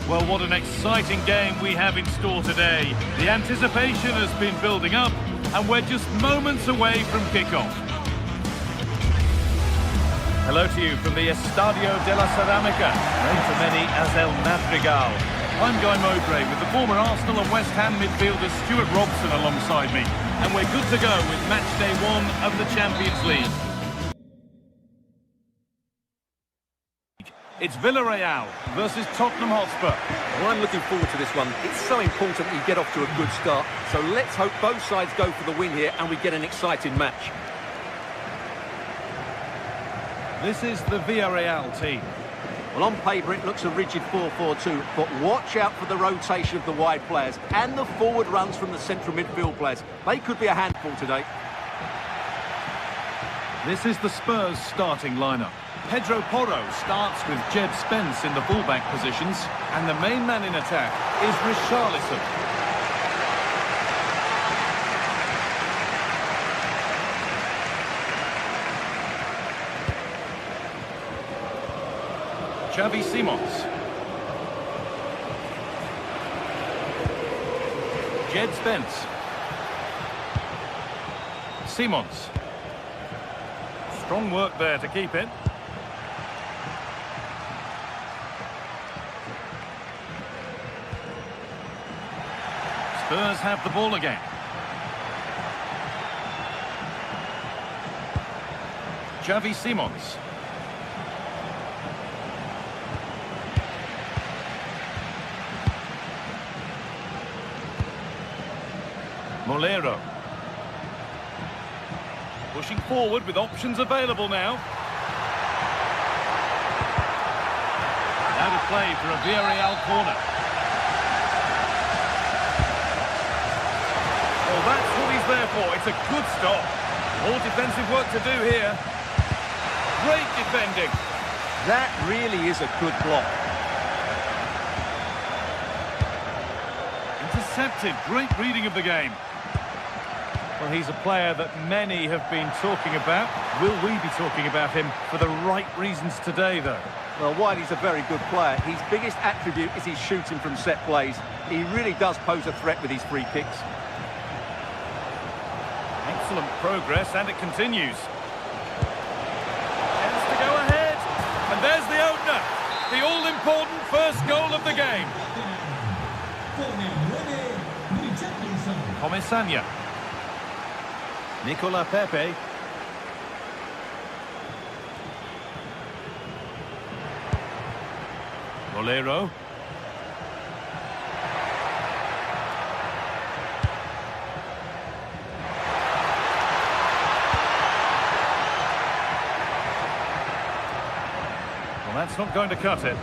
Well, what an exciting game we have in store today. The anticipation has been building up, and we're just moments away from kickoff. Hello to you from the Estadio de la Ceramica, known to many as El Madrigal. I'm Guy Mowbray with the former Arsenal and West Ham midfielder Stuart Robson alongside me, and we're good to go with match day 1 of the Champions League. It's Villarreal versus Tottenham Hotspur. Well, I'm looking forward to this one. It's so important we get off to a good start. So let's hope both sides go for the win here and we get an exciting match. This is the Villarreal team. Well, on paper it looks a rigid 4-4-2, but watch out for the rotation of the wide players and the forward runs from the central midfield players. They could be a handful today. This is the Spurs starting lineup. Pedro Porro starts with Jed Spence in the fullback positions, and the main man in attack is Richarlison. Xavi Simons. Jed Spence. Simons. Strong work there to keep it. Spurs have the ball again. Xavi Simons. Molero. Pushing forward with options available now. Out of play for a Villarreal corner. Well, that's what he's there for. It's a good stop. More defensive work to do here. Great defending. That really is a good block. Intercepted. Great reading of the game. Well, he's a player that many have been talking about. Will we be talking about him for the right reasons today, though? Well, while he's a very good player, his biggest attribute is his shooting from set plays. He really does pose a threat with his free kicks. Excellent progress, and it continues. Chance to go ahead. And there's the opener. The all-important first goal of the game. Comesaña. Nicola Pepe. Molero. Well, that's not going to cut it.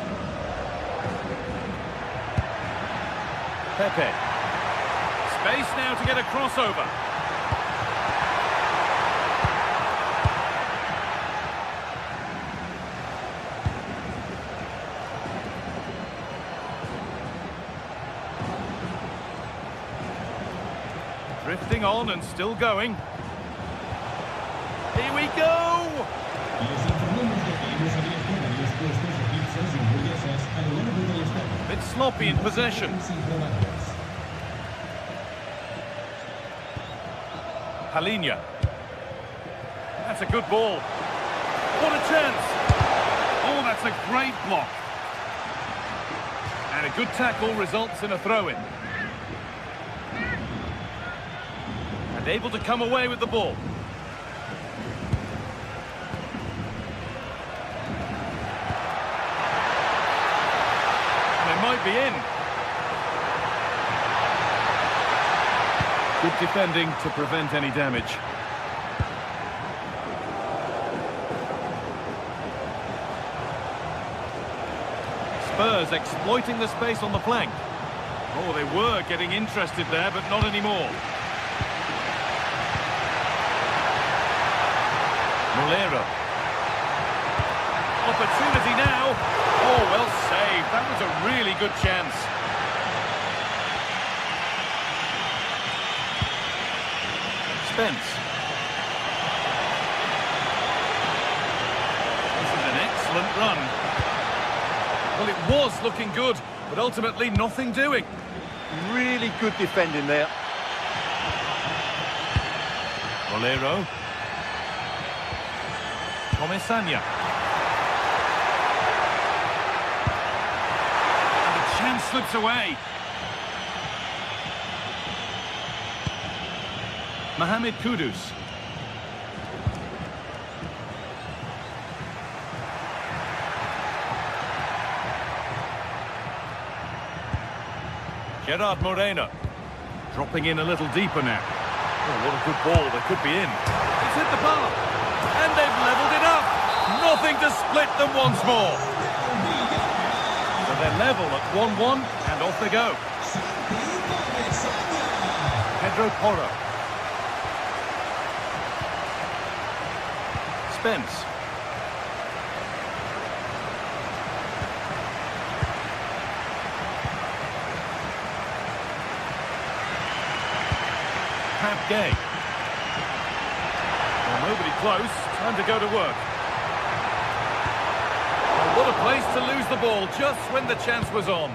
Pepe. Space now to get a crossover. Drifting on and still going. Here we go! Bit sloppy in possession. Palinha. That's a good ball. What a chance! Oh, that's a great block. And a good tackle results in a throw-in. And able to come away with the ball. And it might be in. Good defending to prevent any damage. Spurs exploiting the space on the flank. Oh, they were getting interested there, but not anymore. Molero. Opportunity now. Oh, well saved. That was a really good chance. Spence. This is an excellent run. Well, it was looking good, but ultimately nothing doing. Really good defending there. Bolero. Comesaña. And the chance slips away. Mohamed Kudus. Gerard Moreno. Dropping in a little deeper now. Oh, what a good ball. They could be in. It's hit the bar. And they've levelled it up. Nothing to split them once more. So they're level at 1-1 and off they go. Pedro Porro. Spence. Gay. Well, nobody close. Time to go to work. Oh, what a place to lose the ball just when the chance was on.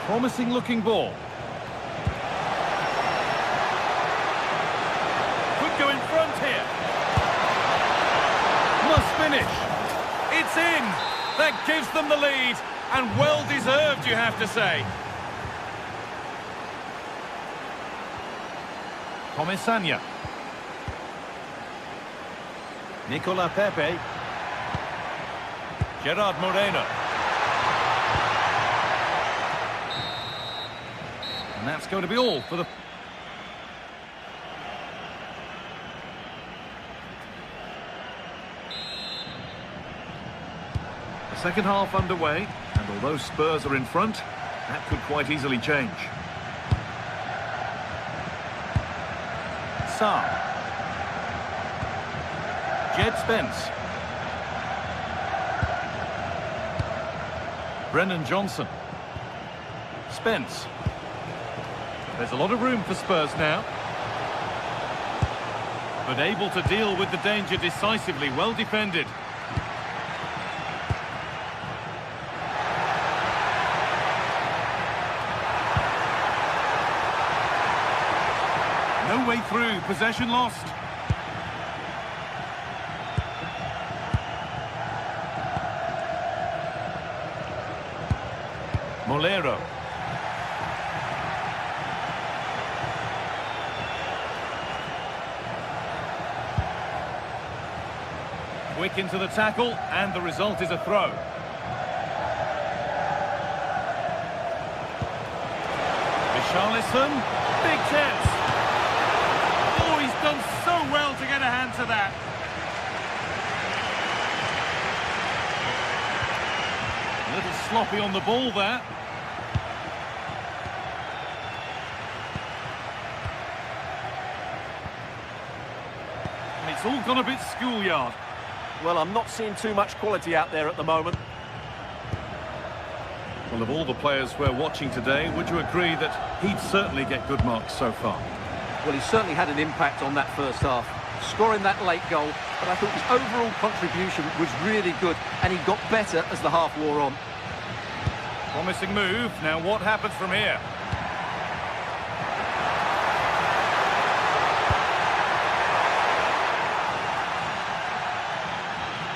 Promising looking ball. Could go in front here. Must finish. It's in. That gives them the lead. And well-deserved, you have to say. Comesaña. Nicola Pepe. Gerard Moreno. And that's going to be all for the... The second half underway. And although Spurs are in front, that could quite easily change. Sarr. Jed Spence. Brennan Johnson. Spence. There's a lot of room for Spurs now. But able to deal with the danger decisively, well defended. No way through, possession lost. Molero. Quick into the tackle, and the result is a throw. Richarlison, big chance. Oh, he's done so well to get a hand to that. A little sloppy on the ball there. And it's all gone a bit schoolyard. Well, I'm not seeing too much quality out there at the moment. Well, of all the players we're watching today, would you agree that he'd certainly get good marks so far? Well, he certainly had an impact on that first half, scoring that late goal, but I thought his overall contribution was really good, and he got better as the half wore on. Promising move. Now what happens from here?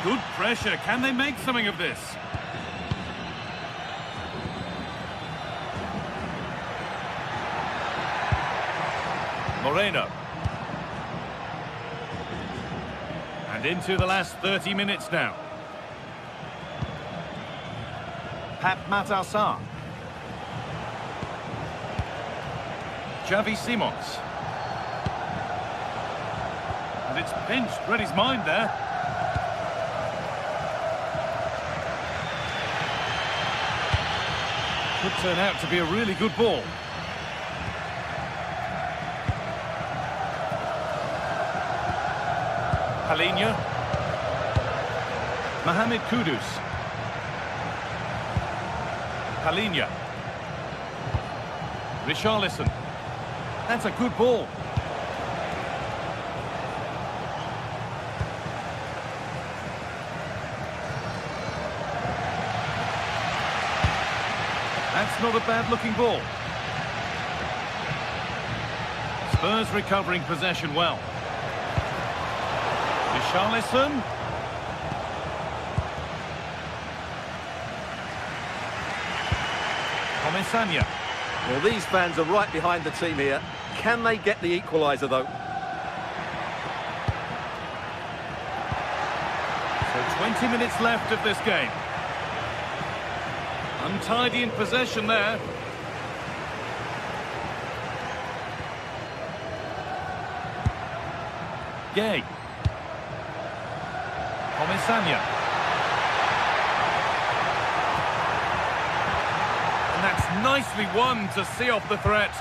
Good pressure. Can they make something of this? Moreno. And into the last 30 minutes now. Pap Matar. Xavi Simons. And it's pinched. Read his mind there. Could turn out to be a really good ball. Palhinha. Mohamed Kudus. Palhinha. Richarlison. That's a good ball. not a bad-looking ball. Spurs recovering possession well. Richarlison. Comisania. Well, these fans are right behind the team here. Can they get the equaliser, though? So 20 minutes left of this game. Untidy in possession there. Gay. Comisania. And that's nicely won to see off the threat.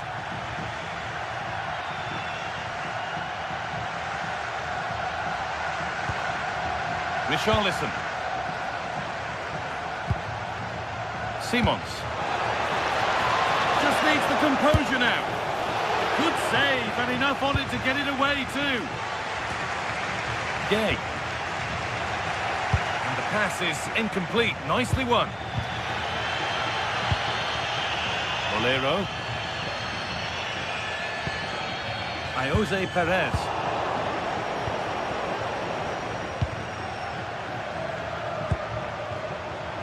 Richarlison. Simons. Just needs the composure now. Good save and enough on it to get it away too. Gay. And the pass is incomplete. Nicely won. Bolero. Jose Perez.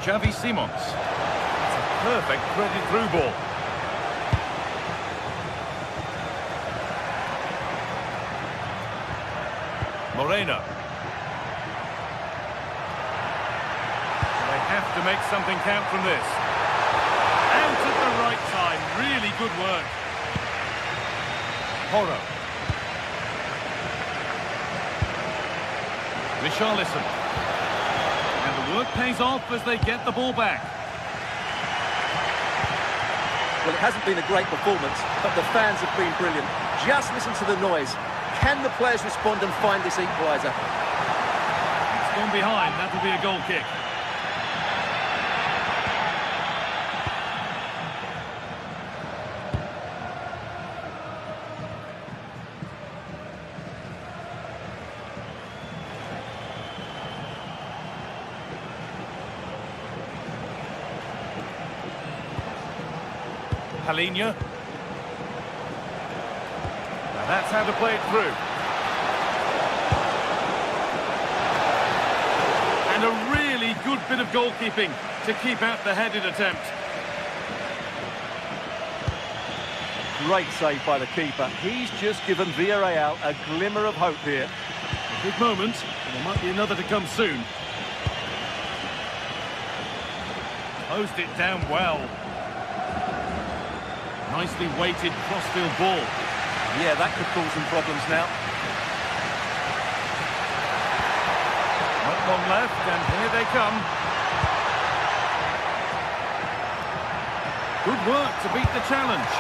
Xavi Simons. It's a perfect threaded through ball. Moreno. They have to make something count from this. Out at the right time. Really good work. Porro. Richarlison. And the work pays off as they get the ball back. Well, it hasn't been a great performance, but the fans have been brilliant. Just listen to the noise. Can the players respond and find this equaliser? It's gone behind. That'll be a goal kick. Palinha. Now that's how to play it through. And a really good bit of goalkeeping to keep out the headed attempt. Great save by the keeper. He's just given Villarreal a glimmer of hope here. A big moment, and there might be another to come soon. Closed it down well. Nicely weighted crossfield ball. Yeah, that could cause some problems now. Not long left, and here they come. Good work to beat the challenge.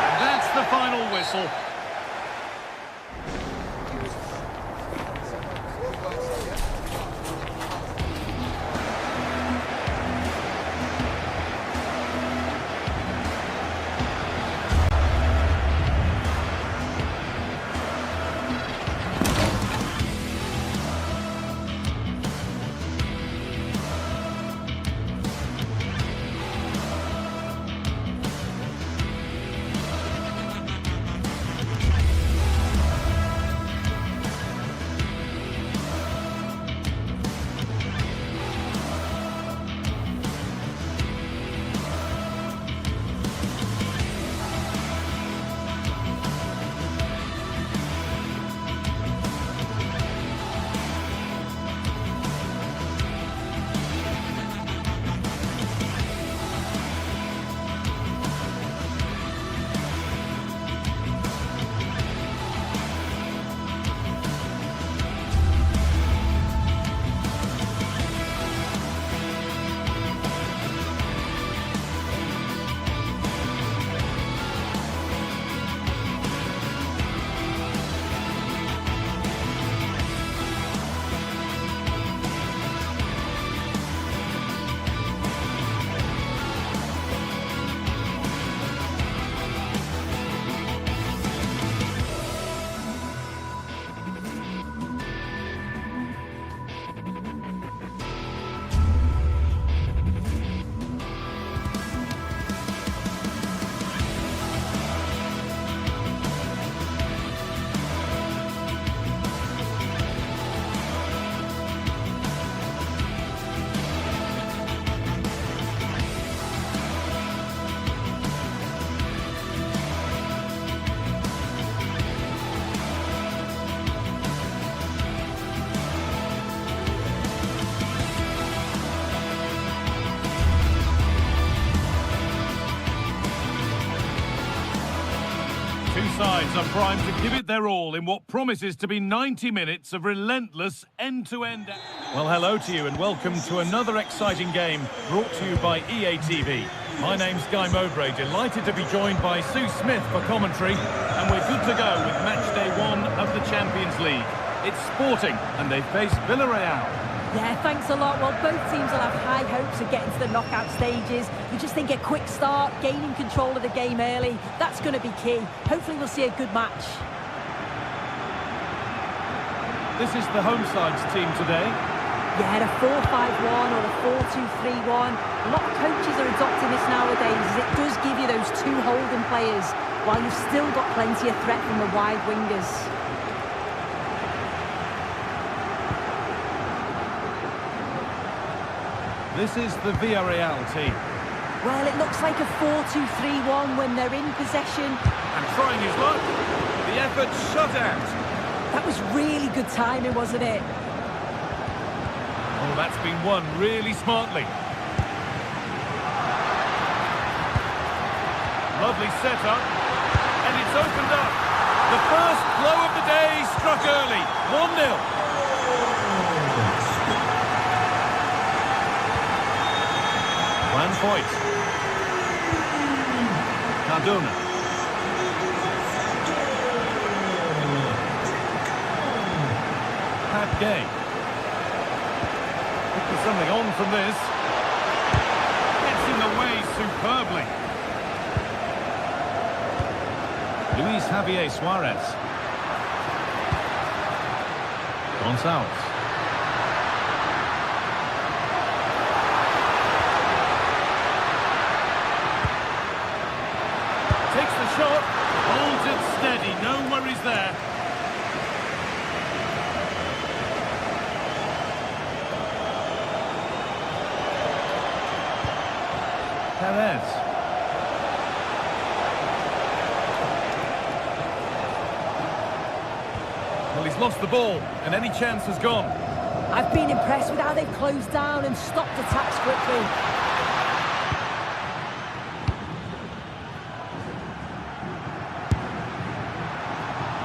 And that's the final whistle. sides are primed to give it their all in what promises to be 90 minutes of relentless end-to-end... Well, hello to you and welcome to another exciting game brought to you by EA TV. My name's Guy Mowbray, delighted to be joined by Sue Smith for commentary, and we're good to go with match day 1 of the Champions League. It's Sporting, and they face Villarreal. Yeah, thanks a lot. Well, both teams will have high hopes of getting to the knockout stages. We just think a quick start, gaining control of the game early, that's going to be key. Hopefully we'll see a good match. This is the home side's team today. Yeah, a 4-5-1 or a 4-2-3-1. A lot of coaches are adopting this nowadays, as it does give you those two holding players, while you've still got plenty of threat from the wide wingers. This is the Villarreal team. Well, it looks like a 4-2-3-1 when they're in possession. And trying his luck. The effort shut out. That was really good timing, wasn't it? Oh, that's been won really smartly. Lovely setup. And it's opened up. The first blow of the day struck early. 1-0. Van Voigt. Cardona. Pat Gay. There's something on from this. Gets in the way superbly. Luis Javier Suarez. Gonçalves. Takes the shot, holds it steady, no worries there. Perez. Well, he's lost the ball, and any chance has gone. I've been impressed with how they've closed down and stopped attacks quickly.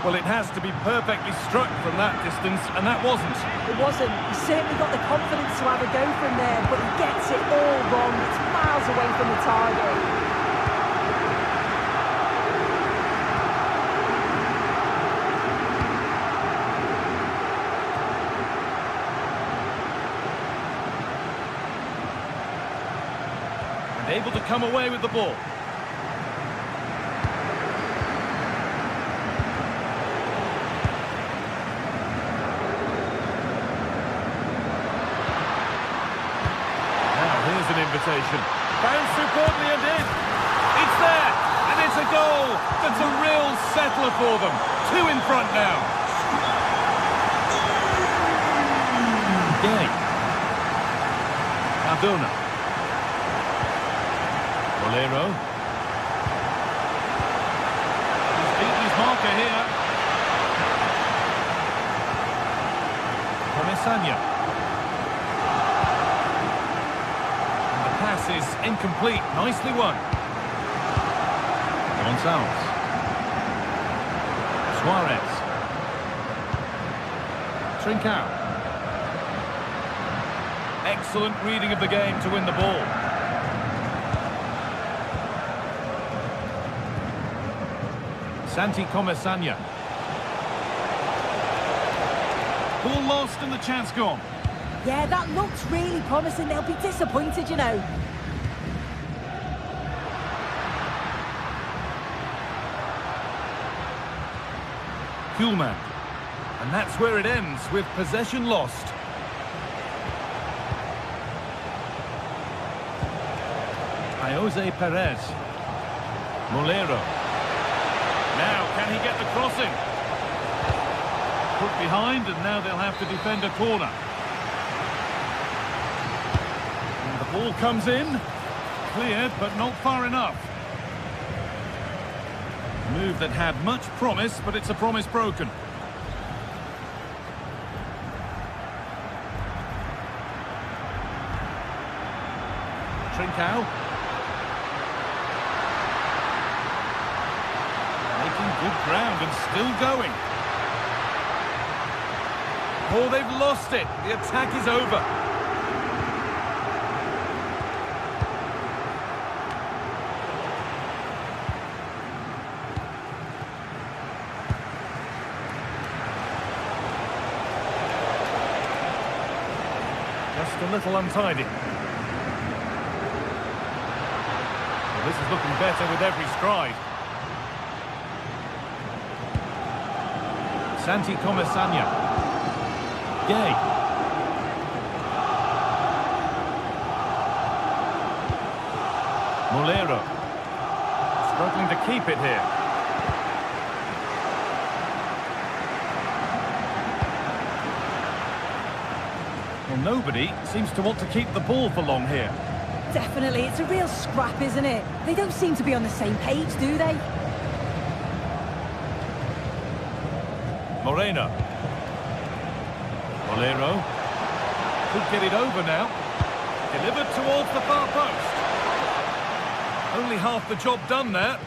Well, it has to be perfectly struck from that distance, and that wasn't. It wasn't. He certainly got the confidence to have a go from there, but he gets it all wrong. It's miles away from the target. And able to come away with the ball. Here's an invitation. Bounced superbly and in. It's there, and it's a goal. That's a real settler for them. 2 in front now. Gay. Cardona. Bolero. He's beaten his marker here. Comesaña. Pass is incomplete. Nicely won. Gonçalves. Suarez. Trincao. Excellent reading of the game to win the ball. Santi Comesaña. Ball lost and the chance gone. Yeah, that looks really promising. They'll be disappointed, you know. Kuhlman. And that's where it ends, with possession lost. Jose Perez. Bolero. Now, can he get the crossing? Put behind, and now they'll have to defend a corner. Ball comes in, cleared, but not far enough. Move that had much promise, but it's a promise broken. Trincao. Making Good ground and still going. Oh, they've lost it. The attack is over. Just a little untidy. Well, this is looking better with every stride. Santi Comesaña. Gay. Molero. Struggling to keep it here. Well, nobody seems to want to keep the ball for long here. Definitely, it's a real scrap, isn't it? They don't seem to be on the same page, do they? Moreno. Molero. Could get it over now. Delivered towards the far post. Only half the job done there.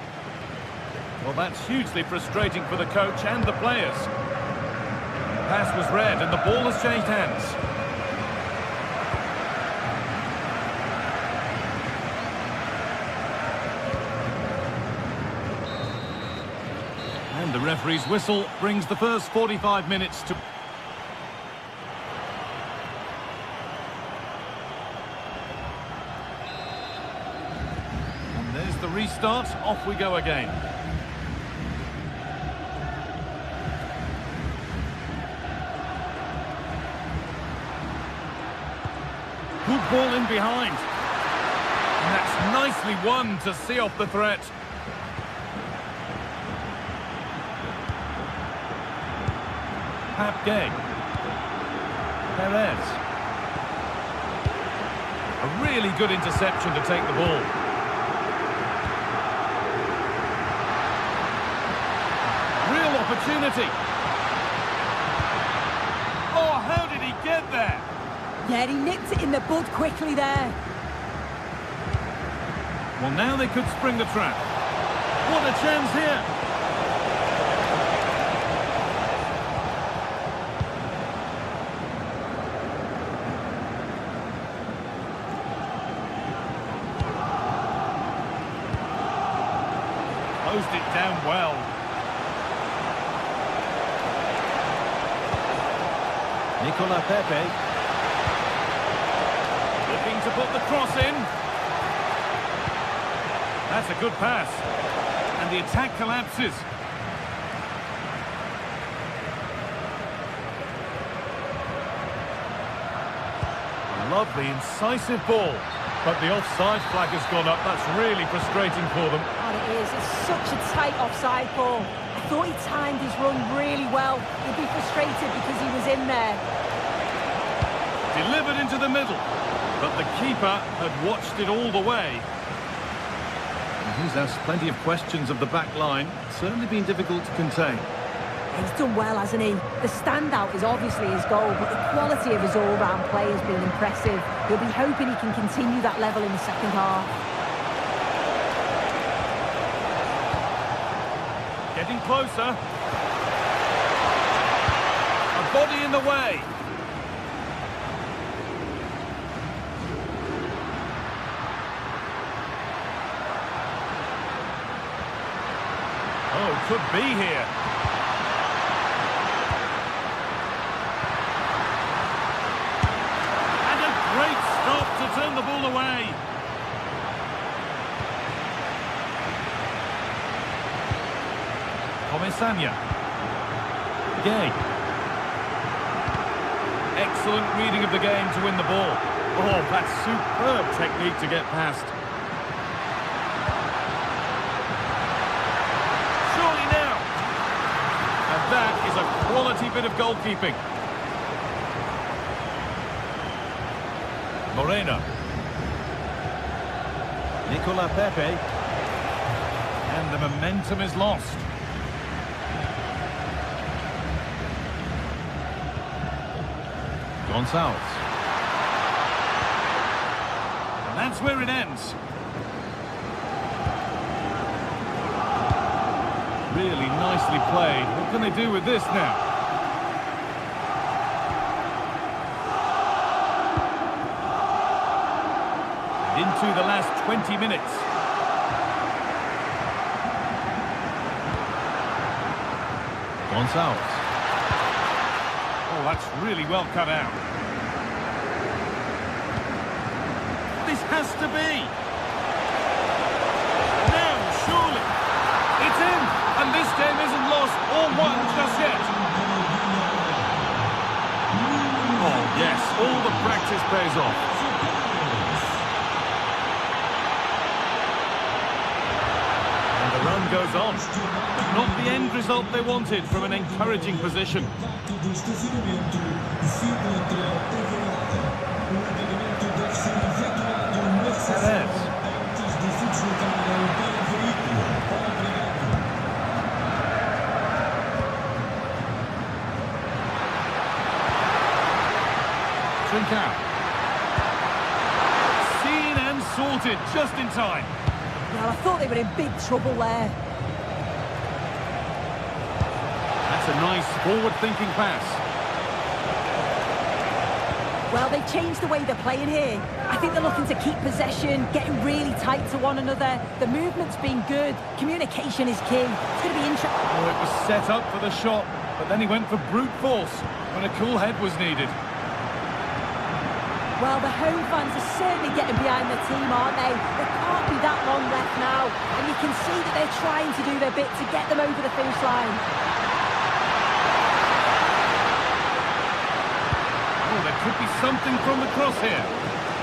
Well, that's hugely frustrating for the coach and the players. The pass was read and the ball has changed hands. And the referee's whistle brings the first 45 minutes to... And there's the restart. Off we go again. Good ball in behind. And that's nicely won to see off the threat. Pap Gay. Perez. A really good interception to take the ball. Real opportunity. Oh, how did he get there? Yeah, he nipped it in the bud quickly there. Well, now they could spring the trap. What a chance here. Closed it down well. Nicola Pepe. Looking to put the cross in. That's a good pass. And the attack collapses. A lovely, incisive ball. But the offside flag has gone up. That's really frustrating for them. And it is. It's such a tight offside ball. I thought he timed his run really well. He'd be frustrated because he was in there. Delivered into the middle. But the keeper had watched it all the way. And he's asked plenty of questions of the back line. Certainly been difficult to contain. He's done well, hasn't he? The standout is obviously his goal, but the quality of his all-round play has been impressive. He'll be hoping he can continue that level in the second half. Getting closer. A body in the way. Oh, could be here. Great stop to turn the ball away. Comesaña. Gay. Excellent reading of the game to win the ball. Oh, that's superb technique to get past. Surely now. And that is a quality bit of goalkeeping. Moreno. Nicola Pepe. And the momentum is lost. Gonçalves. And that's where it ends. Really nicely played. What can they do with this now? And into the last 20 minutes. Gonzalez. Oh, that's really well cut out. This has to be. Now, surely. It's in. And this game isn't lost or won just yet. Oh, yes. All the practice pays off. And the run goes on. Not the end result they wanted from an encouraging position. Perez. Trincao. Seen and sorted just in time. Well, I thought they were in big trouble there. That's a nice forward-thinking pass. Well, they've changed the way they're playing here. I think they're looking to keep possession, getting really tight to one another. The movement's been good. Communication is key. It's going to be interesting. Oh, it was set up for the shot, but then he went for brute force when a cool head was needed. Well, the home fans are certainly getting behind the team, aren't they? There can't be that long left now. And you can see that they're trying to do their bit to get them over the finish line. Oh, there could be something from the cross here.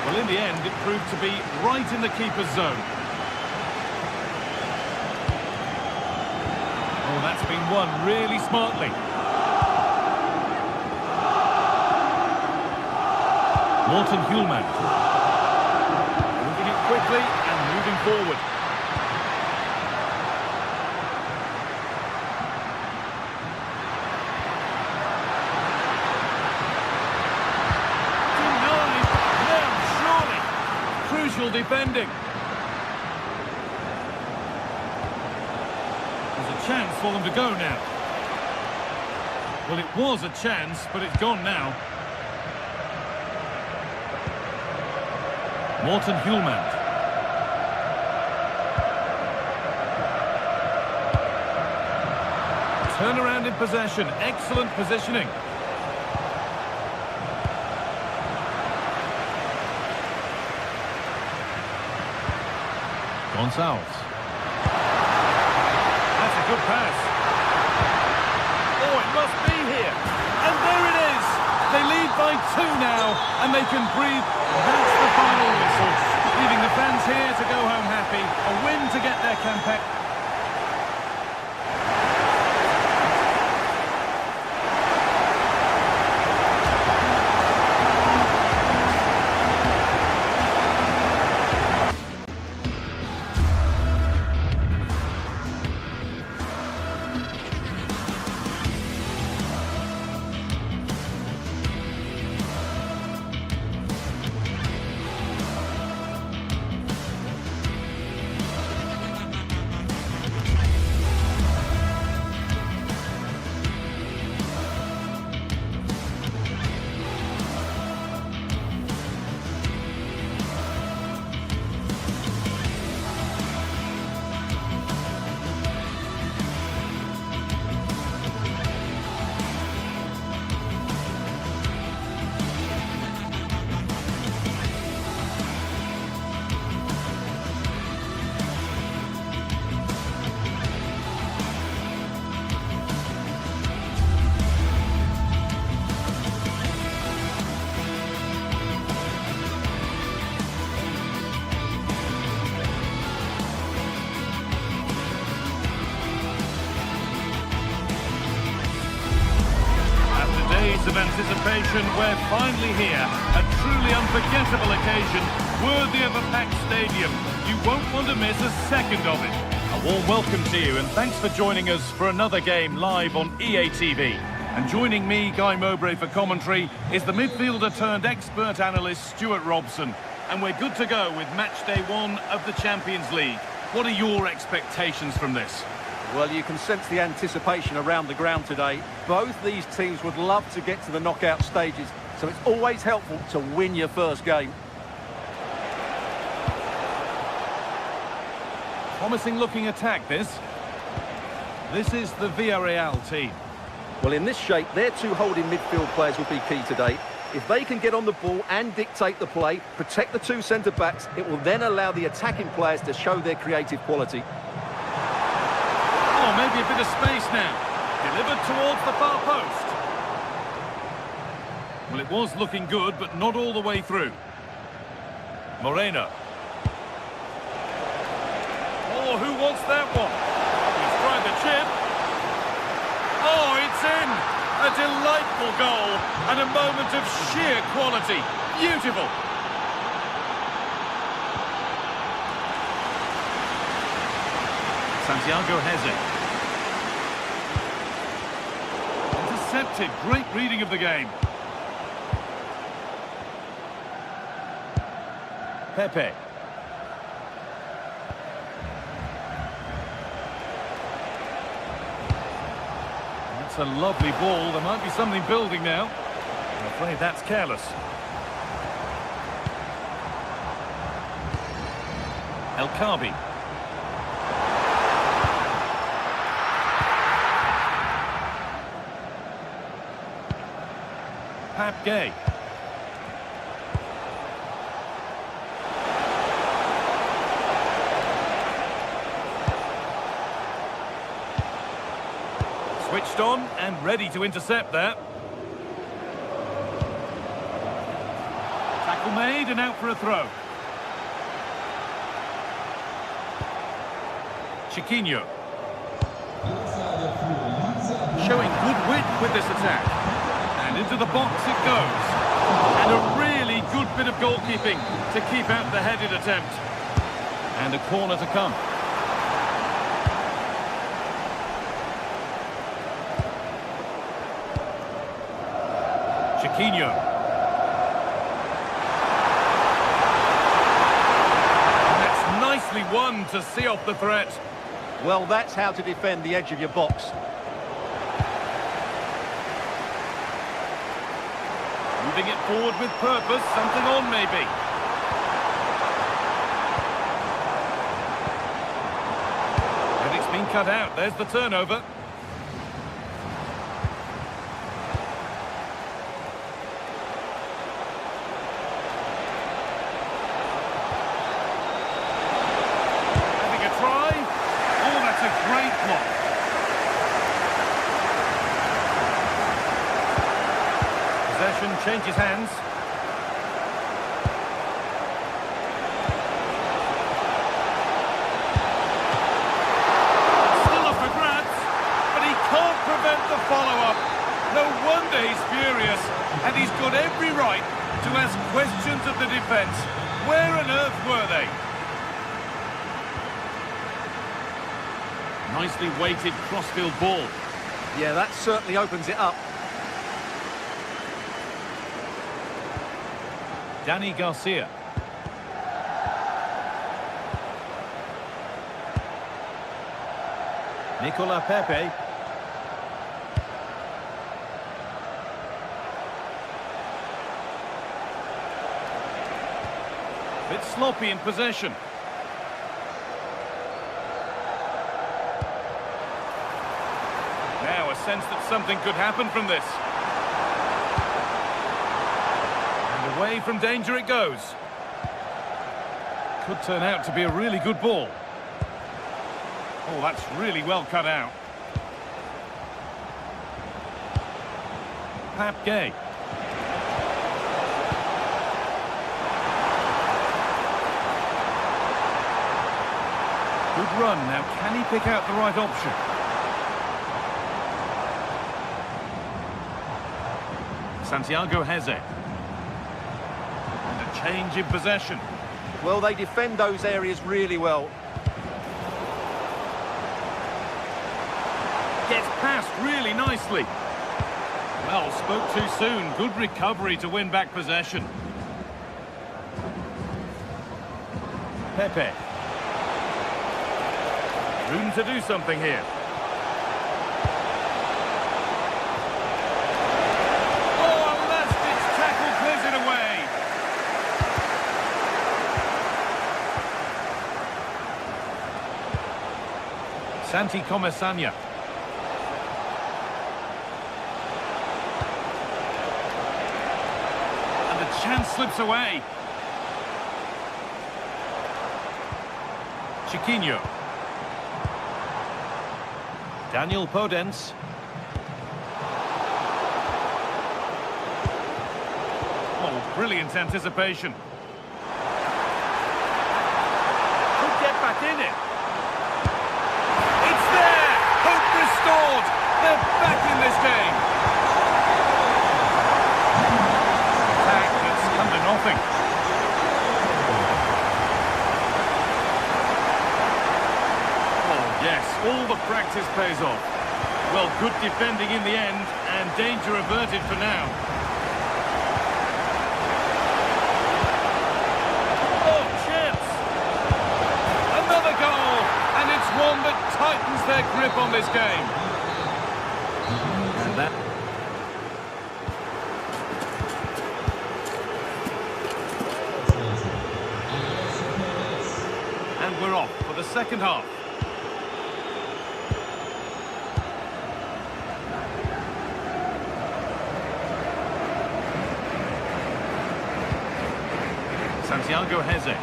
Well, in the end, it proved to be right in the keeper's zone. Oh, that's been won really smartly. Morten Hjulmand. Moving it quickly and moving forward. Denied. Now, surely. Crucial defending. There's a chance for them to go now. Well, it was a chance, but it's gone now. Morten Hjulmand. Turnaround in possession. Excellent positioning. Gonzalez. That's a good pass. Oh, it must be here. And there it is. They lead by 2 now, and they can breathe. That's the final whistle, leaving the fans here to go home happy. A win to get their campaign. Of anticipation, we're finally here. A truly unforgettable occasion, worthy of a packed stadium. You won't want to miss a second of it. A warm welcome to you, and thanks for joining us for another game live on EA TV. And joining me, Guy Mowbray, for commentary is the midfielder turned expert analyst Stuart Robson. And we're good to go with match day 1 of the Champions League. What are your expectations from this? Well, you can sense the anticipation around the ground today. Both these teams would love to get to the knockout stages, so it's always helpful to win your first game. Promising looking attack, this. This is the Villarreal team. Well, in this shape, their two holding midfield players will be key today. If they can get on the ball and dictate the play, protect the two centre-backs, it will then allow the attacking players to show their creative quality. Oh, maybe a bit of space now. Delivered towards the far post. Well, it was looking good, but not all the way through. Moreno. Oh, who wants that one? He's tried the chip. Oh, it's in! A delightful goal and a moment of sheer quality. Beautiful. Santiago Heze. Intercepted. Great reading of the game. Pepe. That's a lovely ball. There might be something building now. I'm afraid that's careless. El Khabi. Pap Gay. Switched on and ready to intercept that. Tackle made and out for a throw. Chiquinho. Showing good width with this attack. And into the box it goes. And a really good bit of goalkeeping to keep out the headed attempt. And a corner to come. Chiquinho. And that's nicely won to see off the threat. Well, that's how to defend the edge of your box. Moving it forward with purpose, something on maybe. And it's been cut out, there's the turnover. Having a try. Oh, that's a great block. Possession changes hands. Still up for grabs, but he can't prevent the follow-up. No wonder he's furious, and he's got every right to ask questions of the defence. Where on earth were they? Nicely weighted crossfield ball. Yeah, that certainly opens it up. Dani Garcia. Nicola Pepe. Bit sloppy in possession. Now a sense that something could happen from this. Away from danger it goes. Could turn out to be a really good ball. Oh, that's really well cut out. Pap Gay. Good run. Now, can he pick out the right option? Santiago Heze. Change in possession. Well, they defend those areas really well. Gets past really nicely. Well, spoke too soon. Good recovery to win back possession. Pepe. Room to do something here. Santi Comesaña. And the chance slips away. Chiquinho. Daniel Podence. Oh, brilliant anticipation. Could get back in it. It's there! Hope restored! They're back in this game. Attack that's come to nothing. Oh, yes, all the practice pays off. Well, good defending in the end, and danger averted for now. One that tightens their grip on this game. And we're off for the second half. Santiago Heze.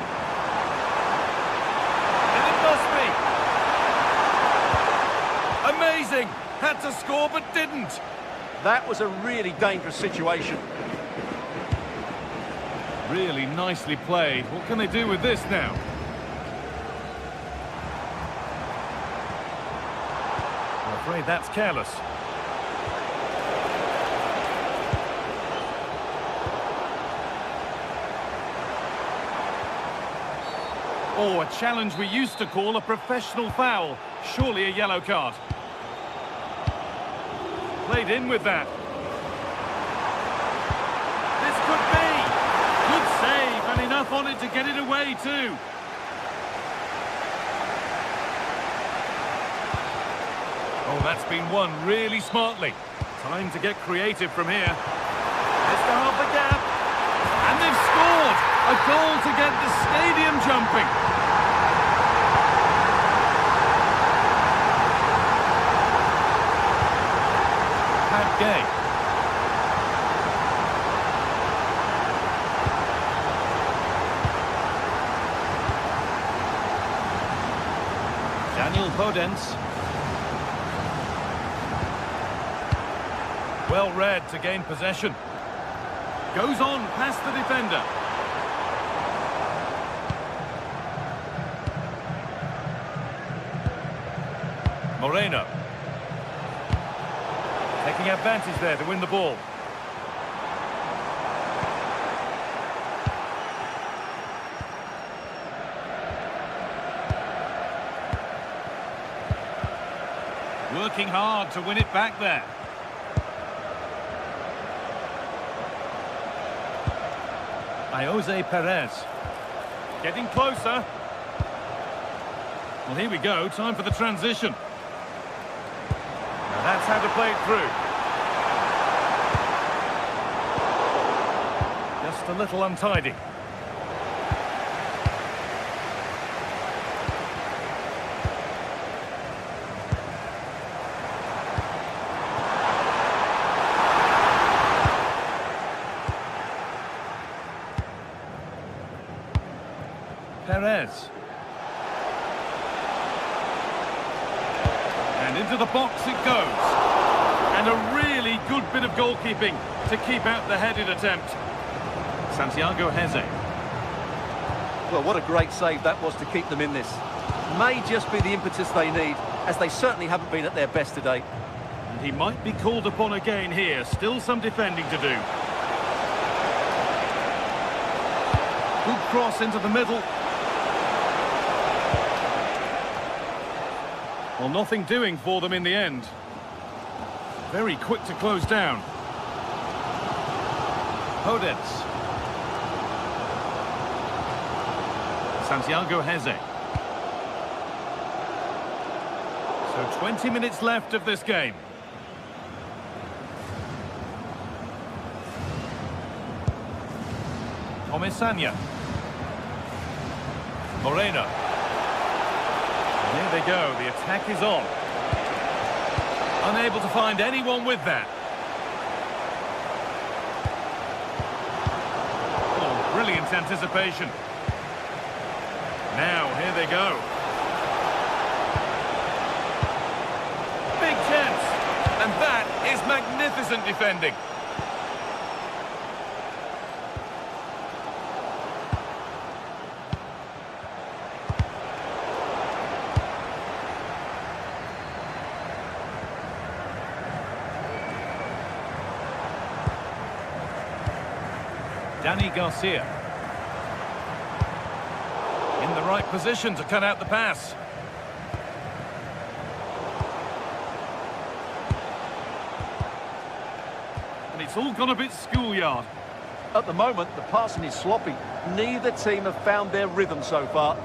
And it must be. Amazing! Had to score but didn't. That was a really dangerous situation. Really nicely played. What can they do with this now? I'm afraid that's careless. Oh, a challenge we used to call a professional foul. Surely a yellow card. Played in with that. This could be. Good save, and enough on it to get it away too. Oh, that's been won really smartly. Time to get creative from here. Let's go half the gap. And they've scored! A goal to get the stadium jumping. Gay. Daniel Podence. Well read to gain possession. Goes on past the defender. Moreno. Taking advantage there to win the ball. Working hard to win it back there. Jose Perez. Getting closer. Well, here we go. Time for the transition. That's how to play it through. Just a little untidy. Perez. And into the box it goes. And a really good bit of goalkeeping to keep out the headed attempt. Santiago Heze. Well, what a great save that was to keep them in this. May just be the impetus they need, as they certainly haven't been at their best today. And he might be called upon again here. Still some defending to do. Good cross into the middle. Well, nothing doing for them in the end. Very quick to close down. Podence. Santiago Heze. So 20 minutes left of this game. Comesaña. Moreno. Here they go, the attack is on. Unable to find anyone with that. Oh, brilliant anticipation. Now, here they go. Big chance. And that is magnificent defending. Danny Garcia. In the right position to cut out the pass. And it's all gone a bit schoolyard. At the moment, the passing is sloppy. Neither team have found their rhythm so far.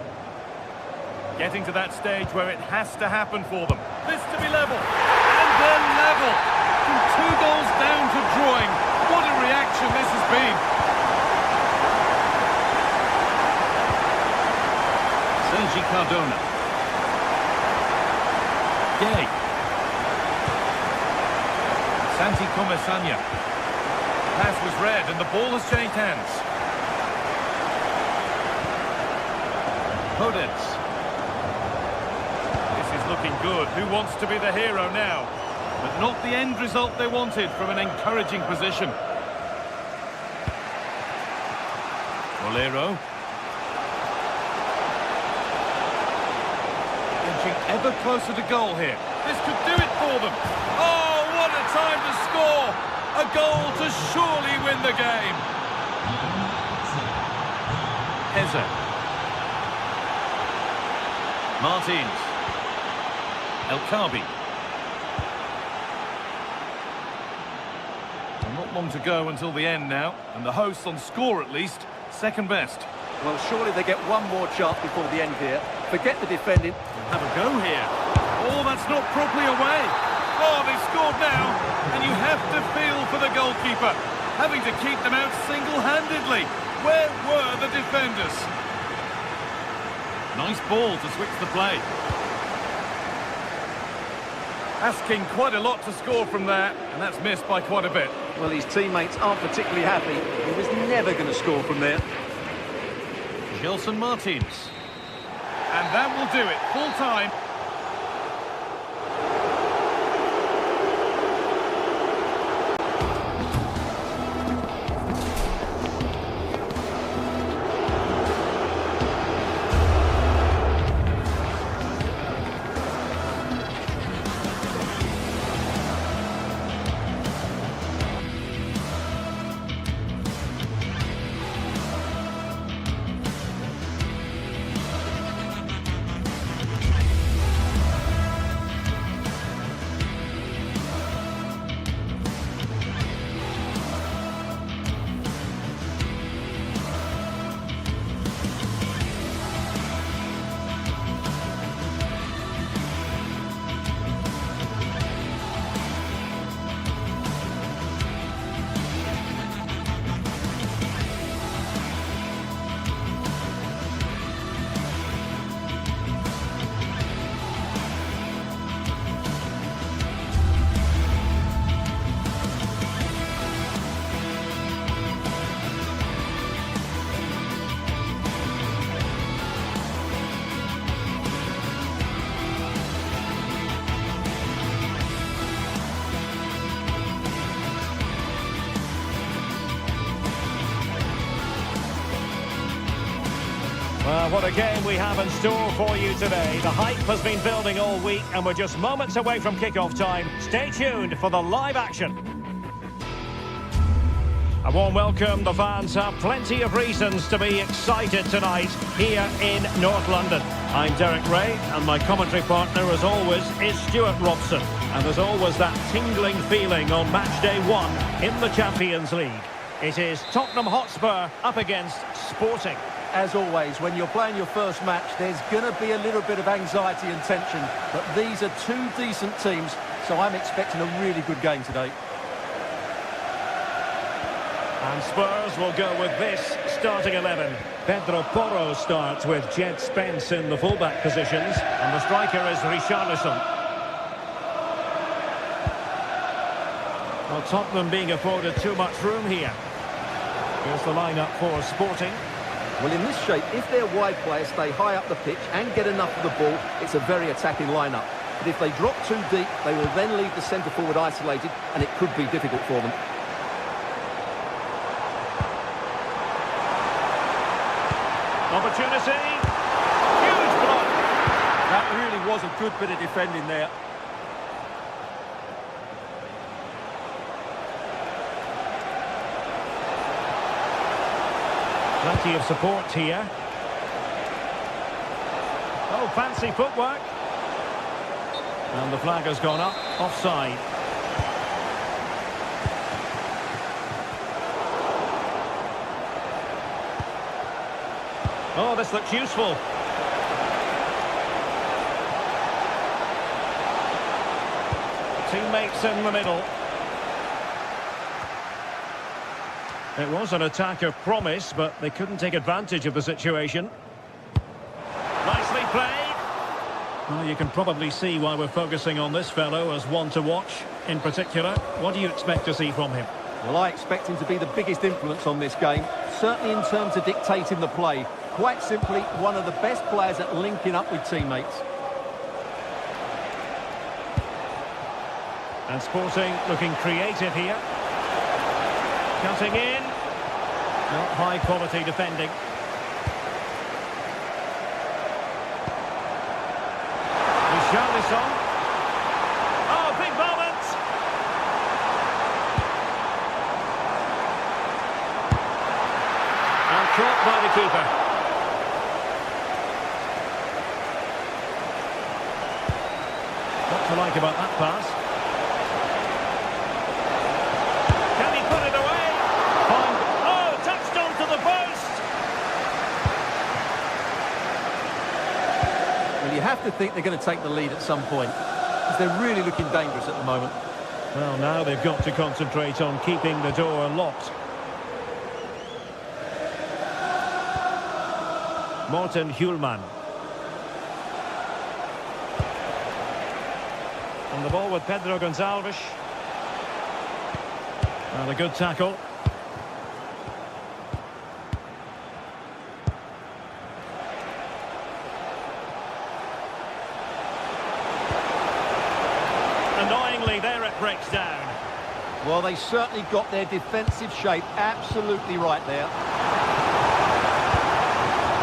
Getting to that stage where it has to happen for them. This to be level. And they're level. From 2 goals down to drawing. What a reaction this has been. Sergi Cardona. Gay. Santi Comesaña. Pass was read and the ball has changed hands. Podence. This is looking good. Who wants to be the hero now? But not the end result they wanted from an encouraging position. Bolero. Ever closer to goal here. This could do it for them. Oh, what a time to score! A goal to surely win the game. Heza. Martins. El Khabi. Well, not long to go until the end now, and the hosts on score at least, second best. Well, surely they get one more chance before the end here. Forget the defending. Have a go here. Oh, that's not properly away. Oh, they've scored now. And you have to feel for the goalkeeper, having to keep them out single-handedly. Where were the defenders? Nice ball to switch the play. Asking quite a lot to score from there, and that's missed by quite a bit. Well, his teammates aren't particularly happy. He was never going to score from there. Gelson Martins. And that will do it. Full time. Well, what a game we have in store for you today. The hype has been building all week and we're just moments away from kick-off time. Stay tuned for the live action. A warm welcome. The fans have plenty of reasons to be excited tonight here in North London. I'm Derek Ray and my commentary partner as always is Stuart Robson. And there's always that tingling feeling on match day 1 in the Champions League. It is Tottenham Hotspur up against Sporting. As always, when you're playing your first match, there's going to be a little bit of anxiety and tension. But these are two decent teams, so I'm expecting a really good game today. And Spurs will go with this starting 11. Pedro Porro starts with Jed Spence in the fullback positions, and the striker is Richarlison. Well, Tottenham being afforded too much room here. Here's the lineup for Sporting. Well, in this shape, if their wide players stay high up the pitch and get enough of the ball, it's a very attacking lineup. But if they drop too deep, they will then leave the centre-forward isolated, and it could be difficult for them. Opportunity. Huge block. That really was a good bit of defending there. Plenty of support here. Oh, fancy footwork. And the flag has gone up. Offside. Oh, this looks useful. Teammates in the middle. It was an attack of promise, but they couldn't take advantage of the situation. Nicely played. Well, you can probably see why we're focusing on this fellow as one to watch. In particular, what do you expect to see from him? Well, I expect him to be the biggest influence on this game, certainly in terms of dictating the play. Quite simply, one of the best players at linking up with teammates. And Sporting looking creative here. Cutting in. Not high quality defending. Richarlison. Oh, big moment. And caught by the keeper. What to like about that pass? Can he put it away? Oh, touched onto the post! Well, you have to think they're going to take the lead at some point, because they're really looking dangerous at the moment. Well, now they've got to concentrate on keeping the door locked. Morten Hjulman. On the ball with Pedro Gonçalves. And a good tackle. Annoyingly, there it breaks down. Well, they certainly got their defensive shape absolutely right there.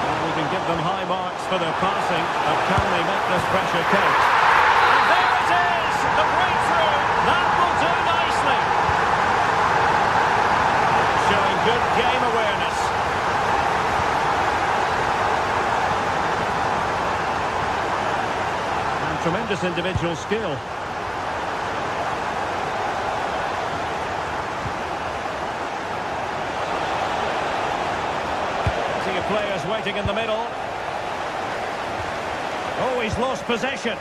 Well, we can give them high marks for their passing, but can they make this pressure count? And there it is! The breakthrough! That will do nicely! Showing good game awareness. And tremendous individual skill. Plenty of players waiting in the middle. Oh, he's lost possession.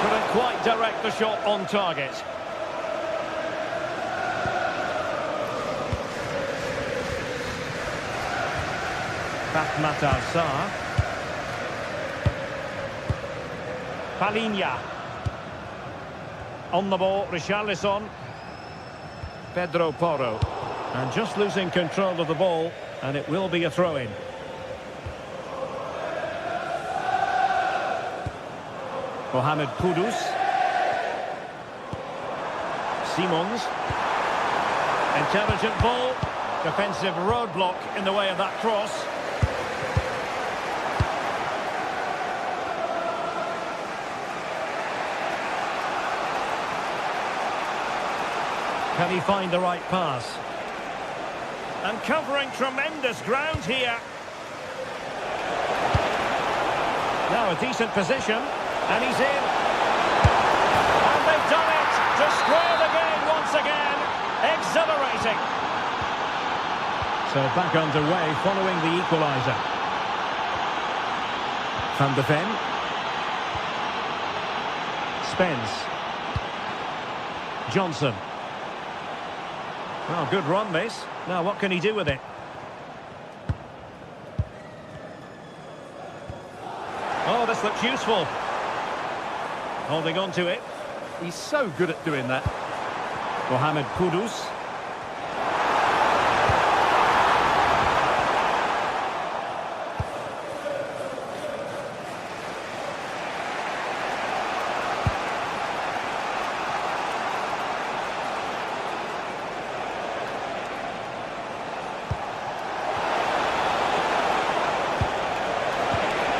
Couldn't quite direct the shot on target. Fatmata Sarr. Palinha. On the ball, Richarlison. Pedro Porro. And just losing control of the ball, and it will be a throw-in. Mohamed Kudus. Simons. Intelligent ball. Defensive roadblock in the way of that cross. Can he find the right pass? And covering tremendous ground here. Now a decent position, and he's in. And they've done it to square the game once again. Exhilarating. So back underway following the equaliser. Van de Ven. Spence. Johnson. Well, good run, this. Now, what can he do with it? Oh, this looks useful. Holding on to it. He's so good at doing that. Mohamed Kudus.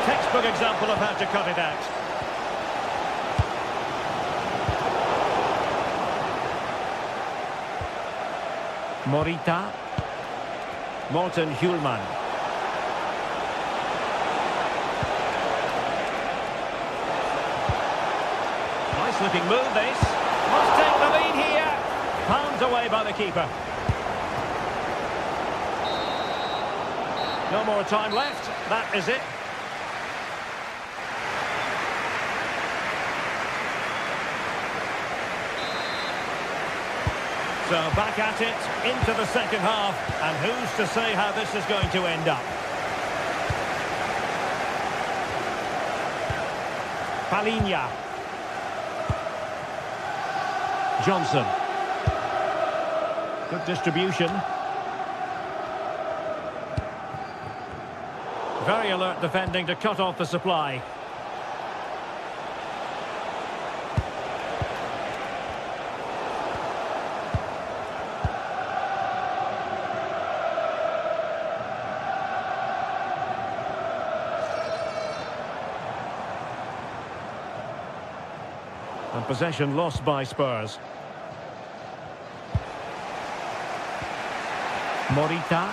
Textbook example of how to cut it out. Morita. Morten Hjulman. Nice looking move, this. Must take the lead here. Pounds away by the keeper. No more time left. That is it. So back at it, into the second half, and who's to say how this is going to end up? Palinha. Johnson. Good distribution. Very alert defending to cut off the supply. And possession lost by Spurs. Morita.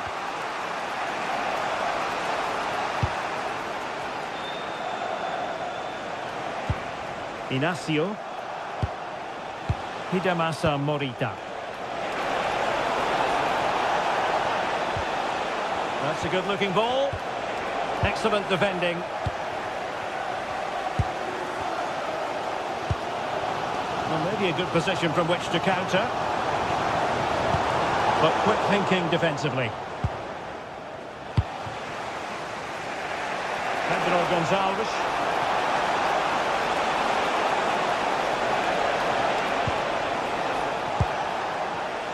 Inacio. Hidemasa Morita. That's a good-looking ball. Excellent defending. Well, maybe a good position from which to counter. But quick thinking defensively. Pedro Gonçalves.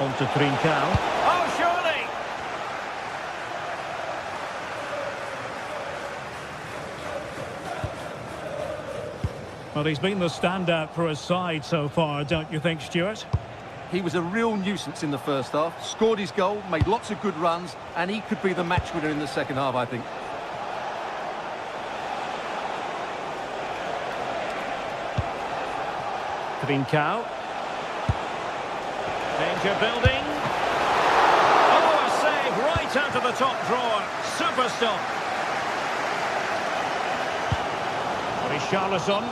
On to Trincao. Oh, surely! Well, he's been the standout for his side so far, don't you think, Stuart? He was a real nuisance in the first half, scored his goal, made lots of good runs, and he could be the match winner in the second half, I think. Trincao. Danger building. Oh, a save right out of the top drawer. Super stop. Richarlison.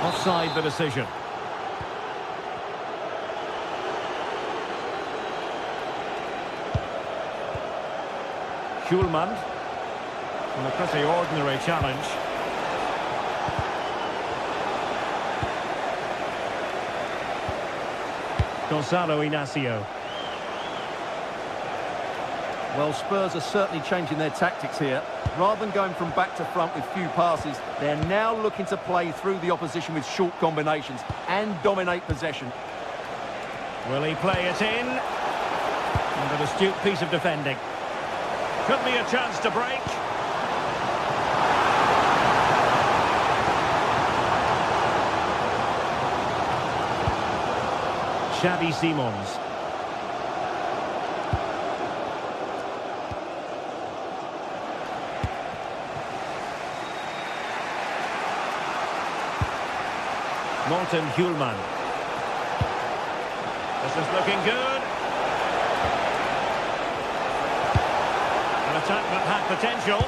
Offside the decision. Hjulman. And a pretty ordinary challenge. Gonzalo Inacio. Well, Spurs are certainly changing their tactics here. Rather than going from back to front with few passes, they're now looking to play through the opposition with short combinations and dominate possession. Will he play it in? And an astute piece of defending. Could be a chance to break. Xavi Simons. Morten Hjulman. This is looking good. An attack that had potential.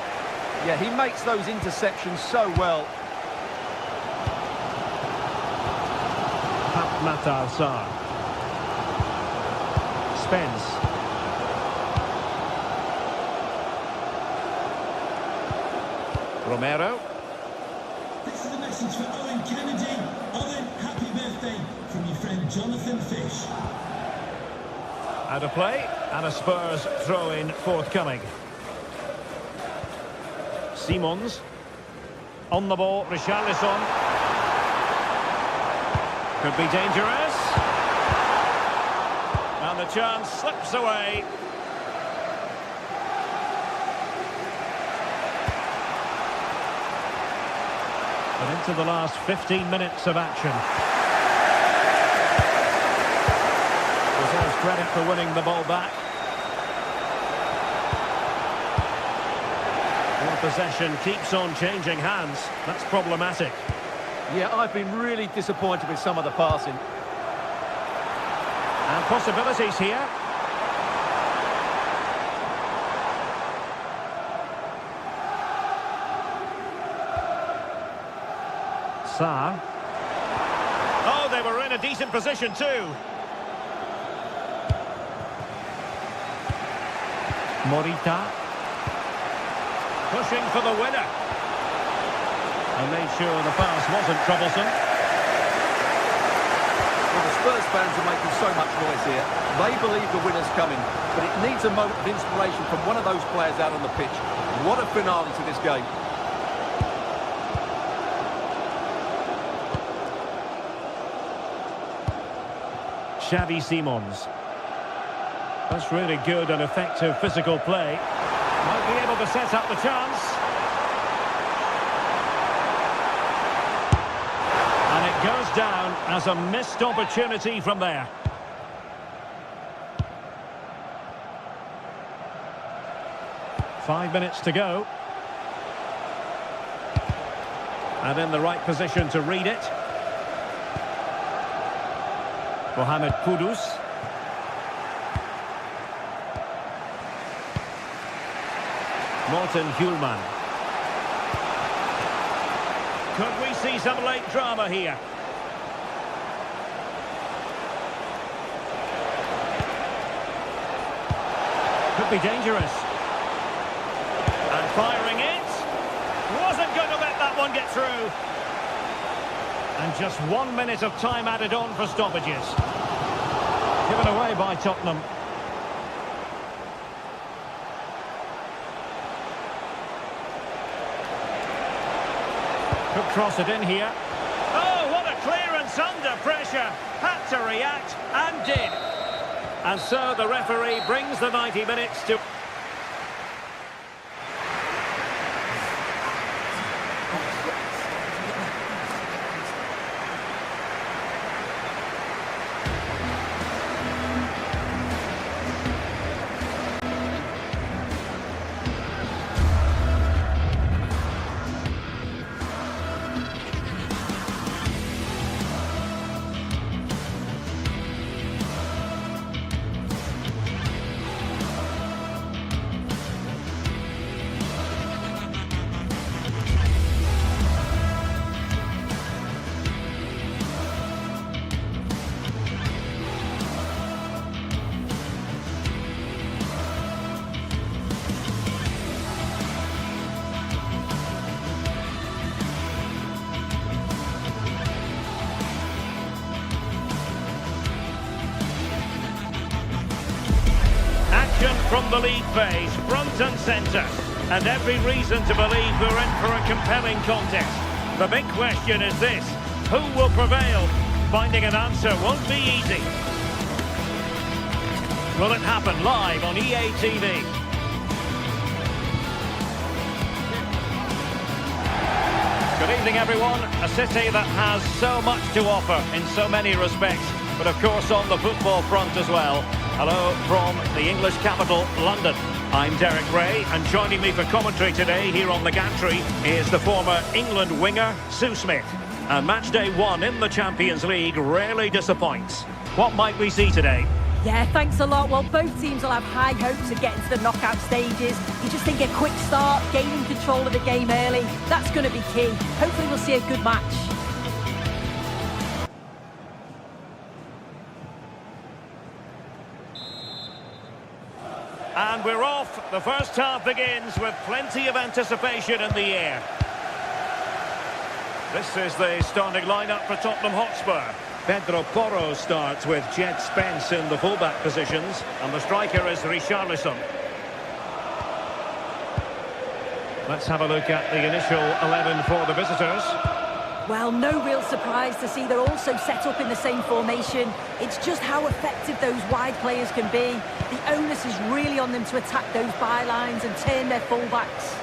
Yeah, he makes those interceptions so well. Matar Sarr. Spence. Romero. This is a message for Owen Kennedy. Owen, happy birthday from your friend Jonathan Fish. Out of play, and a Spurs throw-in forthcoming. Simons. On the ball, Richarlison. Could be dangerous. And the chance slips away. But into the last 15 minutes of action. Deserves credit for winning the ball back. Well, possession keeps on changing hands. That's problematic. Yeah, I've been really disappointed with some of the passing. And possibilities here. Sarr. Oh, they were in a decent position too. Morita. Pushing for the winner. And made sure the pass wasn't troublesome. Well, the Spurs fans are making so much noise here. They believe the winner's coming, but it needs a moment of inspiration from one of those players out on the pitch. What a finale to this game. Xavi Simons. That's really good and effective physical play. Might be able to set up the chance. And it goes down as a missed opportunity from there. Five minutes to go. And in the right position to read it. Mohamed Kudus. Morten Hjulman. Could we see some late drama here? Could be dangerous. And firing it. Wasn't going to let that one get through. And just 1 minute of time added on for stoppages. Given away by Tottenham. Could cross it in here. Oh, what a clearance under pressure. Had to react and did. And so the referee brings the 90 minutes to... From the league phase, front and centre, and every reason to believe we're in for a compelling contest. The big question is this: who will prevail? Finding an answer won't be easy. Will it happen live on EA TV? Good evening, everyone. A city that has so much to offer in so many respects, but of course on the football front as well. Hello from the English capital, London. I'm Derek Ray, and joining me for commentary today here on the gantry is the former England winger, Sue Smith. And match day 1 in the Champions League rarely disappoints. What might we see today? Yeah, thanks a lot. Well, both teams will have high hopes of getting to the knockout stages. You just think a quick start, gaining control of the game early, that's going to be key. Hopefully we'll see a good match. And we're off. The first half begins with plenty of anticipation in the air. This is the starting lineup for Tottenham Hotspur. Pedro Porro starts with Jet Spence in the fullback positions, and the striker is Richarlison. Let's have a look at the initial 11 for the visitors. Well, no real surprise to see they're also set up in the same formation. It's just how effective those wide players can be. The onus is really on them to attack those bylines and turn their fullbacks.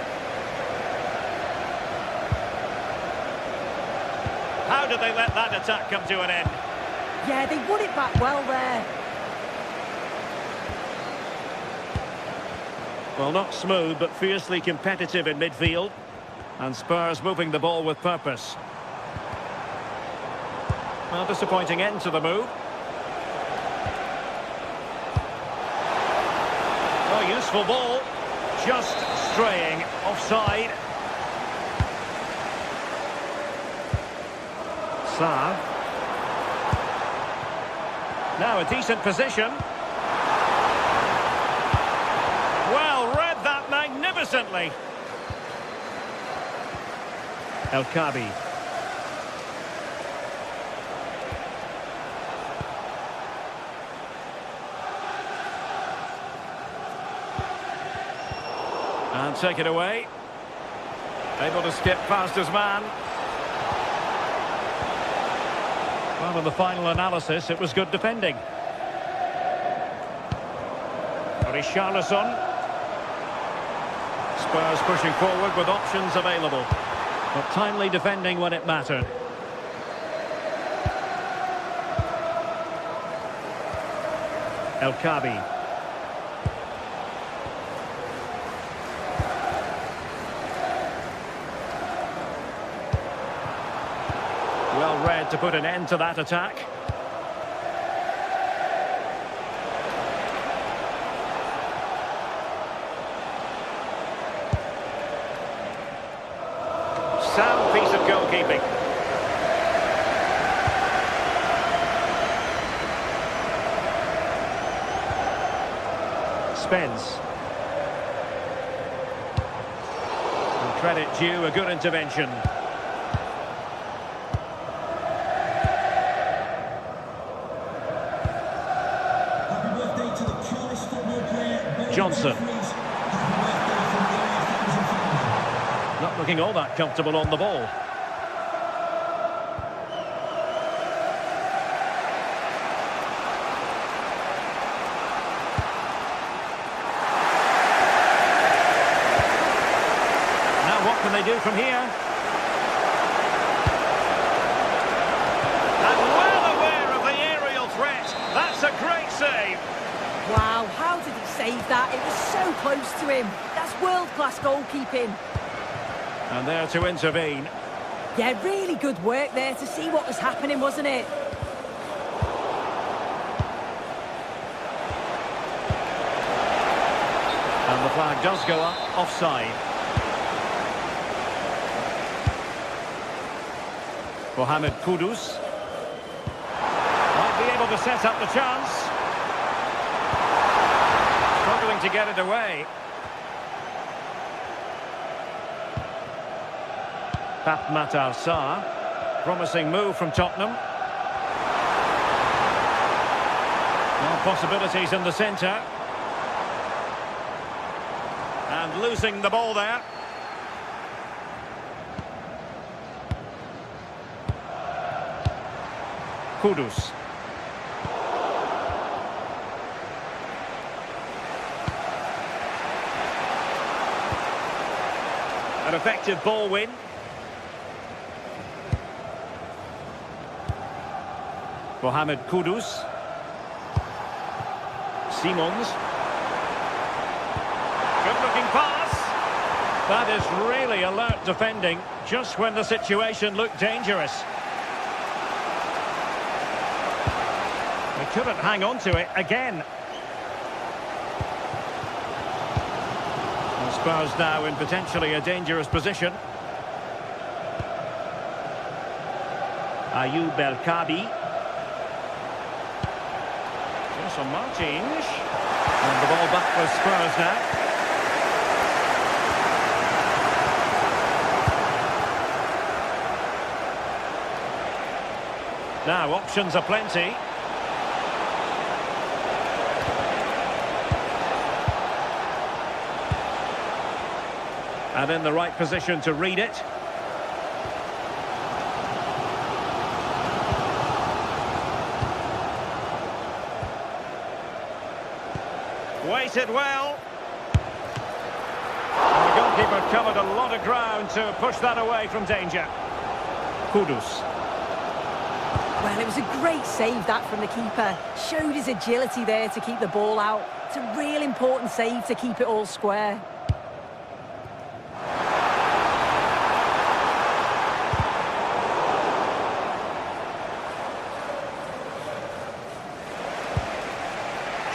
How did they let that attack come to an end? Yeah, they won it back well there. Well, not smooth, but fiercely competitive in midfield. And Spurs moving the ball with purpose. Well, disappointing end to the move. Oh, useful ball. Just straying offside. Sarr. Now a decent position. Well, read that magnificently. El Khabi. And take it away. Able to skip past his man. Well, in the final analysis, it was good defending. Richarlison. Spurs pushing forward with options available. But timely defending when it mattered. El Khabi. Well read to put an end to that attack. Sound piece of goalkeeping. Spence. And credit due, a good intervention. Johnson. Not looking all that comfortable on the ball. Now what can they do from here? And well aware of the aerial threat. That's a great save. Wow, how did he save that? It was so close to him. That's world-class goalkeeping. And there to intervene. Yeah, really good work there to see what was happening, wasn't it? And the flag does go up, offside. Mohamed Kudus. Might be able to set up the chance. Struggling to get it away. Pape Matar Sarr. Promising move from Tottenham. More possibilities in the centre. And losing the ball there. Kudus. An effective ball win. Mohamed Kudus. Simons. Good-looking pass. That is really alert defending, just when the situation looked dangerous. They couldn't hang on to it again. And Spurs now in potentially a dangerous position. Ayoub El Khabi. Son Martins. And the ball back for Spurs now. Now, options are plenty. And in the right position to read it. Waited well. And the goalkeeper covered a lot of ground to push that away from danger. Kudus. Well, it was a great save, that, from the keeper. Showed his agility there to keep the ball out. It's a real important save to keep it all square.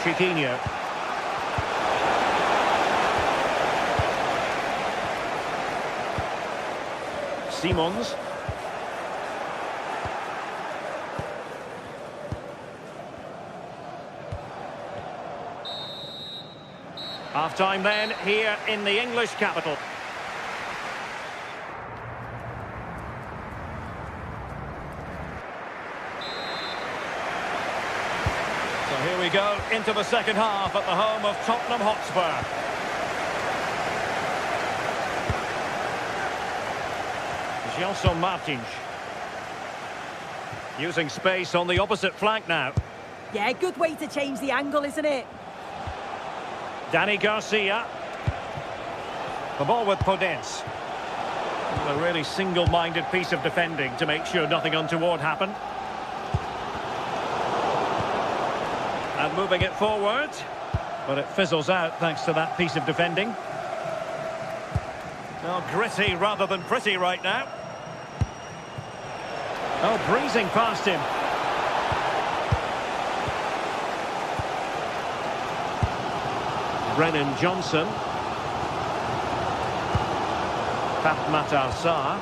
Chiquinho. Simons. Half-time then, here in the English capital. So here we go, into the second half at the home of Tottenham Hotspur. Gelson Martins. Using space on the opposite flank now. Yeah, good way to change the angle, isn't it? Danny Garcia. The ball with Podence. A really single-minded piece of defending to make sure nothing untoward happened. And moving it forward. But it fizzles out thanks to that piece of defending. Oh, gritty rather than pretty right now. Oh, breezing past him. Brennan Johnson. Matar Sarr.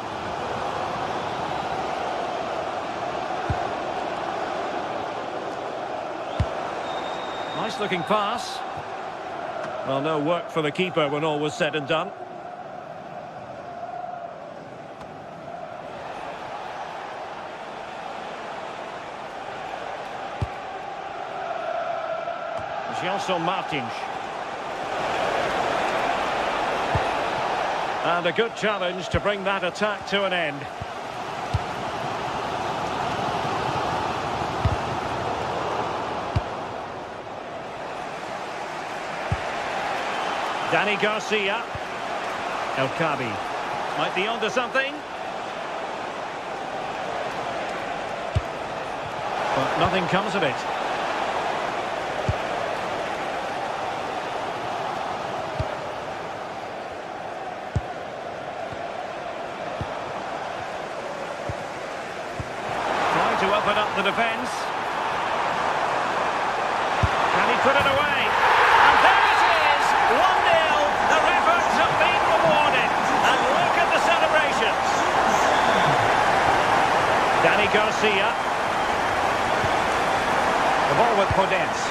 Nice looking pass. Well, no work for the keeper when all was said and done. Gelson Martins. And a good challenge to bring that attack to an end. Danny Garcia. El Kabi. Might be onto something. But nothing comes of it. To open up the defence. Can he put it away? And there it is! 1-0. Their efforts have been rewarded. And look at the celebrations. Danny Garcia. The ball with Podence.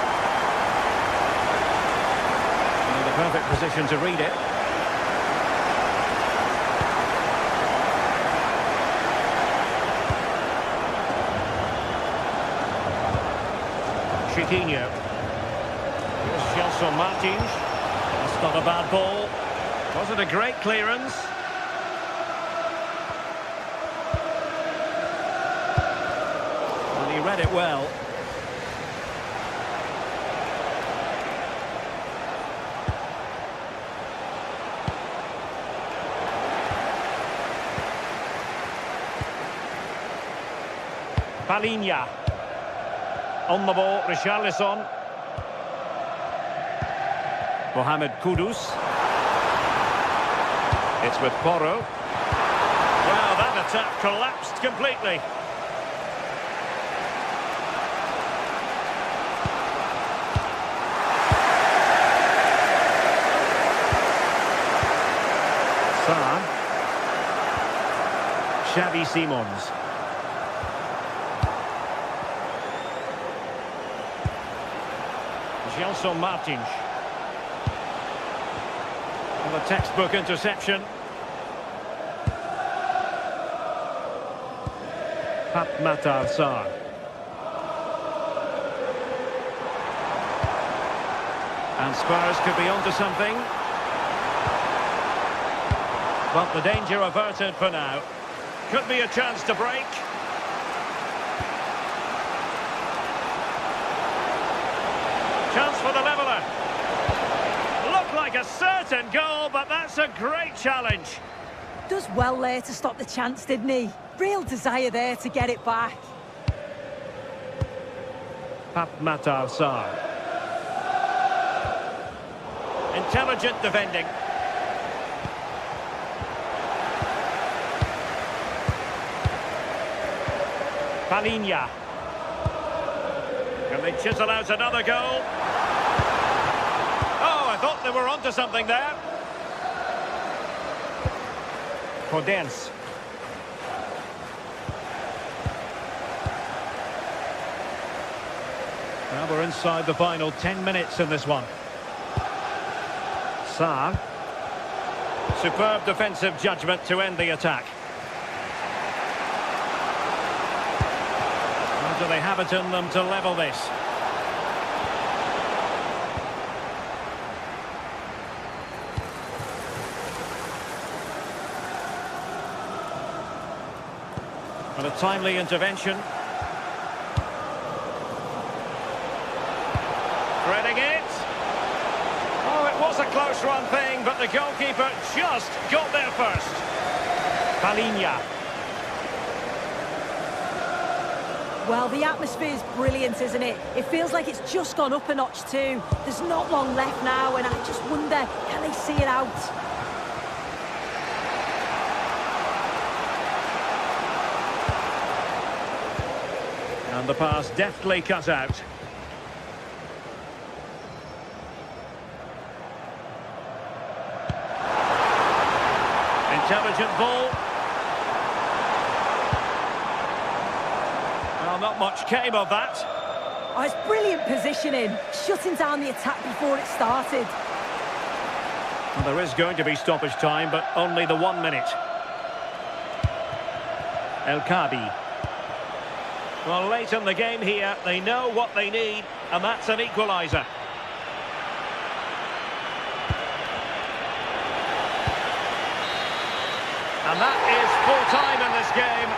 In the perfect position to read it. Chiquinho. Here's Gelson Martins. That's not a bad ball. Wasn't a great clearance. And he read it well. Palinha. On the ball, Richarlison. Mohamed Kudus. It's with Porro. Well, that attack collapsed completely. Sarr. Xavi Simons. Gelson Martins. And the textbook interception. Matar Sarr. And Spurs could be onto something. But the danger averted for now. Could be a chance to break. Chance for the leveller. Looked like a certain goal, but that's a great challenge. Does well there to stop the chance, didn't he? Real desire there to get it back. Matar Sarr. Intelligent defending. Palinha. Can they chisel out another goal? Oh, I thought they were onto something there. Podence. Now we're inside the final 10 minutes in this one. Sarr. Superb defensive judgment to end the attack. Or do they have it in them to level this? And a timely intervention. Threading it. Oh, it was a close run thing, but the goalkeeper just got there first. Palinha. Well, the atmosphere is brilliant, isn't it? It feels like it's just gone up a notch too. There's not long left now, and I just wonder, can they see it out? And the pass deftly cut out. Intelligent ball. Well, not much came of that. Oh, it's brilliant positioning, shutting down the attack before it started. Well, there is going to be stoppage time, but only the 1 minute. El Kabi. Well, late in the game here, they know what they need, and that's an equaliser. And that is full time in this game.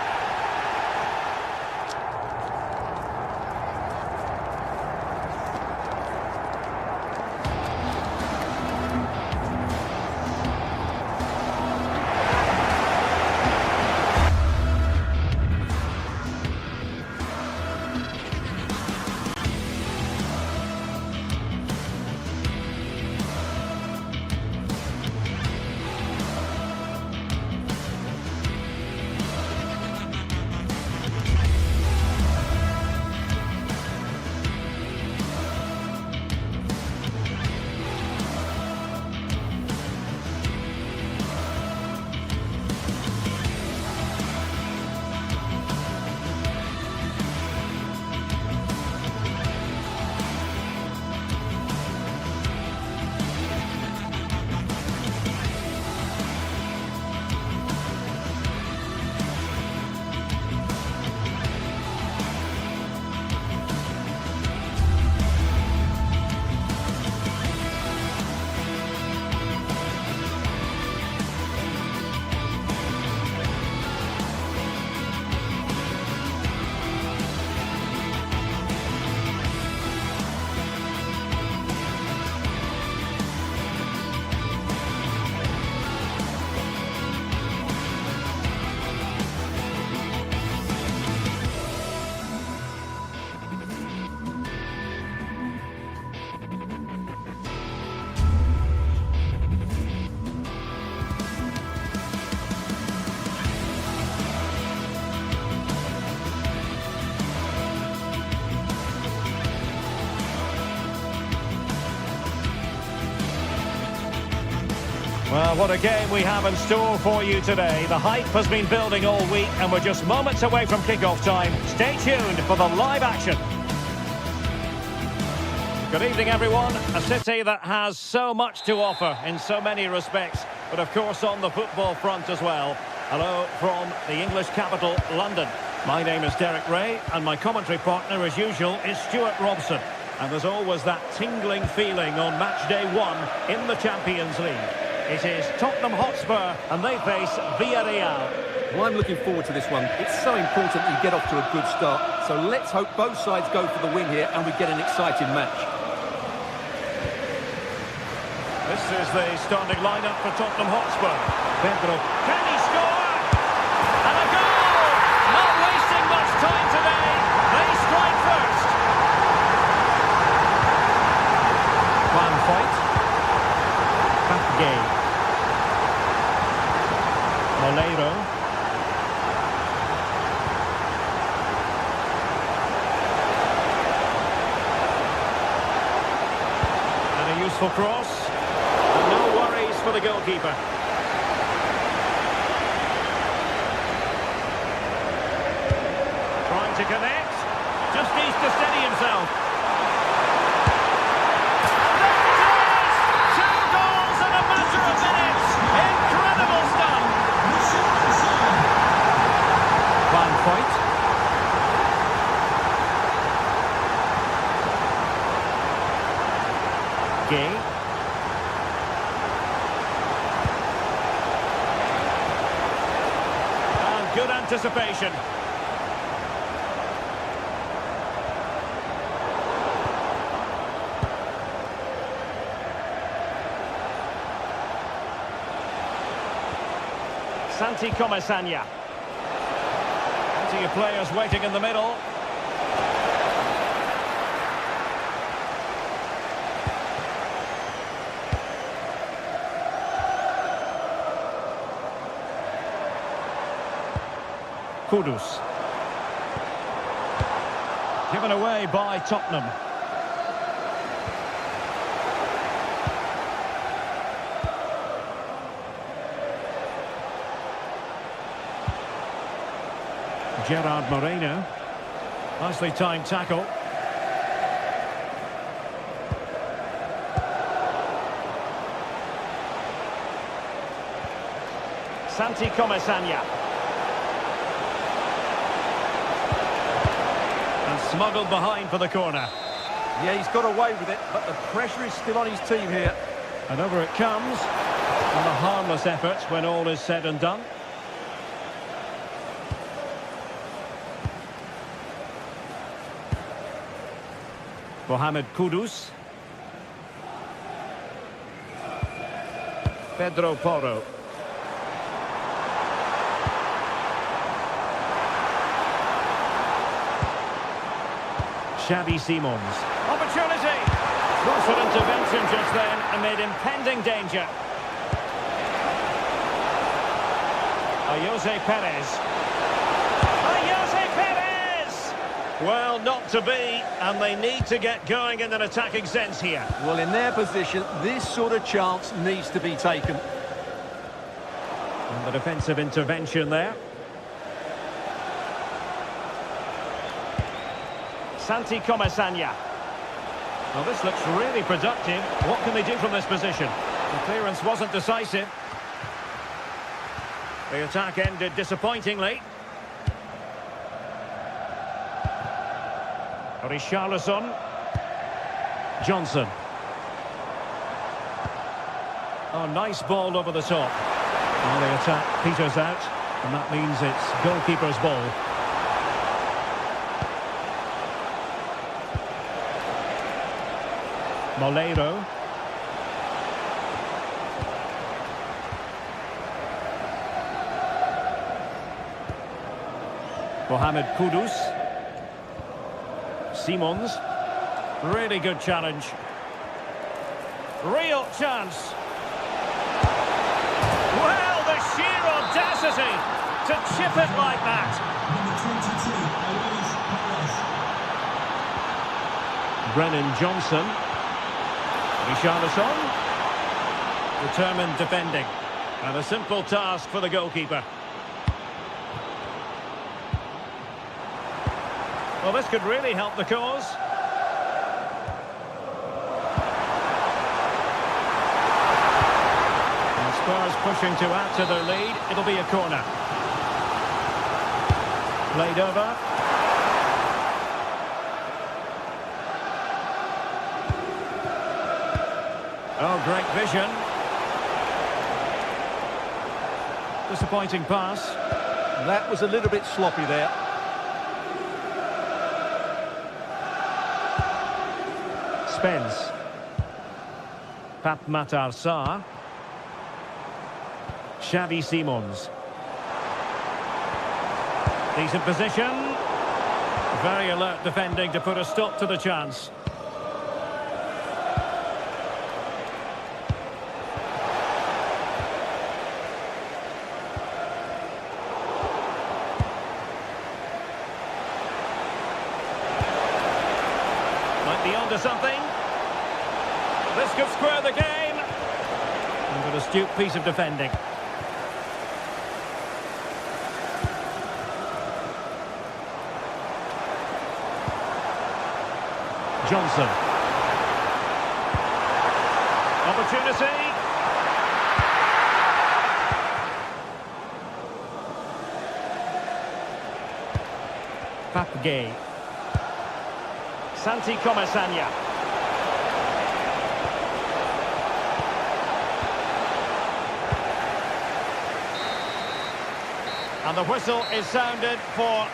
Well, what a game we have in store for you today. The hype has been building all week, and we're just moments away from kick-off time. Stay tuned for the live action. Good evening, everyone. A city that has so much to offer in so many respects, but of course on the football front as well. Hello from the English capital, London. My name is Derek Ray, and my commentary partner, as usual, is Stuart Robson. And there's always that tingling feeling on match day 1 in the Champions League. It is Tottenham Hotspur and they face Villarreal. Well, I'm looking forward to this one. It's so important that you get off to a good start. So let's hope both sides go for the win here and we get an exciting match. This is the starting lineup for Tottenham Hotspur. Pedro, can he score? And a goal! Not wasting much time today. They strike first. Van Foyt. Gay. Moleiro. And a useful cross. And no worries for the goalkeeper. Trying to connect. Just needs to steady himself. Gay. And good anticipation. Santi Comesaña. Plenty of players waiting in the middle. Kudus. Given away by Tottenham. Gerard Moreno. Nicely timed tackle. Santi Comesaña. Smuggled behind for the corner. Yeah, he's got away with it, but the pressure is still on his team here. And over it comes. And a harmless effort when all is said and done. Mohamed Kudus. Pedro Porro. Xavi Simons. Opportunity! Closer intervention just then amid impending danger. Jose Perez. Jose Perez! Well, not to be, and they need to get going in an attacking sense here. Well, in their position, this sort of chance needs to be taken. And the defensive intervention there. Santi Comesaña. Well, this looks really productive. What can they do from this position? The clearance wasn't decisive. The attack ended disappointingly. Richarlison. Johnson. Oh, nice ball over the top. Well, the attack peters out, and that means it's goalkeeper's ball. Moleiro. Mohamed Kudus. Simons. Really good challenge. Real chance. Well, the sheer audacity to chip it like that. Number 22, Brennan Johnson. Richarlison. Determined defending. And a simple task for the goalkeeper. Well, this could really help the cause. And Spurs pushing to add to their lead. It'll be a corner. Played over. Oh, great vision. Disappointing pass. That was a little bit sloppy there. Spence. Pat Matar Sarr. Xavi Simons. Decent position. Very alert defending to put a stop to the chance. Might be onto something. This could square the game. And an astute piece of defending. Johnson. Opportunity. Pap Gay. Santi Comasagna. And the whistle is sounded for...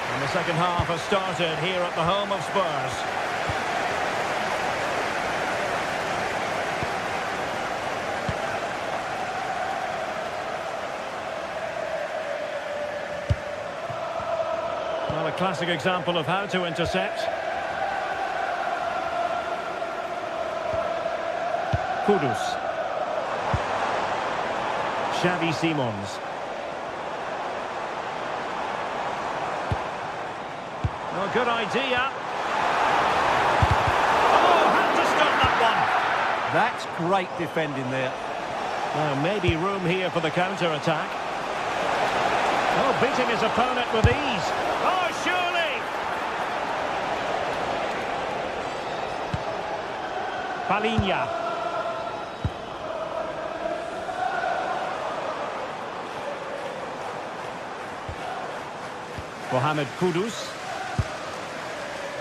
And the second half has started here at the home of Spurs. Well, a classic example of how to intercept. Kudus. Xavi Simons. Oh, good idea. Oh, had to stop that one. That's great defending there. Well, maybe room here for the counter-attack. Oh, beating his opponent with ease. Oh, surely! Palinha. Mohamed Kudus.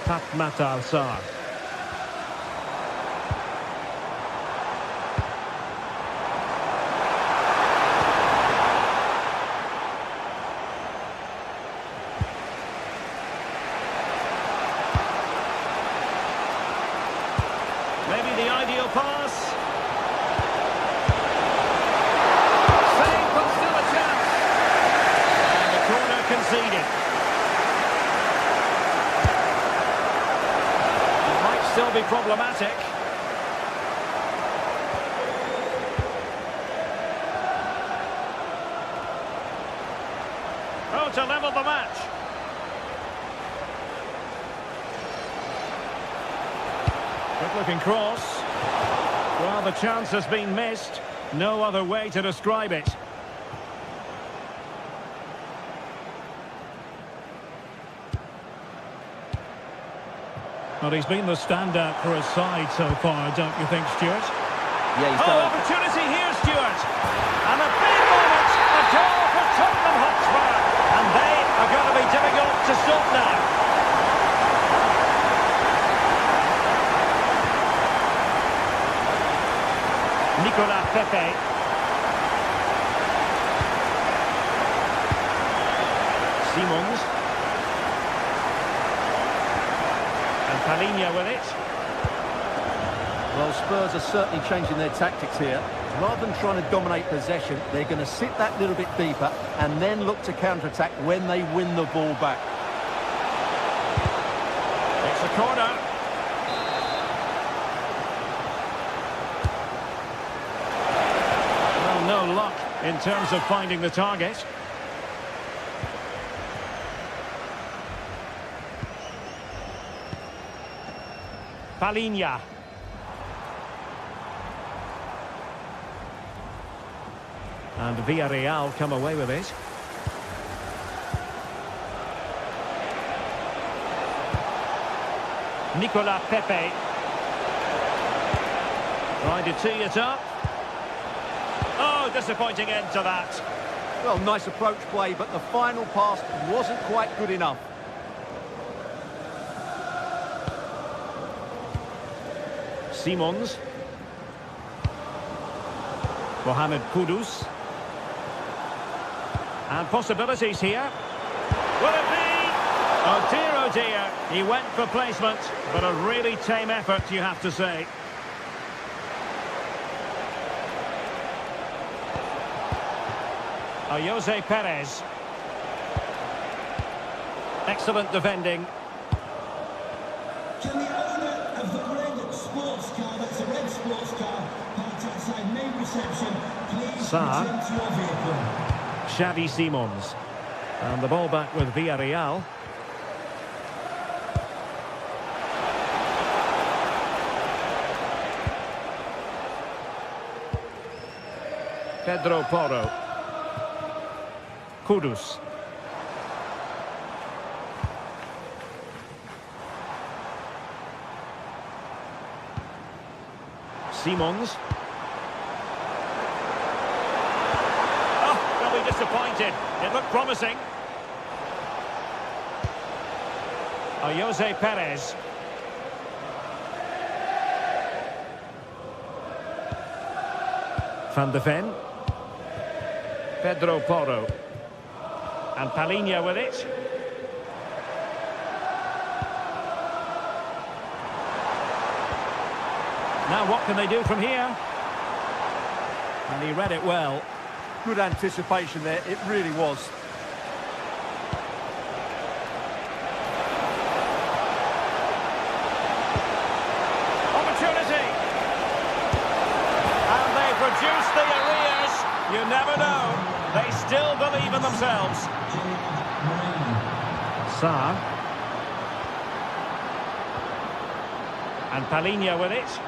Pat Matar Sarr. Maybe the ideal pass. Save, but still a chance. And the corner conceded. Still be problematic. Oh, to level the match. Good looking cross. Well, the chance has been missed. No other way to describe it. Well, he's been the standout for his side so far, don't you think, Stuart? Yeah, he's done. Opportunity here, Stuart. And a big moment, a goal for Tottenham Hotspur. And they are going to be difficult to stop now. Nicolas Pepe. Simons. Palinha with it. Well, Spurs are certainly changing their tactics here. Rather than trying to dominate possession, they're going to sit that little bit deeper and then look to counter-attack when they win the ball back. It's a corner. Well, no luck in terms of finding the target. Palinha. And Villarreal come away with it. Nicolas Pepe. Trying to tee it up. Oh, disappointing end to that. Well, nice approach play, but the final pass wasn't quite good enough. Simons. Mohamed Kudus. And possibilities here. Will it be? Oh dear, he went for placement, but a really tame effort, you have to say. Jose Perez. Excellent defending. Can the owner of the red sports car, that's a red sports car, parked outside main reception, please Sarr. return to your vehicle? Xavi Simons. And the ball back with Villarreal. Pedro Porro. Kudus. Simons. Oh, they'll be disappointed. It looked promising. Jose Perez. Van de Ven. Pedro Porro. And Palinha with it. Now what can they do from here? And he read it well. Good anticipation there, it really was. Opportunity! And they produce the arrears. You never know. They still believe in themselves. Sarr. And Palinha with it.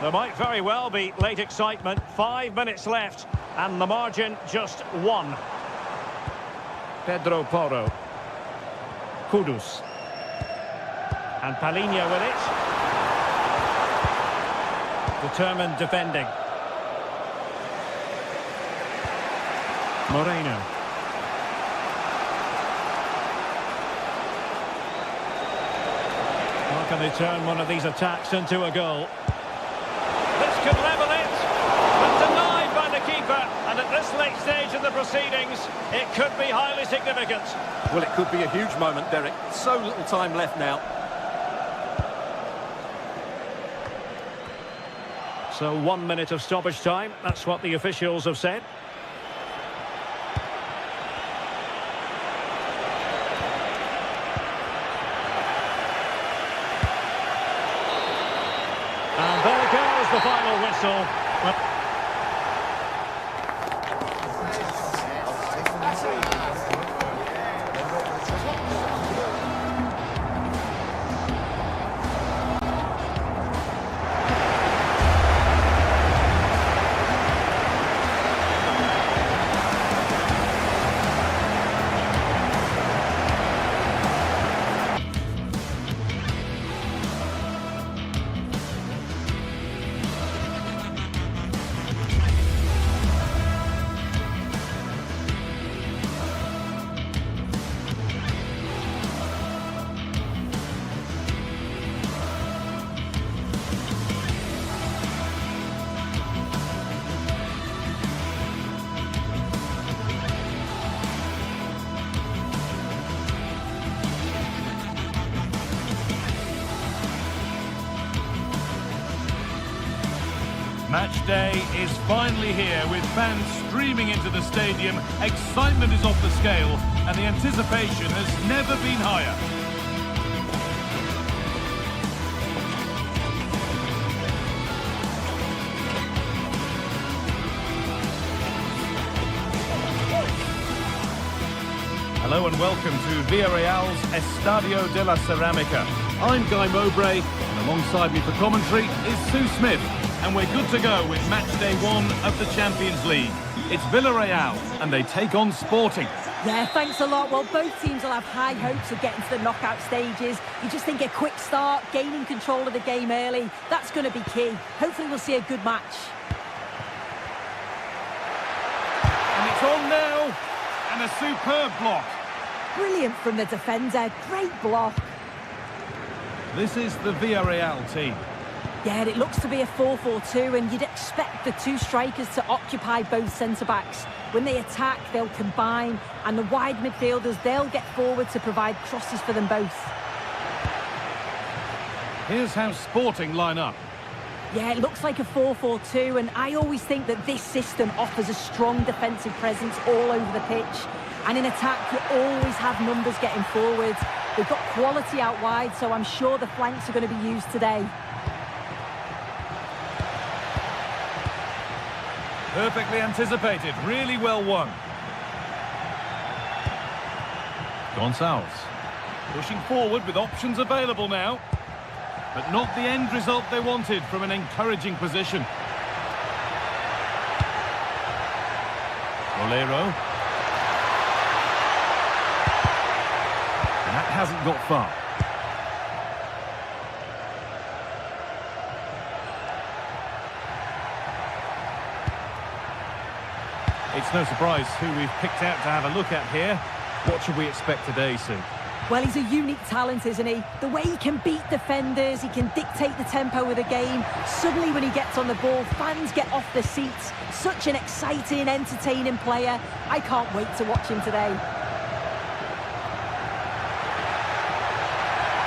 There might very well be late excitement. 5 minutes left. And the margin just 1. Pedro Porro. Kudus. And Palinha with it. Determined defending. Moreno. How can they turn one of these attacks into a goal? This could level it, but denied by the keeper. And at this late stage in the proceedings, it could be highly significant. Well, it could be a huge moment, Derek. So little time left now. So 1 minute of stoppage time. That's what the officials have said. And there goes the final whistle. Match day is finally here with fans streaming into the stadium. Excitement is off the scale and the anticipation has never been higher. Hello and welcome to Villarreal's Estadio de la Ceramica. I'm Guy Mowbray and alongside me for commentary is Sue Smith. And we're good to go with match day 1 of the Champions League. It's Villarreal and they take on Sporting. Yeah, thanks a lot. Well, both teams will have high hopes of getting to the knockout stages. You just think a quick start, gaining control of the game early, that's going to be key. Hopefully we'll see a good match. And a superb block. Brilliant from the defender. Great block. This is the Villarreal team. Yeah, it looks to be a 4-4-2, and you'd expect the two strikers to occupy both centre-backs. When they attack, they'll combine, and the wide midfielders, they'll get forward to provide crosses for them both. Here's how Sporting line up. Yeah, it looks like a 4-4-2, and I always think that this system offers a strong defensive presence all over the pitch. And in attack, you always have numbers getting forward. They've got quality out wide, so I'm sure the flanks are going to be used today. Perfectly anticipated, really well won. Gonçalves pushing forward with options available now. But not the end result they wanted from an encouraging position. Bolero. And that hasn't got far. It's no surprise who we've picked out to have a look at here. What should we expect today, Sue? Well, he's a unique talent, isn't he? The way he can beat defenders, he can dictate the tempo of the game. Suddenly when he gets on the ball, fans get off their seats. Such an exciting, entertaining player. I can't wait to watch him today.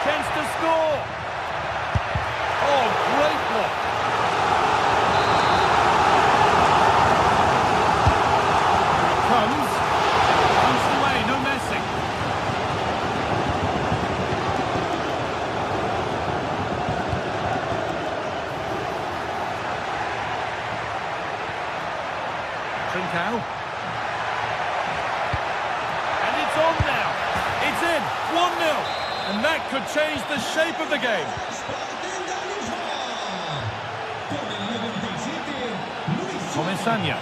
Chance to score! Oh, great block! Comes away, no messing. Trincao. And it's on now. It's in. 1-0. And that could change the shape of the game. Comesaña.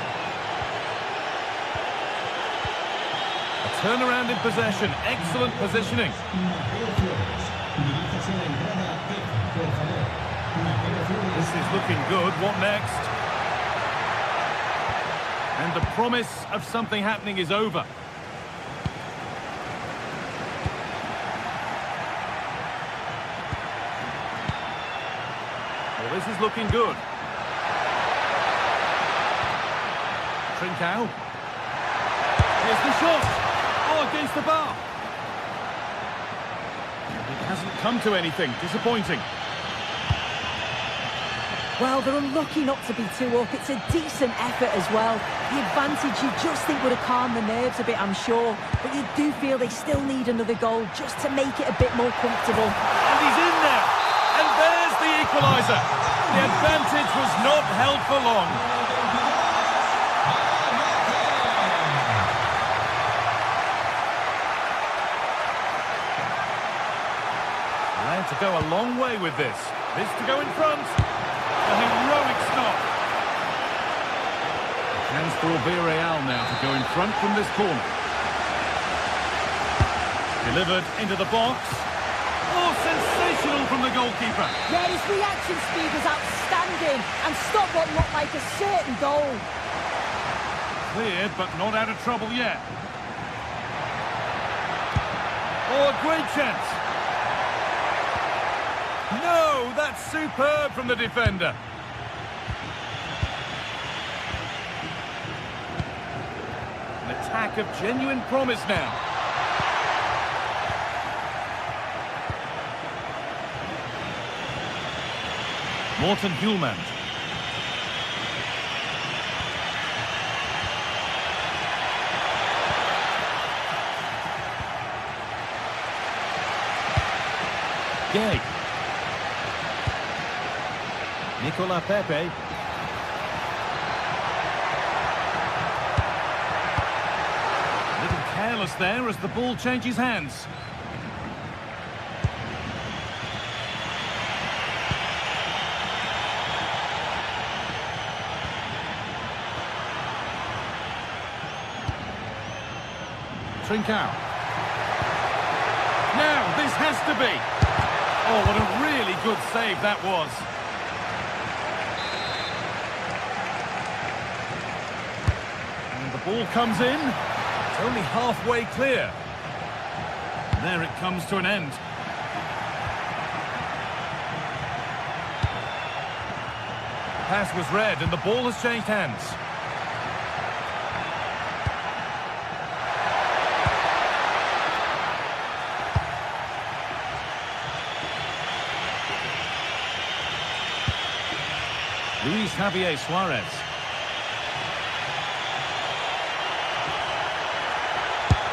A turnaround in possession. Excellent positioning. This is looking good. What next? And the promise of something happening is over. Well, this is looking good. Trincao. Here's the shot. Oh, against the bar. It hasn't come to anything. Disappointing. Well, they're unlucky not to be 2 up. It's a decent effort as well. The advantage you just think would have calmed the nerves a bit, I'm sure. But you do feel they still need another goal just to make it a bit more comfortable. And he's in there. And there's the equaliser. The advantage was not held for long. Allowed to go a long way with this. This to go in front. A heroic stop. Chance for Villarreal now to go in front from this corner. Delivered into the box. Oh, sensational from the goalkeeper. Yeah, his reaction speed was outstanding and stopped what looked like a certain goal. Cleared, but not out of trouble yet. Oh, a great chance. No, that's superb from the defender. An attack of genuine promise now. Morten Hjulmand. Gay. Nicola Pepe. A little careless there as the ball changes hands. Trincao. Now, this has to be. Oh, what a really good save that was. And the ball comes in. Only halfway clear. There it comes to an end. Pass was read and the ball has changed hands. Luis Javier Suarez.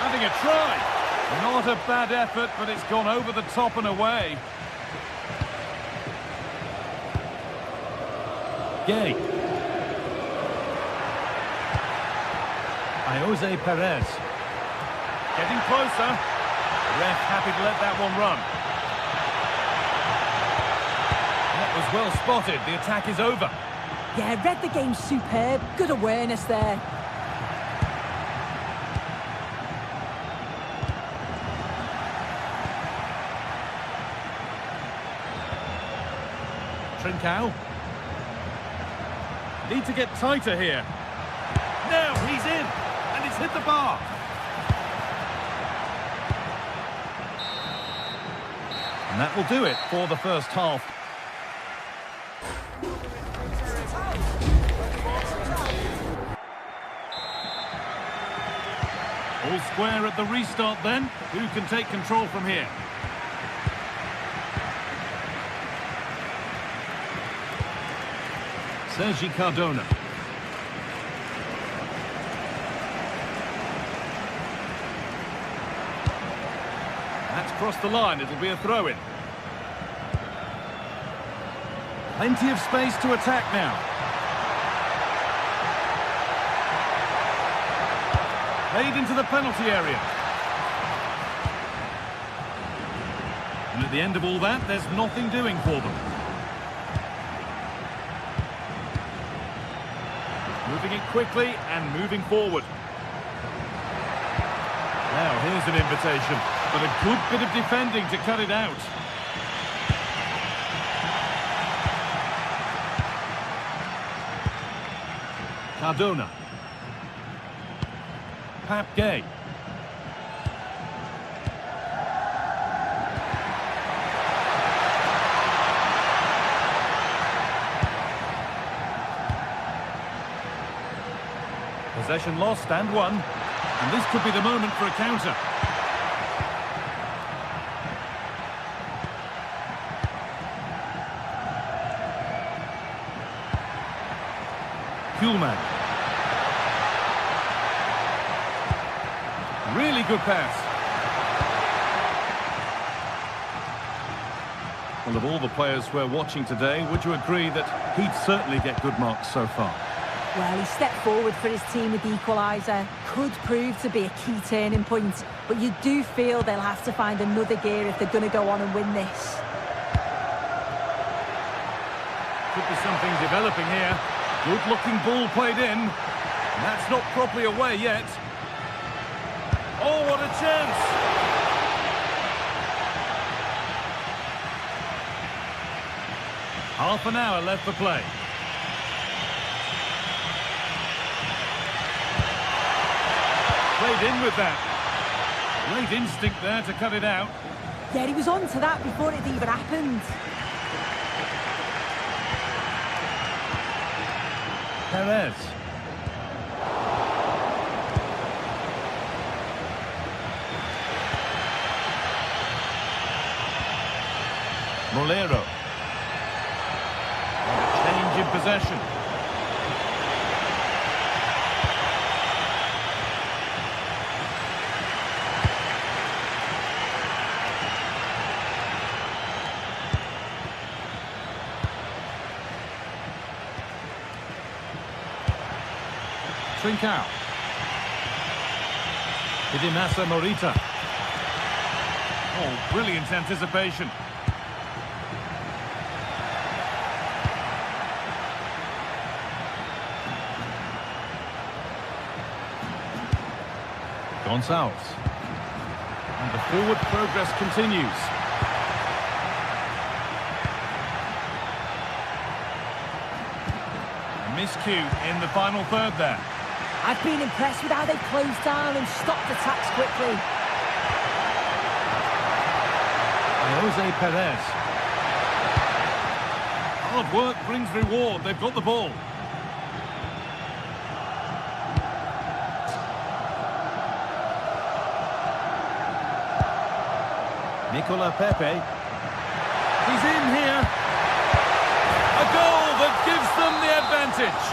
Having a try. Not a bad effort, but it's gone over the top and away. Gay. Jose Perez. Getting closer. Ref happy to let that one run. That was well spotted. The attack is over. Yeah, read the game superb. Good awareness there. Trincao. Need to get tighter here. Now he's in, and it's hit the bar. And that will do it for the first half. All square at the restart then. Who can take control from here? Sergi Cardona. That's crossed the line. It'll be a throw-in. Plenty of space to attack now. Played into the penalty area. And at the end of all that, there's nothing doing for them. Moving it quickly and moving forward. Now here's an invitation, but a good bit of defending to cut it out. Cardona. Pap Gay. Possession lost and won. And this could be the moment for a counter. Kuhlmann. Really good pass. Well, of all the players we're watching today, would you agree that he'd certainly get good marks so far? Well, he stepped forward for his team with the equaliser. Could prove to be a key turning point, but you do feel they'll have to find another gear if they're going to go on and win this. Could be something developing here. Good-looking ball played in. And that's not properly away yet. Oh, what a chance! Half an hour left for play. Played in with that. Great instinct there to cut it out. Yeah, he was on to that before it even happened. Perez. Molero. Change in possession. Trincao. Hidimasa Morita. Oh, brilliant anticipation. Gonçalves. And the forward progress continues. Miscue in the final third there. I've been impressed with how they've closed down and stopped attacks quickly. Jose Perez. Hard work brings reward. They've got the ball. Nicola Pepe. He's in here. A goal that gives them the advantage.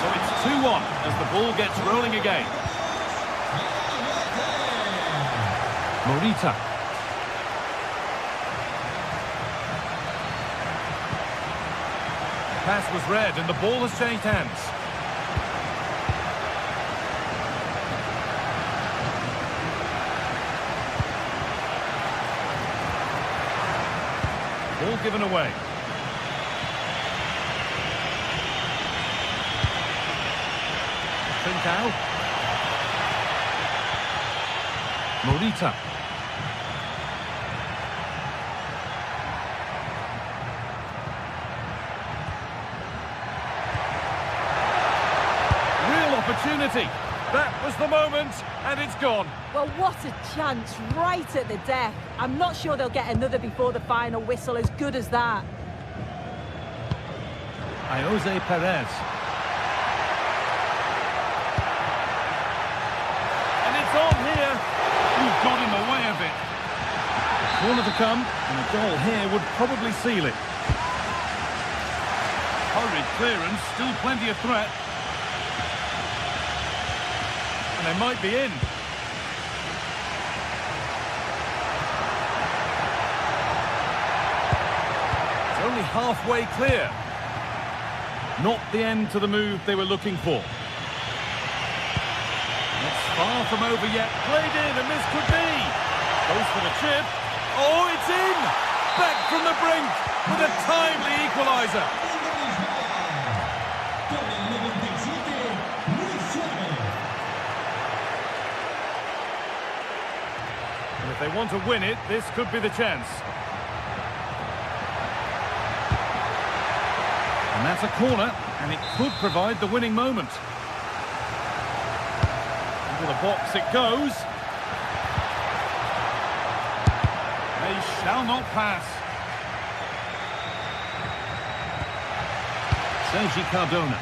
So it's 2-1 as the ball gets rolling again. Morita. Pass was read and the ball has changed hands. Ball given away. Trincao. Morita. Opportunity. That was the moment, and it's gone. Well, what a chance right at the death. I'm not sure they'll get another before the final whistle, as good as that. Jose Perez. And it's on here. You've got in the way of it. Corner to come, and a goal here would probably seal it. Hurried clearance, still plenty of threat. And they might be in. It's only halfway clear. Not the end to the move they were looking for. It's far from over yet. Played in, and this could be. Goes for the chip. Oh, it's in! Back from the brink with a timely equaliser. If they want to win it, this could be the chance. And that's a corner, and it could provide the winning moment. Into the box it goes. They shall not pass. Sergi Cardona.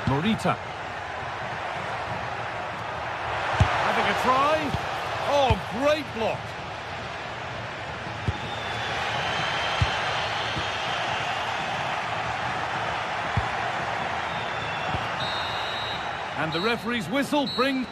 Morita. Having a try. Oh, great block. And the referee's whistle brings...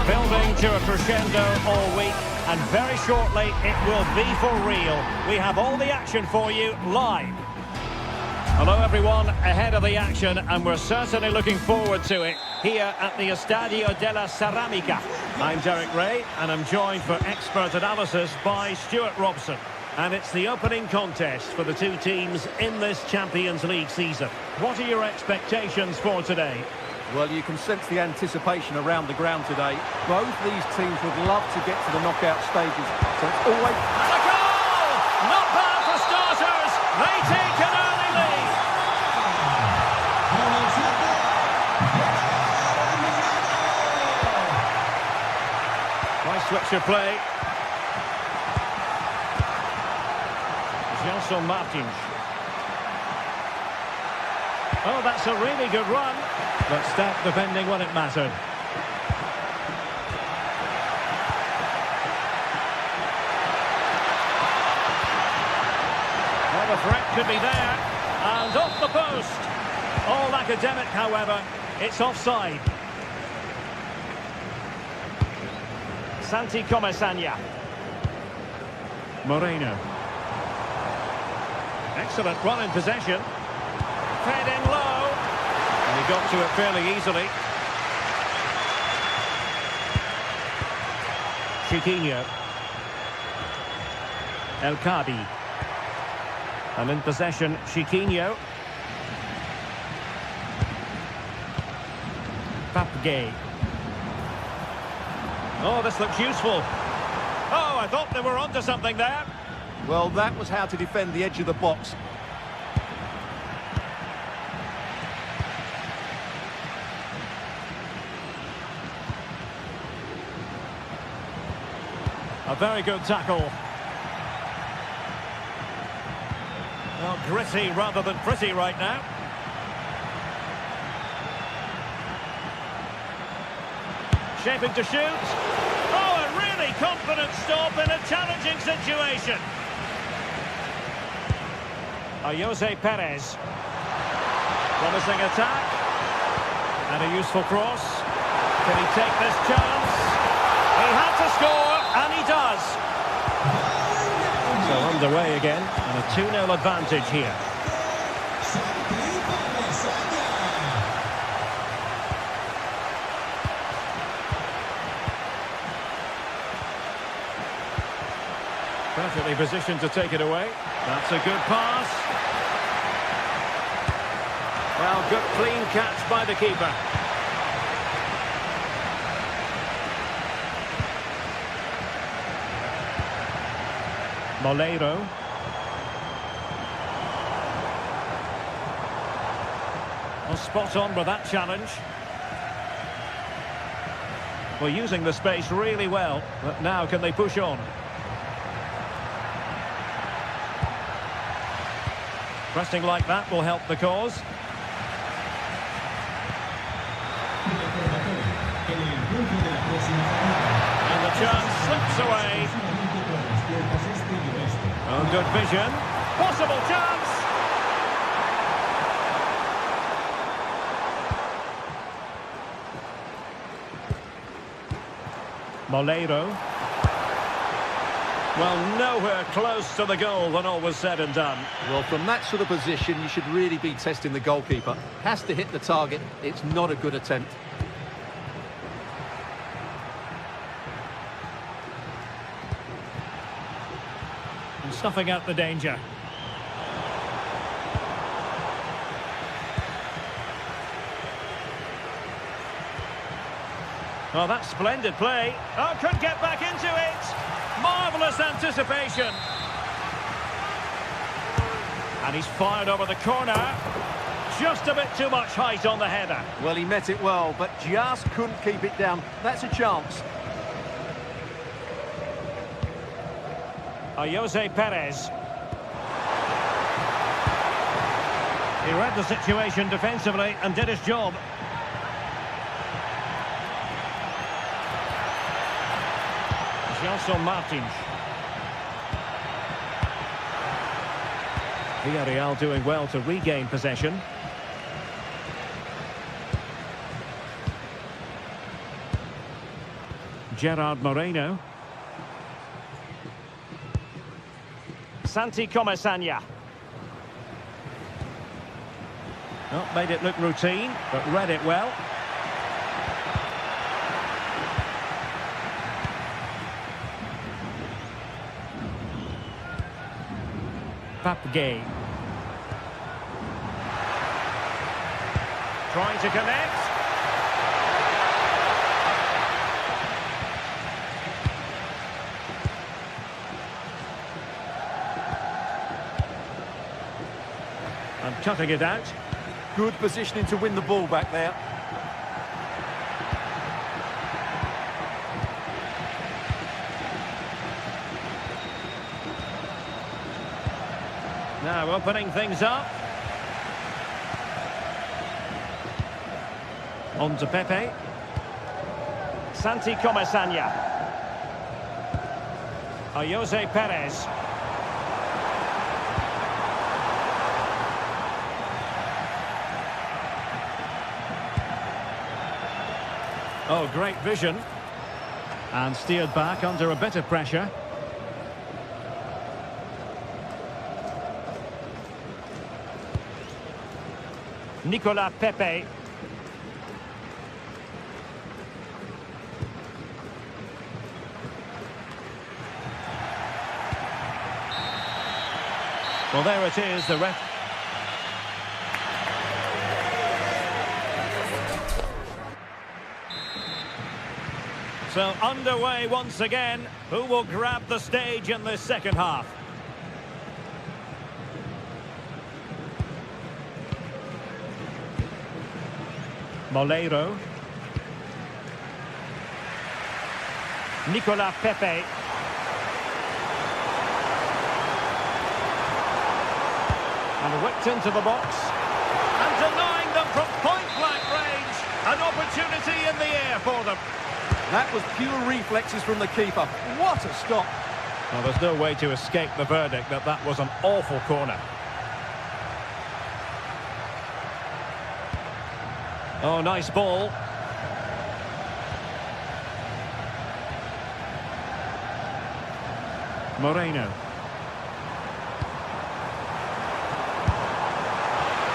Building to a crescendo all week, and very shortly it will be for real. We have all the action for you live. Hello everyone, ahead of the action, and we're certainly looking forward to it here at the Estadio della Ceramica. I'm Derek Ray, and I'm joined for expert analysis by Stuart Robson. And it's the opening contest for the two teams in this Champions League season. What are your expectations for today? Well, you can sense the anticipation around the ground today. Both these teams would love to get to the knockout stages, so it's always... And a goal! Not bad for starters. They take an early lead. Nice switch of play. Gelson Martins. Oh, that's a really good run. But start defending when it mattered. Well, the threat could be there. And off the post. All academic, however. It's offside. Santi Comesanya. Moreno. Excellent run in possession. Fed in low. And he got to it fairly easily. Chiquinho. El Kadi. And in possession, Chiquinho. Papgay. Oh, this looks useful. Oh, I thought they were onto something there. Well, that was how to defend the edge of the box. A very good tackle. Well, gritty rather than pretty right now. Shaping to shoot. Oh, a really confident stop in a challenging situation. Jose Perez. Promising attack. And a useful cross. Can he take this chance? He had to score, and he does. So underway again, and a 2-0 advantage here. Perfectly positioned to take it away. That's a good pass. Well, good clean catch by the keeper. Molero. Well, spot on with that challenge. Well, using the space really well, but now can they push on? Pressing like that will help the cause. And the chance slips away. Oh, good vision. Possible chance. Molero. Well, nowhere close to the goal when all was said and done. Well, from that sort of position, you should really be testing the goalkeeper. Has to hit the target. It's not a good attempt. And snuffing out the danger. Well, that's splendid play. Oh, could get back into it. Marvellous anticipation. And he's fired over the corner. Just a bit too much height on the header. Well, he met it well, but just couldn't keep it down. That's a chance. Jose Perez. He read the situation defensively and did his job. Gelson Martins. Villarreal doing well to regain possession. Gerard Moreno. Santi Comesanya. Oh, made it look routine, but read it well. Papgay. Trying to connect. And cutting it out. Good positioning to win the ball back there. Now opening things up. On to Pepe. Santi Comasanya. Jose Perez. Oh, great vision. And steered back under a bit of pressure. Nicolas Pepe. Well, there it is, the ref. So underway once again. Who will grab the stage in this second half? Moleiro. Nicolas Pepe. And whipped into the box. And denying them from point-blank range. An opportunity in the air for them. That was pure reflexes from the keeper. What a stop. Well, there's no way to escape the verdict that that was an awful corner. Oh, nice ball. Moreno.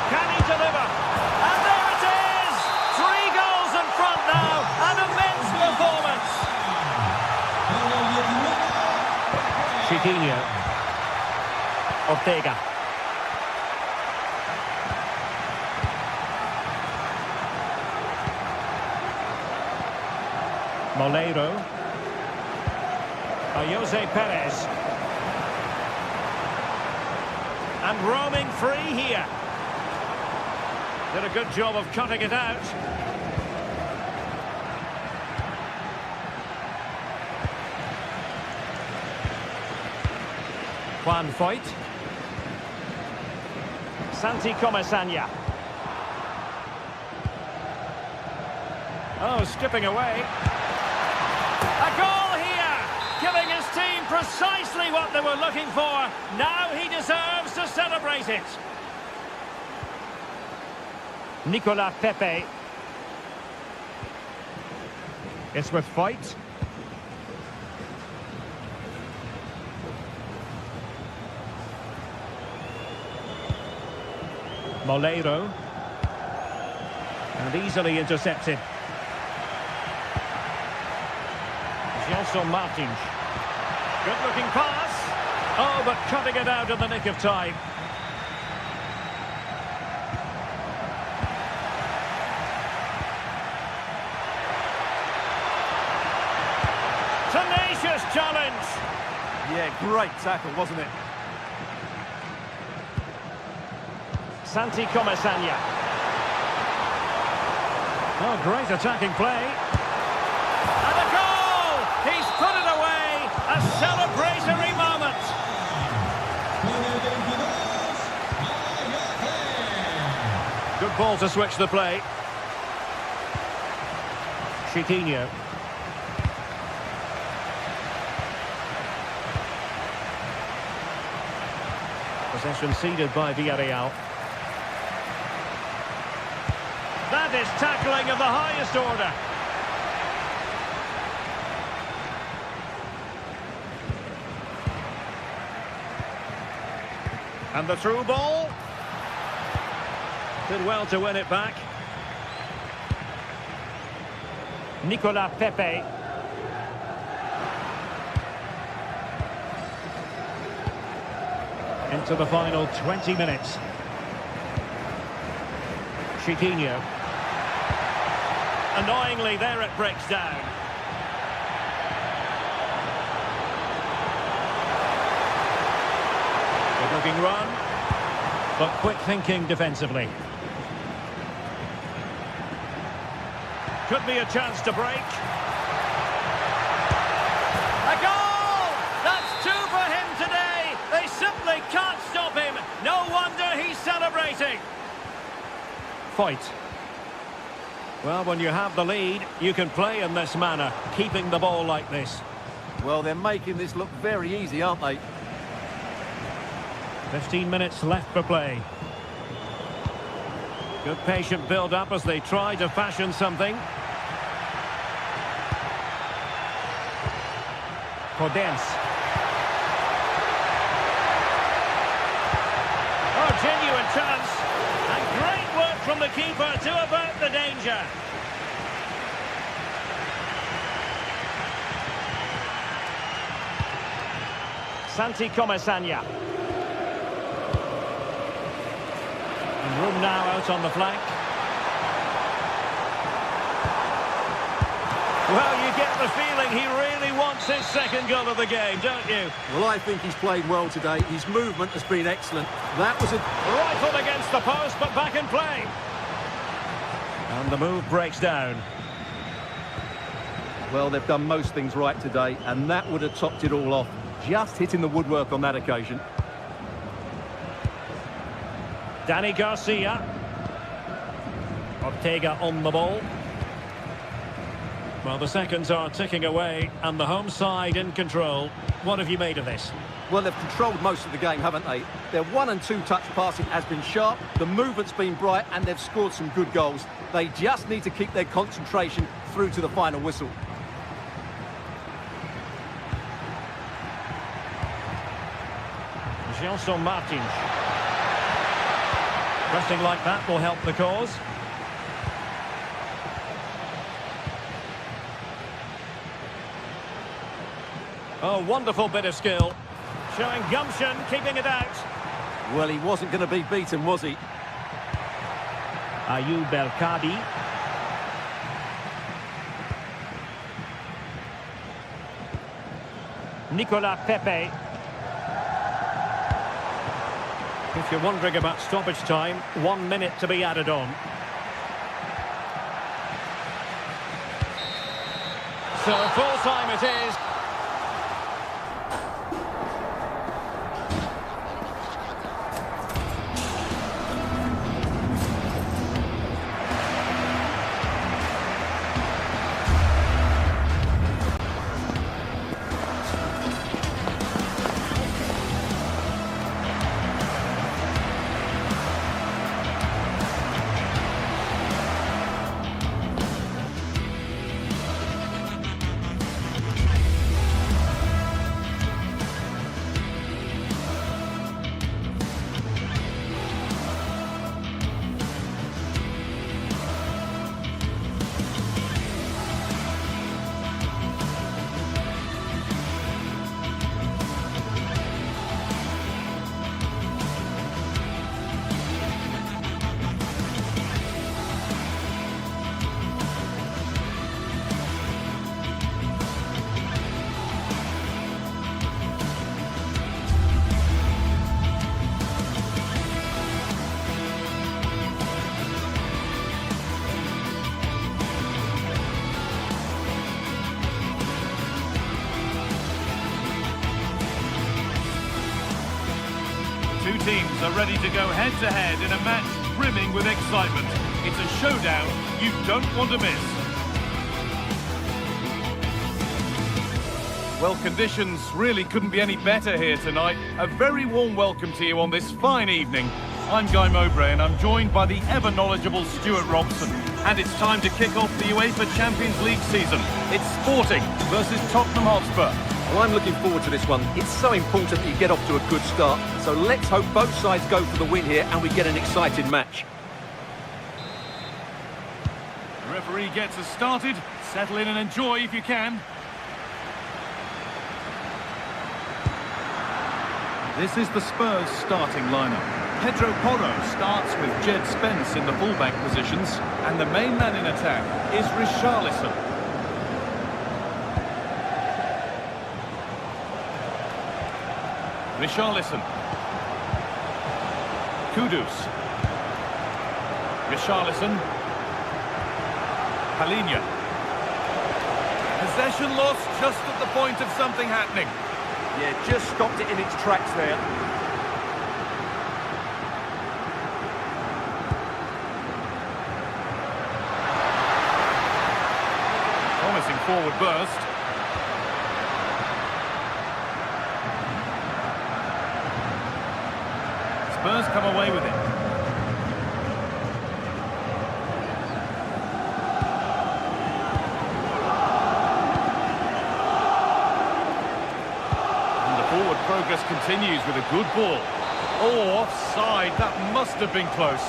Can he deliver? And there it is! 3 goals in front now. An immense performance. Chiquinho. Ortega. Moleiro. Jose Perez. And roaming free here. Did a good job of cutting it out. Juan Foyt. Santi Comasanya. Oh, skipping away. A goal here, giving his team precisely what they were looking for. Now he deserves to celebrate it. Nicolas Pepe. It's with Foyt. Moleiro. And easily intercepted. Gelson Martins. Good-looking pass. Oh, but cutting it out in the nick of time. Tenacious challenge. Yeah, great tackle, wasn't it? Santi Comasanya. Oh, great attacking play. And a goal! He's put it away. A celebratory moment. Good ball to switch the play. Chiquinho. Possession ceded by Villarreal. That is tackling of the highest order. And the through ball. Did well to win it back. Nicolas Pepe. into the final 20 minutes. Chiquinho. Annoyingly, there it breaks down. Good looking run, but quick thinking defensively. Could be a chance to break. A goal! That's 2 for him today. They simply can't stop him. No wonder he's celebrating. Fight. Well, when you have the lead, you can play in this manner, keeping the ball like this. Well, they're making this look very easy, aren't they? 15 minutes left for play. Good patient build-up as they try to fashion something. Podence. Oh, genuine chance. And great work from the keeper to avert the danger. Santi Comesaña. And room now out on the flank. Well, you get the feeling he really wants his second goal of the game, don't you? Well, I think he's played well today. His movement has been excellent. That was a... Rifled against the post, but back in play. And the move breaks down. Well, they've done most things right today, and that would have topped it all off. Just hitting the woodwork on that occasion. Dani Garcia. Ortega on the ball. Well, the seconds are ticking away, and the home side in control. What have you made of this? Well, they've controlled most of the game, haven't they? Their 1- and 2-touch passing has been sharp, the movement's been bright, and they've scored some good goals. They just need to keep their concentration through to the final whistle. Gelson Martins. Pressing like that will help the cause. Oh, wonderful bit of skill. Showing gumption, keeping it out. Well, he wasn't going to be beaten, was he? Ayoub El Kadi. Nicolas Pepe. If you're wondering about stoppage time, 1 minute to be added on. So full time it is. Two teams are ready to go head-to-head in a match brimming with excitement. It's a showdown you don't want to miss. Well, conditions really couldn't be any better here tonight. A very warm welcome to you on this fine evening. I'm Guy Mowbray and I'm joined by the ever-knowledgeable Stuart Robson. And it's time to kick off the UEFA Champions League season. It's Sporting versus Tottenham Hotspur. Well, I'm looking forward to this one. It's so important that you get off to a good start. So let's hope both sides go for the win here and we get an exciting match. The referee gets us started. Settle in and enjoy if you can. This is the Spurs starting lineup. Pedro Porro starts with Jed Spence in the fullback positions, and the main man in attack is Richarlison. Richarlison. Kudus. Richarlison. Palinha. Possession lost just at the point of something happening. Yeah, just stopped it in its tracks there. Promising forward burst. Spurs come away with it. And the forward progress continues with a good ball. Oh, offside. That must have been close.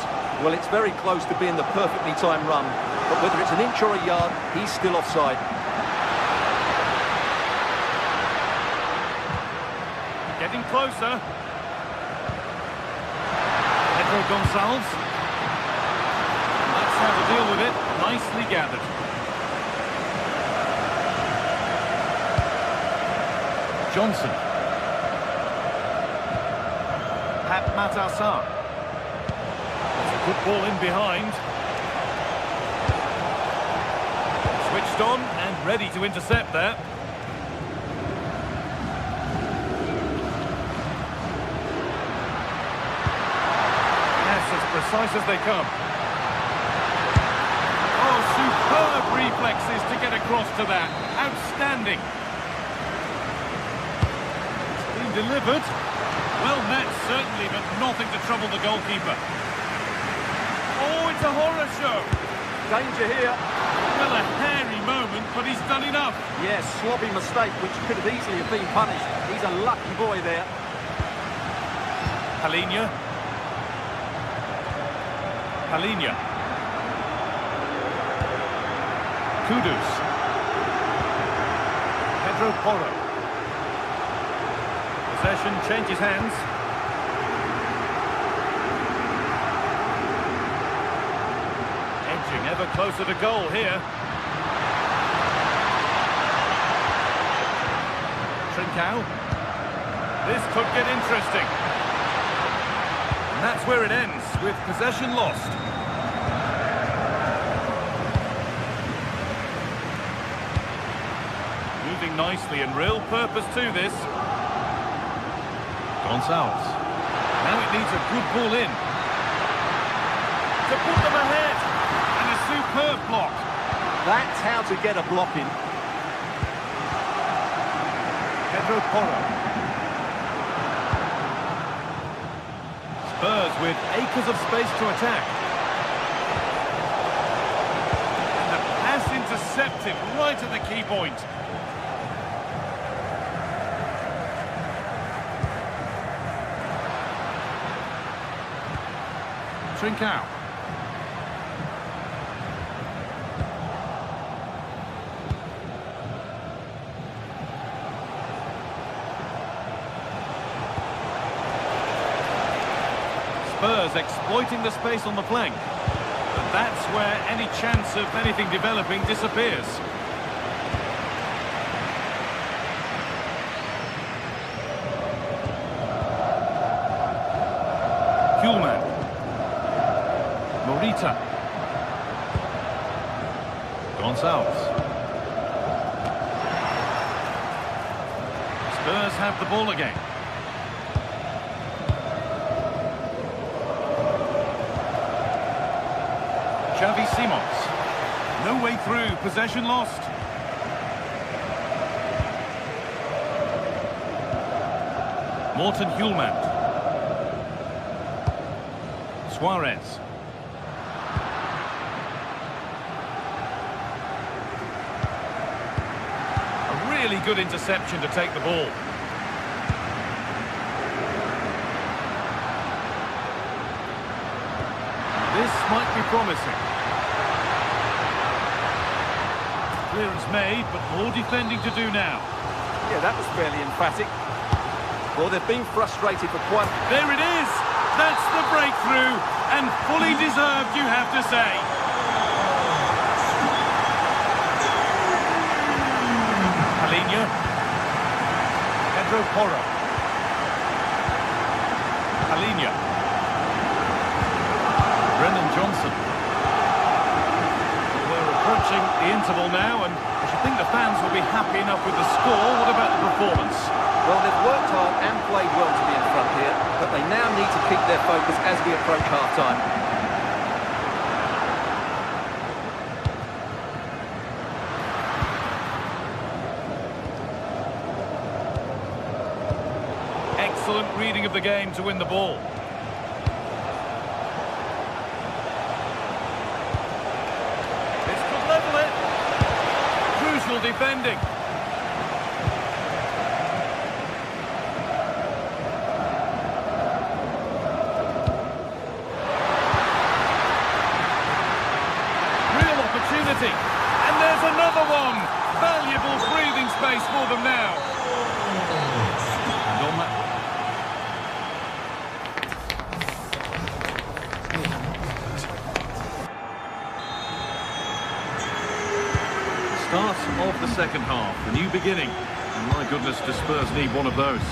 Well, it's very close to being the perfectly timed run, but whether it's an inch or a yard, he's still offside. Getting closer. Pedro Gonçalves. That's how to deal with it. Nicely gathered. Johnson. Pat Matassar. That's a good ball in behind. Switched on and ready to intercept there. Precise as they come. Oh, superb reflexes to get across to that. Outstanding. It's been delivered. Well met, certainly, but nothing to trouble the goalkeeper. Oh, it's a horror show. Danger here. Well, a hairy moment, but he's done enough. Yes, sloppy mistake, which could have easily have been punished. He's a lucky boy there. Palinha. Palinha. Kudus. Pedro Porro. Possession changes hands. Edging ever closer to goal here. Trincao. This could get interesting. And that's where it ends, with possession lost. Moving nicely and real purpose to this. Gonçalves. Now it needs a good ball in. To put them ahead. And a superb block. That's how to get a block in. Pedro Porro. Spurs with acres of space to attack. And the pass intercepted right at the key point. Trincao. Spurs exploiting the space on the flank. But that's where any chance of anything developing disappears. Kuhlmann. Morita. Gonçalves. Spurs have the ball again. Xavi Simons. No way through, possession lost. Morten Hjulmand. Suarez. A really good interception to take the ball. This might be promising. Clearance made, but more defending to do now. Yeah, that was fairly emphatic. Well, they've been frustrated for quite... There it is! That's the breakthrough, and fully deserved, you have to say. Palinha. Pedro Porro. Palinha. Brennan Johnson. We're approaching the interval now, and I should think the fans will be happy enough with the score. What about the performance? Well, they've worked hard and played well to be in front here, but they now need to keep their focus as we approach half-time. Excellent reading of the game to win the ball. This could level it. Crucial defending. And there's another one. Valuable breathing space for them now. And on that... Start of the second half, the new beginning. And my goodness, does Spurs need one of those.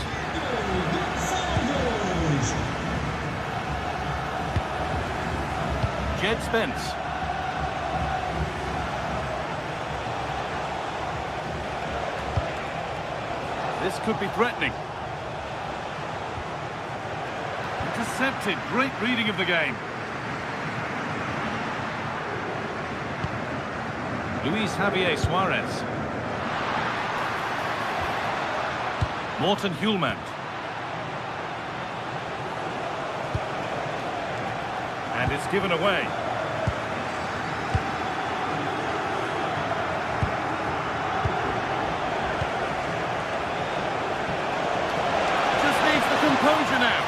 Jed Spence. This could be threatening. Intercepted. Great reading of the game. Luis Javier Suarez. Morten Hjulmand. And it's given away. Composure now.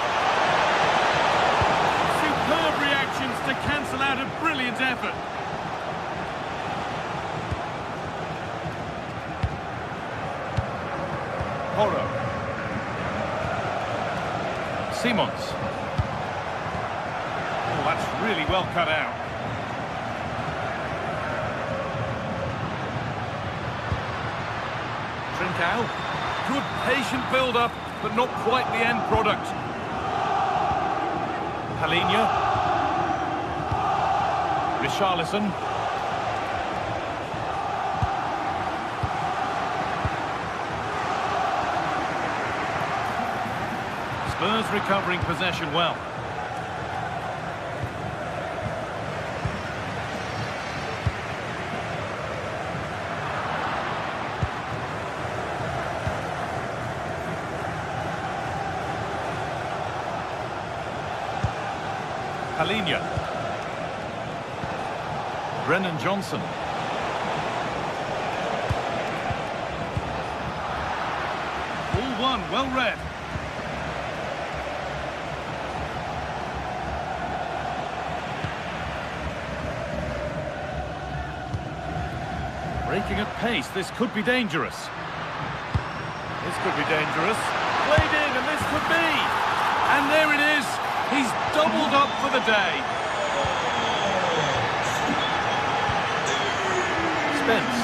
Superb reactions to cancel out a brilliant effort. Porro. Simons. Oh, that's really well cut out. Trincao. Good patient build-up, but not quite the end product. Palinha. Richarlison. Spurs recovering possession well. Palinha. Brennan Johnson. All one, well read. Breaking at pace, this could be dangerous. This could be dangerous. Played in, and this could be. And there it is. He's doubled up for the day. Spence.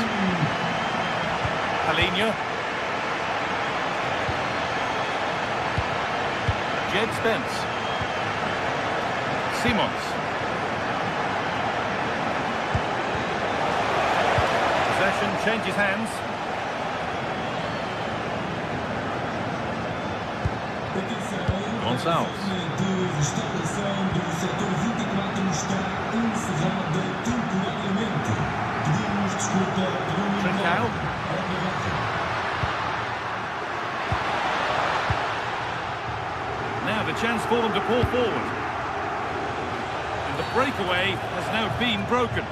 Palinha. Jed Spence. Simons. Possession changes hands. Gonçalves. Restauração do setor 24 está encerrada temporariamente. Pedimos desculpa por Trincao. Now the chance for them to pull forward. And the breakaway has now been broken.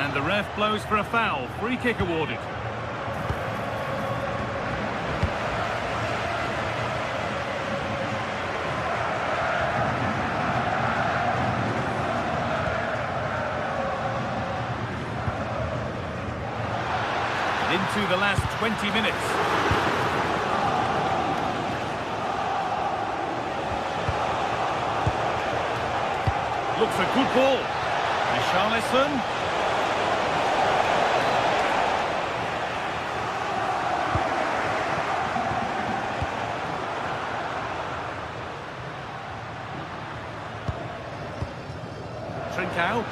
And the ref blows for a foul. Free kick awarded. Into the last 20 minutes. Looks a good ball. Richarlison. Trincao.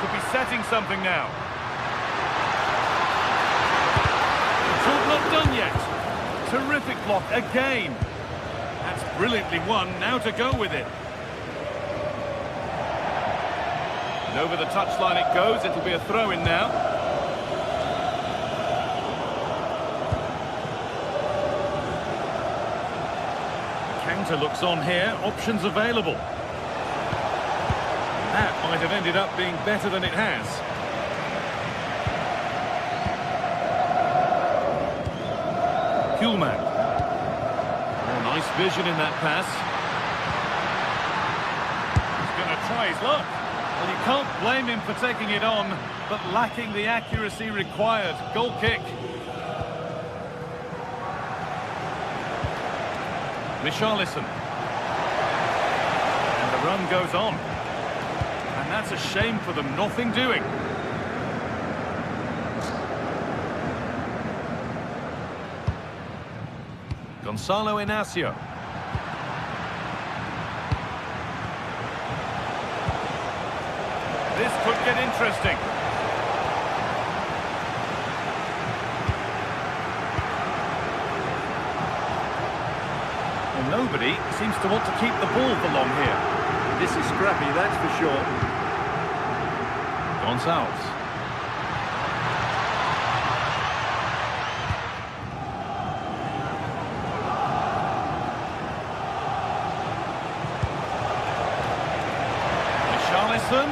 Could be setting something now. It's all not done yet. Terrific block again. That's brilliantly won. Now to go with it. And over the touchline it goes. It'll be a throw-in now. Counter looks on here. Options available. That might have ended up being better than it has. Kuhlmann. Oh, nice vision in that pass. He's going to try his luck. Well, you can't blame him for taking it on, but lacking the accuracy required. Goal kick. Richarlison. And the run goes on. And that's a shame for them, nothing doing. Gonzalo Inacio. This could get interesting. Well, nobody seems to want to keep the ball for long here. This is scrappy, that's for sure. Gonzalez. Richarlison.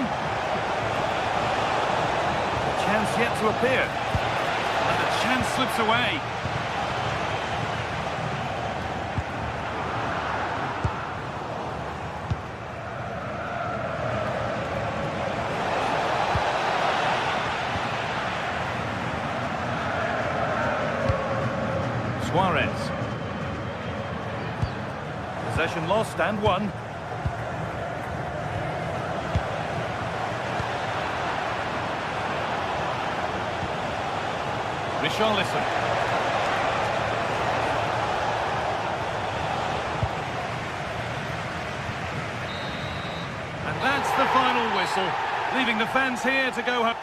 Chance yet to appear. And the chance slips away. Suarez. Possession lost and won. Richarlison. And that's the final whistle, leaving the fans here to go home.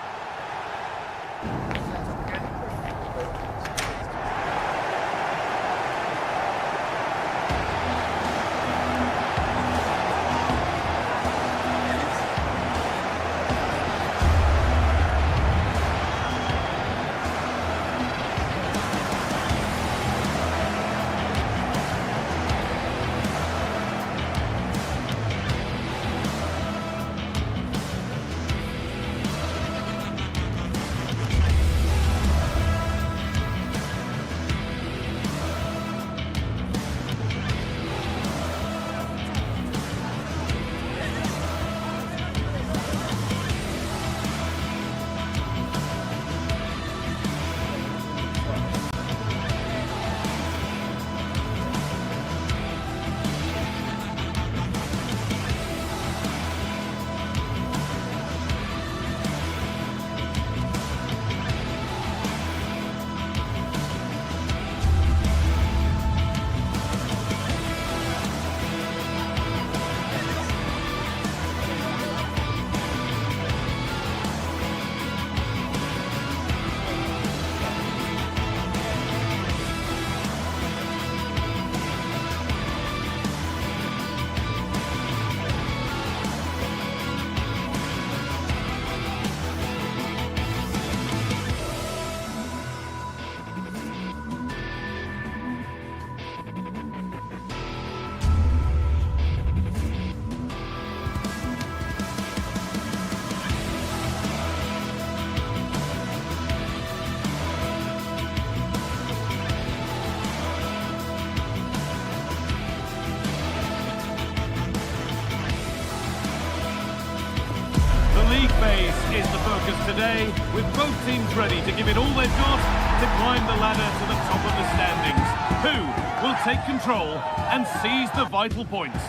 Phase is the focus today, with both teams ready to give it all they've got to climb the ladder to the top of the standings. Who will take control and seize the vital points?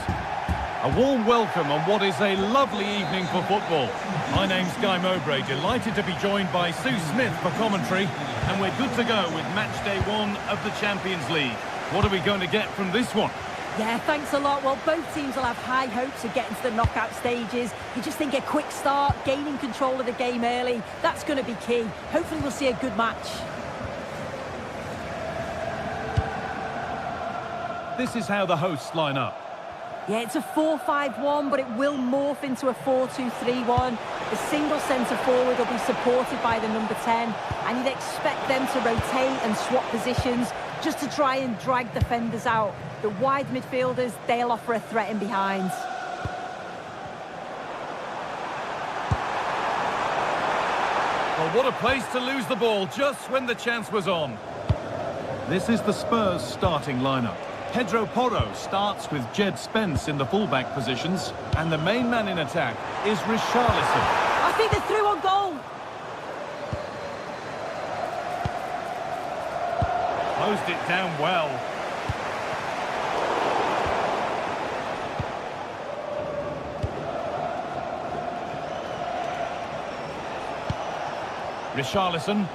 A warm welcome on what is a lovely evening for football. My name's Guy Mowbray, delighted to be joined by Sue Smith for commentary, and we're good to go with match day 1 of the Champions League. What are we going to get from this one? Yeah, thanks a lot. Well, both teams will have high hopes of getting to the knockout stages. You just think a quick start, gaining control of the game early, that's going to be key. Hopefully we'll see a good match. This is how the hosts line up. Yeah, it's a 4-5-1, but it will morph into a 4-2-3-1. The single centre-forward will be supported by the number 10, and you'd expect them to rotate and swap positions just to try and drag defenders out. The wide midfielders, they'll offer a threat in behind. Well, what a place to lose the ball just when the chance was on. This is the Spurs starting lineup. Pedro Porro starts with Jed Spence in the fullback positions, and the main man in attack is Richarlison. I think they're through on goal. Closed it down well. Richarlison.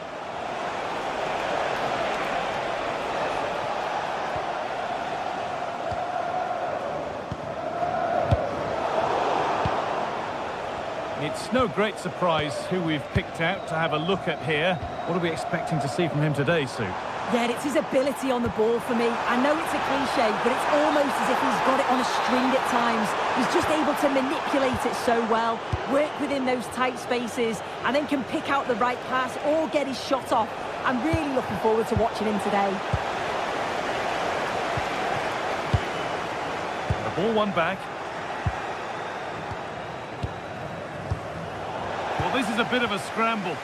It's no great surprise who we've picked out to have a look at here. What are we expecting to see from him today, Sue? Yeah, it's his ability on the ball for me. I know it's a cliche, but it's almost as if he's got it on a string at times. He's just able to manipulate it so well, work within those tight spaces, and then can pick out the right pass or get his shot off. I'm really looking forward to watching him today. The ball won back. Well, this is a bit of a scramble.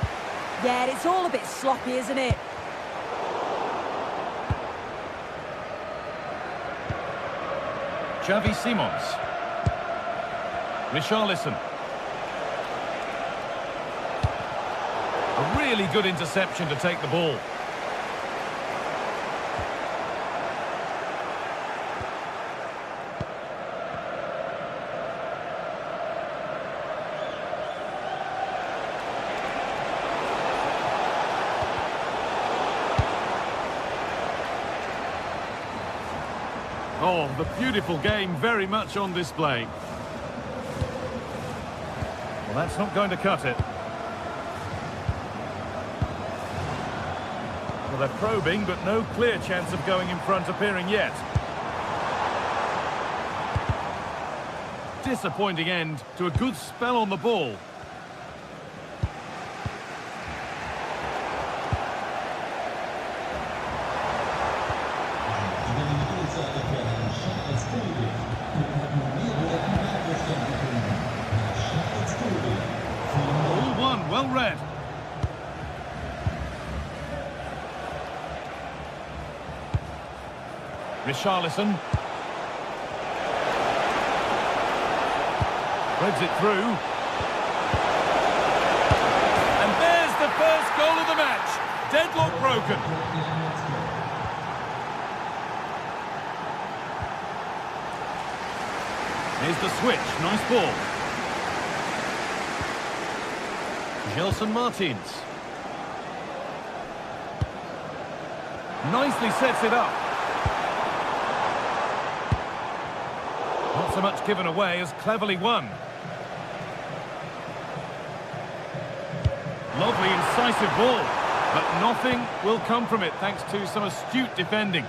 Yeah, it's all a bit sloppy, isn't it? Xavi Simons. Richarlison. A really good interception to take the ball. Oh, the beautiful game very much on display. Well, that's not going to cut it. Well, they're probing, but no clear chance of going in front appearing yet. Disappointing end to a good spell on the ball. All one, well read. Richarlison. Threads it through. And there's the first goal of the match. Deadlock broken. Here's the switch. Nice ball. Gelson Martins. Nicely sets it up. Not so much given away as cleverly won. Lovely incisive ball, but nothing will come from it thanks to some astute defending.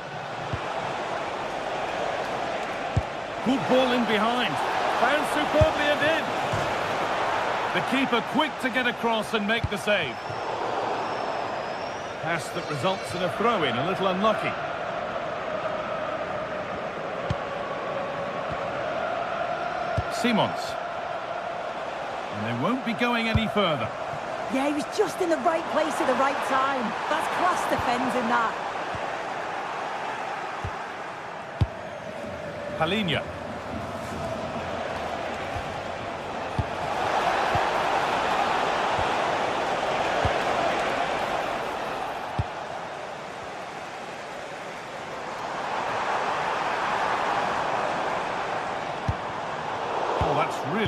Good ball in behind. Found superbly and in. The keeper quick to get across and make the save. Pass that results in a throw-in, a little unlucky. Simons. And they won't be going any further. Yeah, he was just in the right place at the right time. That's class defending, that. Palinha.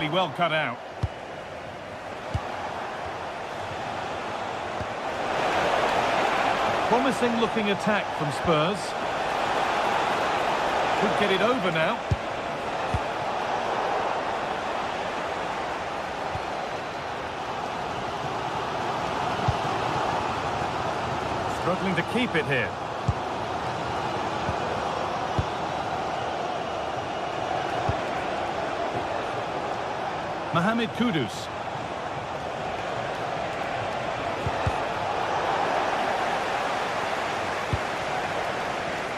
really well cut out. Promising looking attack from Spurs. Could get it over now. Struggling to keep it here. Mohamed Kudus.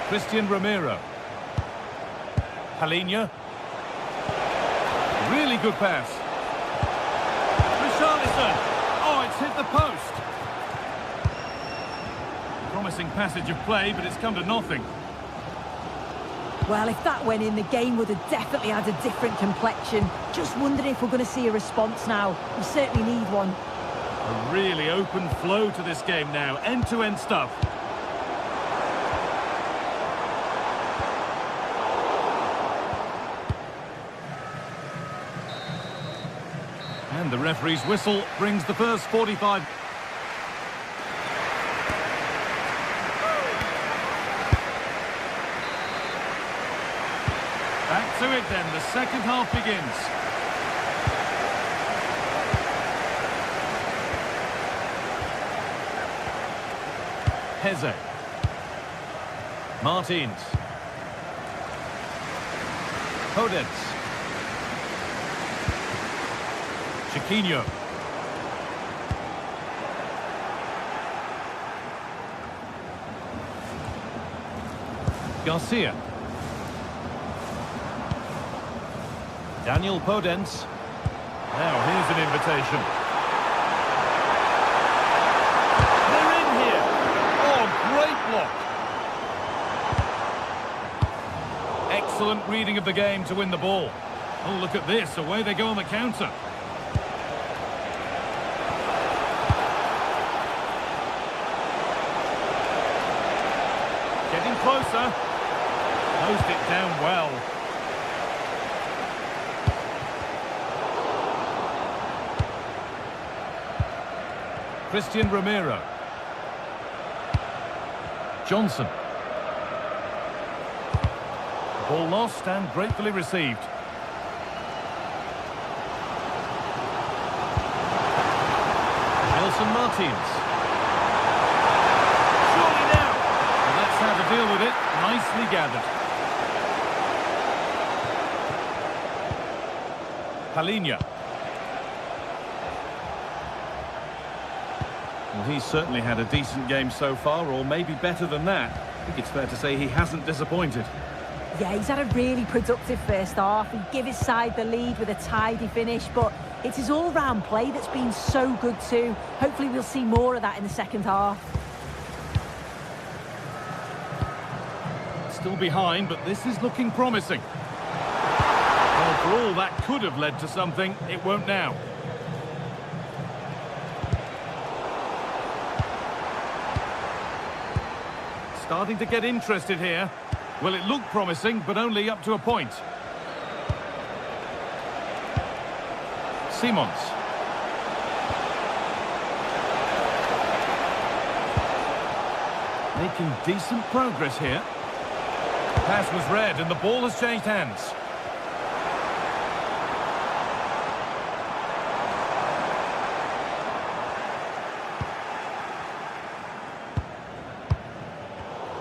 Christian Romero. Palinha. Really good pass. Richarlison. Oh, it's hit the post. Promising passage of play, but it's come to nothing. Well, if that went in, the game would have definitely had a different complexion. Just wondering if we're going to see a response now. We certainly need one. A really open flow to this game now. End-to-end stuff. And the referee's whistle brings the first 45... Back to it then, the second half begins. Heze. Martins. Podence. Chiquinho. Garcia. Daniel Podence. Now here's an invitation. They're in here. Oh, great block. Excellent reading of the game to win the ball. Oh, look at this. Away they go on the counter. Getting closer. Closed it down well. Christian Romero. Johnson. Ball lost and gratefully received. Nelson Martins. Surely now. And that's how to deal with it. Nicely gathered. Palinha. Well, he's certainly had a decent game so far, or maybe better than that. I think it's fair to say he hasn't disappointed. Yeah, he's had a really productive first half. He gave his side the lead with a tidy finish, but it's his all-round play that's been so good too. Hopefully we'll see more of that in the second half. Still behind, but this is looking promising. Well, for all that could have led to something, it won't now. Starting to get interested here. Well, it looked promising, but only up to a point. Simons. Making decent progress here. Pass was read and the ball has changed hands.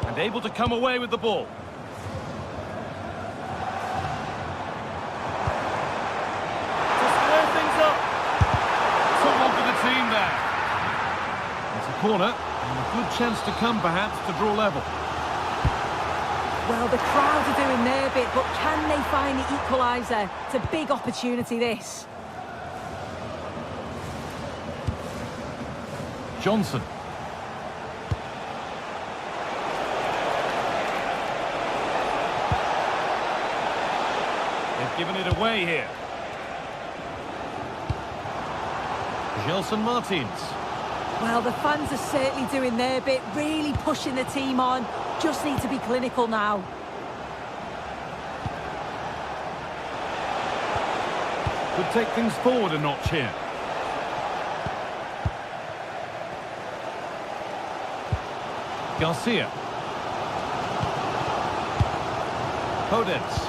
And able to come away with the ball. To square things up. Someone for the team there. It's a corner and a good chance to come perhaps to draw level. Well, the crowd are doing their bit, but can they find the equaliser? It's a big opportunity, this. Johnson. They've given it away here. Gelson Martins. Well, the fans are certainly doing their bit, really pushing the team on. Just need to be clinical now. Could take things forward a notch here. Garcia. Podence.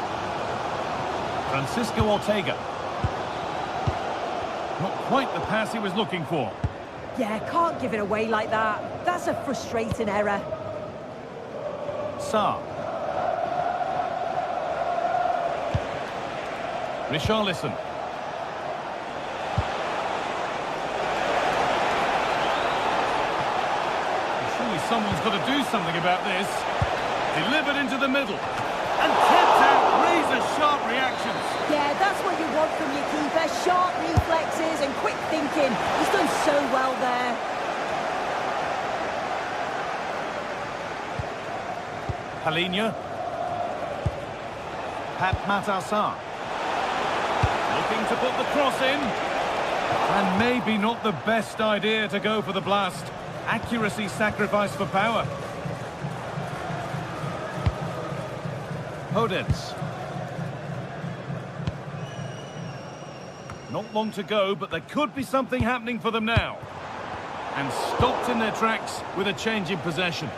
Francisco Ortega. Not quite the pass he was looking for. Yeah, can't give it away like that. That's a frustrating error. Sarr. Richarlison. Surely someone's got to do something about this. Delivered into the middle. And kept out. Razor-sharp reactions. Yeah, that's what you want from your keeper. Sharp reflexes and quick thinking. He's done so well there. Palinha. Pape Sarr. Looking to put the cross in. And maybe not the best idea to go for the blast. Accuracy sacrificed for power. Podence. Not long to go, but there could be something happening for them now. And stopped in their tracks with a change in possession.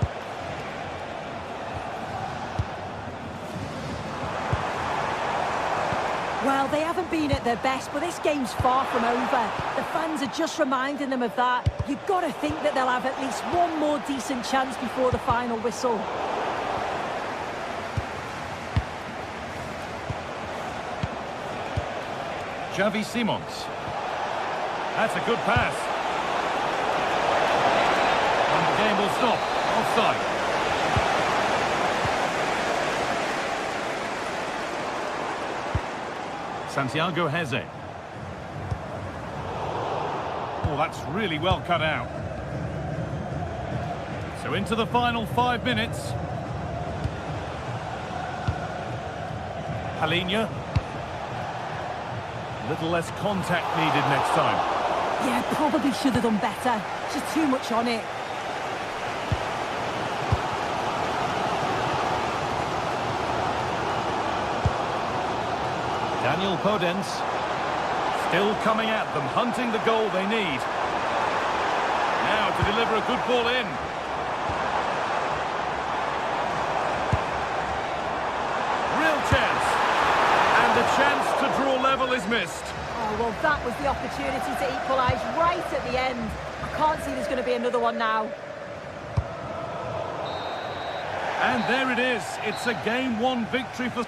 Well, they haven't been at their best, but this game's far from over. The fans are just reminding them of that. You've got to think that they'll have at least one more decent chance before the final whistle. Xavi Simons. That's a good pass. And the game will stop. Offside. Santiago Heze. Oh, that's really well cut out. So into the final 5 minutes. Palinha. A little less contact needed next time. Yeah, probably should have done better. Just too much on it. Daniel Podence. Still coming at them, hunting the goal they need. Now to deliver a good ball in. Real chance. And the chance to draw level is missed. Oh, well, that was the opportunity to equalise right at the end. I can't see there's going to be another one now. And there it is. It's a game 1 victory for...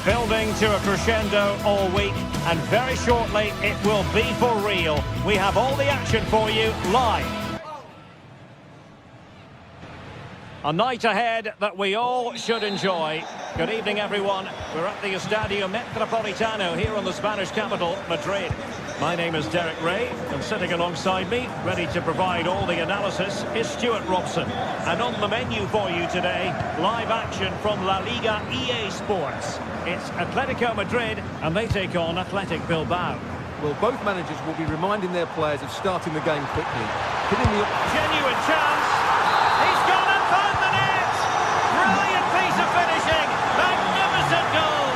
Building to a crescendo all week, and very shortly it will be for real. We have all the action for you live. A night ahead that we all should enjoy. Good evening, everyone. We're at the Estadio Metropolitano here in the Spanish capital, Madrid. My name is Derek Ray, and sitting alongside me, ready to provide all the analysis, is Stuart Robson. And on the menu for you today, live action from La Liga EA Sports. It's Atletico Madrid, and they take on Athletic Bilbao. Well, both managers will be reminding their players of starting the game quickly. Hitting the... Genuine chance. He's gone and found the net. Brilliant piece of finishing. Magnificent goal.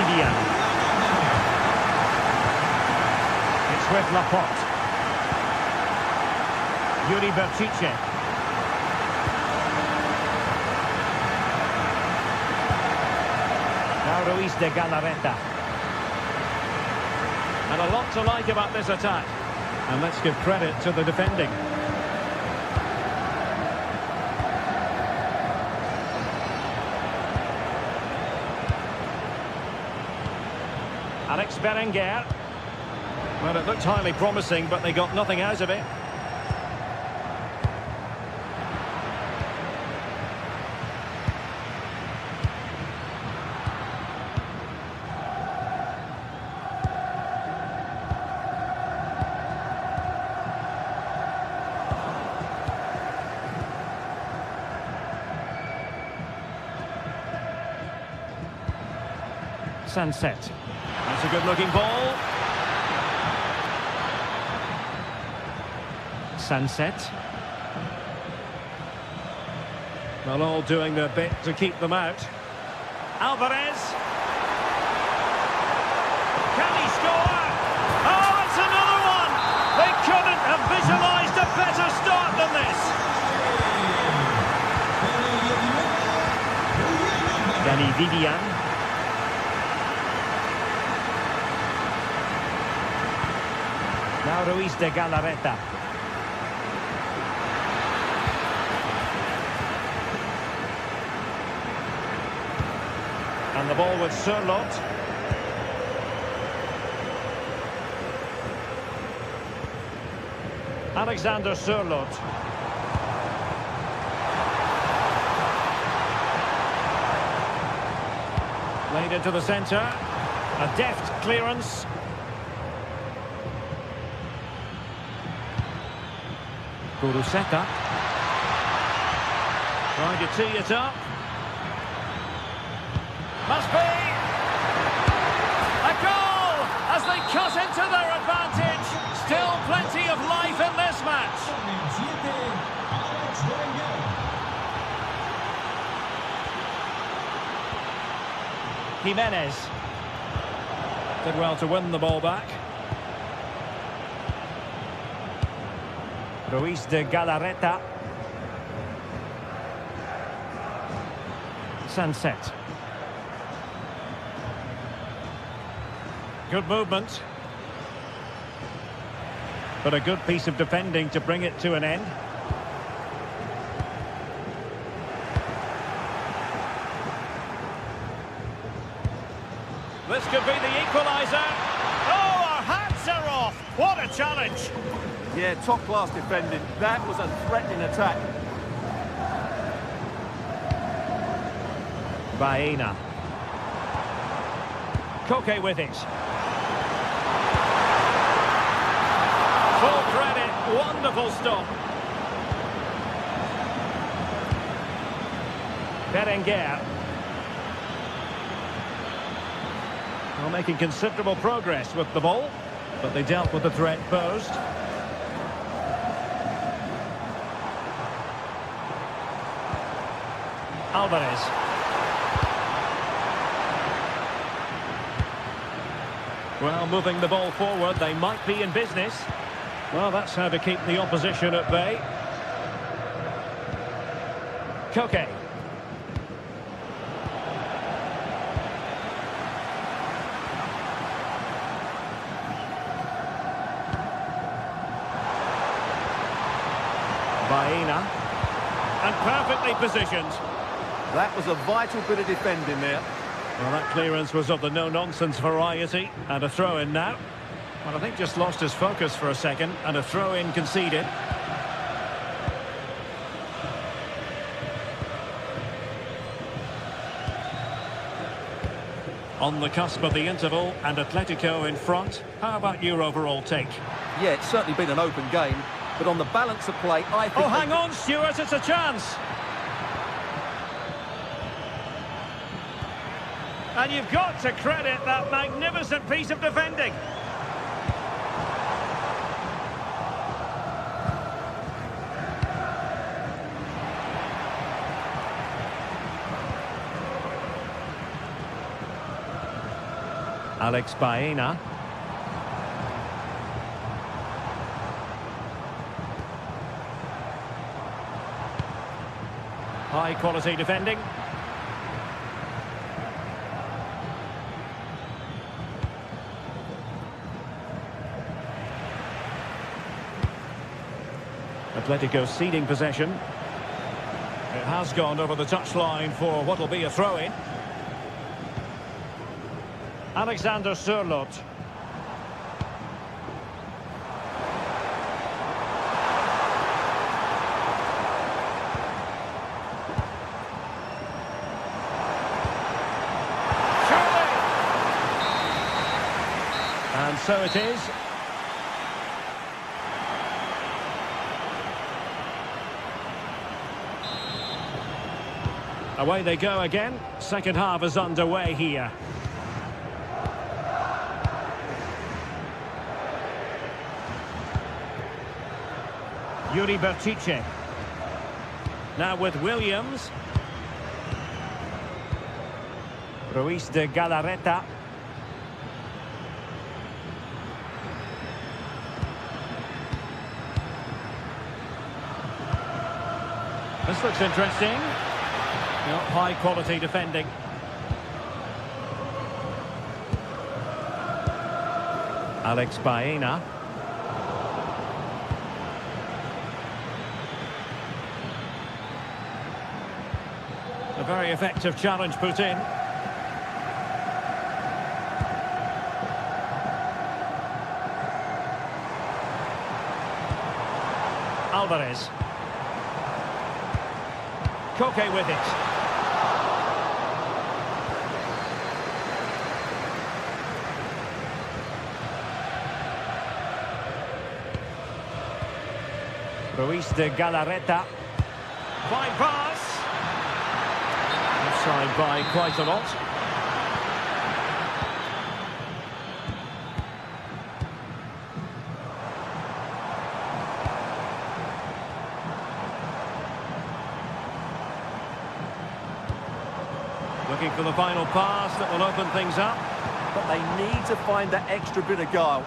Vivian. It's with Laporte. Yuri Berchiche. Now Ruiz de Galarreta. And a lot to like about this attack. And let's give credit to the defending. Alex Berenguer. Well, it looked highly promising, but they got nothing out of it. Sunset. That's a good-looking ball. Sunset. Well, all doing their bit to keep them out. Alvarez. Can he score? Oh, it's another one! They couldn't have visualised a better start than this. Danny Vivian. Now Ruiz de Galarreta. And the ball with Sørloth. Alexander Sørloth. Laid into the centre. A deft clearance. Kuruseta. Trying to tee it up. Must be a goal as they cut into their advantage. Still plenty of life in this match. Jimenez did well to win the ball back. Ruiz de Galarreta. Sunset. Good movement. But a good piece of defending to bring it to an end. This could be the equaliser. Oh, our hats are off. What a challenge. Yeah, top-class defending. That was a threatening attack. Baena. Koke with it. Full credit. Wonderful stop. Berenguer. Well, making considerable progress with the ball, but they dealt with the threat posed. Alvarez. Well, moving the ball forward, they might be in business. Well, that's how to keep the opposition at bay. Koke. Baena. And perfectly positioned. That was a vital bit of defending there. Well, that clearance was of the no-nonsense variety. And a throw-in now. Well, I think just lost his focus for a second. And a throw-in conceded. On the cusp of the interval and Atletico in front. How about your overall take? Yeah, it's certainly been an open game, but on the balance of play, I think... Oh, hang on, Stuart, it's a chance! And you've got to credit that magnificent piece of defending. Alex Baena. High quality defending. Atletico ceding possession. It has gone over the touchline for what will be a throw-in. Alexander Sørloth. Surely! And so it is. Away they go again. Second half is underway here. Yuri Bertice. Now with Williams. Ruiz de Galarreta. This looks interesting. High quality defending. Alex Baena. A very effective challenge put in. Alvarez. Koke with it. Ruiz de Galarreta. Fine pass. Offside by quite a lot. Looking for the final pass that will open things up. But they need to find that extra bit of guile.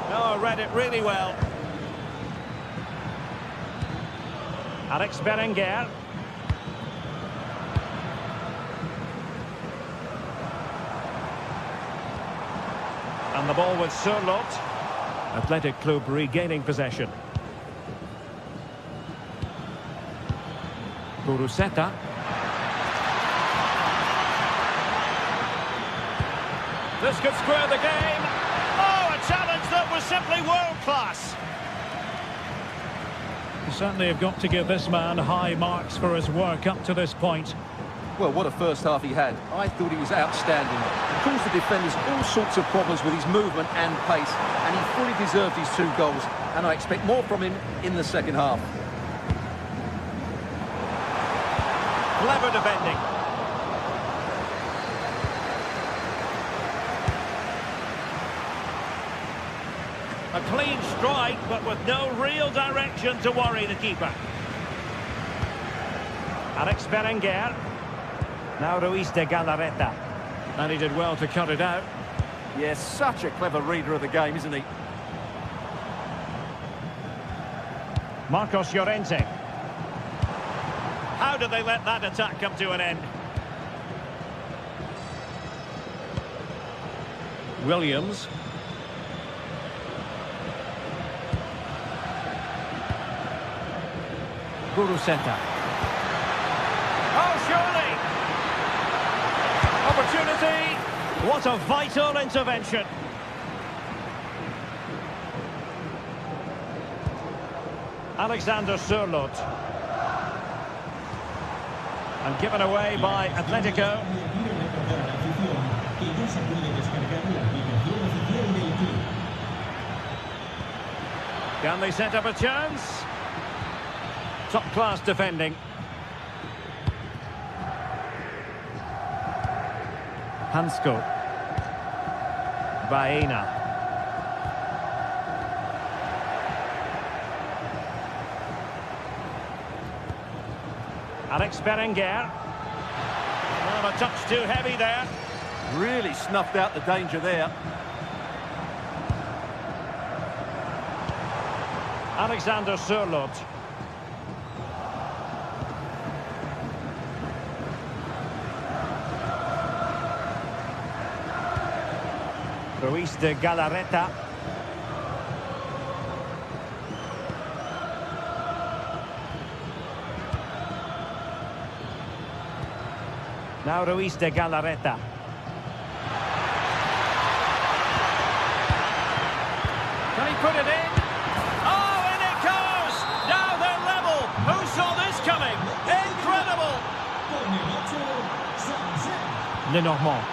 No, read it really well. Alex Berenguer. And the ball with Sørloth. Athletic Club regaining possession. Buruseta. This could square the game. Oh, a challenge that was simply world-class. You certainly have got to give this man high marks for his work up to this point. Well, what a first half he had. I thought he was outstanding. He caused the defenders all sorts of problems with his movement and pace, and he fully deserved his 2 goals, and I expect more from him in the second half. Clever defending. A clean strike, but with no real direction to worry the keeper. Alex Berenguer. Now Ruiz de Galarreta. And he did well to cut it out. Yes, such a clever reader of the game, isn't he? Marcos Llorente. How did they let that attack come to an end? Williams. Buruseta. Oh, surely! Opportunity! What a vital intervention! Alexander Sørloth. And given away by Atletico. Can they set up a chance? Top-class defending. Hansko. Baena. Alex Berenguer. Well, a touch too heavy there. Really snuffed out the danger there. Alexander Sørloth. Ruiz de Galarreta. Now Ruiz de Galarreta. Can he put it in? Oh, in it goes! Now they're level! Who saw this coming? Incredible! Lenormand.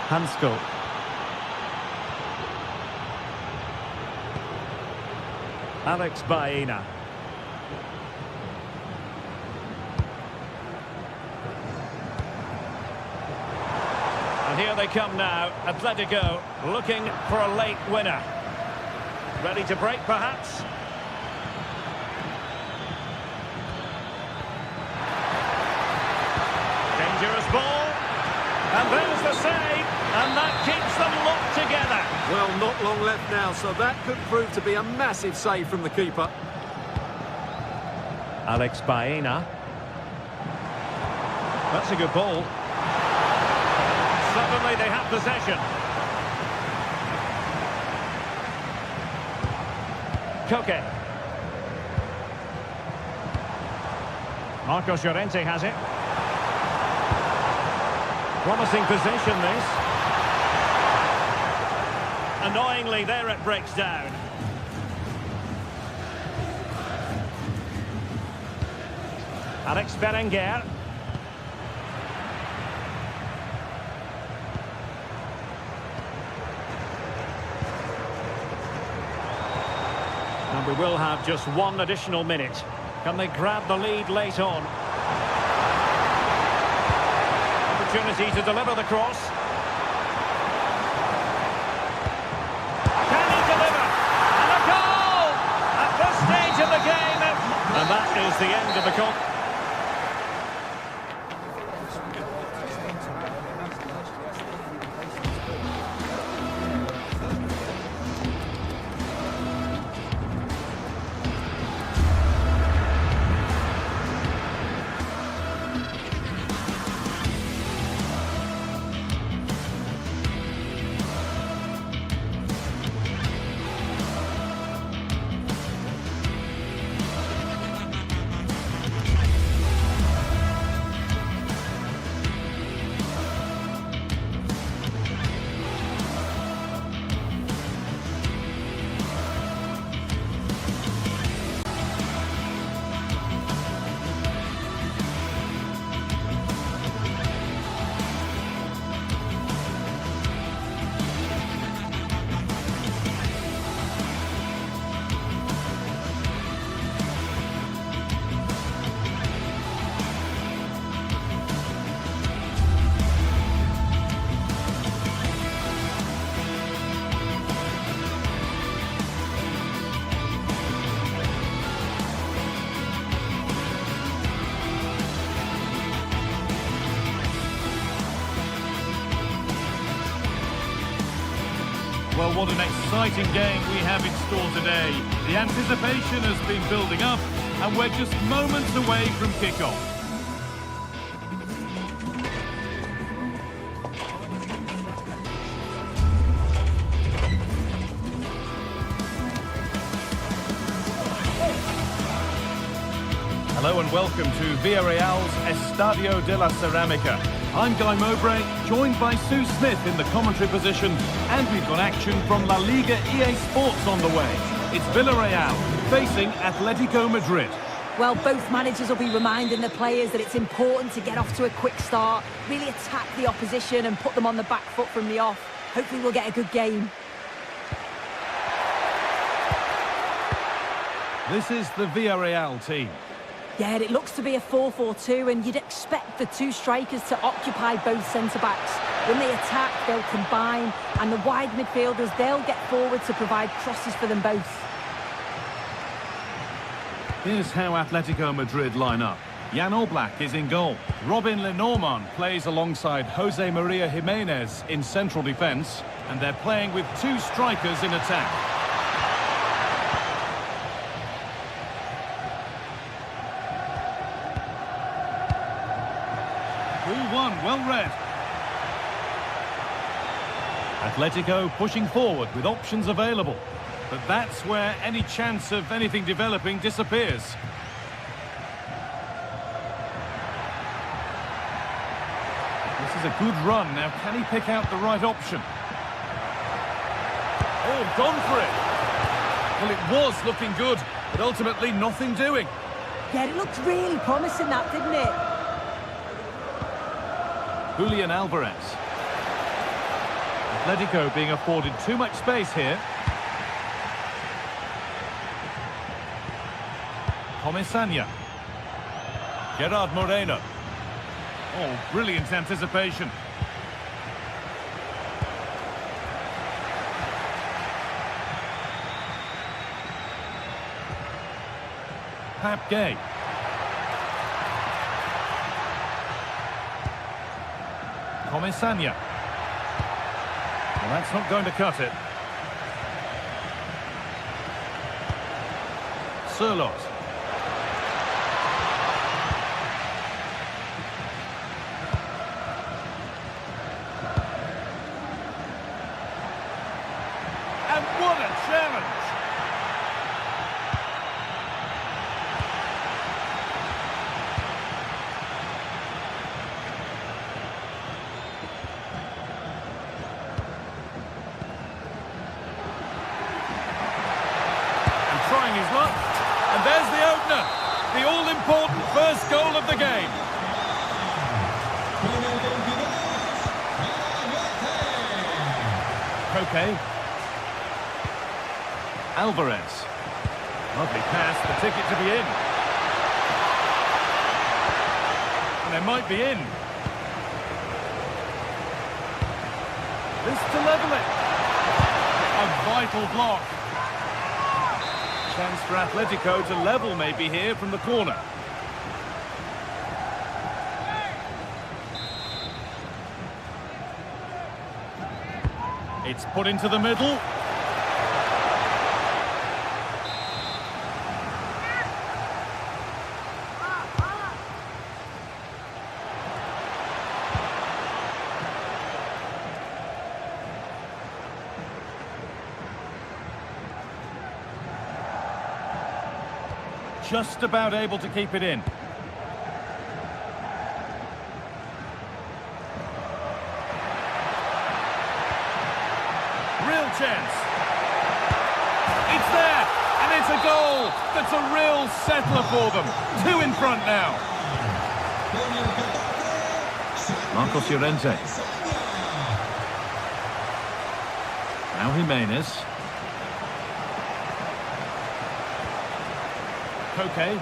Hansko. Alex Baena. And here they come now, Atletico, looking for a late winner. Ready to break, perhaps? Dangerous ball. And there's the save. And that keeps them locked together. Well, not long left now, so that could prove to be a massive save from the keeper. Alex Baena. That's a good ball. Suddenly they have possession. Koke. Marcos Llorente has it. Promising position, this. Annoyingly, there it breaks down. Alex Berenguer. And we will have just one additional minute. Can they grab the lead late on? Opportunity to deliver the cross. Can he deliver? And a goal! At this stage of the game. And that is the end of the contest. Well, what an exciting game we have in store today. The anticipation has been building up, and we're just moments away from kickoff. Hello and welcome to Villarreal's Estadio de la Ceramica. I'm Guy Mowbray, joined by Sue Smith in the commentary position, and we've got action from La Liga EA Sports on the way. It's Villarreal facing Atletico Madrid. Well, both managers will be reminding the players that it's important to get off to a quick start, really attack the opposition and put them on the back foot from the off. Hopefully we'll get a good game. This is the Villarreal team. Yeah, it looks to be a 4-4-2, and you'd expect the two strikers to occupy both centre-backs. When they attack, they'll combine, and the wide midfielders, they'll get forward to provide crosses for them both. Here's how Atletico Madrid line up. Jan Oblak is in goal. Robin Lenormand plays alongside Jose Maria Jimenez in central defence, and they're playing with two strikers in attack. Ball one, well read. Atletico pushing forward with options available, but that's where any chance of anything developing disappears. This is a good run. Now, can he pick out the right option? Oh, gone for it. Well, it was looking good, but ultimately nothing doing. Yeah, it looked really promising, that, didn't it? Julian Alvarez. Atletico being afforded too much space here. Comesaña. Gerard Moreno. Oh, brilliant anticipation. Pap Gay. Comesaña. Well, that's not going to cut it. Surlot. And what a challenge! Trying his luck, and there's the opener, the all-important first goal of the game. Koke. Alvarez. Lovely pass, the ticket to be in. And they might be in. This to level it. A vital block. Chance for Atletico to level maybe here from the corner. It's put into the middle. Just about able to keep it in. Real chance. It's there, and it's a goal. That's a real settler for them. Two in front now. Marcos Llorente. Now Jimenez. Koke.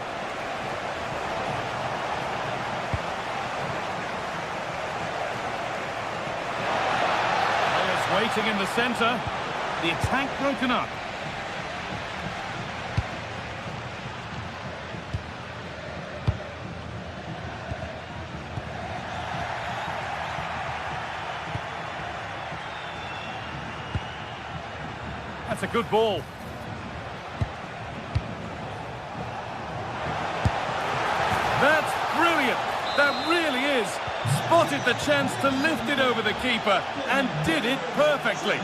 Players waiting in the centre. The attack broken up. That's a good ball. That's brilliant. That really is. Spotted the chance to lift it over the keeper and did it perfectly.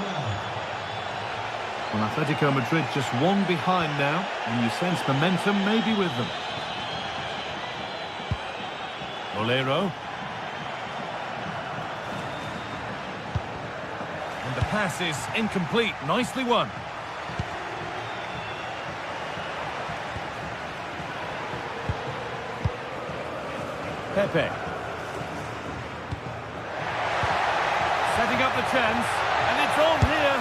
Well, Atletico Madrid just one behind now, and you sense momentum maybe with them. Bolero. And the pass is incomplete. Nicely won. Pepe. Setting up the chance, and it's on here.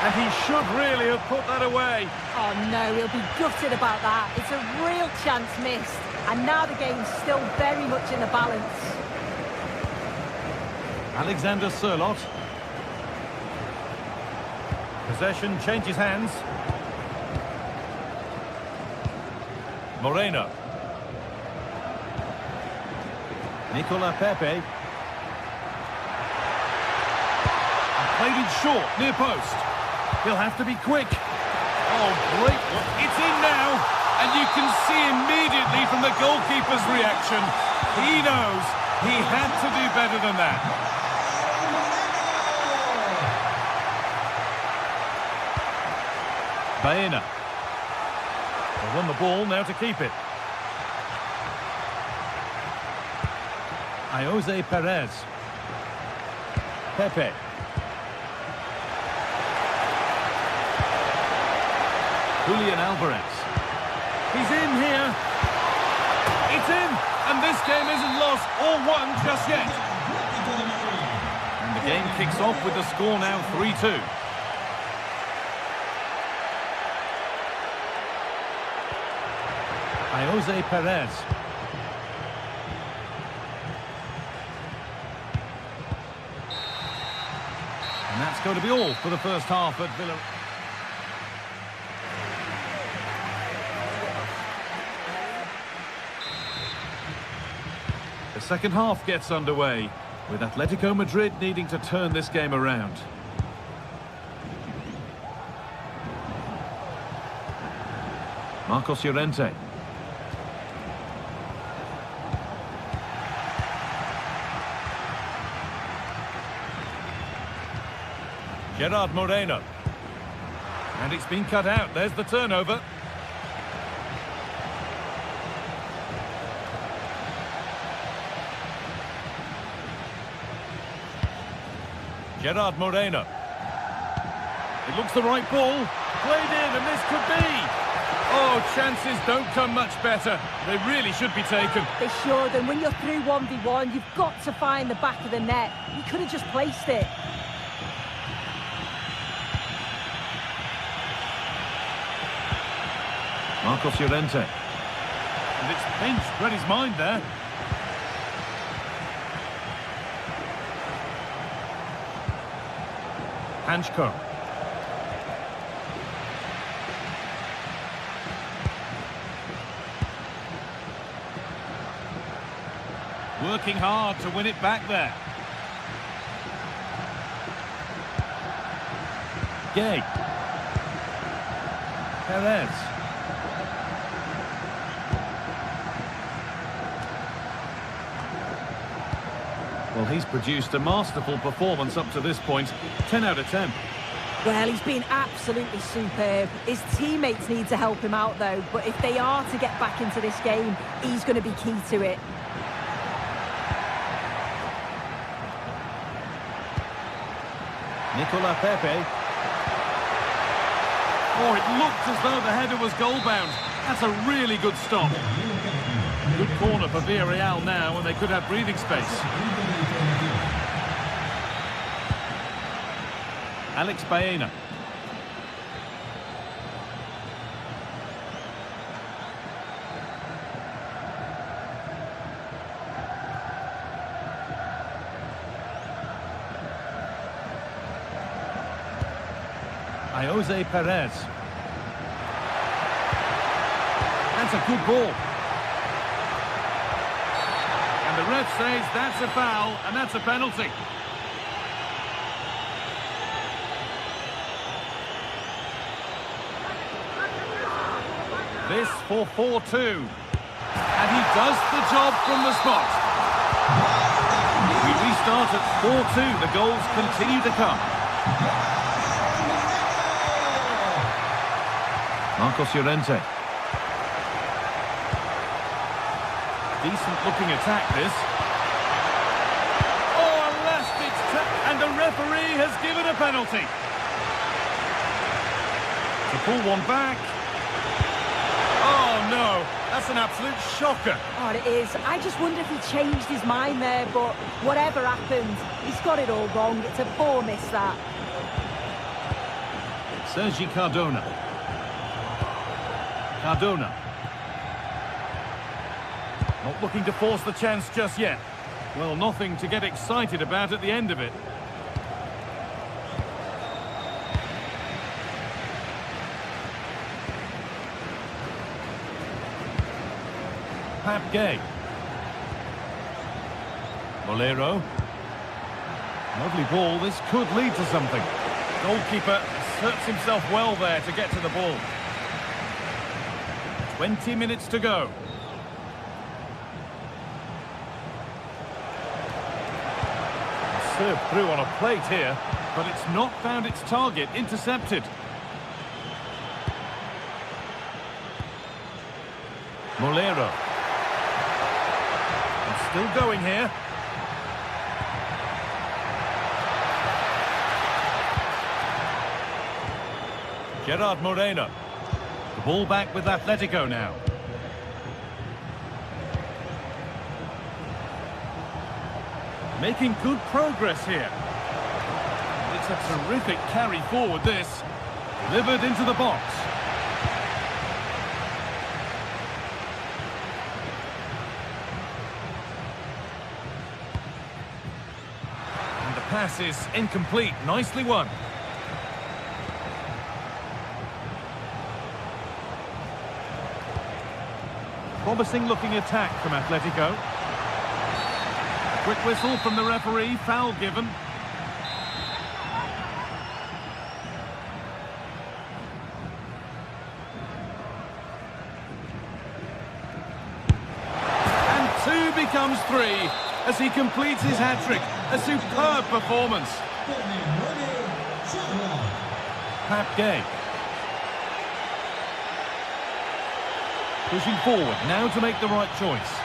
And he should really have put that away. Oh no, he'll be gutted about that. It's a real chance missed. And now the game's still very much in the balance. Alexander Sørloth. Possession changes hands. Moreno. Nicola Pepe. And played it short, near post. He'll have to be quick. Oh, great. It's in now. And you can see immediately from the goalkeeper's reaction, he knows he had to do better than that. Baena. They won the ball, now to keep it. Jose Perez. Pepe. Julian Alvarez. He's in here. It's in. And this game isn't lost or won just yet. And the game kicks off with the score now 3-2. Jose Perez. And that's going to be all for the first half at Villa. The second half gets underway, with Atletico Madrid needing to turn this game around. Marcos Llorente. Gerard Moreno. And it's been cut out. There's the turnover. Gerard Moreno. It looks the right ball. Played in, and this could be. Oh, chances don't come much better. They really should be taken. They should, and when you're through 1v1, you've got to find the back of the net. You could have just placed it. Marcos Llorente. And it's pinched, read his mind there. Hanchko. Working hard to win it back there. Gay. Perez. Well, he's produced a masterful performance up to this point. 10 out of 10. Well, he's been absolutely superb. His teammates need to help him out, though. But if they are to get back into this game, he's going to be key to it. Nicola Pepe. Oh, it looked as though the header was goal-bound. That's a really good stop. Good corner for Villarreal now, and they could have breathing space. Alex Baena. Jose Perez. That's a good ball. And the ref says that's a foul, and that's a penalty. This for 4-2. And he does the job from the spot. We restart at 4-2. The goals continue to come. Marcos Llorente. Decent looking attack, this. Oh, a last-ditch and the referee has given a penalty. To pull one back. Oh, no. That's an absolute shocker. Oh, it is. I just wonder if he changed his mind there, but whatever happened, he's got it all wrong. It's a poor miss, that. Sergi Cardona. Cardona. Not looking to force the chance just yet. Well, nothing to get excited about at the end of it. Pap Gay. Molero. Lovely ball, this could lead to something. Goalkeeper asserts himself well there to get to the ball. 20 minutes to go. Served through on a plate here, but it's not found its target, intercepted. Molero. And still going here. Gerard Moreno. The ball back with Atletico now. Making good progress here. It's a terrific carry forward, this. Delivered into the box. And the pass is incomplete. Nicely won. Promising looking attack from Atletico. Quick whistle from the referee, foul given. And 2 becomes 3 as he completes his hat-trick. A superb performance. Pap Gay. Pushing forward, now to make the right choice.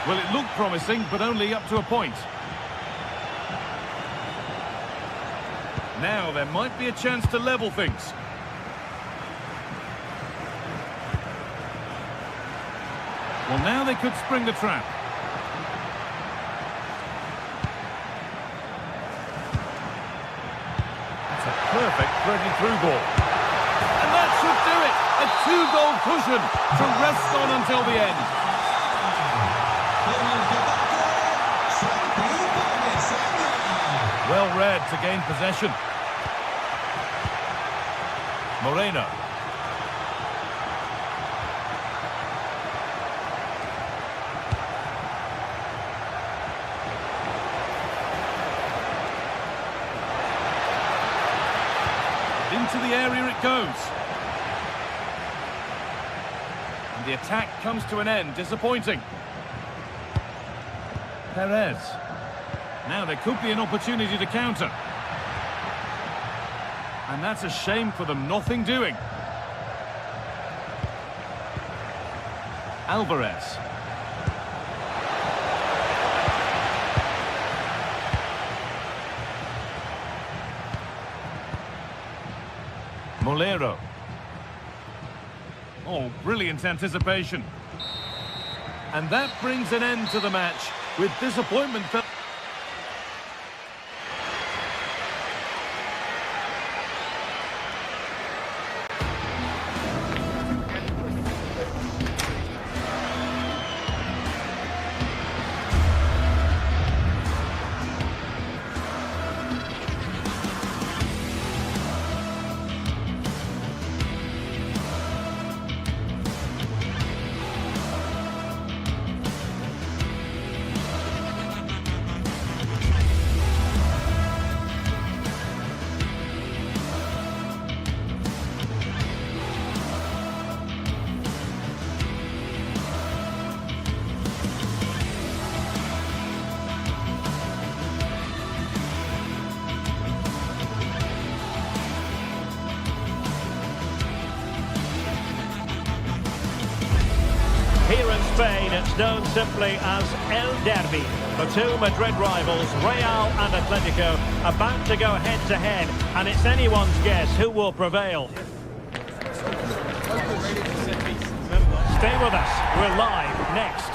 Well, it looked promising, but only up to a point. Now there might be a chance to level things. Well, now they could spring the trap. That's a perfect threading-through ball. And that should do it! A 2-goal cushion to rest on until the end. Well read to gain possession. Moreno. Into the area it goes. And the attack comes to an end, disappointing. Perez. Now there could be an opportunity to counter. And that's a shame for them, nothing doing. Alvarez. Molero. Oh, brilliant anticipation. And that brings an end to the match with disappointment. Here in Spain, it's known simply as El Derby. The two Madrid rivals, Real and Atletico, about to go head-to-head, and it's anyone's guess who will prevail. Stay with us. We're live next.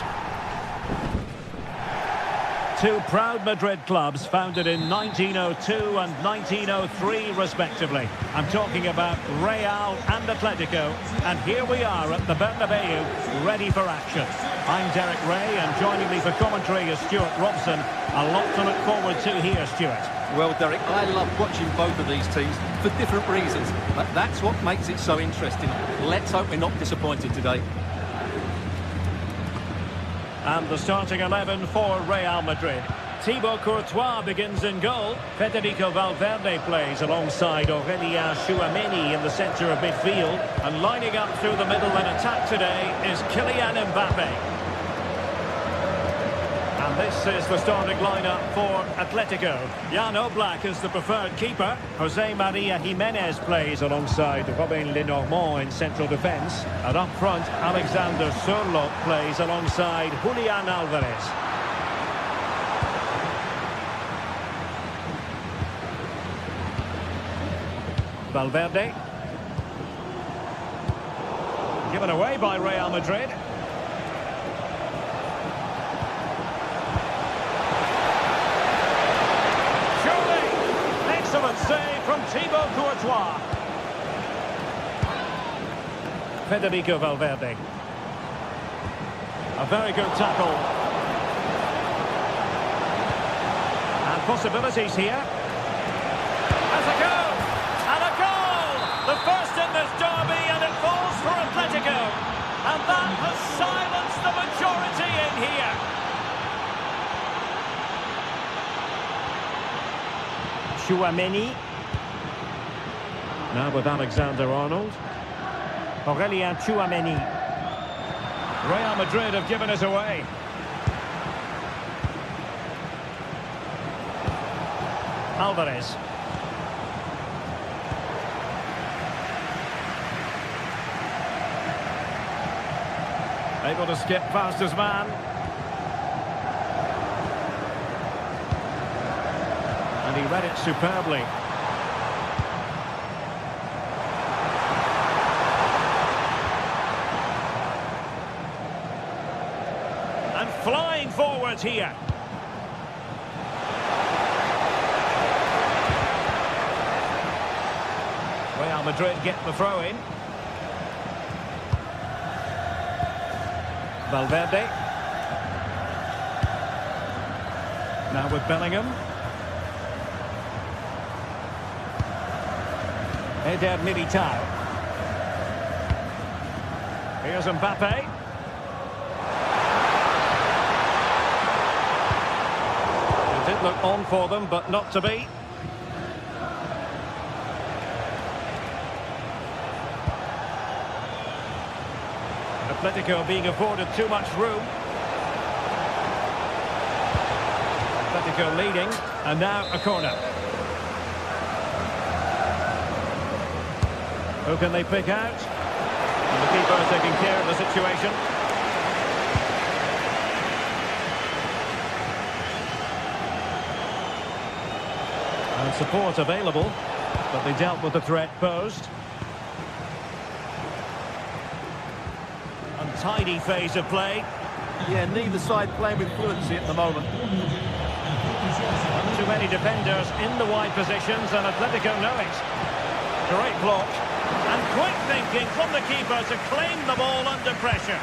Two proud Madrid clubs founded in 1902 and 1903 respectively. I'm talking about Real and Atletico, and here we are at the Bernabeu, ready for action. I'm Derek Ray, and joining me for commentary is Stuart Robson. A lot to look forward to here, Stuart. Well, Derek, I love watching both of these teams for different reasons, but that's what makes it so interesting. Let's hope we're not disappointed today. And the starting 11 for Real Madrid. Thibaut Courtois begins in goal. Federico Valverde plays alongside Aurélien Tchouameni in the centre of midfield. And lining up through the middle in attack today is Kylian Mbappe. And this is the starting lineup for Atletico. Jan Oblak is the preferred keeper. Jose Maria Jimenez plays alongside Robin Lenormand in central defence. And up front, Alexander Sørloth plays alongside Julian Alvarez. Valverde. Given away by Real Madrid. Excellent save from Thibaut Courtois. Federico Valverde. A very good tackle. And possibilities here. Has a go! And a goal! The first in this derby, and it falls for Atletico. And that has silenced the majority in here. Tchouameni. Now with Alexander-Arnold. Aurélien Tchouameni. Real Madrid have given us away. Alvarez. Able to skip past his man. And he read it superbly. And flying forwards here. Real Madrid get the throw-in. Valverde. Now with Bellingham. Eder Militao. Here's Mbappe. It did look on for them, but not to be. Atletico being afforded too much room. Atletico leading, and now a corner. Who can they pick out? And the keeper taking care of the situation. And support available, but they dealt with the threat posed. Untidy phase of play. Yeah, neither side playing with fluency at the moment. Too many defenders in the wide positions, and Atletico know it. Great block. And quick thinking from the keeper to claim the ball under pressure.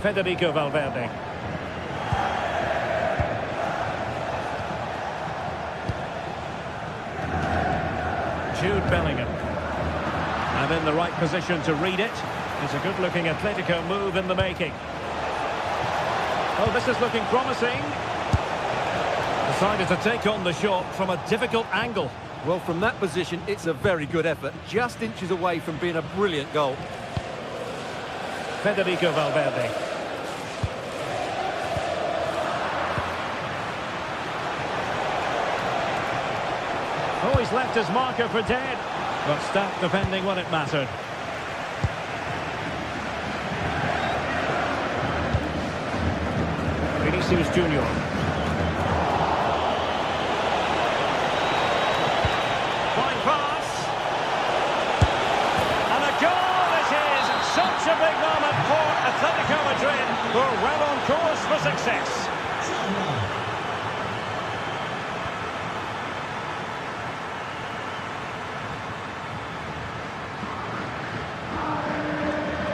Federico Valverde. Jude Bellingham. And in the right position to read it. It's a good-looking Atletico move in the making. Oh, this is looking promising. Decided to take on the shot from a difficult angle. Well, from that position, it's a very good effort. Just inches away from being a brilliant goal. Federico Valverde. Oh, he's left his marker for dead. But stacked defending when it mattered. Vinicius Junior. Fine pass. And a goal it is, success.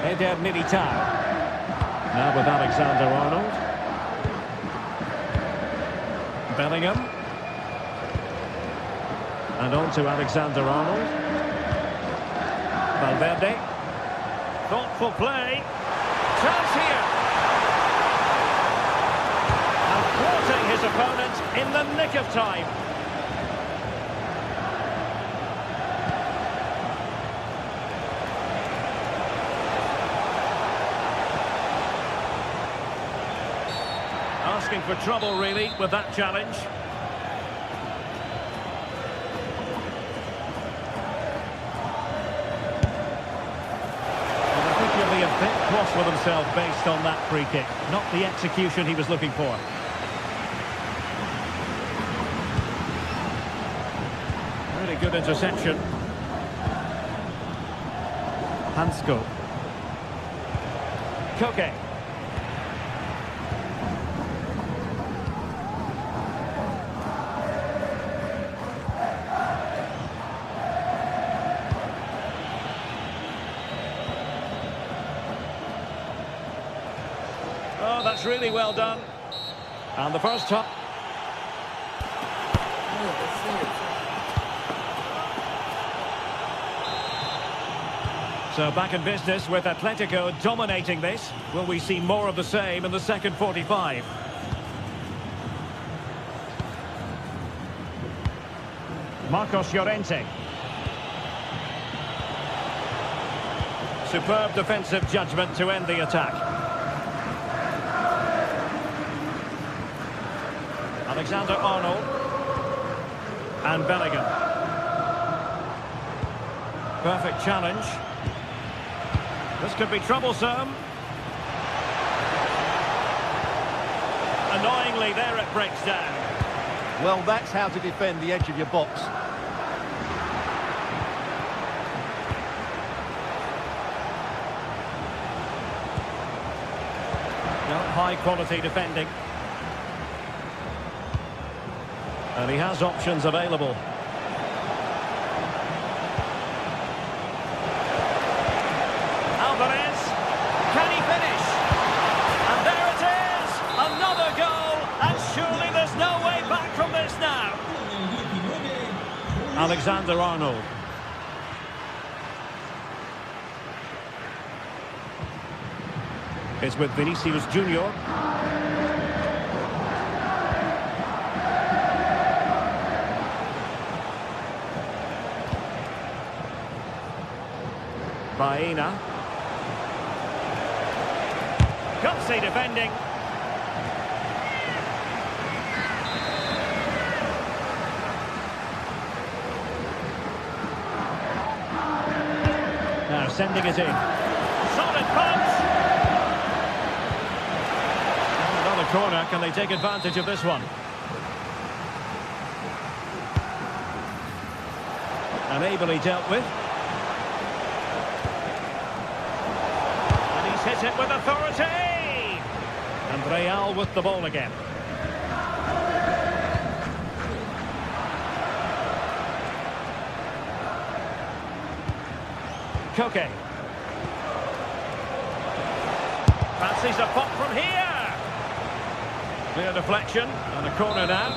Eder Militao. Now with Alexander-Arnold. Bellingham. And on to Alexander-Arnold. Valverde. Thoughtful play. Chance here. And thwarting his opponent in the nick of time. Asking for trouble, really, with that challenge. And I think he'll be a bit cross with himself based on that free kick. Not the execution he was looking for. Really good interception. Hansko. Koke. Oh, that's really well done. And the first top. So back in business with Atletico dominating this. Will we see more of the same in the second 45? Marcos Llorente. Superb defensive judgment to end the attack. Alexander-Arnold. And Bellingham. Perfect challenge. This could be troublesome. Annoyingly, there it breaks down. Well, that's how to defend the edge of your box. High quality defending. And he has options available. Alvarez, can he finish? And there it is, another goal, and surely there's no way back from this now. Alexander-Arnold. It's with Vinicius Junior. Baena. Gutsy defending. Now sending it in. Solid punch. Another corner. Can they take advantage of this one? And ably dealt with. Hit it with authority! And Real with the ball again. Koke. Fancies a pop from here! Clear deflection, and a corner now.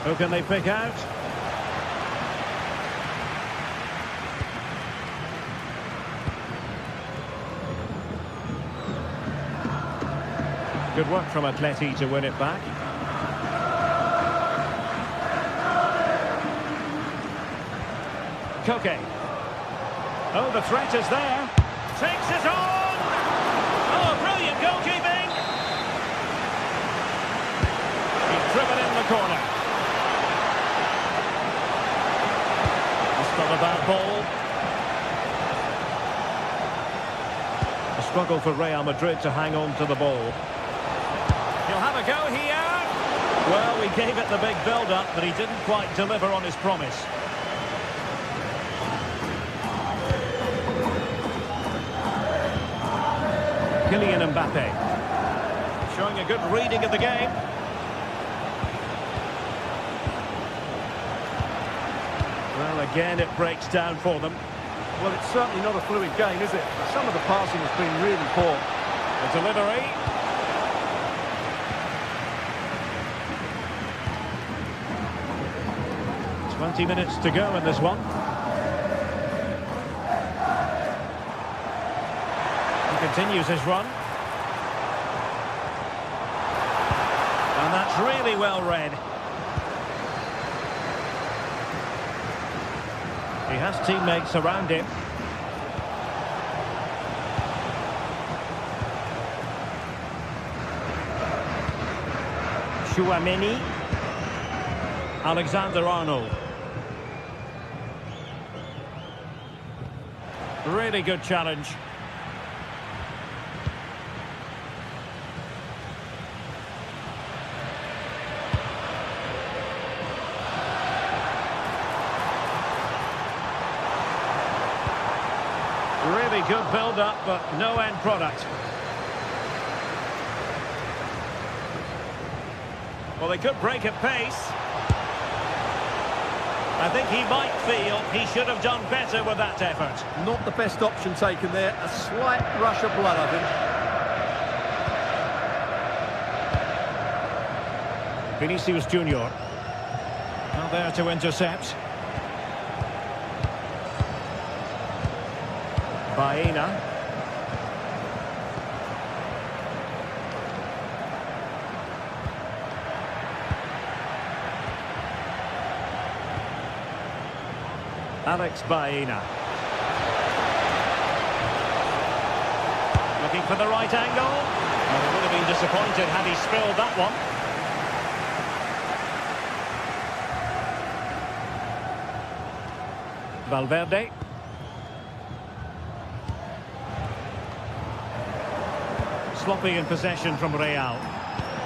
Who can they pick out? Good work from Atleti to win it back. Koke. Oh, the threat is there. Takes it on! Oh, brilliant goalkeeping! He's driven in the corner. That's not a bad ball. A struggle for Real Madrid to hang on to the ball. He'll have a go here. Well, we gave it the big build-up, but he didn't quite deliver on his promise. Kylian Mbappe. Showing a good reading of the game. Well, again, it breaks down for them. Well, it's certainly not a fluid game, is it? Some of the passing has been really poor. The delivery. 20 minutes to go in this one. He continues his run. And that's really well read. He has teammates around him. Chouameni. Alexander-Arnold. Really good challenge. Really good build-up, but no end product. Well, they could break at pace. I think he might feel he should have done better with that effort. Not the best option taken there. A slight rush of blood, I think. Vinicius Junior. Now there to intercept. Baena. Alex Baena. Looking for the right angle. Well, he would have been disappointed had he spilled that one. Valverde. Sloppy in possession from Real.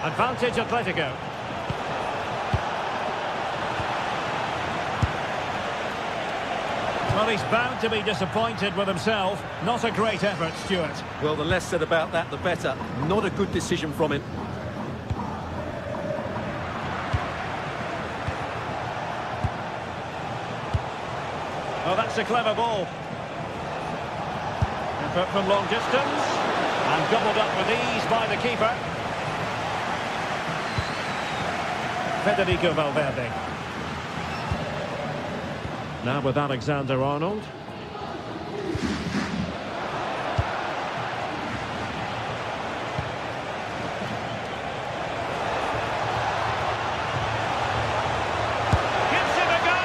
Advantage Atletico. Well, he's bound to be disappointed with himself. Not a great effort, Stuart. Well, the less said about that, the better. Not a good decision from him. Oh, that's a clever ball. Effort from long distance. And gobbled up with ease by the keeper. Federico Valverde. Now with Alexander-Arnold. Gives it a go!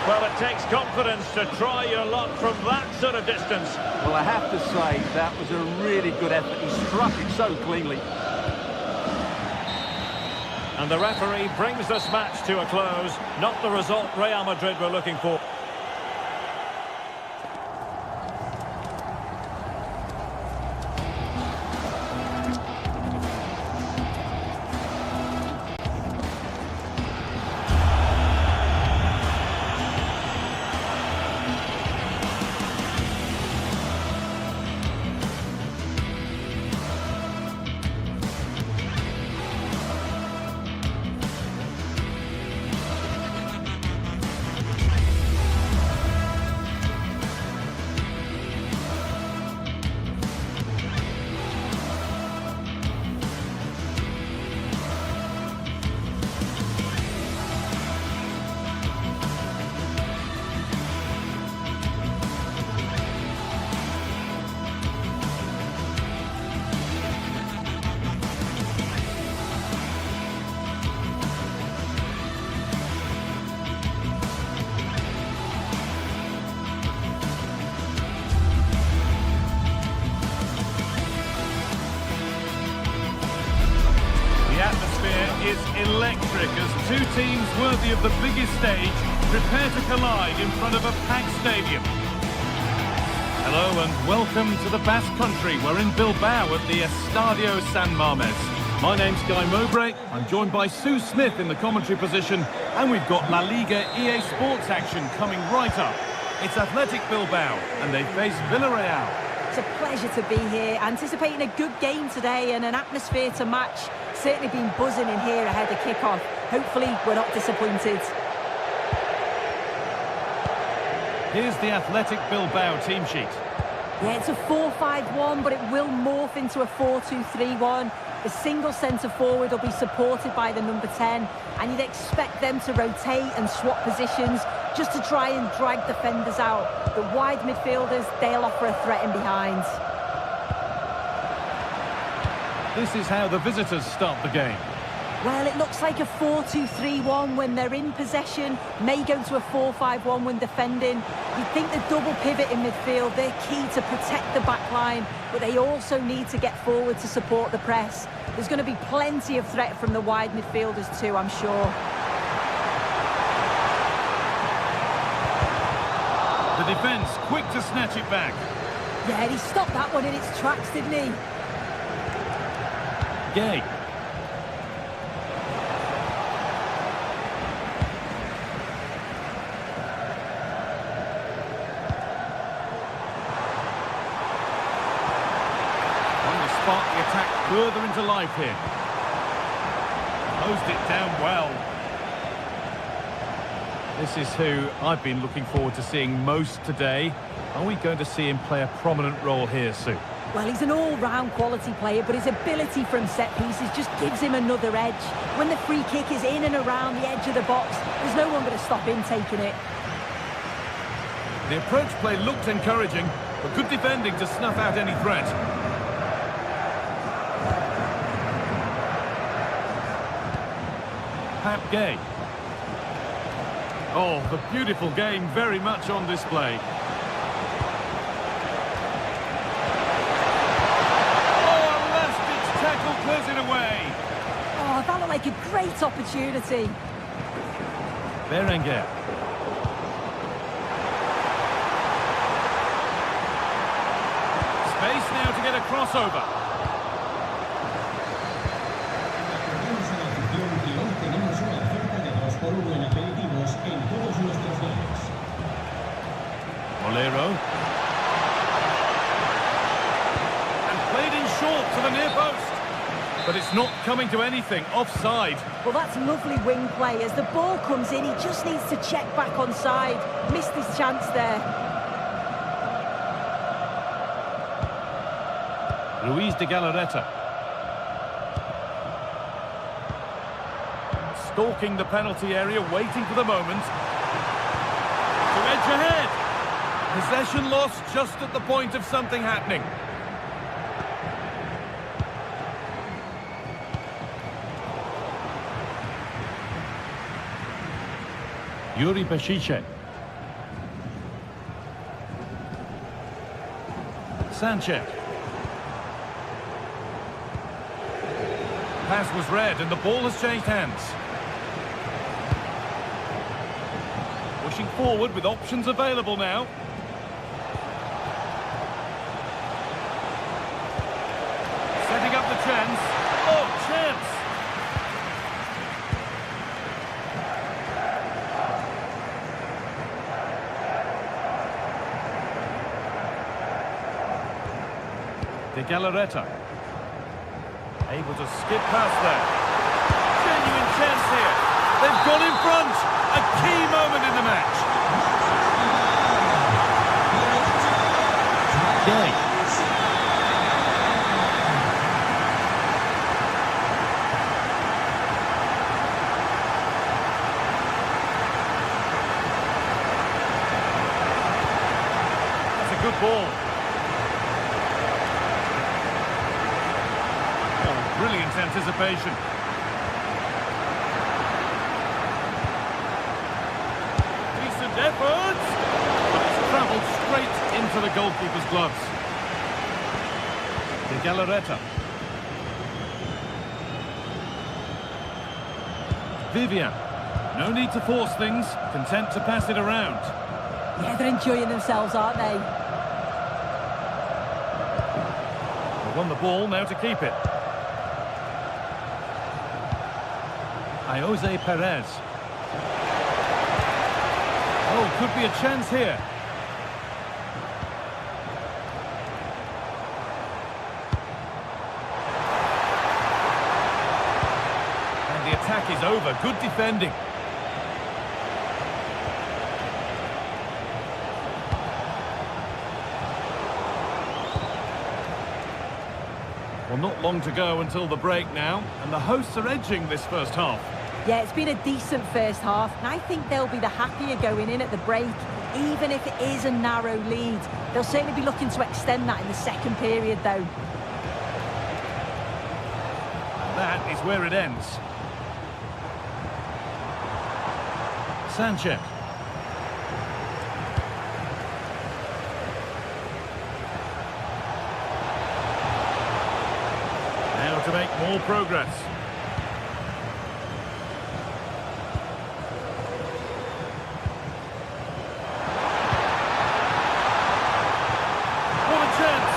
Well, it takes confidence to try your luck from that sort of distance. Well, I have to say, that was a really good effort. He struck it so cleanly. And the referee brings this match to a close. Not the result Real Madrid were looking for. Is electric as two teams worthy of the biggest stage prepare to collide in front of a packed stadium. Hello and welcome to the Basque Country. We're in Bilbao at the Estadio San Mamés. My name's Guy Mowbray. I'm joined by Sue Smith in the commentary position, and we've got La Liga EA Sports action coming right up. It's Athletic Bilbao and they face Villarreal. it's a pleasure to be here. Anticipating a good game today and an atmosphere to match. Certainly been buzzing in here ahead of kick-off. Hopefully we're not disappointed. Here's the Athletic Bilbao team sheet. Yeah, it's a 4-5-1, but it will morph into a 4-2-3-1. The single centre-forward will be supported by the number 10, and you'd expect them to rotate and swap positions just to try and drag defenders out. The wide midfielders, they'll offer a threat in behind. This is how the visitors start the game. Well, it looks like a 4-2-3-1 when they're in possession, may go to a 4-5-1 when defending. You'd think the double pivot in midfield, they're key to protect the back line, but they also need to get forward to support the press. There's going to be plenty of threat from the wide midfielders too, I'm sure. The defence quick to snatch it back. Yeah, he stopped that one in its tracks, didn't he? Gay. Spark the attack further into life here. Closed it down well. This is who I've been looking forward to seeing most today. Are we going to see him play a prominent role here soon? Well, he's an all-round quality player, but his ability from set pieces just gives him another edge. When the free kick is in and around the edge of the box, there's no one going to stop him taking it. The approach play looked encouraging, but good defending to snuff out any threat. Gay. Oh, the beautiful game very much on display. Oh, a last-ditch tackle clears it away. Oh, that looked like a great opportunity. Berenguer. Space now to get a crossover. Molero. And played in short to the near post. But it's not coming to anything. Offside. Well, that's lovely wing play. As the ball comes in, he just needs to check back onside. Missed his chance there. Luis de Galarreta. Stalking the penalty area, waiting for the moment. To edge ahead. Possession lost just at the point of something happening. Yuri Bešice. Sanchez. Pass was read and the ball has changed hands. Pushing forward with options available now. Setting up the chance. Oh, chance! De Galarreta. Able to skip past there. Genuine chance here. They've gone in front. A key moment in the match. Gay. That's a good ball. Brilliant anticipation. Decent effort. But it's travelled straight into the goalkeeper's gloves. De Galarreta. Vivian. No need to force things. Content to pass it around. Yeah, they're enjoying themselves, aren't they? They've won the ball, now to keep it. Jose Perez. Oh, could be a chance here. is over. Good defending. Well, not long to go until the break now, and the hosts are edging this first half. Yeah, it's been a decent first half, and I think they'll be the happier going in at the break, even if it is a narrow lead. They'll certainly be looking to extend that in the second period, though. And that is where it ends. Sanchez. Now to make more progress. What a chance!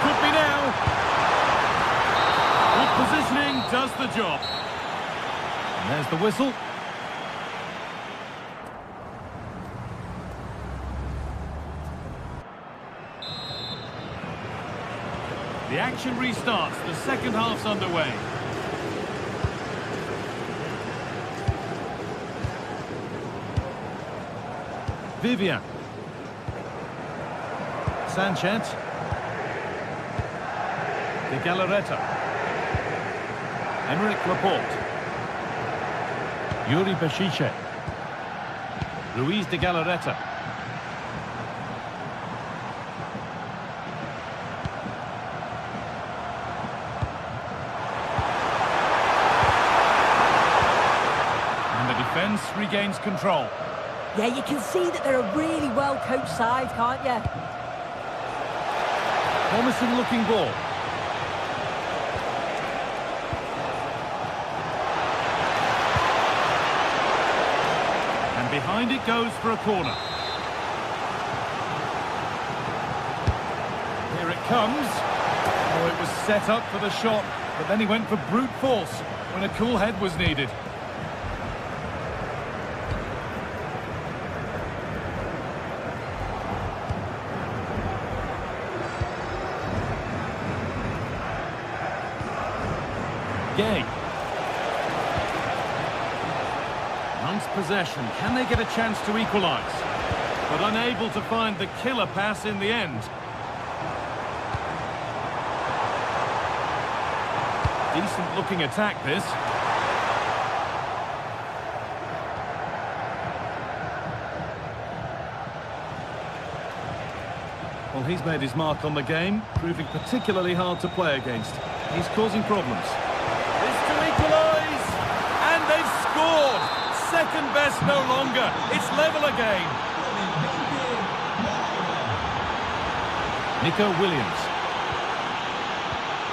Could be now. Good positioning does the job. And there's the whistle. The action restarts. The second half's underway. Vivian. Sanchez. De Galarreta. Emerick Laporte. Yuri Bešice. Luis de Galarreta. And the defence regains control. Yeah, you can see that they're a really well-coached side, can't you? Promising looking ball. And behind it goes for a corner. Here it comes. Oh, it was set up for the shot, but then he went for brute force when a cool head was needed. Gay. Once possession, can they get a chance to equalise? But unable to find the killer pass in the end. Decent looking attack this. Well, he's made his mark on the game, proving particularly hard to play against. He's causing problems. To equalise, and they've scored. Second best no longer. It's level again. Nico Williams.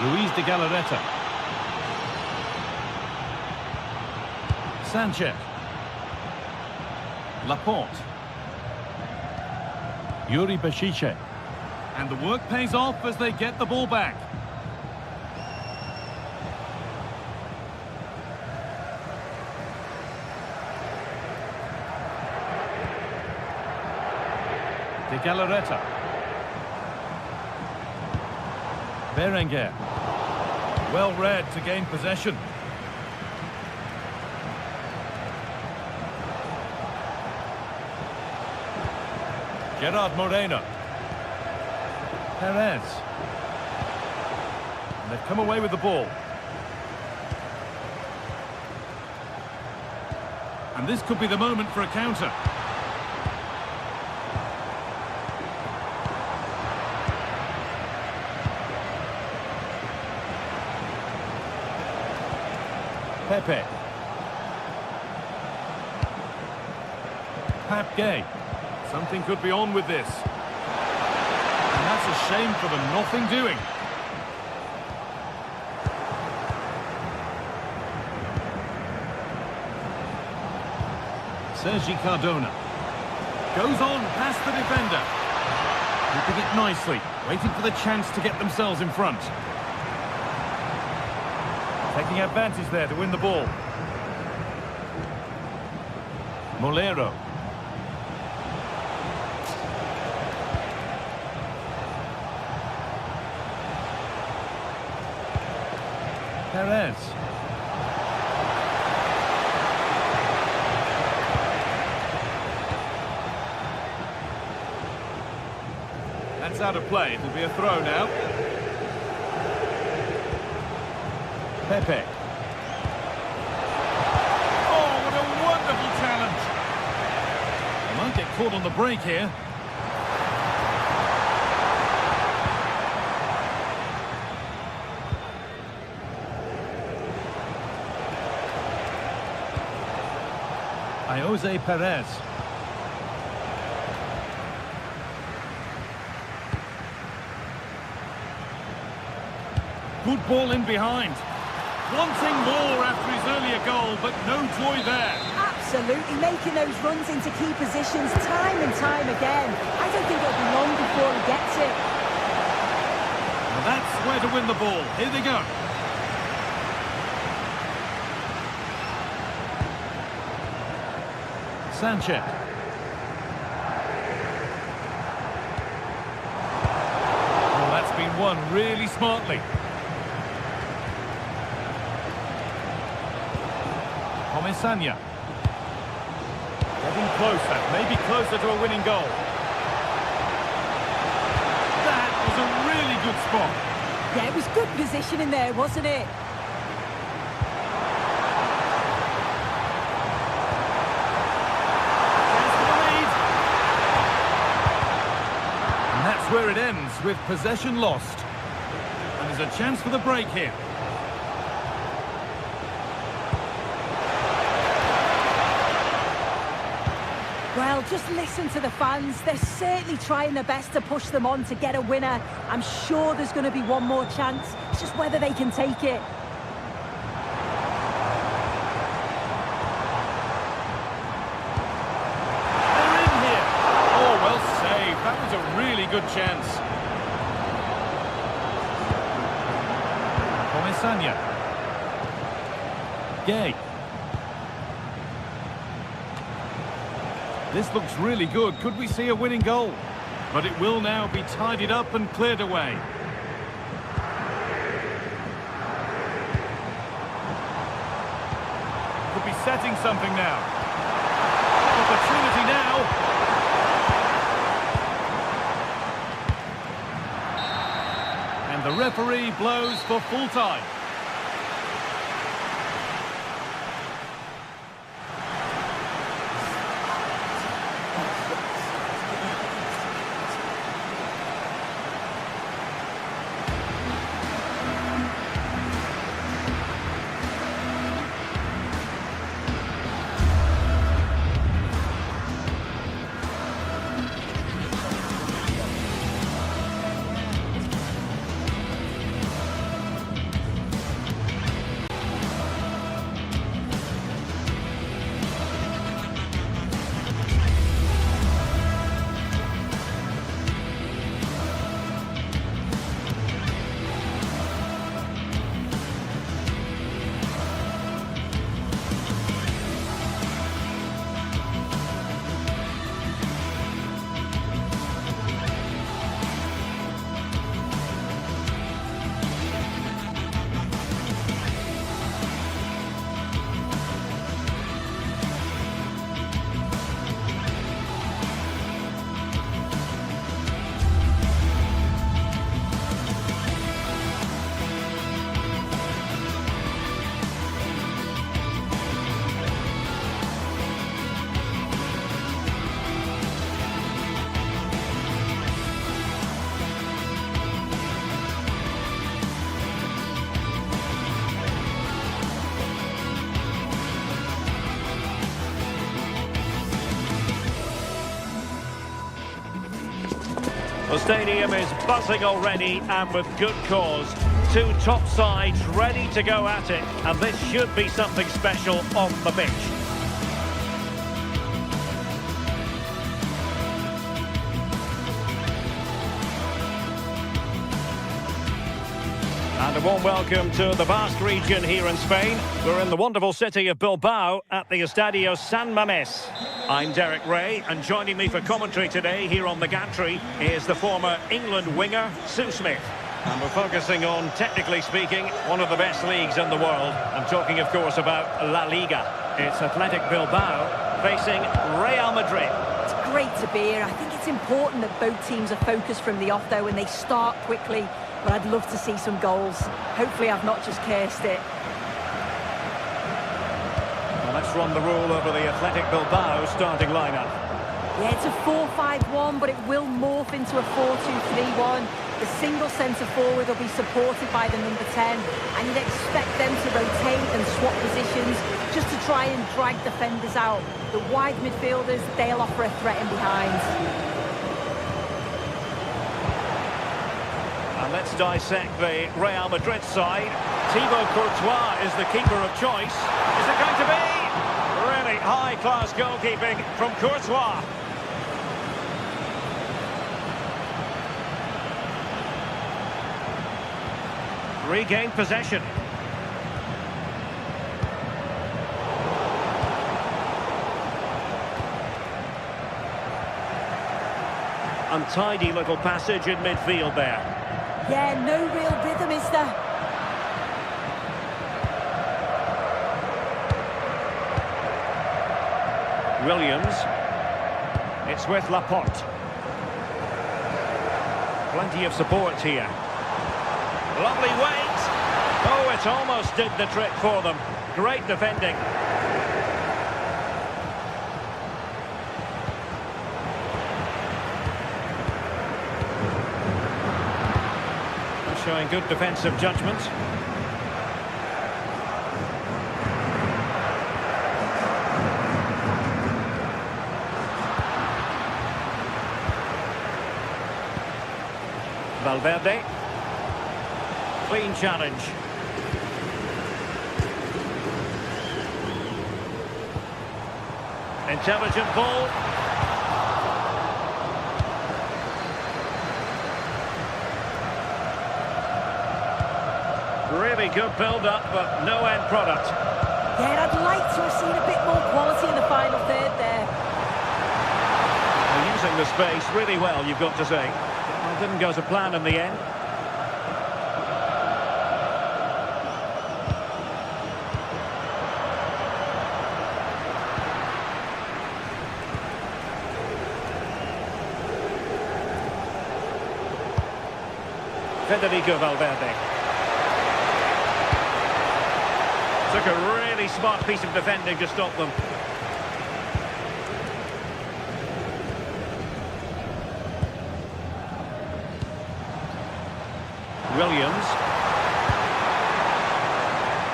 Luis de Galarreta. Sanchez. Laporte. Yuri Bešice. And the work pays off as they get the ball back. De Galarreta. Berenguer. Well read to gain possession. Gerard Moreno. Perez. And they've come away with the ball. And this could be the moment for a counter. Pepe. Pap Gay. Something could be on with this. And that's a shame for them. Nothing doing. Sergi Cardona. Goes on past the defender. Keeping it nicely. Waiting for the chance to get themselves in front. Taking advantage there to win the ball. Molero. Perez. That's out of play. It'll be a throw now. Pepe. Oh, what a wonderful talent. He might get caught on the break here. Jose Perez. Good ball in behind. Wanting more after his earlier goal, but no joy there. Absolutely, making those runs into key positions time and time again. I don't think it'll be long before he gets it. Well, that's where to win the ball. Here they go. Sanchez. Well, that's been won really smartly. Comisania. Getting closer, maybe closer to a winning goal. That was a really good spot. Yeah, it was good positioning there, wasn't it? Where it ends with possession lost, and there's a chance for the break here. Well, just listen to the fans. They're certainly trying their best to push them on to get a winner. I'm sure there's going to be one more chance. It's just whether they can take it. Good chance. Comisania. Gay. This looks really good. Could we see a winning goal? But it will now be tidied up and cleared away. Could be setting something now. Opportunity now. The referee blows for full time. The stadium is buzzing already, and with good cause. Two top sides ready to go at it, and this should be something special on the pitch. And a warm welcome to the vast region here in Spain. We're in the wonderful city of Bilbao at the Estadio San Mamés. I'm Derek Ray, and joining me for commentary today here on the gantry is the former England winger, Sue Smith. And we're focusing on, technically speaking, one of the best leagues in the world. I'm talking, of course, about La Liga. It's Athletic Bilbao facing Real Madrid. great to be here. I think it's important that both teams are focused from the off, though, and they start quickly. But I'd love to see some goals. Hopefully I've not just cursed it. Well, let's run the rule over the Athletic Bilbao starting lineup. Yeah, it's a 4-5-1, but it will morph into a 4-2-3-1. The single centre-forward will be supported by the number 10, and you'd expect them to rotate and swap positions just to try and drag defenders out. The wide midfielders, they'll offer a threat in behind. And let's dissect the Real Madrid side. Thibaut Courtois is the keeper of choice. Is it going to be? Really high-class goalkeeping from Courtois. Regained possession. Untidy little passage in midfield there. Yeah, no real rhythm, is there? Williams. It's with Laporte. Plenty of support here. Lovely weight. Oh, it almost did the trick for them. Great defending. Showing good defensive judgment. Valverde. Clean challenge. Intelligent ball. Really good build-up, but no end product. Yeah, I'd like to have seen a bit more quality in the final third there. They're using the space really well, you've got to say. Well, didn't go to plan in the end. Federico Valverde. Took a really smart piece of defending to stop them. Williams.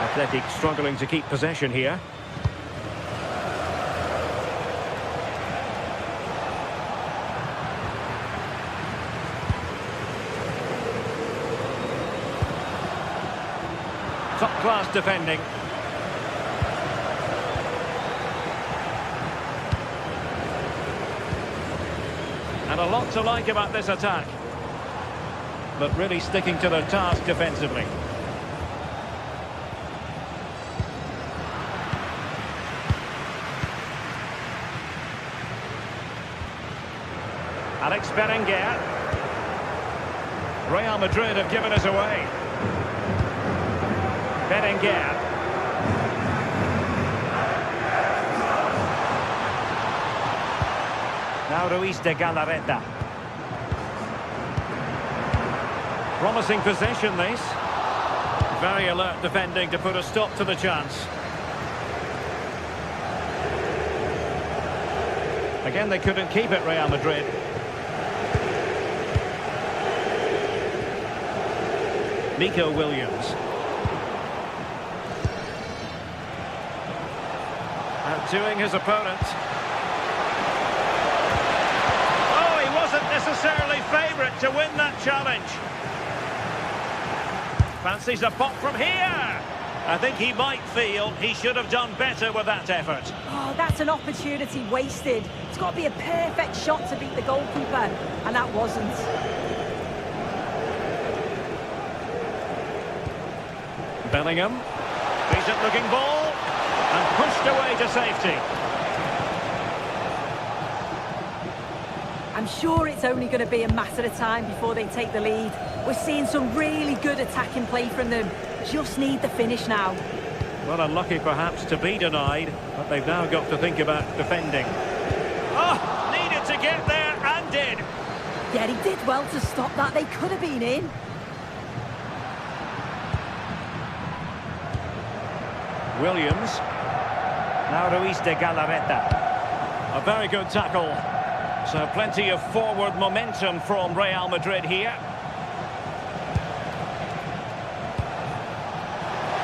Athletic struggling to keep possession here. Top-class defending. And a lot to like about this attack. But really sticking to their task defensively. Alex Berenguer. Real Madrid have given us away. Berenguer. Now Ruiz de Galarreta. Promising possession, this. Very alert defending to put a stop to the chance. Again, they couldn't keep it, Real Madrid. Nico Williams. Outdoing his opponent. Oh, he wasn't necessarily favourite to win that challenge. Fancies a pop from here. I think he might feel he should have done better with that effort. Oh, that's an opportunity wasted. It's got to be a perfect shot to beat the goalkeeper, and that wasn't. Bellingham. Decent looking ball. And pushed away to safety. I'm sure it's only going to be a matter of time before they take the lead. We're seeing some really good attacking play from them. Just need the finish now. Well, unlucky perhaps to be denied, but they've now got to think about defending. Oh, needed get there and did. Yeah, he did well to stop that. They could have been in. Williams. Now Ruiz de Galarreta. A very good tackle. So plenty of forward momentum from Real Madrid here.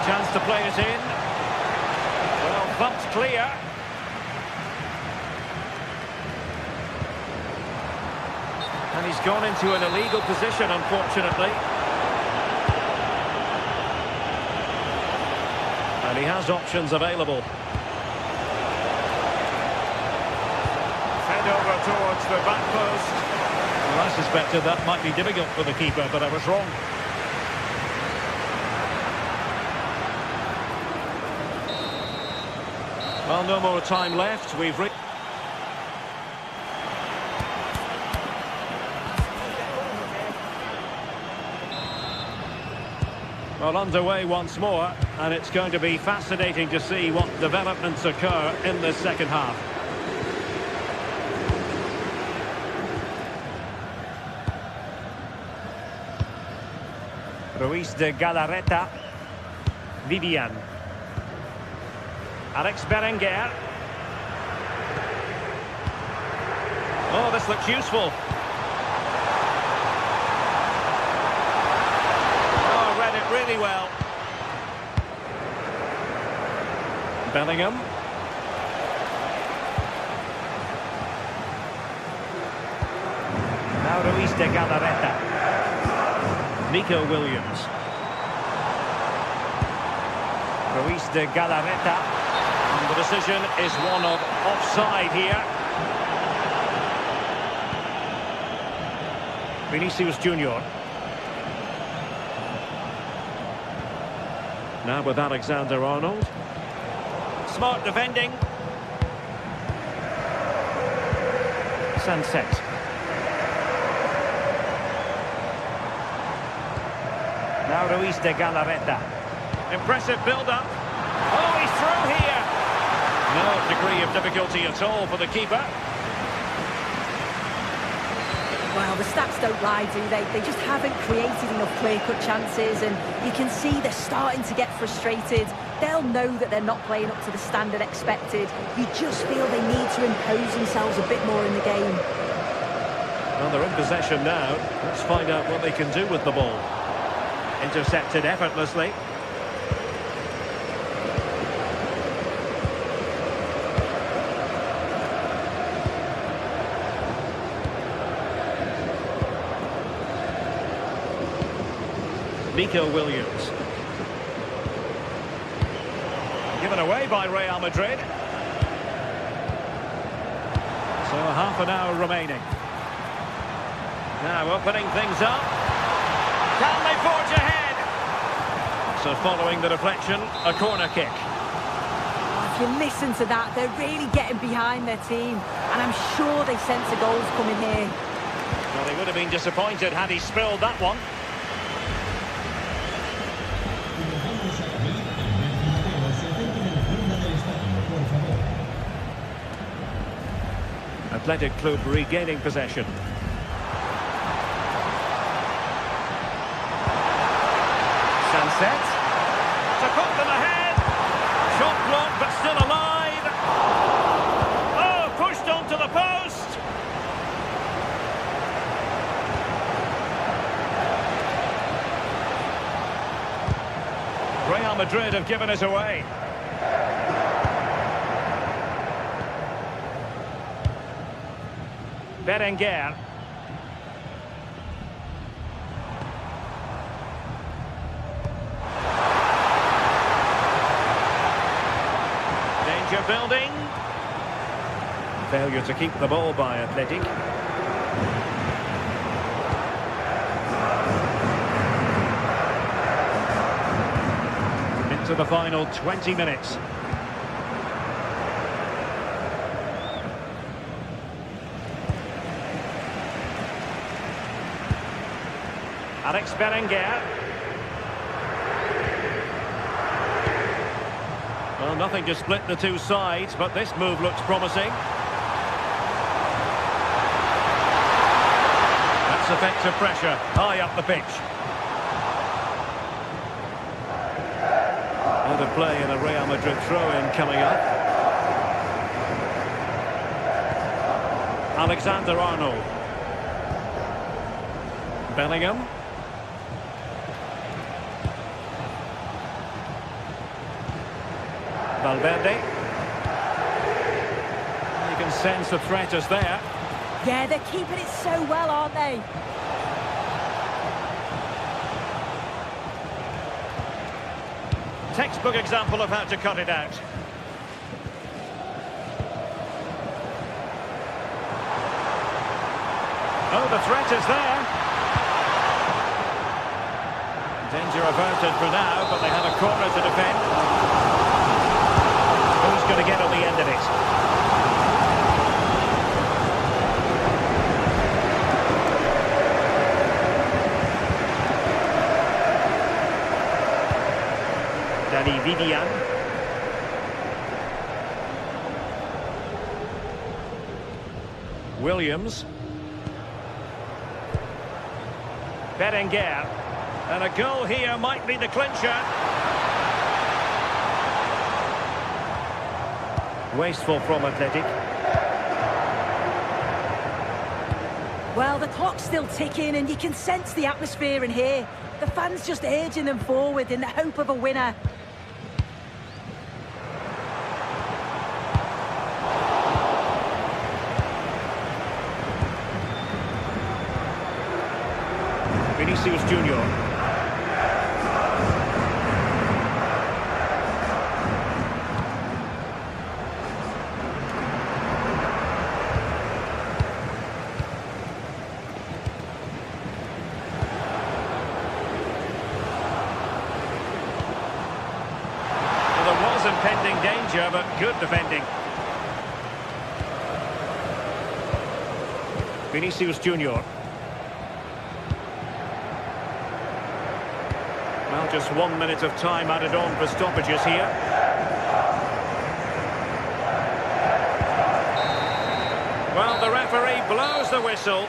Chance to play it in. Well, bumped clear. And he's gone into an illegal position, unfortunately. And he has options available. Head over towards the back post. Well, I suspected that might be difficult for the keeper, but I was wrong. Well, no more time left. We've reached... Well, underway once more, and it's going to be fascinating to see what developments occur in the second half. Ruiz de Galarreta. Vivian. Alex Berenguer. Oh, this looks useful. Oh, read it really well. Bellingham. Now Ruiz de Galarreta. Nico Williams. Ruiz de Galarreta. And the decision is one of offside here. Vinicius Junior. Now with Alexander-Arnold. Smart defending. Sunset. Now Ruiz de Galarreta. Impressive build-up. Oh, he's through here. No degree of difficulty at all for the keeper. Well, the stats don't lie, do they? They just haven't created enough clear-cut chances, and you can see they're starting to get frustrated. They'll know that they're not playing up to the standard expected. You just feel they need to impose themselves a bit more in the game. Well, they're in possession now. Let's find out what they can do with the ball. Intercepted effortlessly. Nico Williams. Given away by Real Madrid. So half an hour remaining. Now opening things up. Can they forge ahead? So following the deflection, a corner kick. If you listen to that, they're really getting behind their team, and I'm sure they sense a goal's coming here. Well, they would have been disappointed had he spilled that one. Athletic Club regaining possession. Sunset. To put them ahead. Shot blocked but still alive. Oh, pushed onto the post. Real Madrid have given it away. Berenguer. Danger building. Failure to keep the ball by Athletic. Into the final 20 minutes. Alex Berenguer. Well, nothing to split the two sides, but this move looks promising. That's effective pressure, high up the pitch. Out of play and a Real Madrid throw-in coming up. Alexander-Arnold. Bellingham. Valverde. You can sense the threat is there. Yeah, they're keeping it so well, aren't they? Textbook example of how to cut it out. Oh, the threat is there. Danger averted for now, but they have a corner to defend. Who's going to get on the end of it? Vivian. Williams. Berenguer. And a goal here might be the clincher. Wasteful from Athletic. Well, the clock's still ticking and you can sense the atmosphere in here. The fans just urging them forward in the hope of a winner. Vinicius Junior. Well, there was impending danger, but good defending. Vinicius Junior. Well, just 1 minute of time added on for stoppages here. Well, the referee blows the whistle.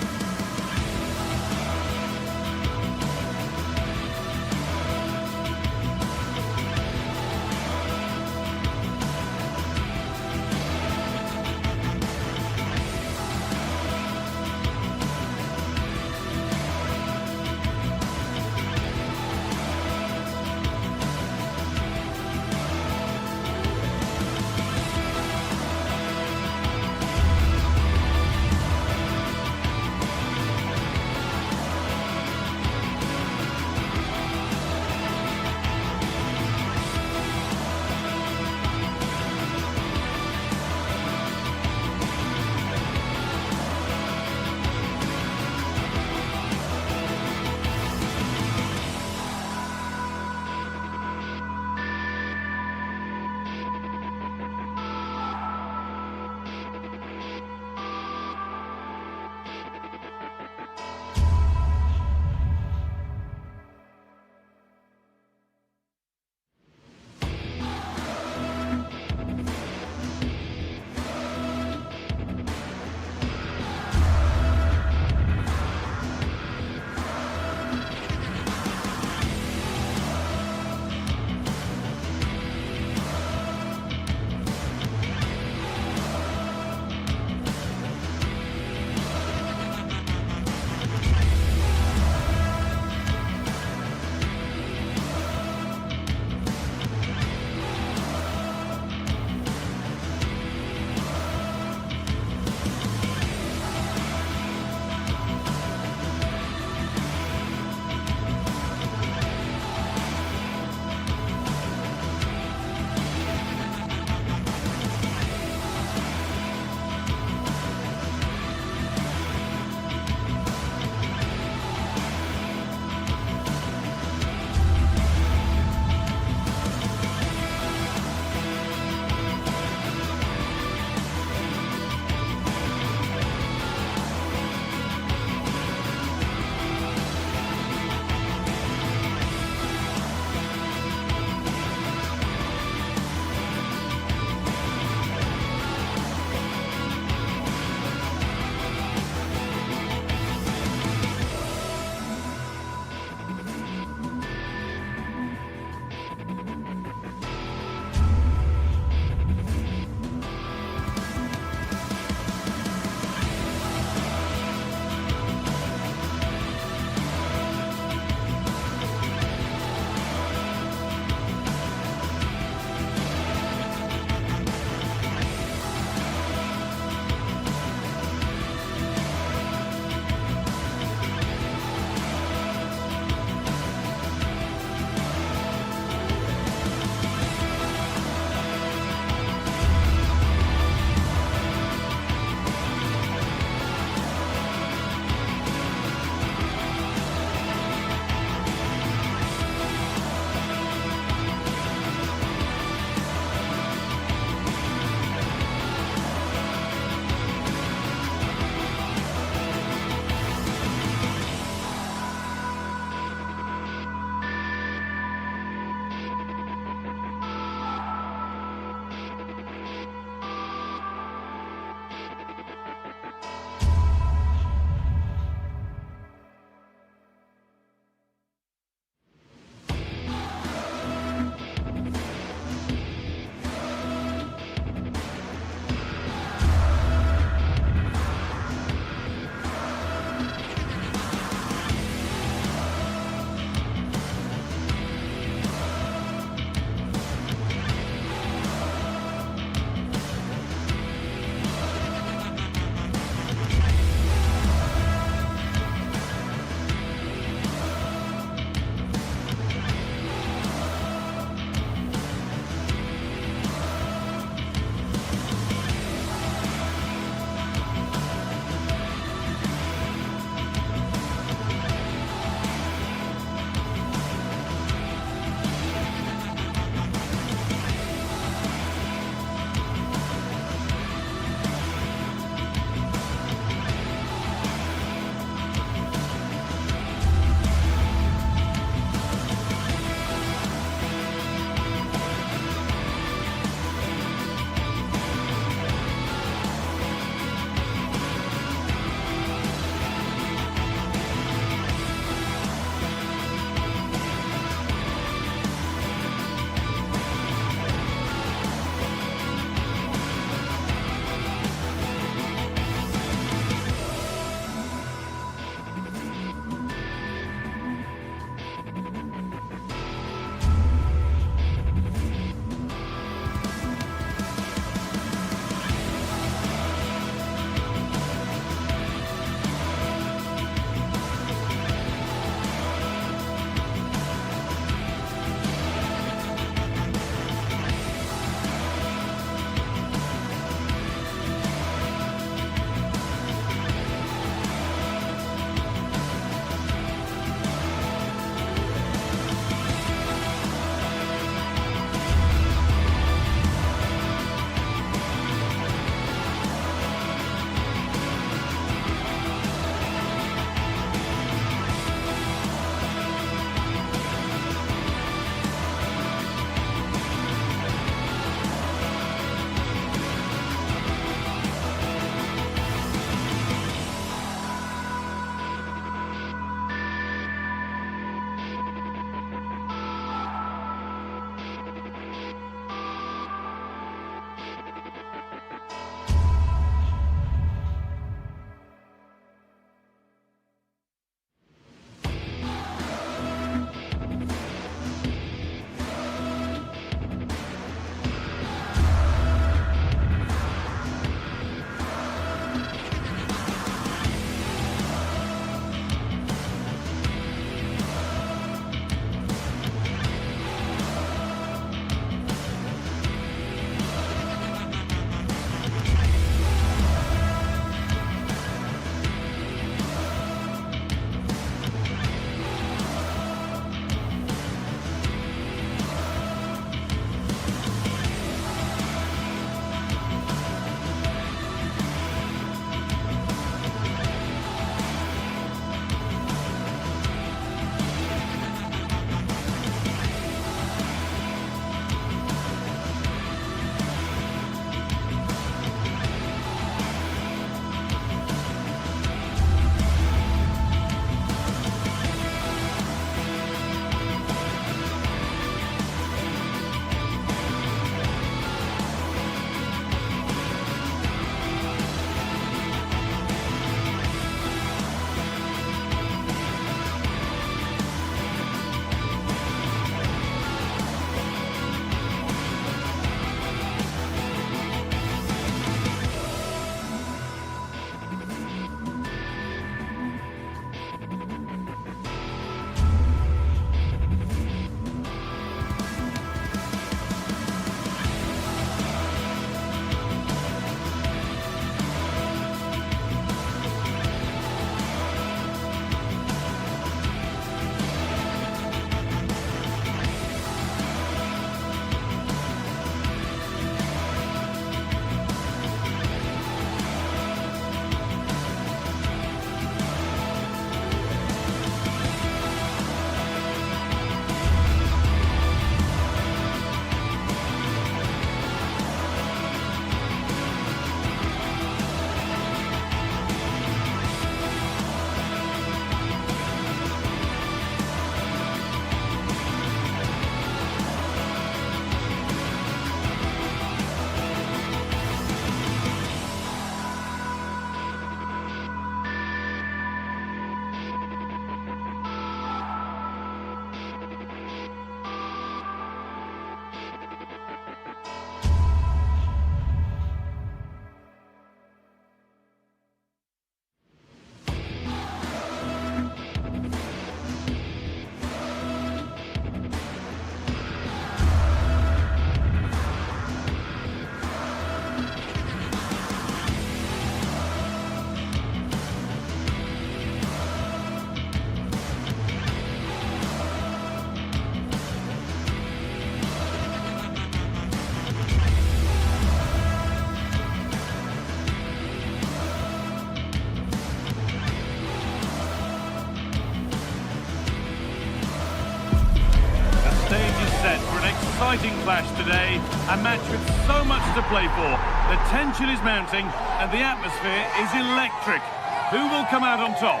exciting clash today. A match with so much to play for. The tension is mounting and the atmosphere is electric. Who will come out on top?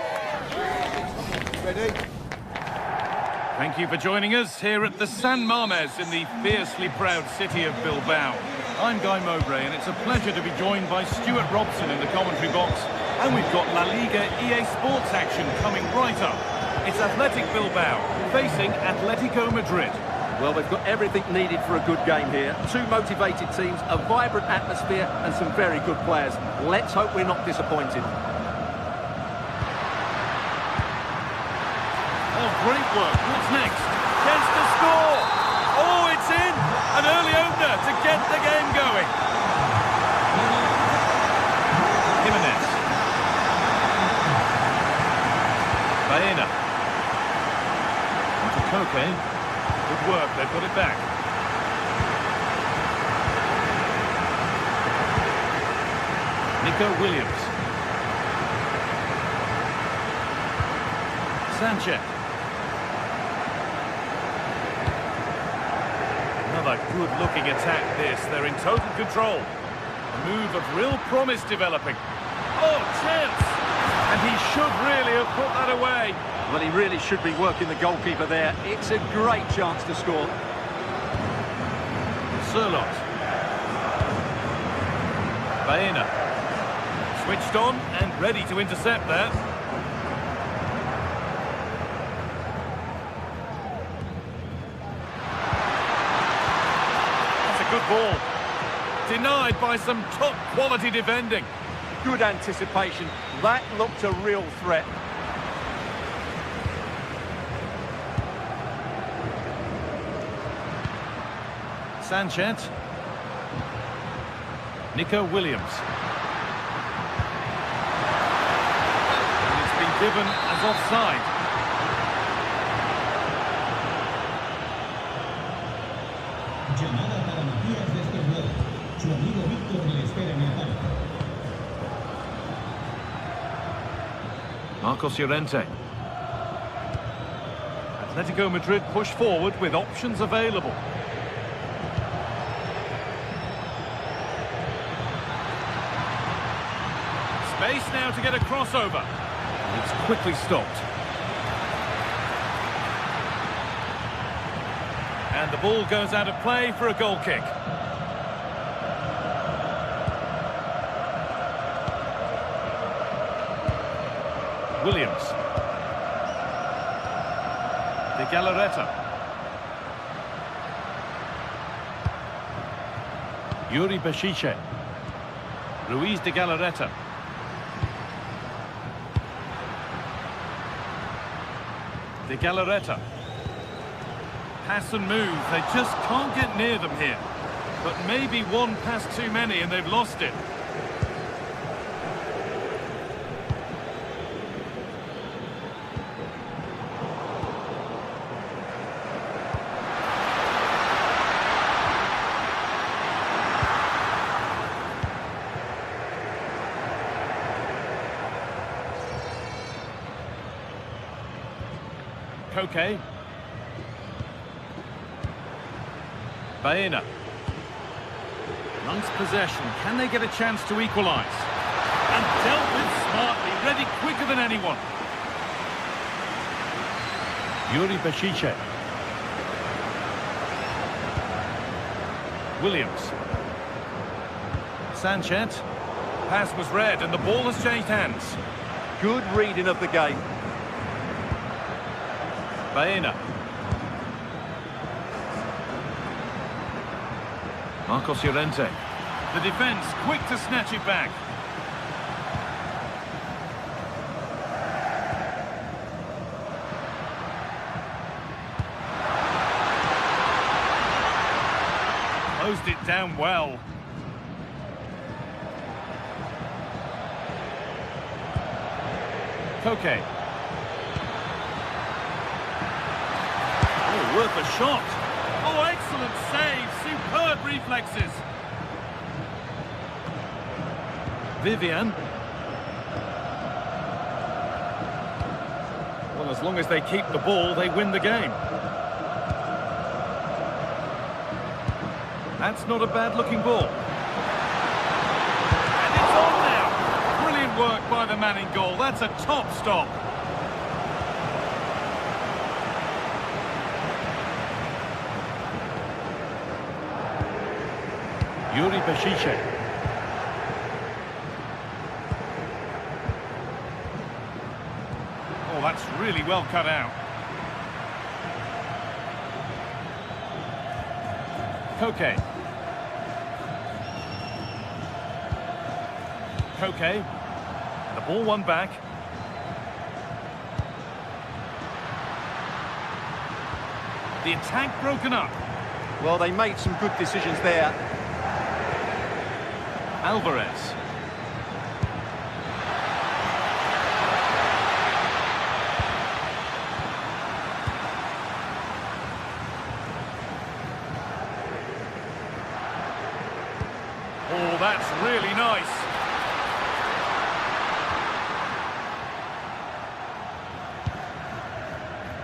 Ready? Thank you for joining us here at the San Mamés in the fiercely proud city of Bilbao. I'm Guy Mowbray and it's a pleasure to be joined by Stuart Robson in the commentary box. And we've got La Liga EA Sports action coming right up. It's Athletic Bilbao facing Atletico Madrid. Well, they've got everything needed for a good game here. Two motivated teams, a vibrant atmosphere and some very good players. Let's hope we're not disappointed. Oh, great work. What's next? Chance to score. Oh, it's in. An early opener to get the game going. Jimenez. Baena. To Koke. Good work. They've got it back. Nico Williams. Sanchez. Another good-looking attack, this. They're in total control. A move of real promise developing. Oh, chance! And he should really have put that away. Well, he really should be working the goalkeeper there. It's a great chance to score. Surlot. Baena. Switched on and ready to intercept that. Good ball. Denied by some top-quality defending. Good anticipation. That looked a real threat. Sanchez. Nico Williams. And it's been given as offside. Llamada para Matías desde el gol. Su amigo Víctor le espera en el palco. Marcos Llorente. Atletico Madrid push forward with options available. Space now to get a crossover. It's quickly stopped. And the ball goes out of play for a goal kick. Williams. De Galarreta. Yuri Bashiche. Ruiz de Galarreta. De Galarreta. Pass and move, they just can't get near them here. But maybe one pass too many and they've lost it. Koke. Baena. Runs possession. Can they get a chance to equalise? And dealt with smartly, ready quicker than anyone. Yuri Bashiche. Williams. Sanchez. Pass was read and the ball has changed hands. Good reading of the game. Baena. Marcos Llorente. The defence quick to snatch it back. Closed it down well. Koke. Oh, worth a shot. Oh, excellent save. Superb reflexes. Vivian. Well, as long as they keep the ball, they win the game. That's not a bad-looking ball. And it's on now. Brilliant work by the man in goal. That's a top stop. Yuri Beshice. Oh, that's really well cut out. Koke. Koke. The ball won back. The attack broken up. Well, they made some good decisions there. Alvarez. Oh, that's really nice.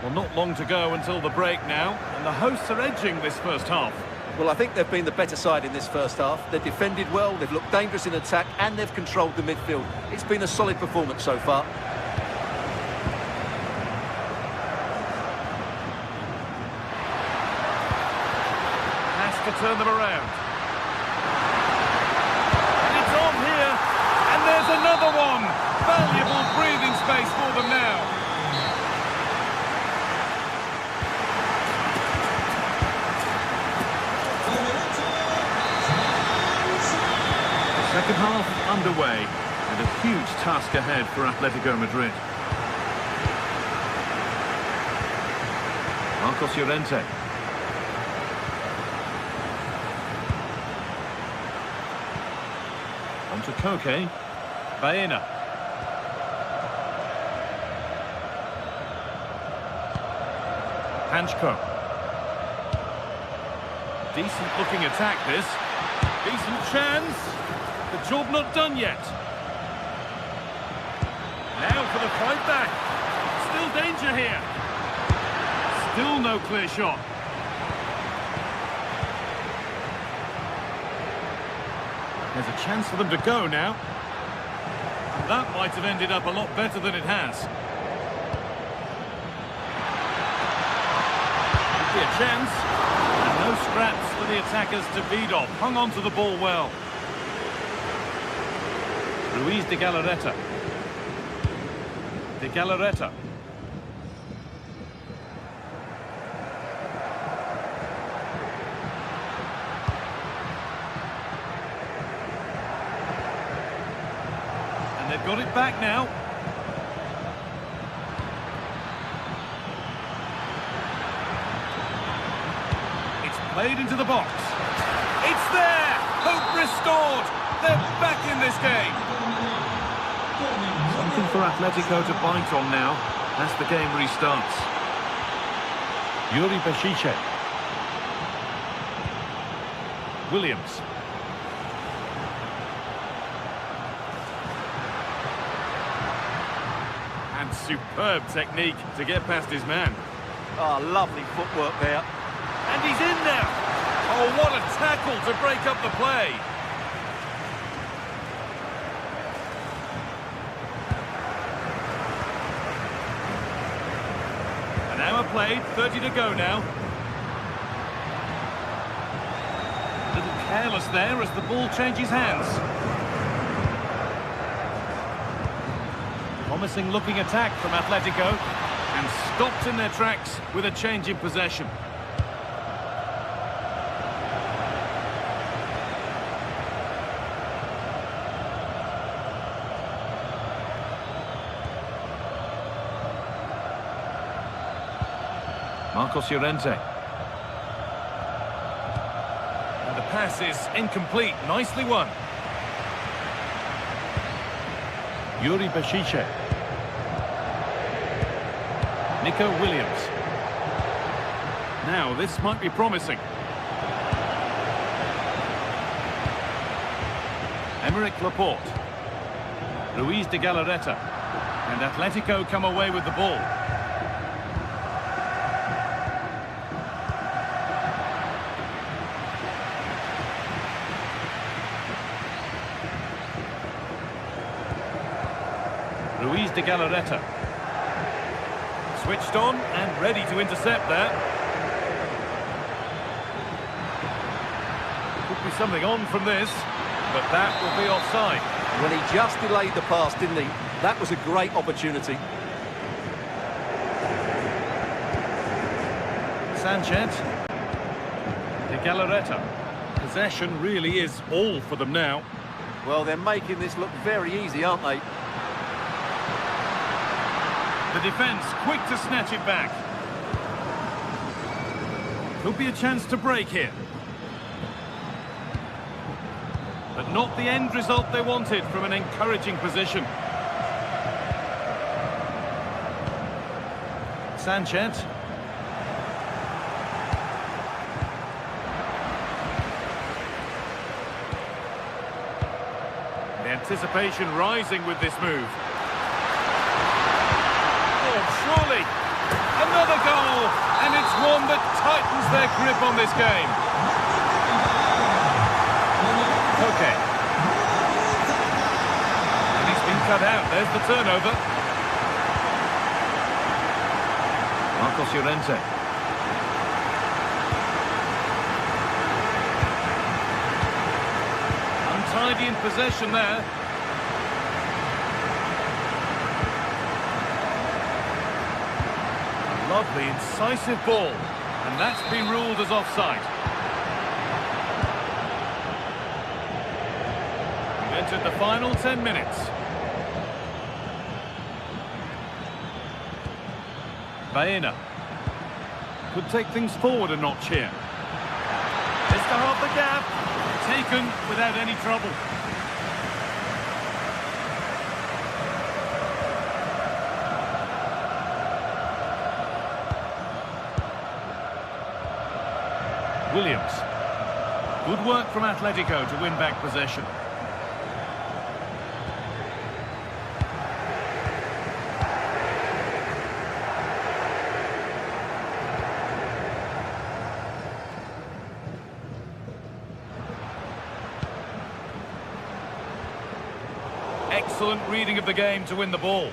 Well, not long to go until the break now, and the hosts are edging this first half. Well, I think they've been the better side in this first half. They've defended well, they've looked dangerous in attack, and they've controlled the midfield. It's been a solid performance so far. Has to turn them around. And it's on here, and there's another one. Valuable breathing space for them now. Second half underway, and a huge task ahead for Atletico Madrid. Marcos Llorente. On to Koke. Baena. Hanchko. Decent looking attack this. Decent chance. The job not done yet. Now for the fight back. Still danger here. Still no clear shot. There's a chance for them to go now. That might have ended up a lot better than it has. Could be a chance. And no scraps for the attackers to beat off. Hung on to the ball well. Ruiz de Galarreta. De Galarreta. And they've got it back now. It's played into the box. It's there! Hope restored! They're back in this game. Something for Atletico to bite on now as the game restarts. Yuri Beshice. Williams. And superb technique to get past his man. Oh, lovely footwork there. And he's in now. Oh, what a tackle to break up the play. An hour played, 30 to go now. A little careless there as the ball changes hands. Promising looking attack from Atletico, and stopped in their tracks with a change in possession. Marcos Llorente. And the pass is incomplete. Nicely won. Yuri Beshice. Nico Williams. Now, this might be promising. Emerick Laporte. Ruiz de Galarreta. And Atletico come away with the ball. Luis de Galarreta. Switched on and ready to intercept there. Could be something on from this, but that will be offside. Well, he just delayed the pass, didn't he? That was a great opportunity. Sanchez. De Galarreta. Possession really is all for them now. Well, they're making this look very easy, aren't they? The defence quick to snatch it back. Could be a chance to break here. But not the end result they wanted from an encouraging position. Sanchez. The anticipation rising with this move. Oh, surely! Another goal! And it's one that tightens their grip on this game. Okay. And he's been cut out. There's the turnover. Marcos Llorente. Untidy in possession there. A lovely, incisive ball. And that's been ruled as offside. We've entered the final 10 minutes. Baena could take things forward a notch here. Just to half the gap. Taken without any trouble. Williams. Good work from Atletico to win back possession. Excellent reading of the game to win the ball.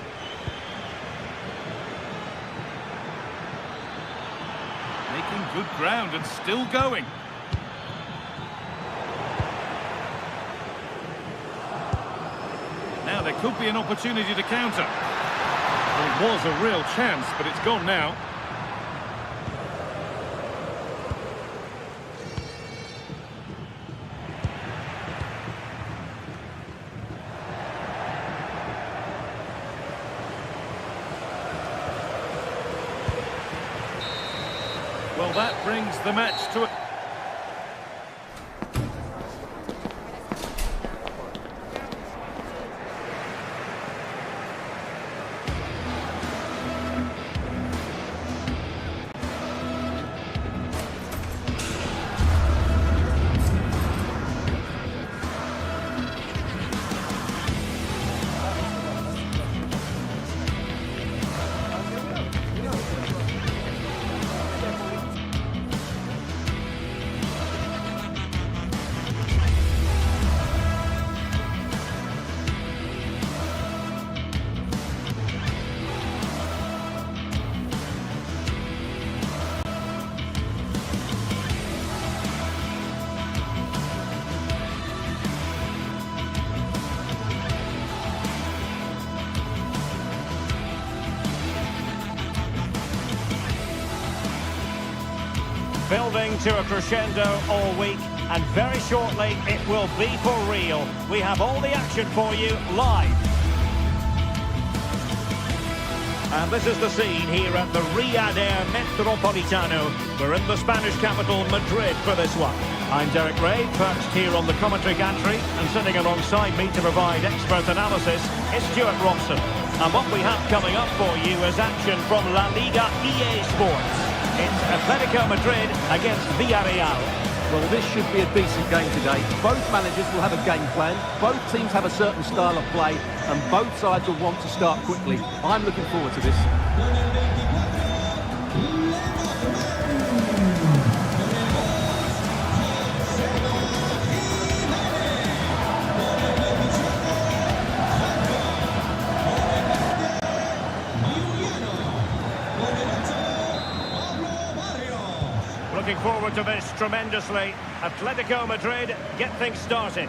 Making good ground and still going. Now there could be an opportunity to counter. Well, it was a real chance, but it's gone now. Well, that brings the match to a... Building to a crescendo all week, and very shortly it will be for real. We have all the action for you live. And this is the scene here at the Riyadh Air Metropolitano. We're in the Spanish capital, Madrid, for this one. I'm Derek Ray, perched here on the commentary gantry, and sitting alongside me to provide expert analysis is Stuart Robson. And what we have coming up for you is action from La Liga EA Sports. It's Atletico Madrid against Villarreal. Well, this should be a decent game today. Both managers will have a game plan. Both teams have a certain style of play, and both sides will want to start quickly. I'm looking forward to this. looking forward to this tremendously. Atletico Madrid get things started.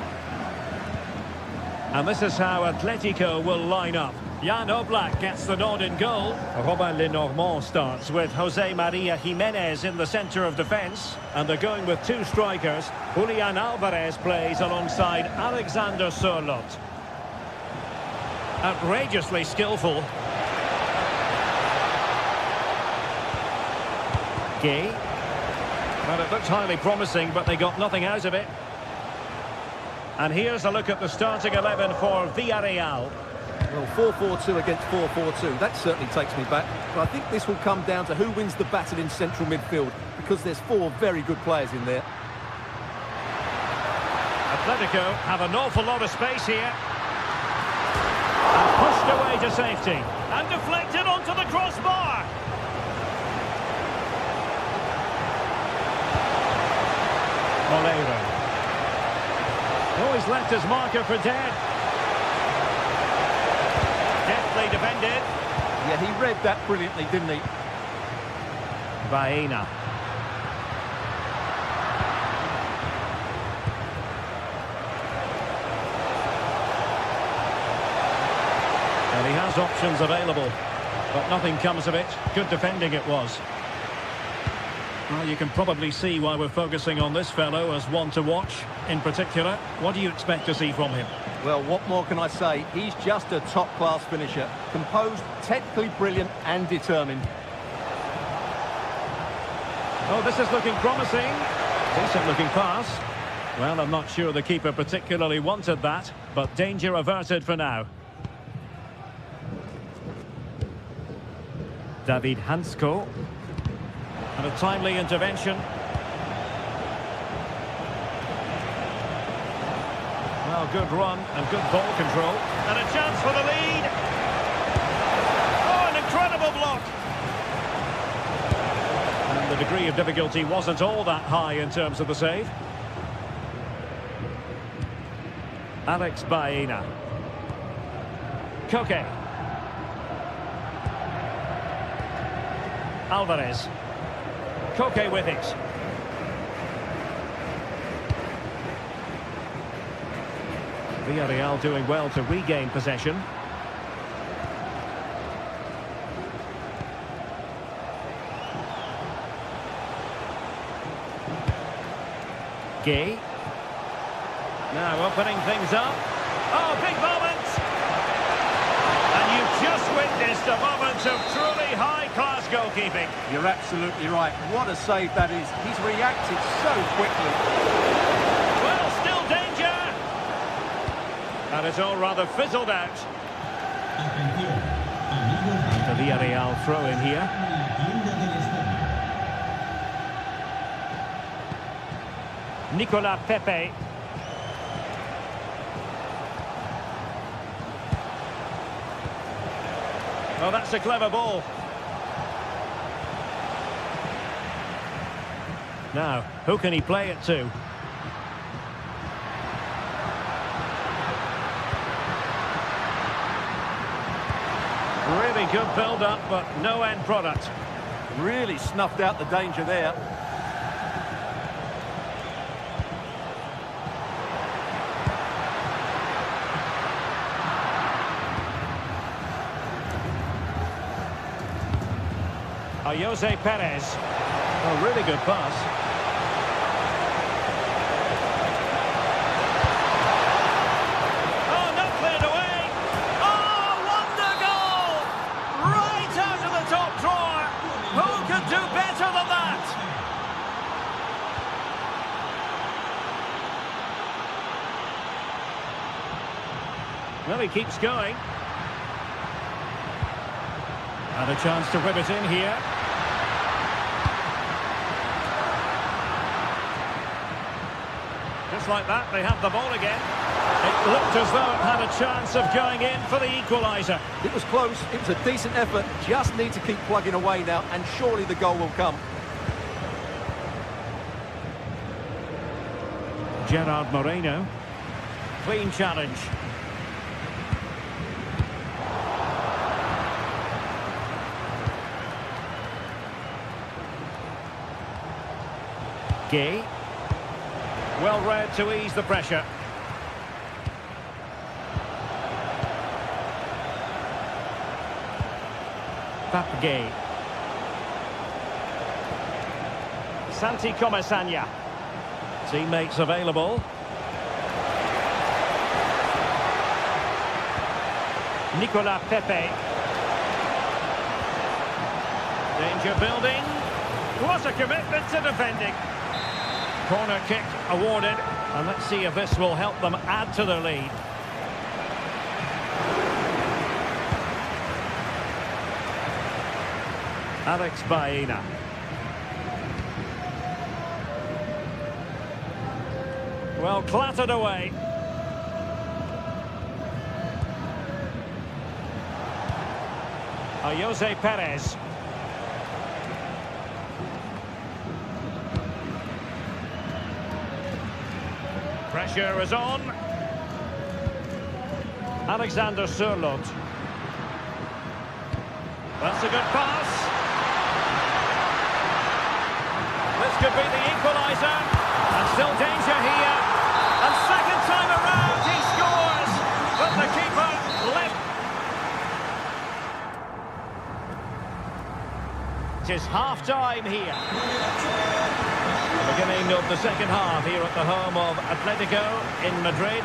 And this is how Atletico will line up. Jan Oblak gets the nod in goal. Robin Lenormand starts with Jose Maria Jimenez in the centre of defence. And they're going with two strikers. Julian Alvarez plays alongside Alexander Sørloth. Outrageously skillful. Gay. Well, it looked highly promising, but they got nothing out of it. And here's a look at the starting 11 for Villarreal. Well, 4-4-2 against 4-4-2, that certainly takes me back. But I think this will come down to who wins the battle in central midfield, because there's four very good players in there. Atletico have an awful lot of space here. And pushed away to safety. And deflected onto the crossbar. Moleiro. Oh, he's left his marker for dead. Deftly defended. Yeah, he read that brilliantly, didn't he? Baena. And he has options available, but nothing comes of it. Good defending it was. Well, you can probably see why we're focusing on this fellow as one to watch. In particular, what do you expect to see from him? Well, what more can I say? He's just a top-class finisher. Composed, technically brilliant and determined. Oh, this is looking promising. Decent looking pass. Well, I'm not sure the keeper particularly wanted that, but danger averted for now. David Hansko. And a timely intervention. Well, good run and good ball control. And a chance for the lead. Oh, an incredible block. And the degree of difficulty wasn't all that high in terms of the save. Alex Baena. Koke. Alvarez. Koke with it. Villarreal doing well to regain possession. Gay. Now opening things up. Oh, big moment! And you've just witnessed a moment of truly high-class goalkeeping. You're absolutely right. What a save that is. He's reacted so quickly. Well, still danger! And it's all rather fizzled out. The Villarreal throw in here. Nicolas Pepe. Oh, that's a clever ball. Now, who can he play it to? Really good build-up, but no end product. Really snuffed out the danger there. Jose Perez. Oh, really good pass. Oh, not cleared away. Oh, wonder goal! Right out of the top drawer. Who could do better than that? Well, he keeps going. And a chance to rip it in here. Just like that, they have the ball again. It looked as though it had a chance of going in for the equaliser. It was close, it was a decent effort. Just need to keep plugging away now, and surely the goal will come. Gerard Moreno. Clean challenge. Gay. Well read to ease the pressure. Gay. Santi Comasagna. Teammates available. Nicolas Pepe. Danger building. What a commitment to defending. Corner kick awarded. And let's see if this will help them add to their lead. Alex Baena. Well, clattered away. Jose Perez. Pressure is on. Alexander Sørloth. That's a good pass. This could be the equaliser. And still danger here. And second time around he scores. But the keeper left. It is half-time here. Beginning of the second half here at the home of Atletico in Madrid.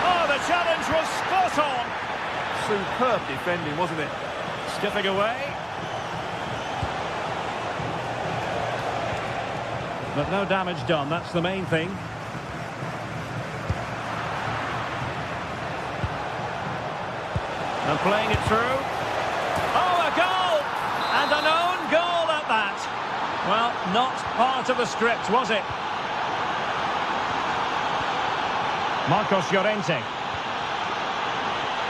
Oh, the challenge was spot on. Superb defending, wasn't it? Skipping away. But no damage done, that's the main thing. And playing it through. Oh, a goal! And an own goal at that. Well, not part of the script, was it? Marcos Llorente.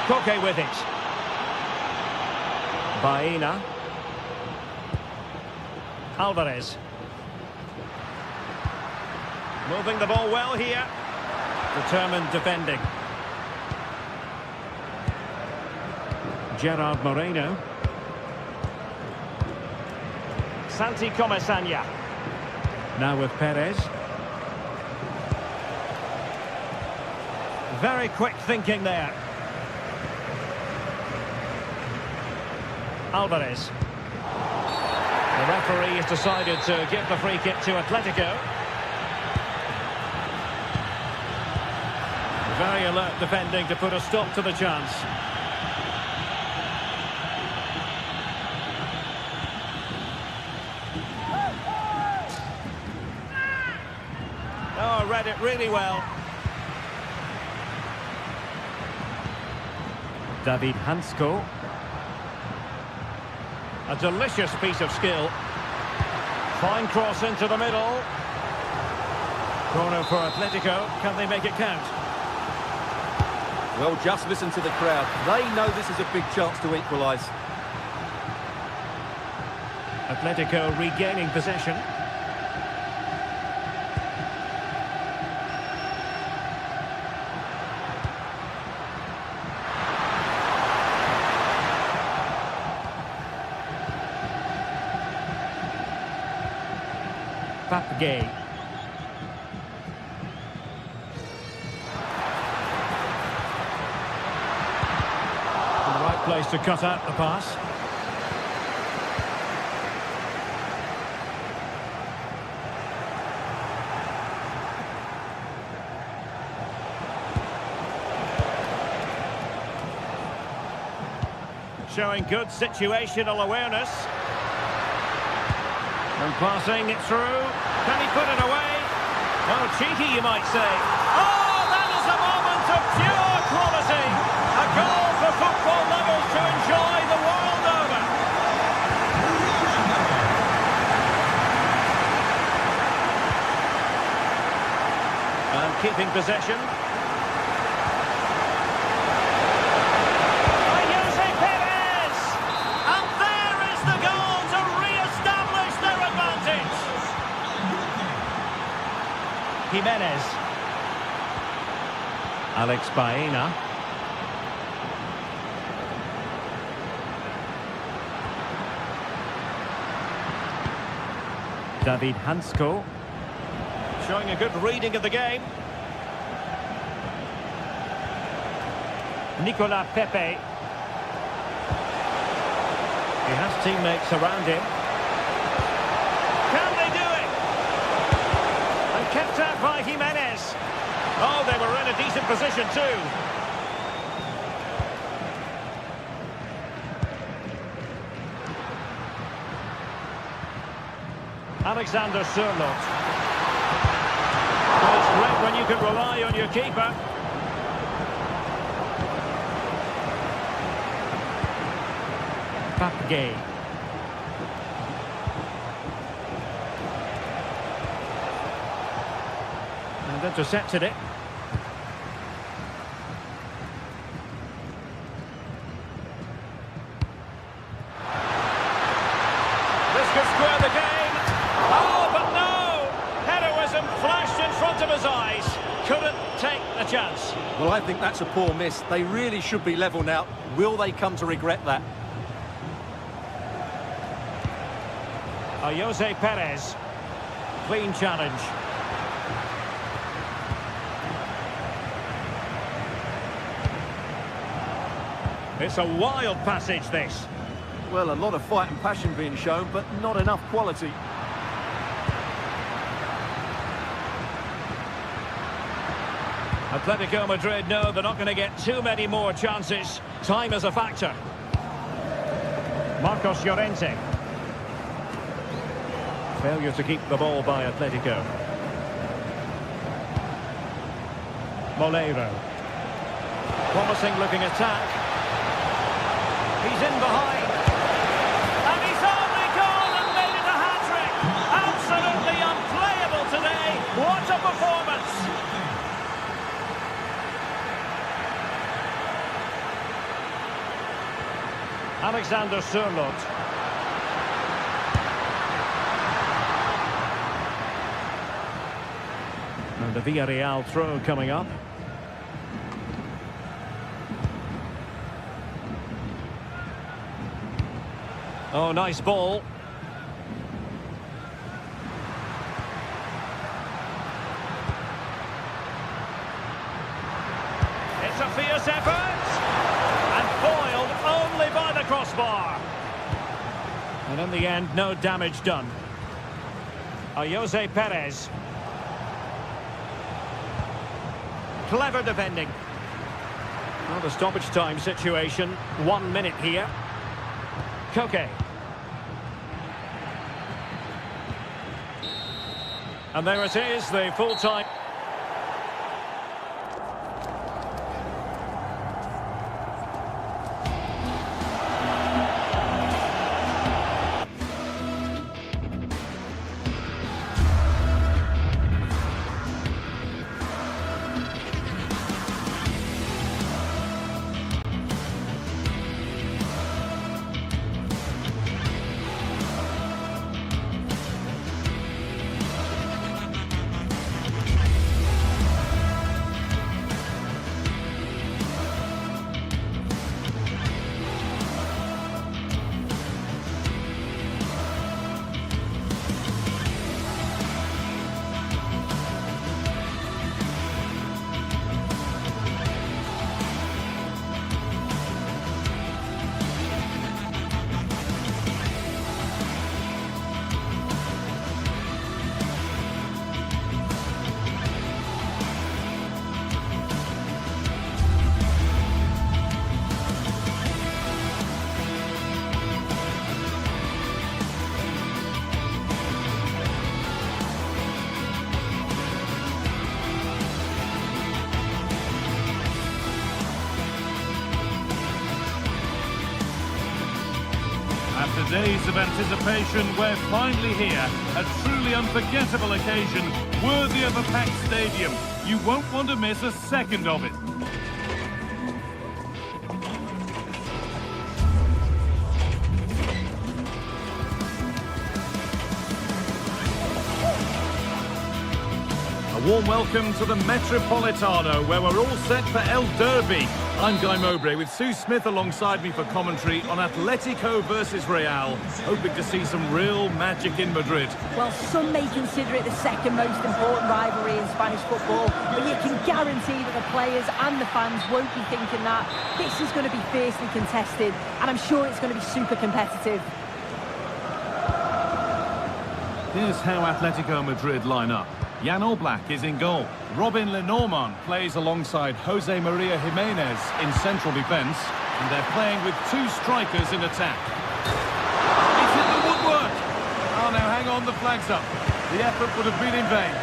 Koke with it. Baena. Alvarez. Moving the ball well here. Determined defending. Gerard Moreno. Santi Comasagna. Now with Perez. Very quick thinking there. Alvarez. The referee has decided to give the free kick to Atletico. Very alert defending to put a stop to the chance. Oh, read it really well. David Hansko. A delicious piece of skill. Fine cross into the middle. Corner for Atletico. Can they make it count? Well, just listen to the crowd. They know this is a big chance to equalise. Atletico regaining possession. Gay. The right place to cut out the pass. Showing good situational awareness. And passing it through. Can he put it away? Oh, cheeky, you might say. Oh, that is a moment of pure quality. A goal for football lovers to enjoy the world over. And keeping possession. Jose Perez! And there is the goal to re-establish their advantage. Jimenez. Alex Baena. David Hansko. Showing a good reading of the game. Nicolas Pepe. He has teammates around him. Can they do it? And kept out by Jimenez. Oh, they were in a decent position too. Alexander Sørloth. Well, it's great when you can rely on your keeper. Papgay. And intercepted it. This could square the game. Oh, but no! Heroism flashed in front of his eyes. Couldn't take the chance. Well, I think that's a poor miss. They really should be level now. Will they come to regret that? Jose Perez. Clean challenge. It's a wild passage, this. Well, a lot of fight and passion being shown, but not enough quality. Atletico Madrid know they're not going to get too many more chances. Time is a factor. Marcos Llorente. Failure to keep the ball by Atletico. Moleiro. Promising looking attack. He's in behind. And he's only gone and made it a hat-trick. Absolutely unplayable today. What a performance. Alexander Sørloth. And the Villarreal throw coming up. Oh, nice ball. It's a fierce effort. And foiled only by the crossbar. And in the end, no damage done. Jose Perez. Clever defending. Well, the stoppage time situation. 1 minute here. Koke. And there it is, the full-time. After days of anticipation, we're finally here. A truly unforgettable occasion, worthy of a packed stadium. You won't want to miss a second of it. A warm welcome to the Metropolitano, where we're all set for El Derby. I'm Guy Mowbray with Sue Smith alongside me for commentary on Atletico versus Real, hoping to see some real magic in Madrid. Well, some may consider it the second most important rivalry in Spanish football, but you can guarantee that the players and the fans won't be thinking that. This is going to be fiercely contested, and I'm sure it's going to be super competitive. Here's how Atletico Madrid line up. Jan Oblak is in goal. Robin Lenormand plays alongside Jose Maria Jimenez in central defence. And they're playing with two strikers in attack. It's hit the woodwork! Oh, now hang on, the flag's up. The effort would have been in vain.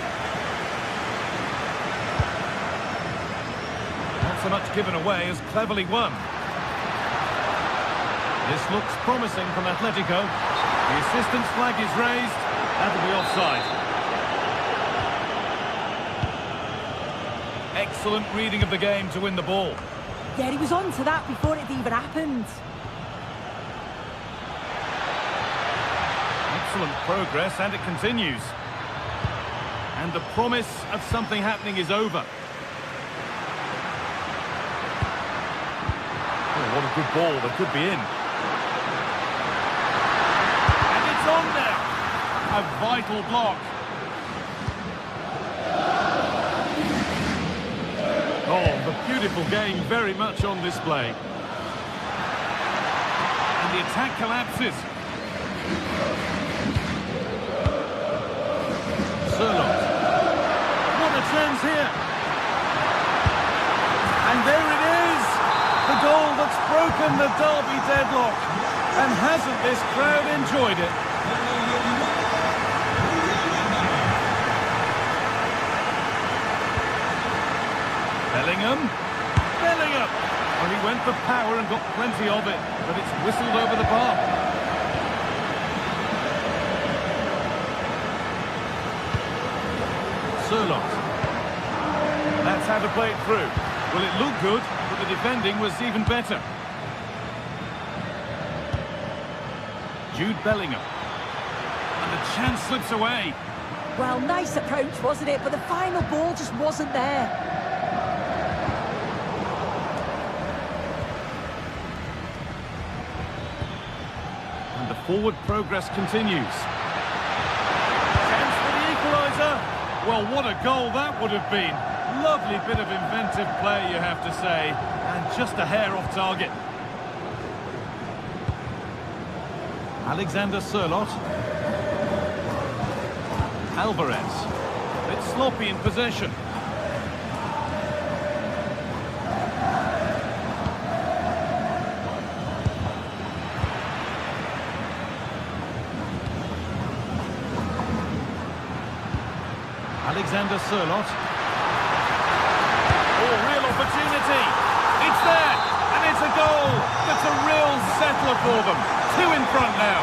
Not so much given away as cleverly won. This looks promising from Atletico. The assistant's flag is raised. That'll be offside. Excellent reading of the game to win the ball. Yeah, he was on to that before it even happened. Excellent progress, and it continues. And the promise of something happening is over. Oh, what a good ball. That could be in. And it's on now. A vital block. Oh, the beautiful game very much on display. And the attack collapses. Sirlock. What a chance here. And there it is. The goal that's broken the derby deadlock. And hasn't this crowd enjoyed it? Bellingham! Well, he went for power and got plenty of it, but it's whistled over the bar. Sirlock. That's how to play it through. Well, it looked good, but the defending was even better. Jude Bellingham. And the chance slips away. Well, nice approach, wasn't it? But the final ball just wasn't there. Forward progress continues. Chance for the equaliser. Well, what a goal that would have been. Lovely bit of inventive play, you have to say. And just a hair off target. Alexander Sirlock. Alvarez. A bit sloppy in possession. Alexander Sirlock. Oh, real opportunity. It's there, and it's a goal. That's a real settler for them. Two in front now.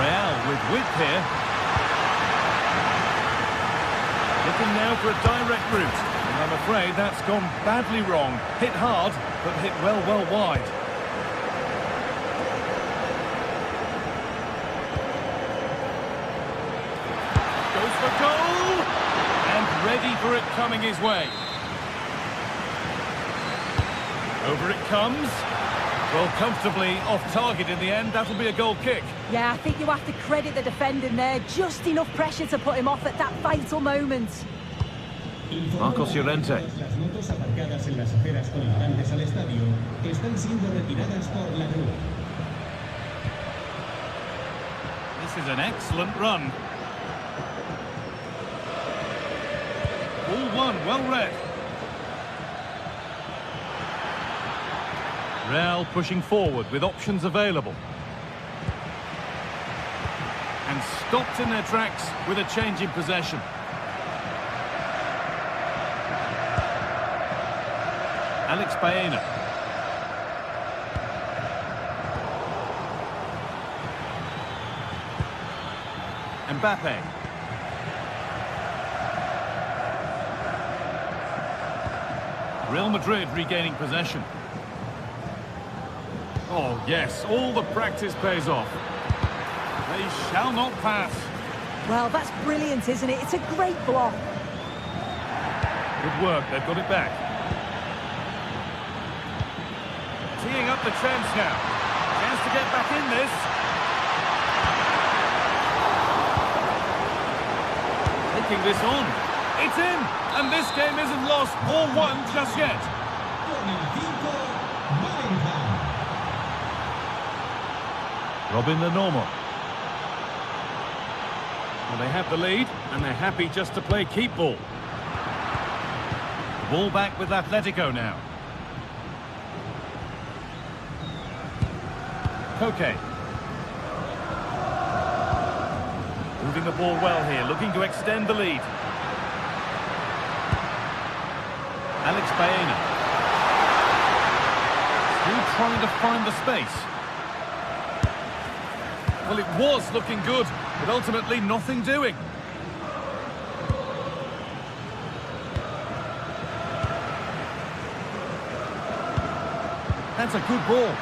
Real with width here. Looking now for a direct route. I'm afraid that's gone badly wrong. Hit hard, but hit well wide. Goes for goal! And ready for it coming his way. Over it comes. Well, comfortably off target in the end. That'll be a goal kick. Yeah, I think you have to credit the defending there. Just enough pressure to put him off at that vital moment. Marcos Llorente. Las motos aparcadas en las aceras conectantes al estadio están siendo retiradas por la grúa. This is an excellent run. All one, well read. Real pushing forward with options available. And stopped in their tracks with a change in possession. Alex Baena. Mbappe. Real Madrid regaining possession. Oh, yes, all the practice pays off. They shall not pass. Well, that's brilliant, isn't it? It's a great block. Good work, they've got it back. Teeing up the chance now. Chance to get back in this. Taking this on. It's in! And this game isn't lost or won just yet. Robin the normal. Well, they have the lead, and they're happy just to play keep ball. Ball back with Atletico now. Koke. Moving the ball well here, looking to extend the lead. Alex Baena. Still trying to find the space. Well, it was looking good, but ultimately nothing doing. That's a good ball.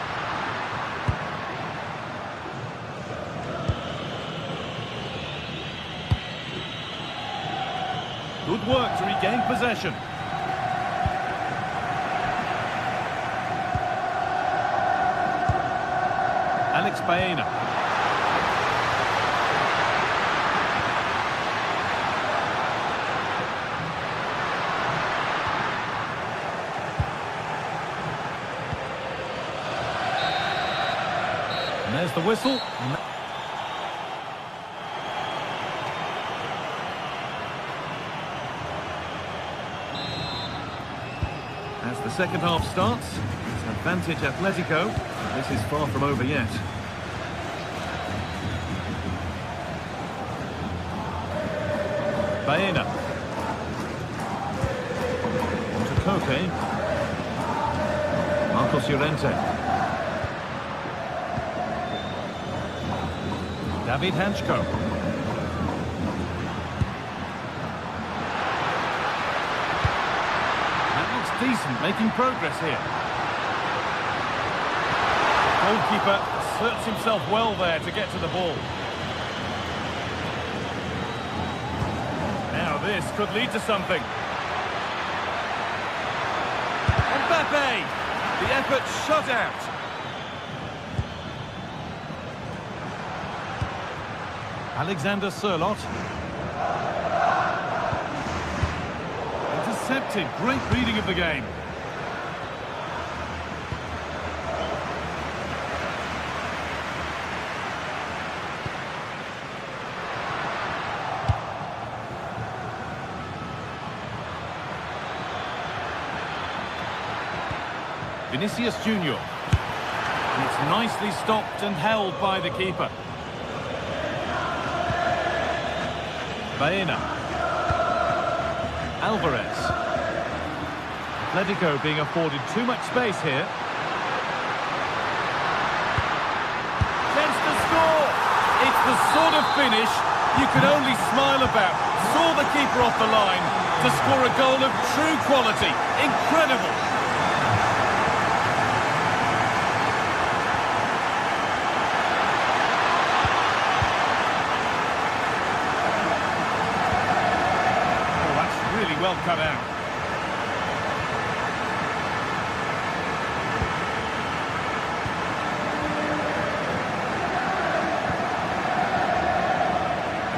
Good work to regain possession. Alex Baena. And there's the whistle. As the second half starts, it's advantage Atletico. This is far from over yet. Baena. On to Koke. Marcos Llorente. David Hanchko. That looks decent, making progress here. Goalkeeper asserts himself well there to get to the ball. Now this could lead to something. Mbappe! The effort shut out. Alexander Sørloth. Intercepted. Great reading of the game. Vinicius Junior. And it's nicely stopped and held by the keeper. Baena. Alvarez. Atletico being afforded too much space here. Chance to score! It's the sort of finish you can only smile about. Saw the keeper off the line to score a goal of true quality. Incredible! Well cut out.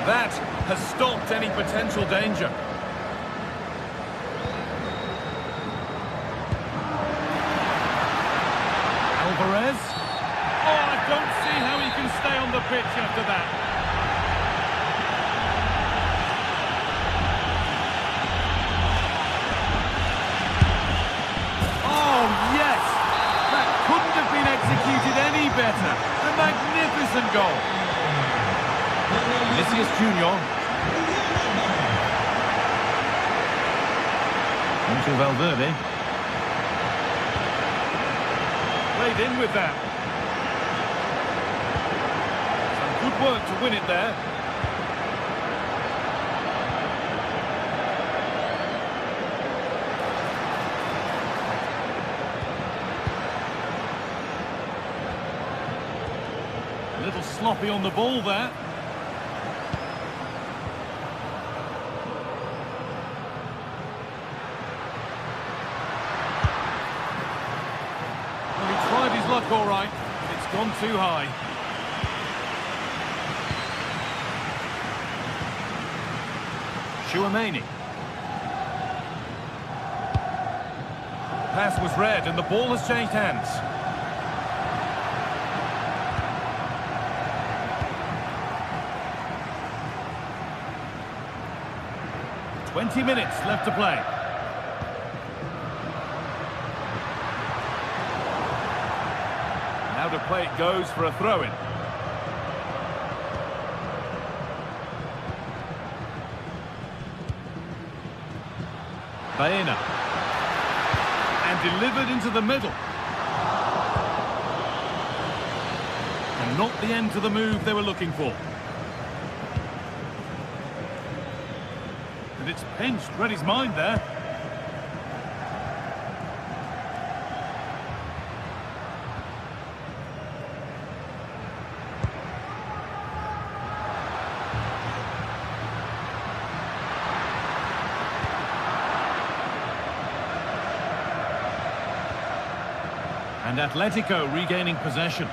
That has stopped any potential danger. Alvarez. Oh, I don't see how he can stay on the pitch after that. Executed any better. A magnificent goal. Vinicius Junior. Onto Valverde. Played in with that. Some good work to win it there. little sloppy on the ball there. Well, he tried his luck all right, but it's gone too high. Chouameni. The pass was read and the ball has changed hands. "20 minutes left to play. Now to play it goes for a throw-in. Baena. And delivered into the middle. And not the end to the move they were looking for. And it's pinched, read his mind there. And Atletico regaining possession.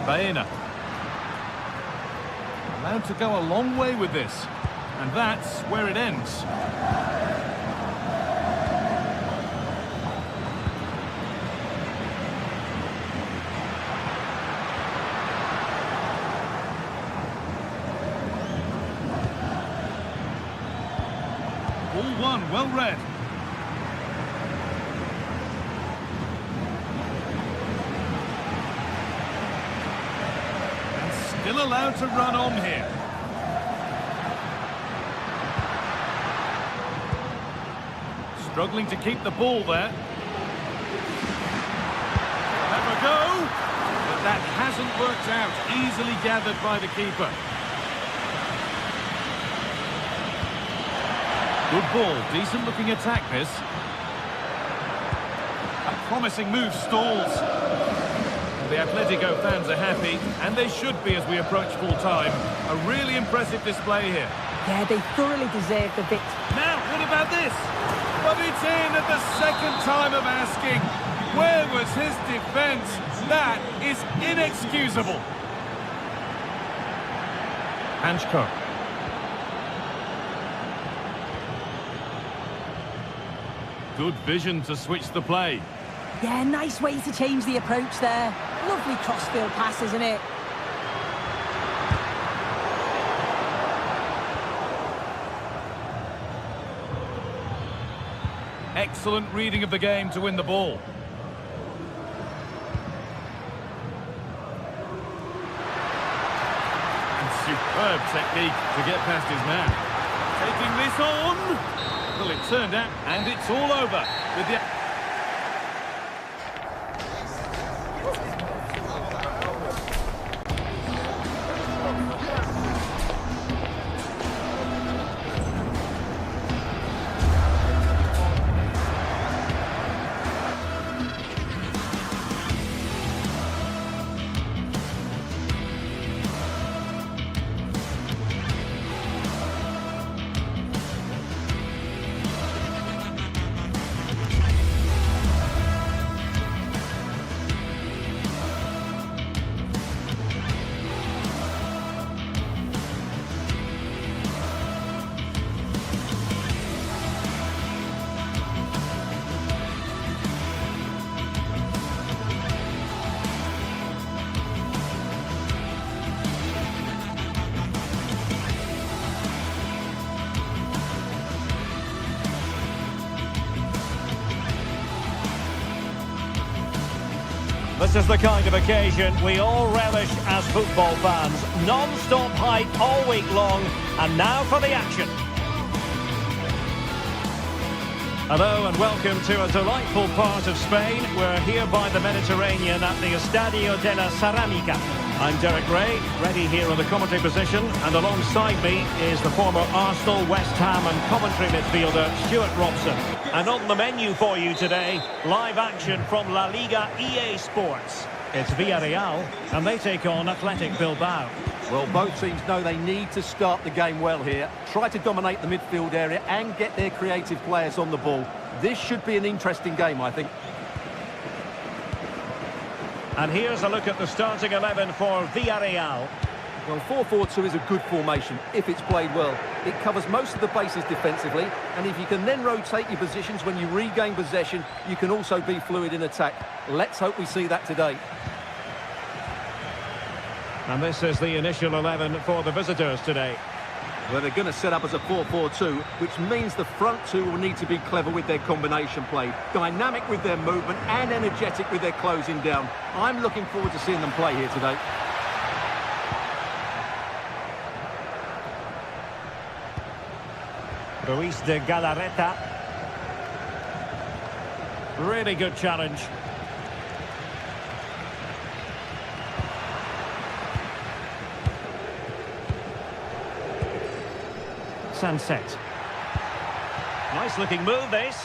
Baena. Allowed to go a long way with this. And that's where it ends. Ball one, well read. And still allowed to run on here. Struggling to keep the ball there. Have a go. But that hasn't worked out. Easily gathered by the keeper. Good ball, decent looking attack this. A promising move stalls. The Atletico fans are happy, and they should be as we approach full time. A really impressive display here. Yeah, they thoroughly deserve the victory. Now, what about this? But it's in at the second time of asking. Where was his defence? That is inexcusable. Hanchko. Good vision to switch the play. Yeah, nice way to change the approach there. Lovely crossfield pass, isn't it? Excellent reading of the game to win the ball. And superb technique to get past his man. Taking this on. Well, it turned out, and it's all over with the... This is the kind of occasion we all relish as football fans. Non-stop hype all week long, and now for the action. Hello and welcome to a delightful part of Spain. We're here by the Mediterranean at the Estadio de la Ceramica. I'm Derek Ray, ready here in the commentary position, and alongside me is the former Arsenal, West Ham and Coventry midfielder Stuart Robson. And on the menu for you today, live action from La Liga EA Sports. It's Villarreal, and they take on Athletic Bilbao. Well, both teams know they need to start the game well here. Try to dominate the midfield area and get their creative players on the ball. This should be an interesting game, I think. And here's a look at the starting 11 for Villarreal. Well, 4-4-2 is a good formation if it's played well. It covers most of the bases defensively, and if you can then rotate your positions when you regain possession, you can also be fluid in attack. Let's hope we see that today. And this is the initial 11 for the visitors today. Well, they're going to set up as a 4-4-2, which means the front two will need to be clever with their combination play, dynamic with their movement and energetic with their closing down. I'm looking forward to seeing them play here today. Ruiz de Galarreta. Really good challenge. Sunset. Nice looking move, this.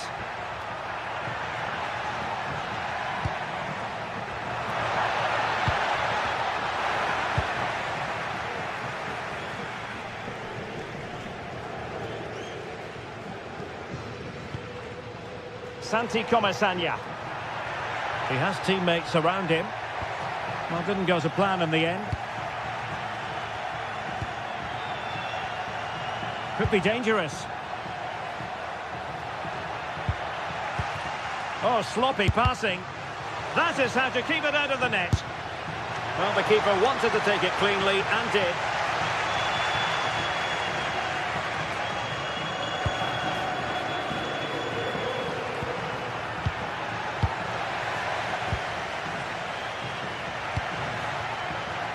Santi Comesaña. He has teammates around him. Well, didn't go to plan in the end. Could be dangerous. Oh, sloppy passing. That is how to keep it out of the net. Well, the keeper wanted to take it cleanly and did.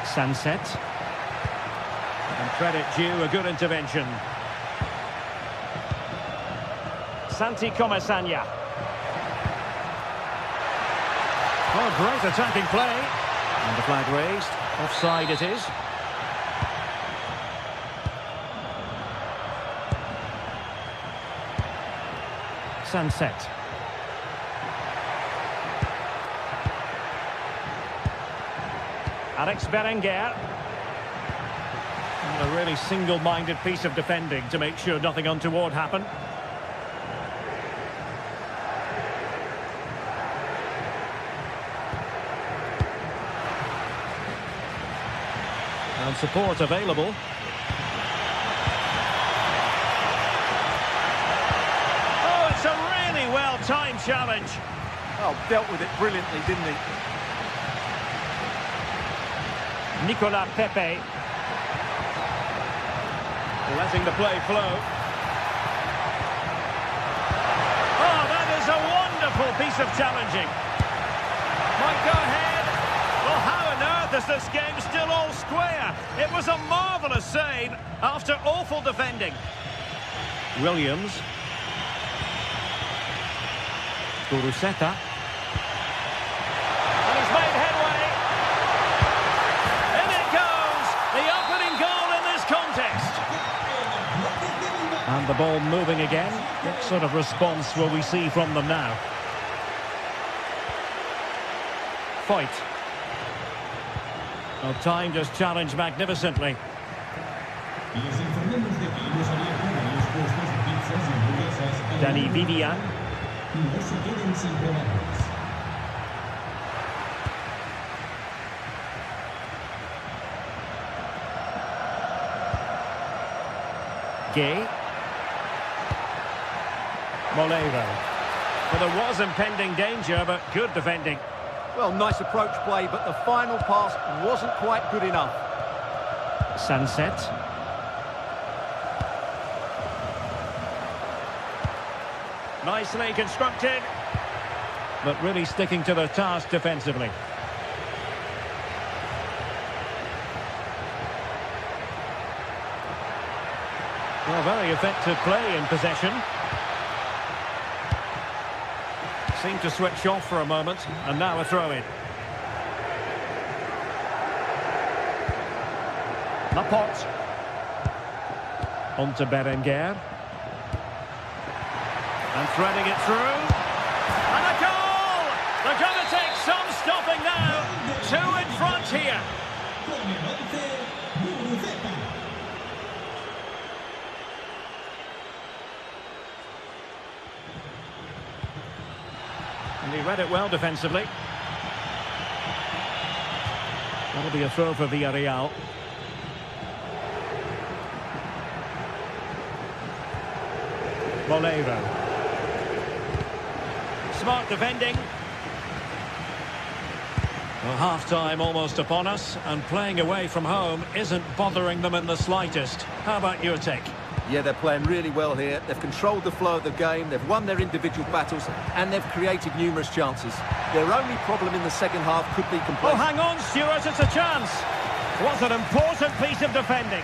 Sunset. And credit due, a good intervention. Santi Comesaña. Oh, great attacking play. And the flag raised. Offside it is. Sunset. Alex Berenguer. And a really single-minded piece of defending to make sure nothing untoward happened. And support available. Oh, it's a really well-timed challenge. Oh, dealt with it brilliantly, didn't he? Nicolas Pepe. Letting the play flow. Oh, that is a wonderful piece of challenging. Might go ahead. Well, how on earth is this game still all square? It was a marvellous save after awful defending. Williams. Guruceta. And he's made headway. In it goes! The opening goal in this contest. And the ball moving again. What sort of response will we see from them now? Fight. Well, time just challenged magnificently. Danny Vivian. Gay. Molero. Well, there was impending danger, but good defending. Well, nice approach play, but the final pass wasn't quite good enough. Sunset. Nicely constructed, but really sticking to their task defensively. Well, very effective play in possession. Seemed to switch off for a moment, and now a throw-in. Laporte. On to Berenguer. And threading it through. And a goal! They're going to take some stopping now. 2 in front here. And he read it well defensively. That'll be a throw for Villarreal. Molero. Smart defending. Well, half-time almost upon us, and playing away from home isn't bothering them in the slightest. How about your take? Yeah, they're playing really well here. They've controlled the flow of the game, they've won their individual battles, and they've created numerous chances. Their only problem in the second half could be Oh, complacency. hang on, Stuart, it's a chance. What an important piece of defending.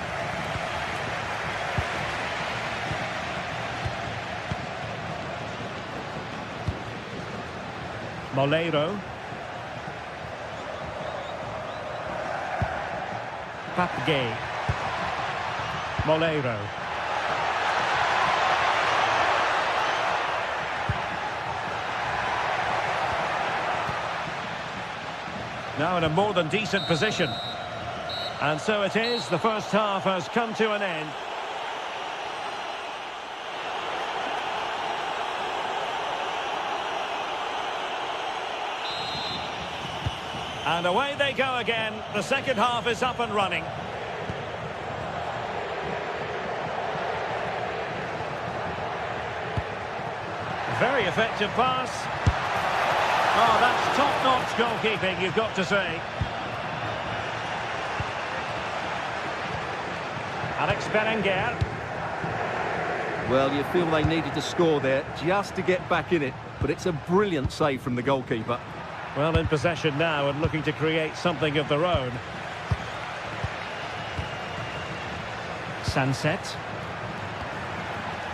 Molero. Papgay. Molero. Now in a more than decent position. And so it is, the first half has come to an end. And away they go again. The second half is up and running. Very effective pass. Oh, that's top-notch goalkeeping, you've got to say. Alex Berenguer. Well, you feel they needed to score there just to get back in it, but it's a brilliant save from the goalkeeper. Well, in possession now and looking to create something of their own. Sunset.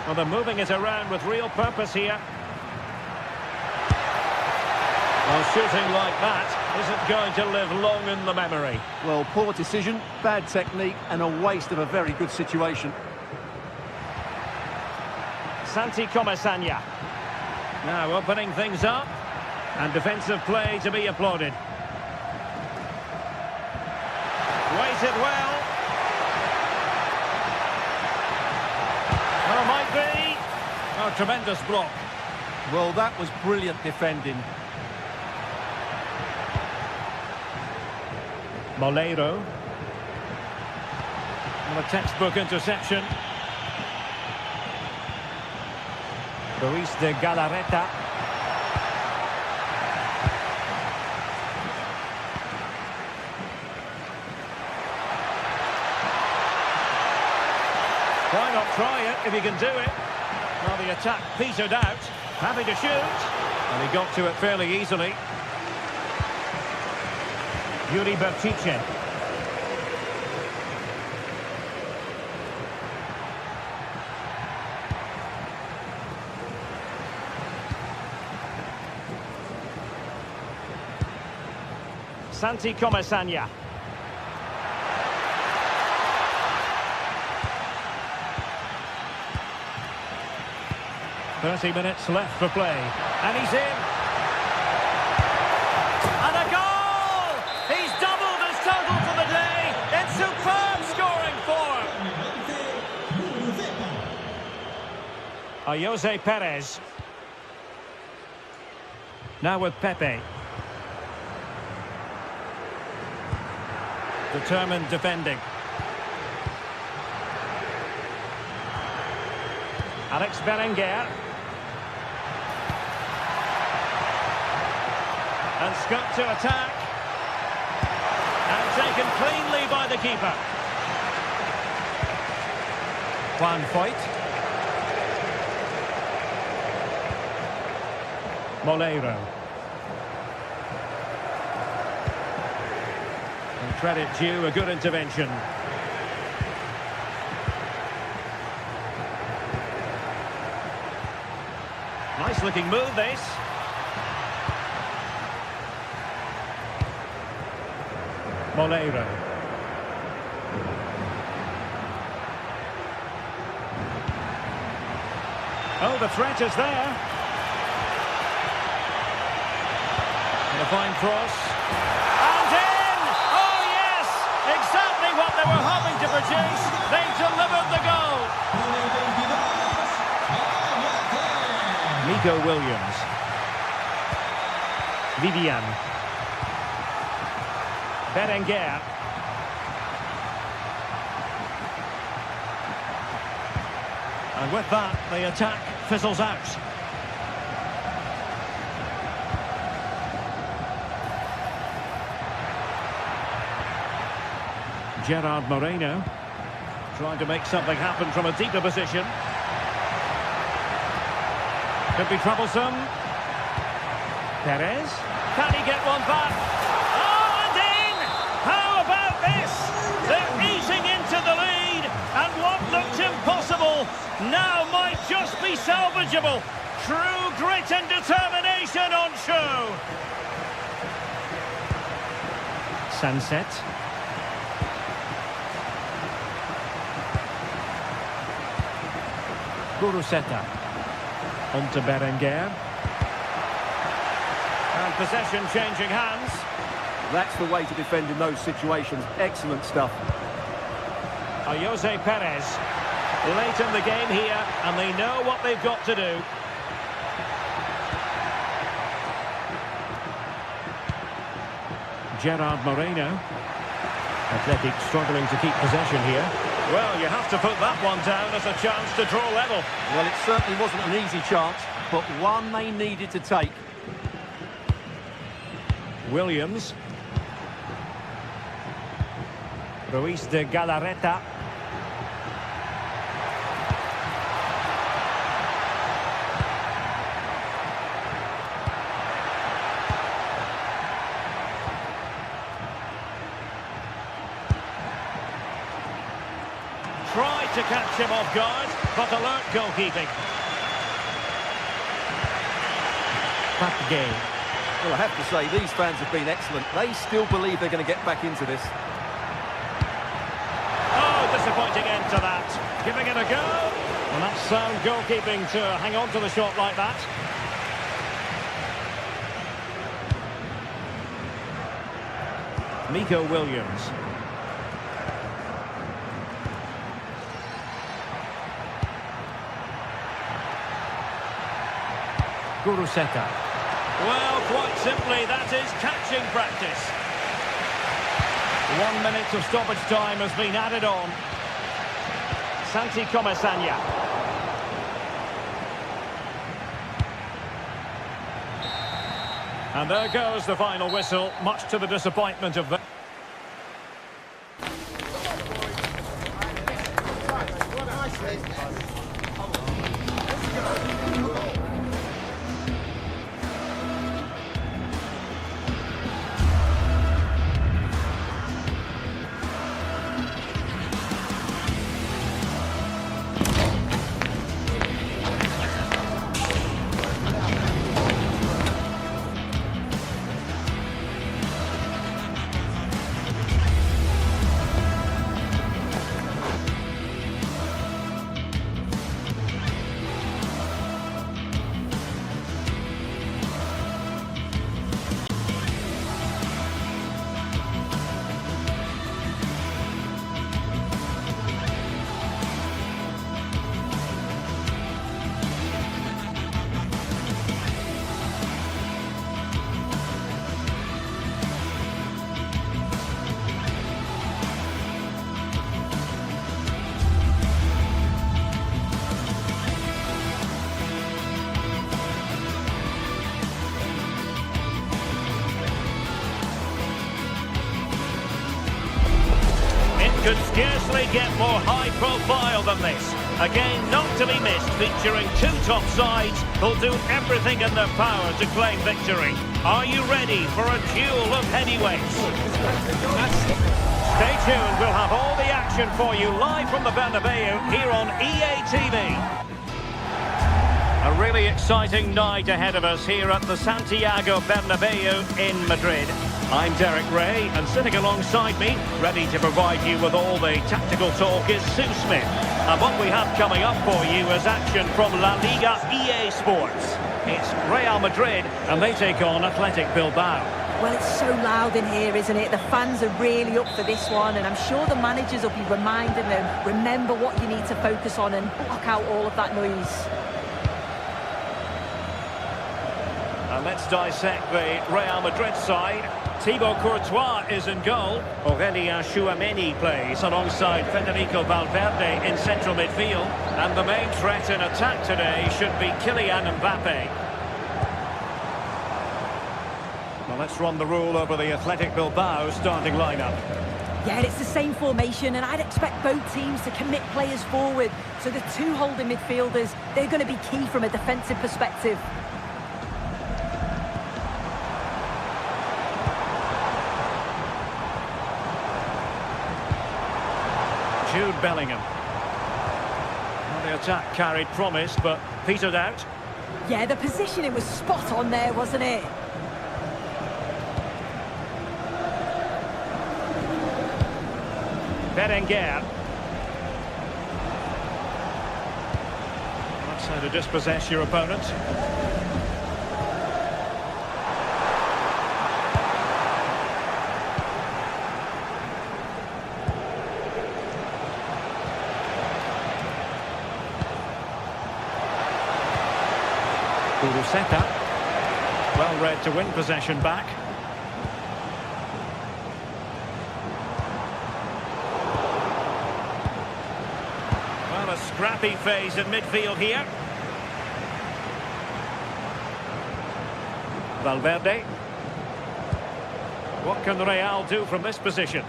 Well, they're moving it around with real purpose here. Well, shooting like that isn't going to live long in the memory. Well, poor decision, bad technique, and a waste of a very good situation. Santi Comesaña. Now opening things up. And defensive play to be applauded. Waited well. Well, might be. Oh, tremendous block. Well, that was brilliant defending. Molero. Well, a textbook interception. Luis de Galarreta. Why not try it if he can do it? Well, the attack petered out. Happy to shoot. And he got to it fairly easily. Yuri Bertice. Santi Comesaña. "30 minutes left for play, and he's in. And a goal! He's doubled his total for the day. It's superb scoring form. Jose Perez. Now with Pepe. Determined defending. Alex Berenguer. And scoped to attack. And taken cleanly by the keeper. Juan Foyt. Molero. And credit due, a good intervention. Nice looking move, this. Moleiro. Oh, the threat is there. And a fine cross. And in! Oh, yes! Exactly what they were hoping to produce. They delivered the goal. Nico Williams. Vivian. Berenguer. And with that, the attack fizzles out. Gerard Moreno trying to make something happen from a deeper position. Could be troublesome. Perez. Can he get one back? Oh, and in! How about this? They're easing into the lead, and what looked impossible now might just be salvageable. True grit and determination on show. Sunset. Guruseta. On to Berenguer. And possession changing hands. That's the way to defend in those situations. Excellent stuff. Jose Perez. Late in the game here, and they know what they've got to do. Gerard Moreno. Athletic struggling to keep possession here. Well, you have to put that one down as a chance to draw level. Well, it certainly wasn't an easy chance, but one they needed to take. Williams. Ruiz de Galarreta. Tried to catch him off guard, but alert goalkeeping. Back again. Well, I have to say, these fans have been excellent. They still believe they're going to get back into this. Oh, disappointing end to that. Giving it a go. And that's sound goalkeeping to hang on to the shot like that. Nico Williams. Guruseta. Well, quite simply, that is catching practice. 1 minute of stoppage time has been added on. Santi Comesaña. And there goes the final whistle, much to the disappointment of the... Could scarcely get more high profile than this. Again, not to be missed, featuring two top sides who'll do everything in their power to claim victory. Are you ready for a duel of heavyweights? Stay tuned, we'll have all the action for you live from the Bernabeu here on EA TV. A really exciting night ahead of us here at the Santiago Bernabeu in Madrid. I'm Derek Ray, and sitting alongside me, ready to provide you with all the tactical talk, is Sue Smith. And what we have coming up for you is action from La Liga EA Sports. It's Real Madrid, and they take on Athletic Bilbao. Well, it's so loud in here, isn't it? The fans are really up for this one, and I'm sure the managers will be reminding them, remember what you need to focus on and block out all of that noise. And let's dissect the Real Madrid side. Thibaut Courtois is in goal. Aurelien Tchouameni plays alongside Federico Valverde in central midfield. And the main threat in attack today should be Kylian Mbappe. Well, let's run the rule over the Athletic Bilbao starting lineup. Yeah, it's the same formation, and I'd expect both teams to commit players forward. So the two holding midfielders, they're going to be key from a defensive perspective. Jude Bellingham. Well, the attack carried promise, but petered out. Yeah, the positioning was spot on there, wasn't it? Berenguer. That's how to dispossess your opponent. Uruseta. Well read to win possession back. Well, a scrappy phase in midfield here. Valverde. What can Real do from this position?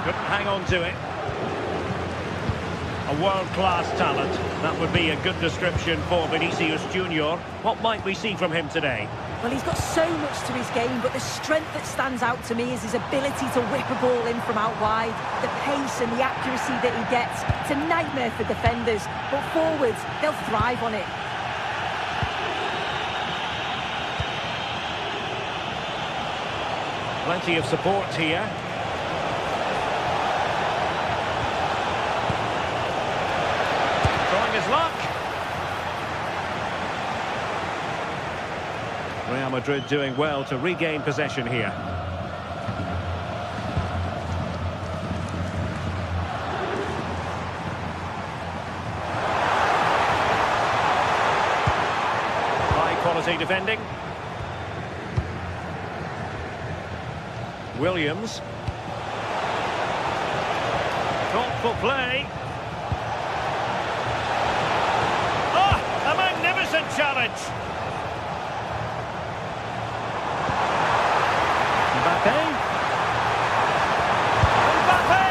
Couldn't hang on to it. A world-class talent. That would be a good description for Vinicius Junior. What might we see from him today? Well, he's got so much to his game, but the strength that stands out to me is his ability to whip a ball in from out wide. The pace and the accuracy that he gets. It's a nightmare for defenders, but forwards, they'll thrive on it. Plenty of support here. Trying his luck. Real Madrid doing well to regain possession here. High quality defending. Williams. Thoughtful play. A magnificent challenge. Mbappe. Mbappe!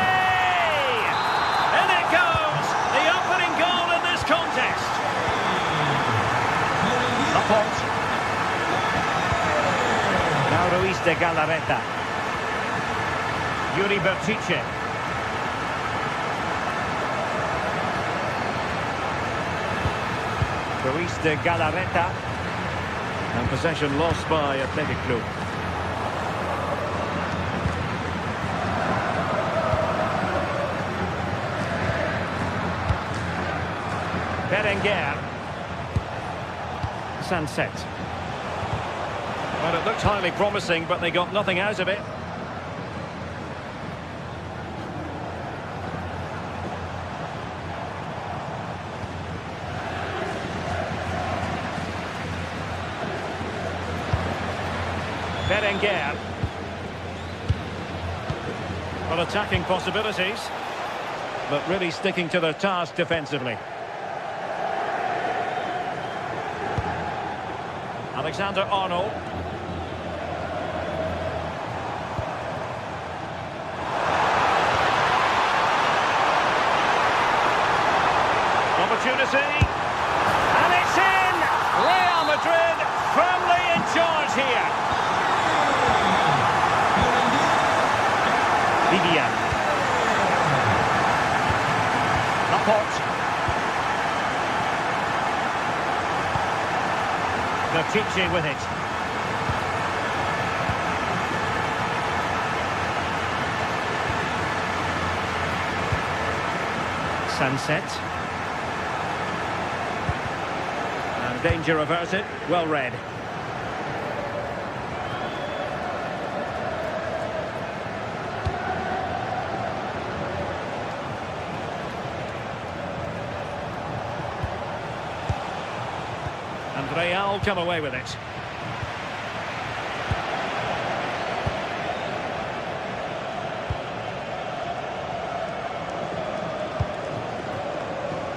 And it goes! The opening goal in this contest. Laporte. Now Ruiz de Galarreta. Yuri Bertice. Ruiz de Galarreta. And possession lost by Athletic Club. Berenguer. Sunset. Well, it looked highly promising, but they got nothing out of it. Berenguer. Well, attacking possibilities, but really sticking to their task defensively. Alexander-Arnold. Opportunity. And it's in! Real Madrid firmly in charge here. Vivian. Laporte. Bertice with it. Sunset. And danger averted. Well read. And Real come away with it.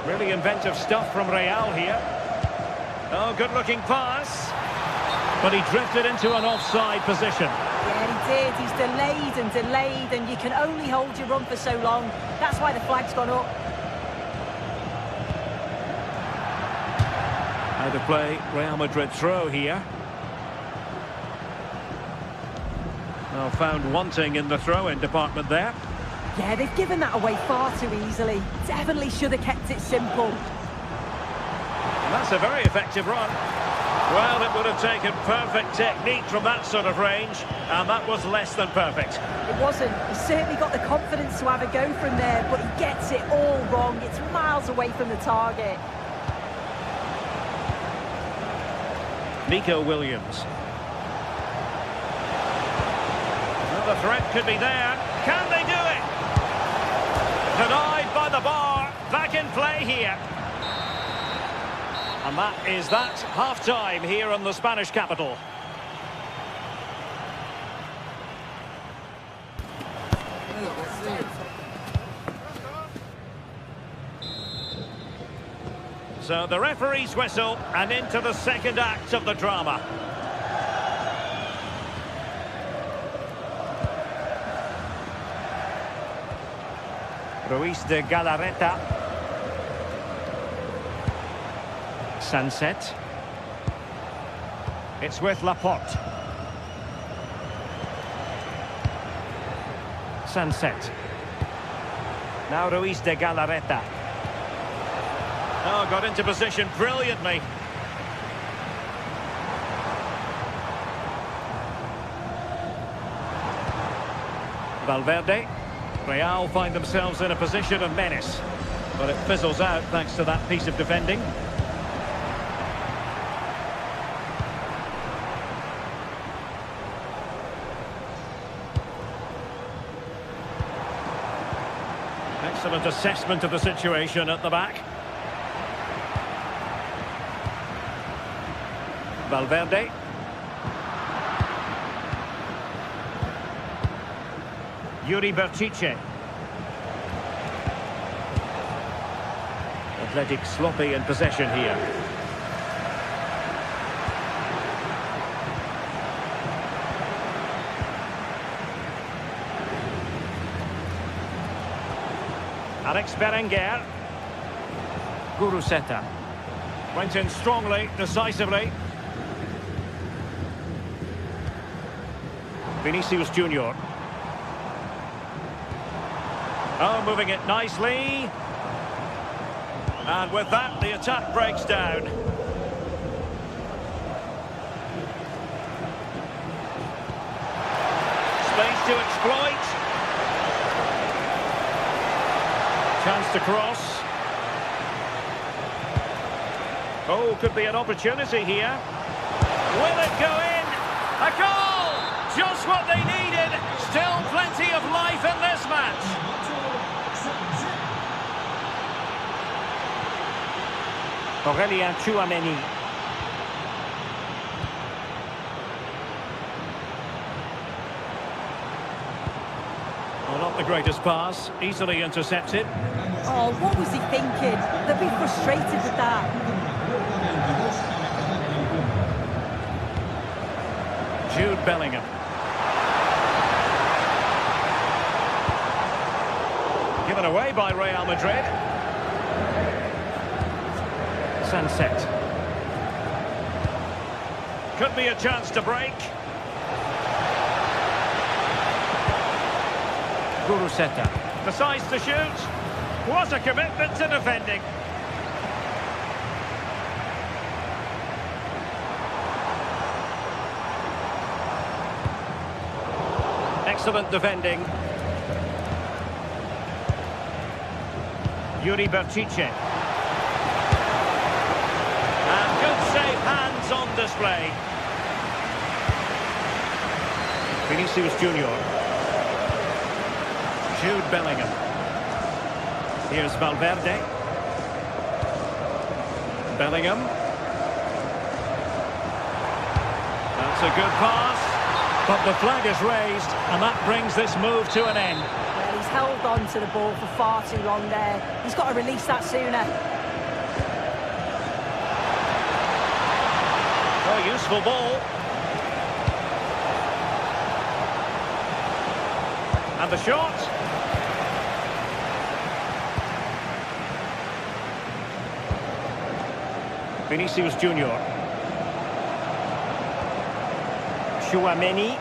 Really inventive stuff from Real here. Oh, good-looking pass. But he drifted into an offside position. Yeah, he did. He's delayed, and you can only hold your run for so long. That's why the flag's gone up. Out of play, Real Madrid throw here. Well, found wanting in the throw-in department there. Yeah, they've given that away far too easily. Definitely should have kept it simple. And that's a very effective run. Well, it would have taken perfect technique from that sort of range, and that was less than perfect. It wasn't. He certainly got the confidence to have a go from there, but he gets it all wrong. It's miles away from the target. Nico Williams. Well, the threat could be there. Can they do it? Denied by the bar. Back in play here. And that is that. Half-time here in the Spanish capital. So the referee's whistle, and into the second act of the drama. Ruiz de Galarreta. Sunset. It's with Laporte. Sunset. Now Ruiz de Galarreta. Oh, got into position brilliantly. Valverde. Real find themselves in a position of menace, but it fizzles out thanks to that piece of defending. Excellent assessment of the situation at the back. Valverde. Yuri Bertice. Athletic sloppy in possession here. Alex Berenguer. Guruseta. Went in strongly, decisively. Vinicius Junior. Oh, moving it nicely. And with that, the attack breaks down. Space to exploit. Chance to cross. Oh, could be an opportunity here. Will it go in? A goal! Just what they needed. Still plenty of life in this match. Aurelien Tchouameni. Well, not the greatest pass, easily intercepted. Oh, what was he thinking? They'll be frustrated with that. Jude Bellingham. Given away by Real Madrid. Sunset. Could be a chance to break. Guruseta decides to shoot. What a commitment to defending. excellent defending. Yuri Berchiche. And good safe hands on display. Vinicius Junior. Jude Bellingham. Here's Valverde. Bellingham. That's a good pass. But the flag is raised, and that brings this move to an end. Well, he's held on to the ball for far too long there. He's got to release that sooner. Oh, useful ball. And the shot. Vinicius Junior. Chouameni.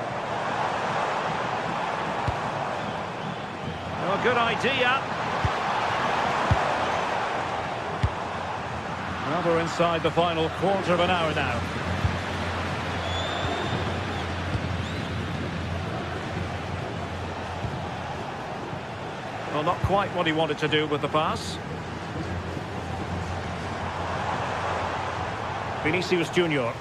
Oh, good idea. Well, we're inside the final quarter of an hour now. Well, not quite what he wanted to do with the pass. Vinicius Junior.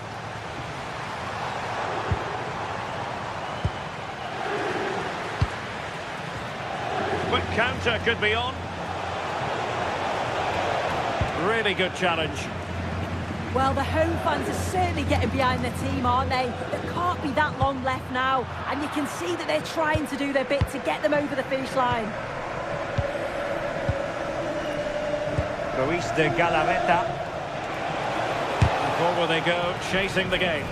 Quick counter could be on. Really good challenge. Well, the home fans are certainly getting behind their team, aren't they? There can't be that long left now, and you can see that they're trying to do their bit to get them over the finish line. Ruiz de Galarreta. And forward they go, chasing the game.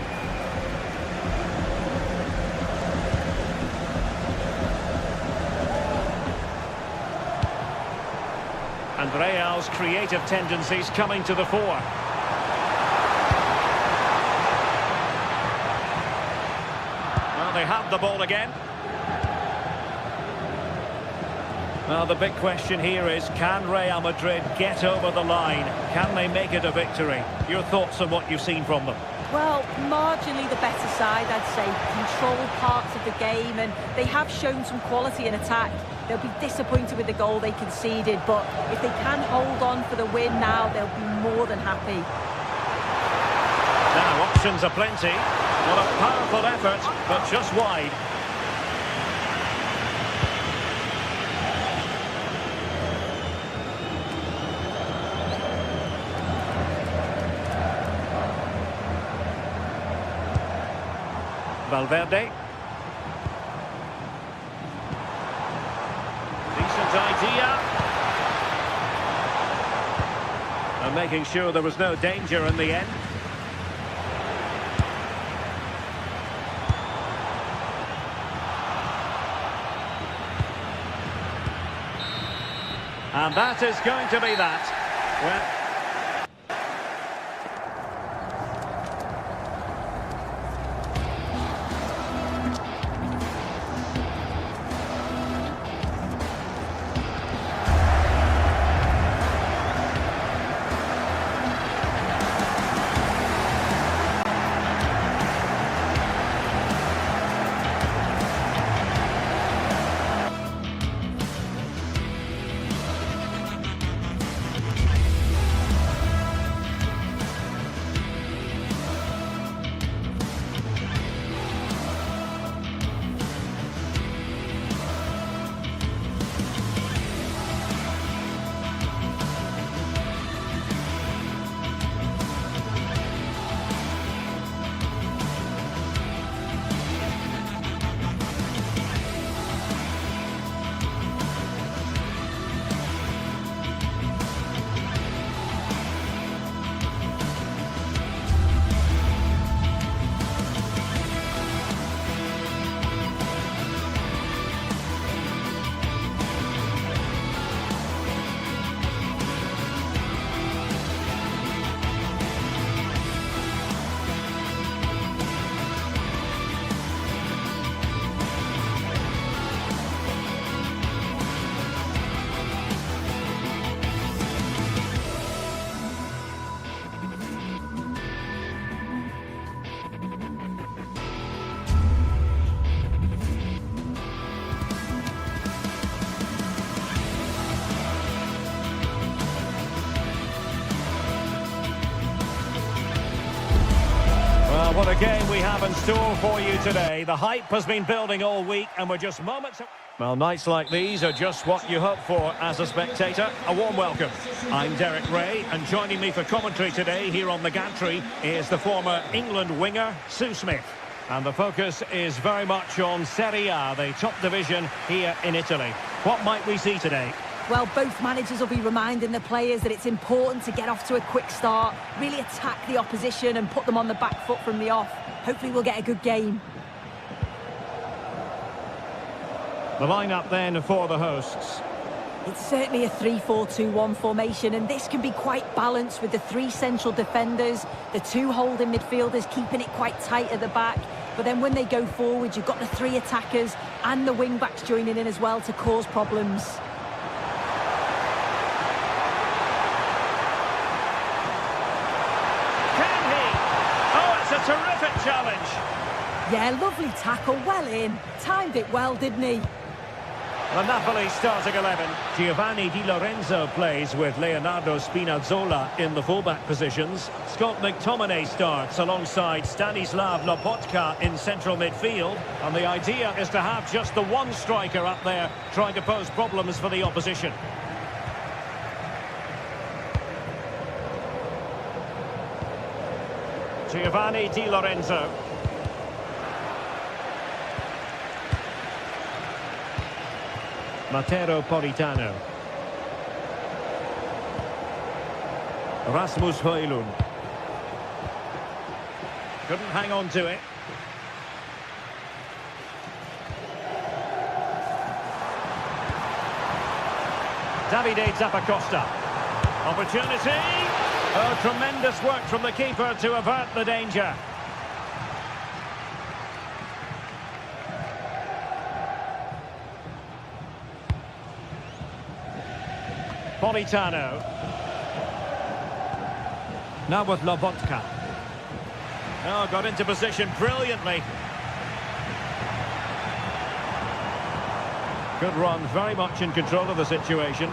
And Real's creative tendencies coming to the fore. Well, they have the ball again. Well, the big question here is, can Real Madrid get over the line? Can they make it a victory? Your thoughts on what you've seen from them? Well, marginally the better side, I'd say. Control parts of the game, and they have shown some quality in attack. They'll be disappointed with the goal they conceded, but if they can hold on for the win now, they'll be more than happy. Now, options are plenty. What a powerful effort, but just wide. Valverde. Decent idea. And making sure there was no danger in the end. And that is going to be that. Well, What a game we have in store for you today. The hype has been building all week and we're just moments... Well, nights like these are just what you hope for as a spectator. A warm welcome. I'm Derek Ray, and joining me for commentary today here on the gantry is the former England winger, Sue Smith. And the focus is very much on Serie A, the top division here in Italy. What might we see today? Well, both managers will be reminding the players that it's important to get off to a quick start, really attack the opposition and put them on the back foot from the off. Hopefully we'll get a good game. The lineup then for the hosts. It's certainly a 3-4-2-1 formation, and this can be quite balanced with the three central defenders, the two holding midfielders keeping it quite tight at the back. But then when they go forward, you've got the three attackers and the wing-backs joining in as well to cause problems. Can he? Oh, it's a terrific challenge. Yeah, lovely tackle, well in. Timed it well, didn't he? The Napoli starting 11. Giovanni Di Lorenzo plays with Leonardo Spinazzola in the fullback positions. Scott McTominay starts alongside Stanislav Lobotka in central midfield. And the idea is to have just the one striker up there trying to pose problems for the opposition. Giovanni Di Lorenzo. Matteo Politano. Rasmus Højlund. Couldn't hang on to it. Davide Zappacosta. Opportunity. Oh, tremendous work from the keeper to avert the danger. Politano. Now with Lobotka. Oh, got into position brilliantly. Good run, very much in control of the situation.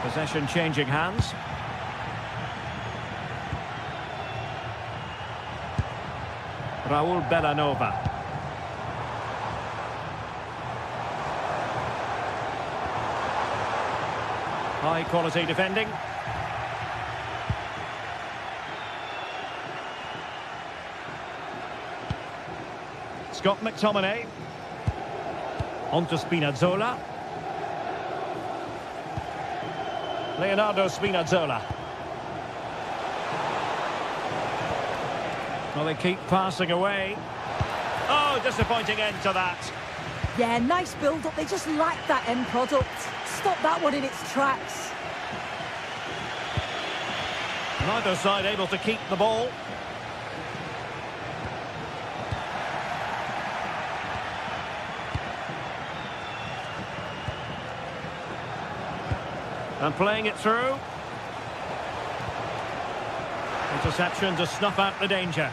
Possession changing hands. Raul Bellanova. High quality defending. Scott McTominay. On to Spinazzola. Leonardo Spinazzola. Well, they keep passing away. Oh, disappointing end to that. Yeah, nice build-up. They just lack that end product. Stop that one in its tracks. Neither side able to keep the ball. And playing it through. Interception to snuff out the danger.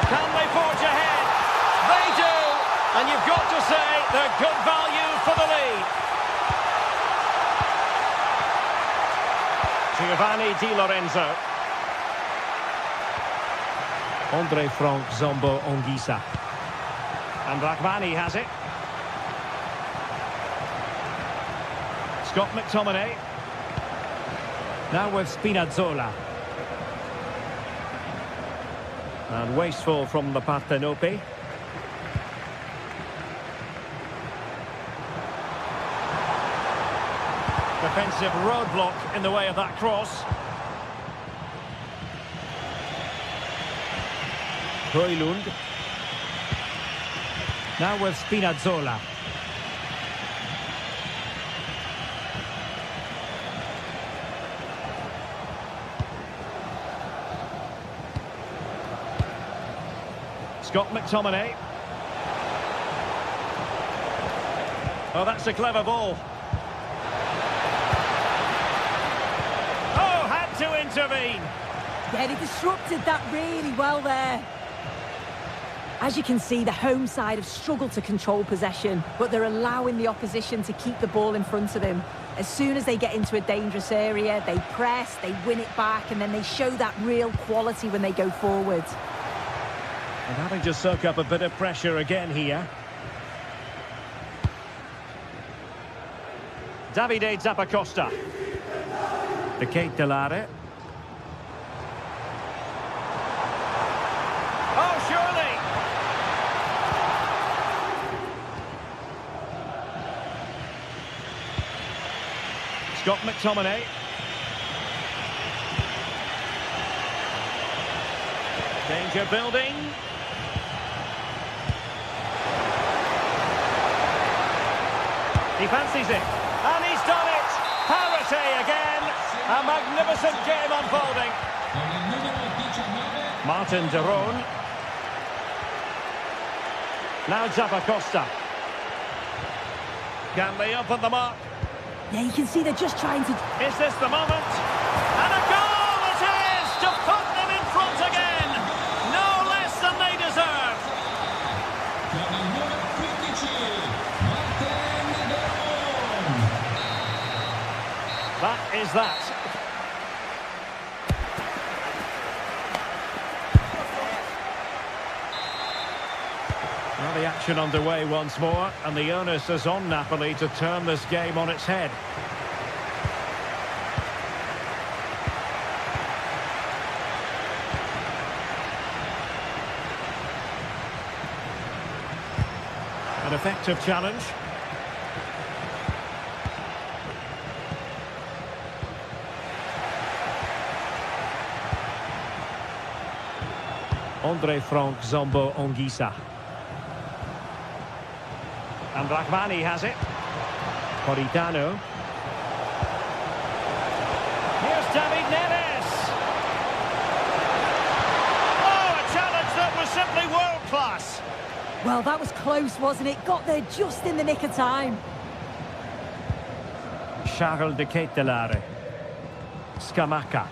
Can they forge ahead? They do! And you've got to say they're good value for the lead. Giovanni Di Lorenzo. Andre Frank Zombo Onguisa. And Rakhmani has it. Scott McTominay. Now with Spinazzola. And wasteful from the Partenope. Defensive roadblock in the way of that cross. Højlund. Now with Spinazzola. Scott McTominay. Oh, that's a clever ball. Oh, had to intervene. Yeah, they disrupted that really well there. As you can see, the home side have struggled to control possession, but they're allowing the opposition to keep the ball in front of them. As soon as they get into a dangerous area, they press, they win it back, and then they show that real quality when they go forward. And having to soak up a bit of pressure again here. Davide Zappacosta. Ketelare. Oh, surely! Scott McTominay. Danger building. He fancies it. And he's done it! Parity again! A magnificent game unfolding. Martin de Roon. Now Zappacosta. Can they open the mark? Yeah, you can see they're just trying to... Is this the moment? And a goal it is to put them in front again! No less than they deserve! That is that. Well, the action underway once more, and the onus is on Napoli to turn this game on its head. An effective challenge. Andre Frank Zombo Ongisa. And Rahmani has it. Politano. Here's David Neres. Oh, a challenge that was simply world-class. Well, that was close, wasn't it? Got there just in the nick of time. Charles de Ketelare. Scamacca.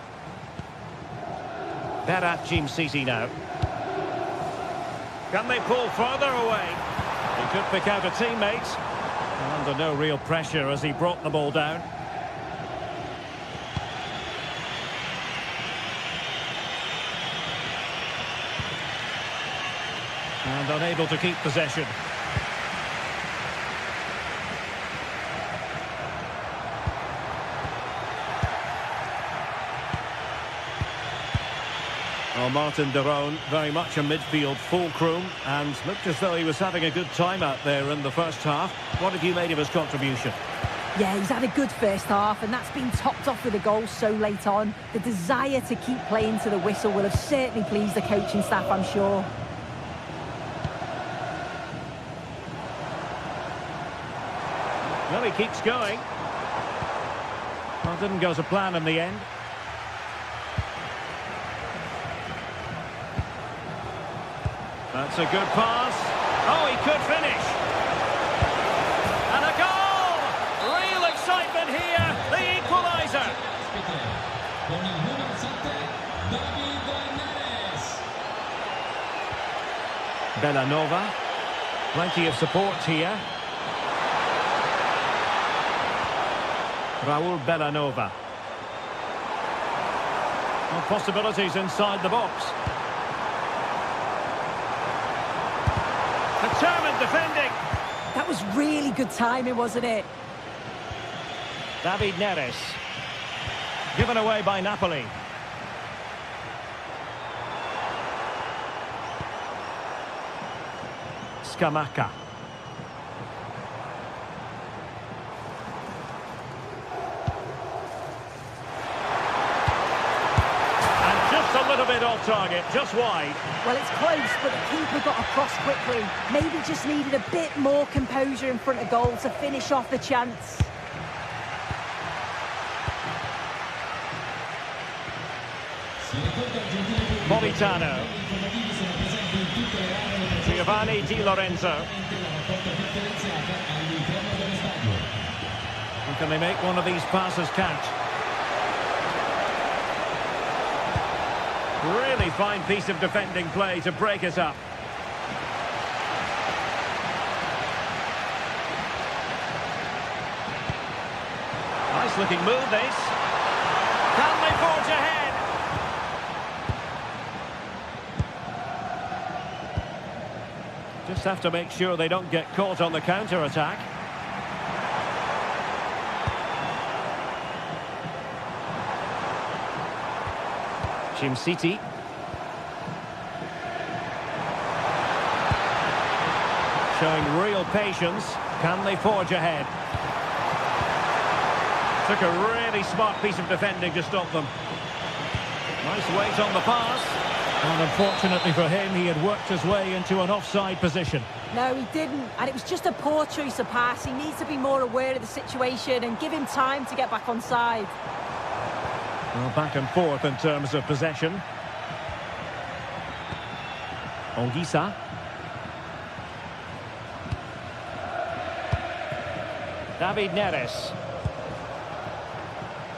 Berat Jim-Sisi now. Can they pull further away? He could pick out a teammate. Under no real pressure as he brought the ball down. And unable to keep possession. Well, Martin de Roon, very much a midfield fulcrum, and looked as though he was having a good time out there in the first half. What have you made of his contribution? Yeah, he's had a good first half, and that's been topped off with a goal so late on. The desire to keep playing to the whistle will have certainly pleased the coaching staff, I'm sure. Well, he keeps going. Well, it didn't go to plan in the end. That's a good pass. Oh, he could finish. And a goal! Real excitement here. The equaliser. Bellanova. Plenty of support here. Raul Bellanova. Well, possibilities inside the box. Determined defending. That was really good timing, wasn't it? David Neres. Given away by Napoli. Scamacca. A little bit off target, just wide. Well, it's close, but the keeper got across quickly. Maybe just needed a bit more composure in front of goal to finish off the chance. Politano. Giovanni Di Lorenzo. And can they make one of these passes count? Really fine piece of defending play to break us up. Nice looking move, this. Can they forge ahead? Just have to make sure they don't get caught on the counter-attack. City. Showing real patience. Can they forge ahead? Took a really smart piece of defending to stop them. Nice weight on the pass. And unfortunately for him, he had worked his way into an offside position. No, he didn't. And it was just a poor choice of pass. He needs to be more aware of the situation and give him time to get back on side. Well, back and forth in terms of possession. Ongisa. David Neres.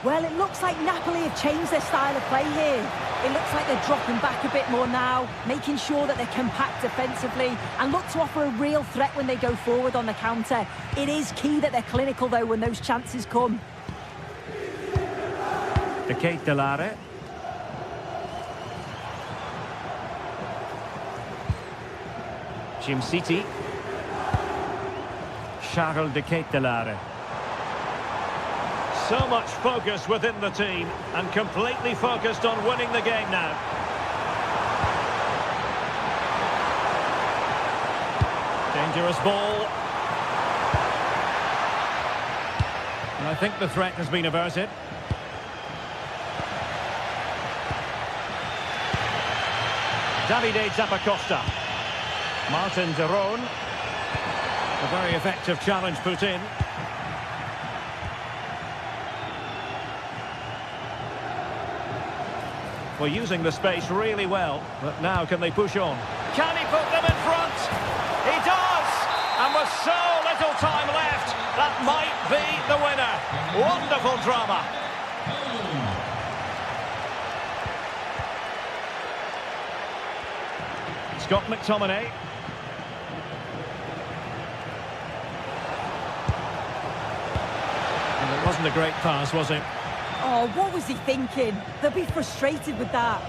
Well, it looks like Napoli have changed their style of play here. It looks like they're dropping back a bit more now, making sure that they're compact defensively and look to offer a real threat when they go forward on the counter. It is key that they're clinical, though, when those chances come. De Ketelare. City. Charles De Ketelare. So much focus within the team and completely focused on winning the game now. Dangerous ball. And I think the threat has been averted. Davide Zappacosta. Martin de Roon. A very effective challenge put in. Well, using the space really well, but now can they push on? Can he put them in front? He does! And with so little time left, that might be the winner. Wonderful drama. Scott McTominay. And it wasn't a great pass, was it? Oh, what was he thinking? They'll be frustrated with that.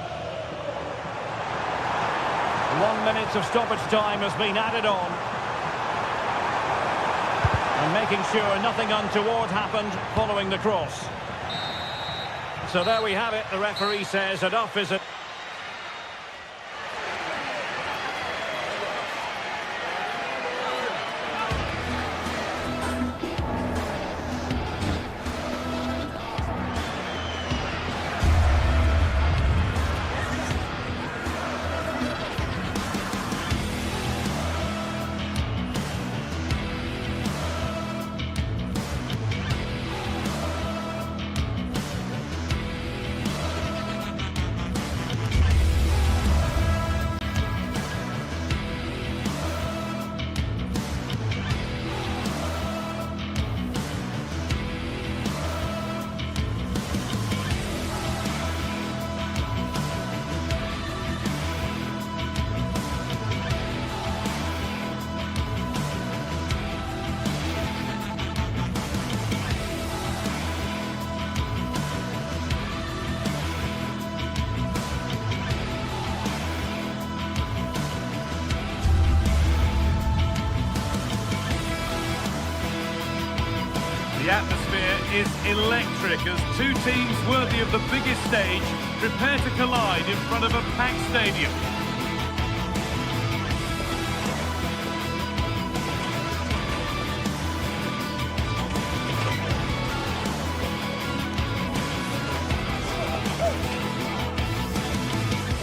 1 minute of stoppage time has been added on. And making sure nothing untoward happened following the cross. So there we have it. The referee says enough is it. The atmosphere is electric as two teams worthy of the biggest stage prepare to collide in front of a packed stadium.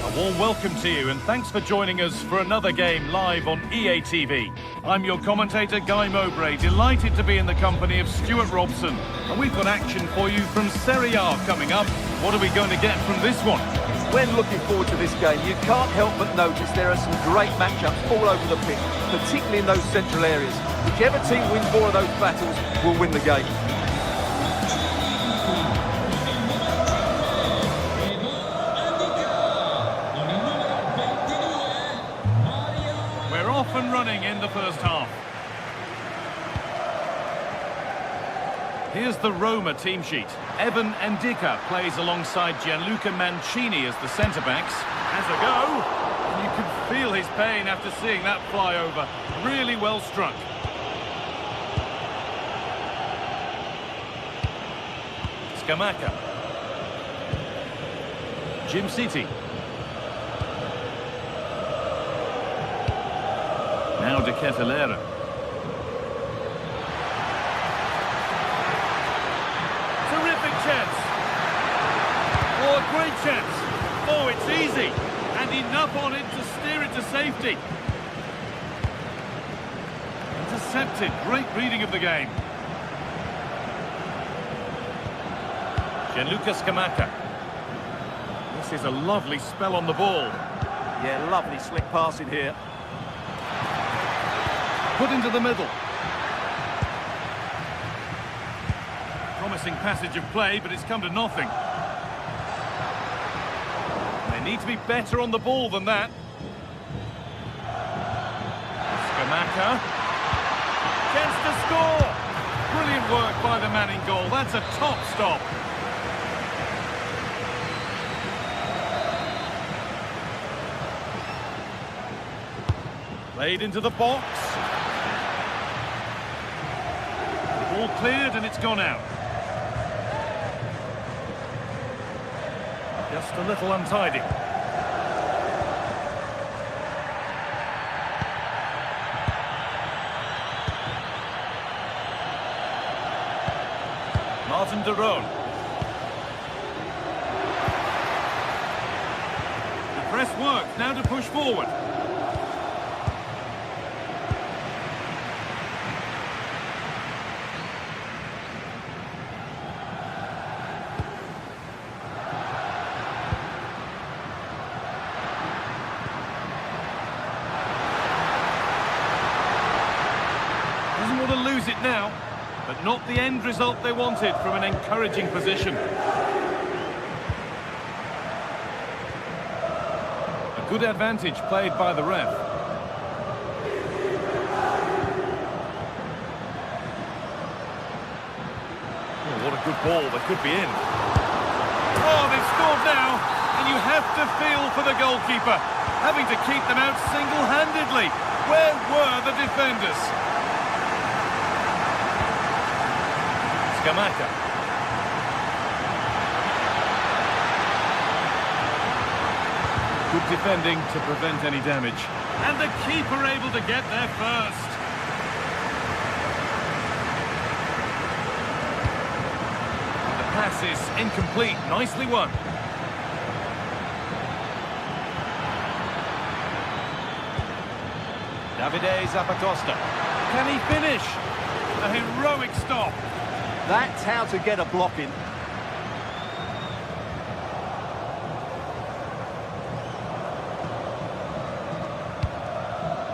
A warm welcome to you and thanks for joining us for another game live on EA TV. I'm your commentator, Guy Mowbray, delighted to be in the company of Stuart Robson. And we've got action for you from Serie A coming up. What are we going to get from this one? When looking forward to this game, you can't help but notice there are some great matchups all over the pitch, particularly in those central areas. Whichever team wins more of those battles will win the game. and running in the first half. Here's the Roma team sheet. Evan Ndika plays alongside Gianluca Mancini as the centre-backs. Has a go. And you can feel his pain after seeing that fly over. Really well struck. Scamacca. Jim City. Now De Ketelaere. Terrific chance. Oh, a great chance. Oh, it's easy. And enough on it to steer it to safety. Intercepted. Great reading of the game. Gianluca Scamacca. This is a lovely spell on the ball. Yeah, lovely slick passing here. Put into the middle. Promising passage of play, but it's come to nothing. They need to be better on the ball than that. Scamacca. Chance to score. Brilliant work by the man in goal. That's a top stop. Played into the box. Ball cleared and it's gone out. Just a little untidy. Martin de Roon. The press worked, now to push forward. Doesn't want to lose it now, but not the end result they wanted from an encouraging position. A good advantage played by the ref. Oh, what a good ball, they could be in. Oh, they've scored now, and you have to feel for the goalkeeper, having to keep them out single-handedly. Where were the defenders? Scamacca. Good defending to prevent any damage. And the keeper able to get there first. The pass is incomplete. Nicely won. Davide Zapatosta. Can he finish? A heroic stop. That's how to get a block in.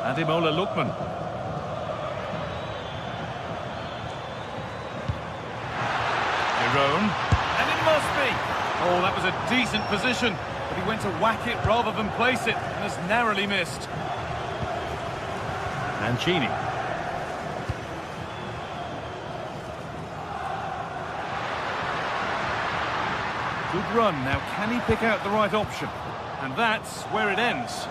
Ademola Lookman. Jerome. And it must be. Oh, that was a decent position. But he went to whack it rather than place it. And has narrowly missed. Mancini. Good run. Now, can he pick out the right option? And that's where it ends.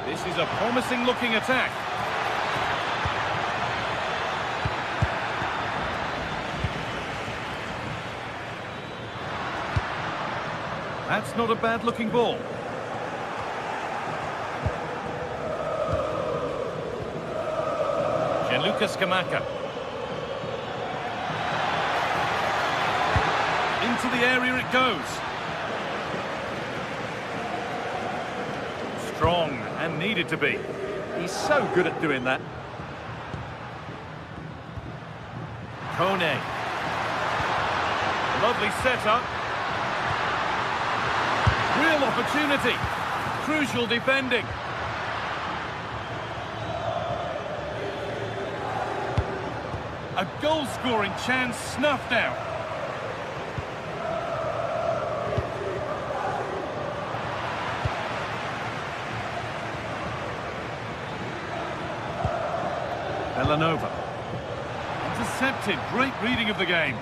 This is a promising-looking attack. That's not a bad-looking ball. Gianluca Scamacca. Into the area it goes. Strong and needed to be. He's so good at doing that. Kone. Lovely setup. Real opportunity. Crucial defending. A goal-scoring chance snuffed out. Villanova. Intercepted. Great reading of the game.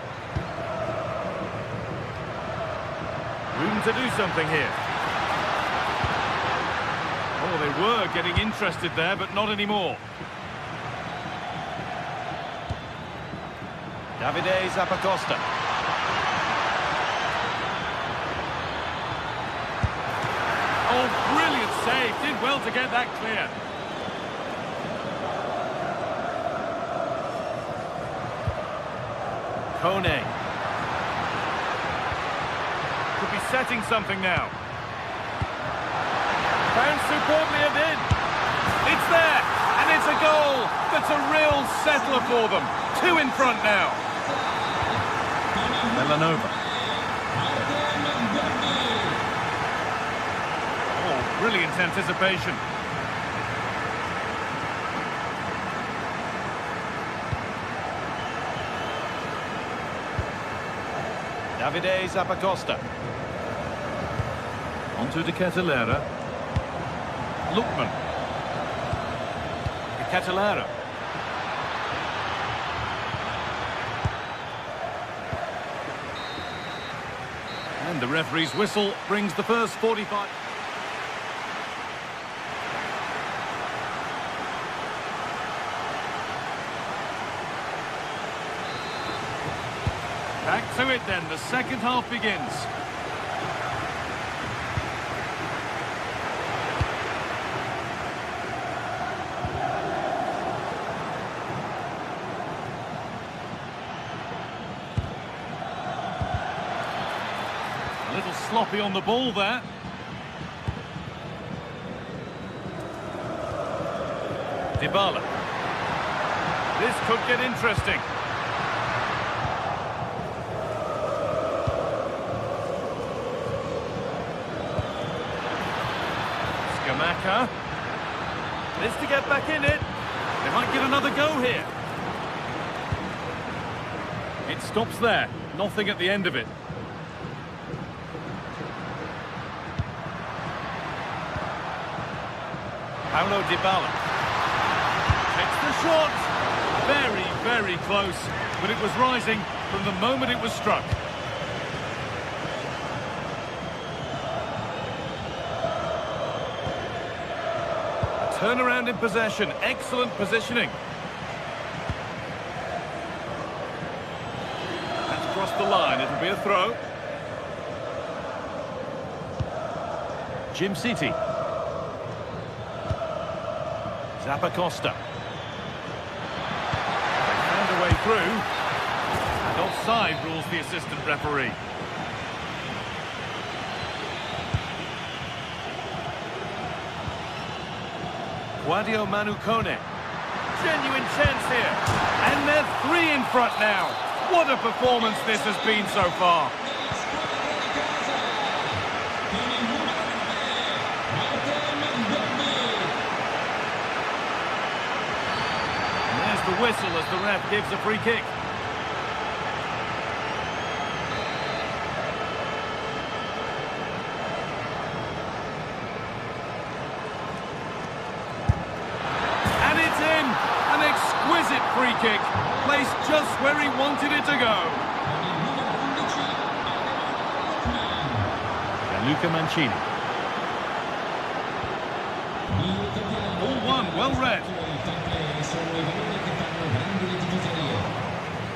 Room to do something here. Oh, they were getting interested there, but not anymore. Davide Zappacosta. Oh, brilliant save. Did well to get that clear. Kone. Could be setting something now. Found superbly and in. It's there, and it's a goal. That's a real settler for them. 2 in front now. Villanova. Oh, brilliant anticipation. Davide Zappacosta. Onto De Ketelera. Lookman. De Ketelera. And the referee's whistle brings the first 45. Back to it then, the second half begins. A little sloppy on the ball there. Dybala. This could get interesting. Scamacca. This to get back in it. They might get another go here. It stops there. Nothing at the end of it. Paulo Dybala. Takes the shot. Very, very close. But it was rising from the moment it was struck. Turnaround in possession. Excellent positioning. That's crossed the line. It'll be a throw. Jim City. Zappacosta. They found a way through. And offside rules the assistant referee. Guadio Manu Kone. Genuine chance here. And they're 3 in front now. What a performance this has been so far. The whistle as the ref gives a free kick. And it's in! An exquisite free kick, placed just where he wanted it to go. Luca Mancini. All one, well read.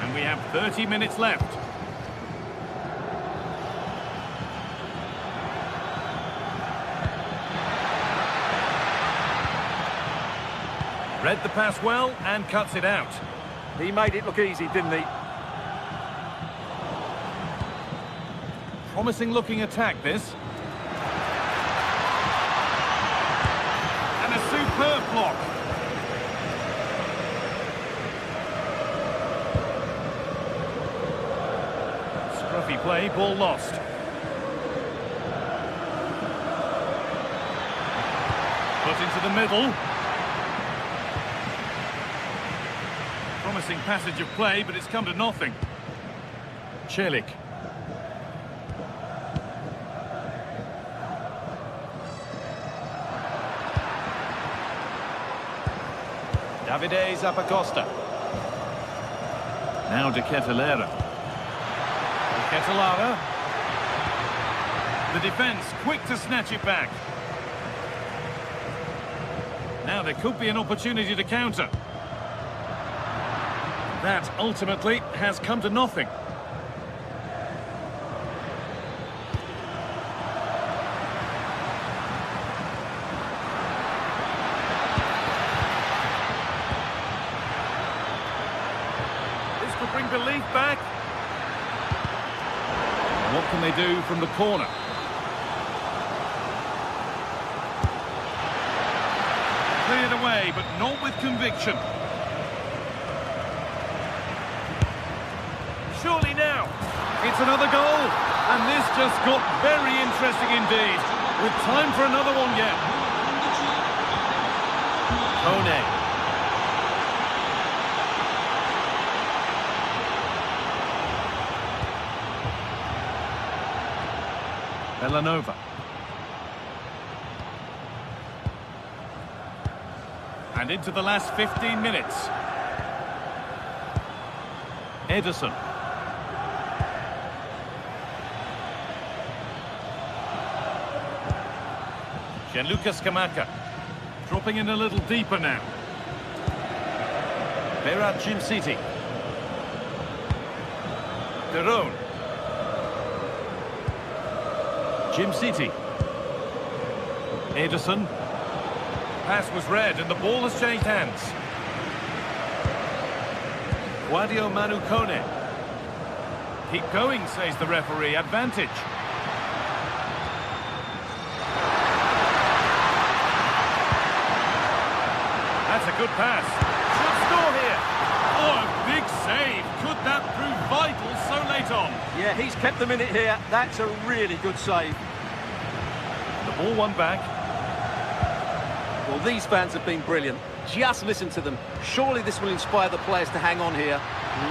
And we have 30 minutes left. Read the pass well and cuts it out. He made it look easy, didn't he? Promising looking attack, this. And a superb block. Scruffy play, ball lost. Put into the middle. Promising passage of play, but it's come to nothing. Celik. Davide Zappacosta. Now De Ketelaere. De Ketelaere. The defence quick to snatch it back. Now there could be an opportunity to counter. That ultimately has come to nothing. This could bring belief back. What can they do from the corner? Cleared away, but not with conviction. Surely now, it's another goal, and this just got very interesting indeed, with time for another one yet. Kone. Villanova. And into the last 15 minutes. Ederson. Gianluca Scamacca. Dropping in a little deeper now. Berat Jim City. Derone. Jim City. Ederson. Pass was read and the ball has changed hands. Guadio Manu Kone. Keep going, says the referee. Advantage. That's a good pass. Should score here. Oh, a big save. Could that prove vital so late on? Yeah, he's kept them in it here. That's a really good save. The ball won back. Well, these fans have been brilliant. Just listen to them. Surely this will inspire the players to hang on here.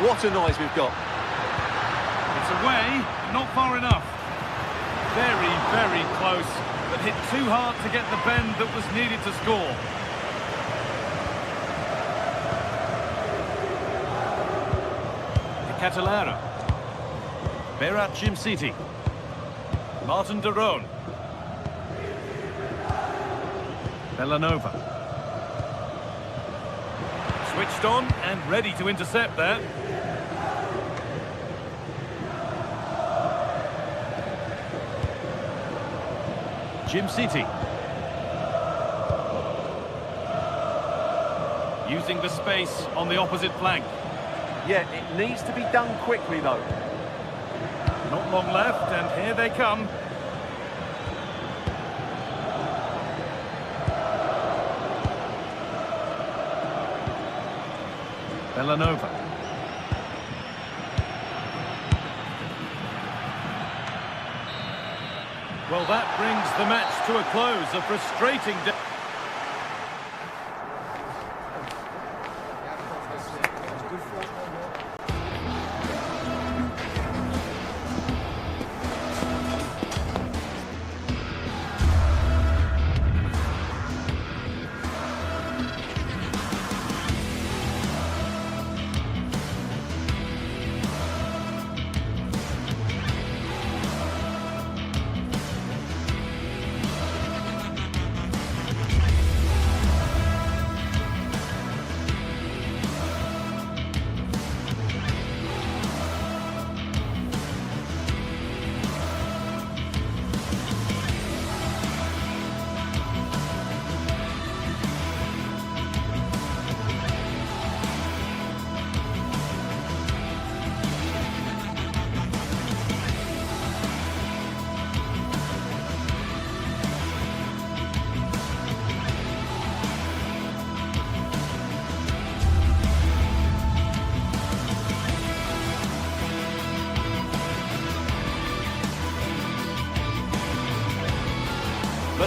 What a noise we've got. It's away, not far enough. Very, very close, but hit too hard to get the bend that was needed to score. De Ketelaere. Berat Jim City. Martin Derone. Villanova. Switched on and ready to intercept that. Jim City. Using the space on the opposite flank. Yeah, it needs to be done quickly, though. Not long left, and here they come. Villanova. Well, that brings the match to a close. A frustrating day.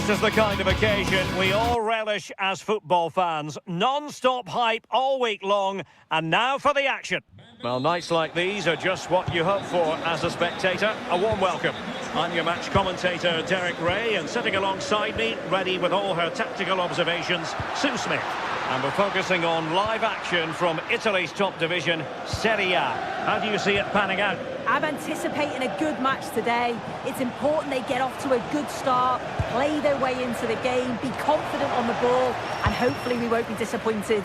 This is the kind of occasion we all relish as football fans. Non-stop hype all week long, and now for the action. Well, nights like these are just what you hope for as a spectator. A warm welcome. I'm your match commentator, Derek Ray, and sitting alongside me, ready with all her tactical observations, Sue Smith. And we're focusing on live action from Italy's top division, Serie A. How do you see it panning out? I'm anticipating a good match today. It's important they get off to a good start, play their way into the game, be confident on the ball, and hopefully we won't be disappointed.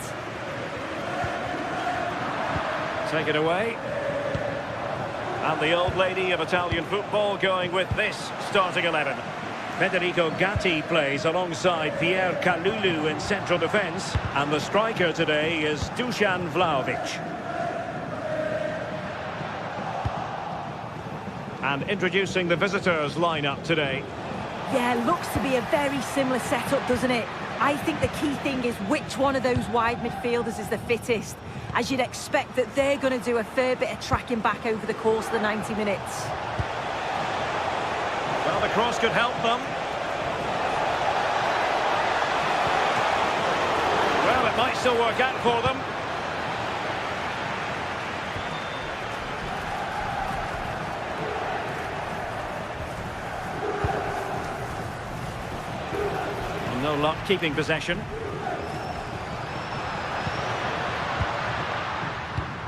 Take it away. And the old lady of Italian football going with this starting 11. Federico Gatti plays alongside Pierre Kalulu in central defence. And the striker today is Dusan Vlahovic. And introducing the visitors lineup today. Yeah, looks to be a very similar setup, doesn't it? I think the key thing is which one of those wide midfielders is the fittest, as you'd expect that they're going to do a fair bit of tracking back over the course of the 90 minutes. Well, the cross could help them. Well, it might still work out for them. No luck keeping possession.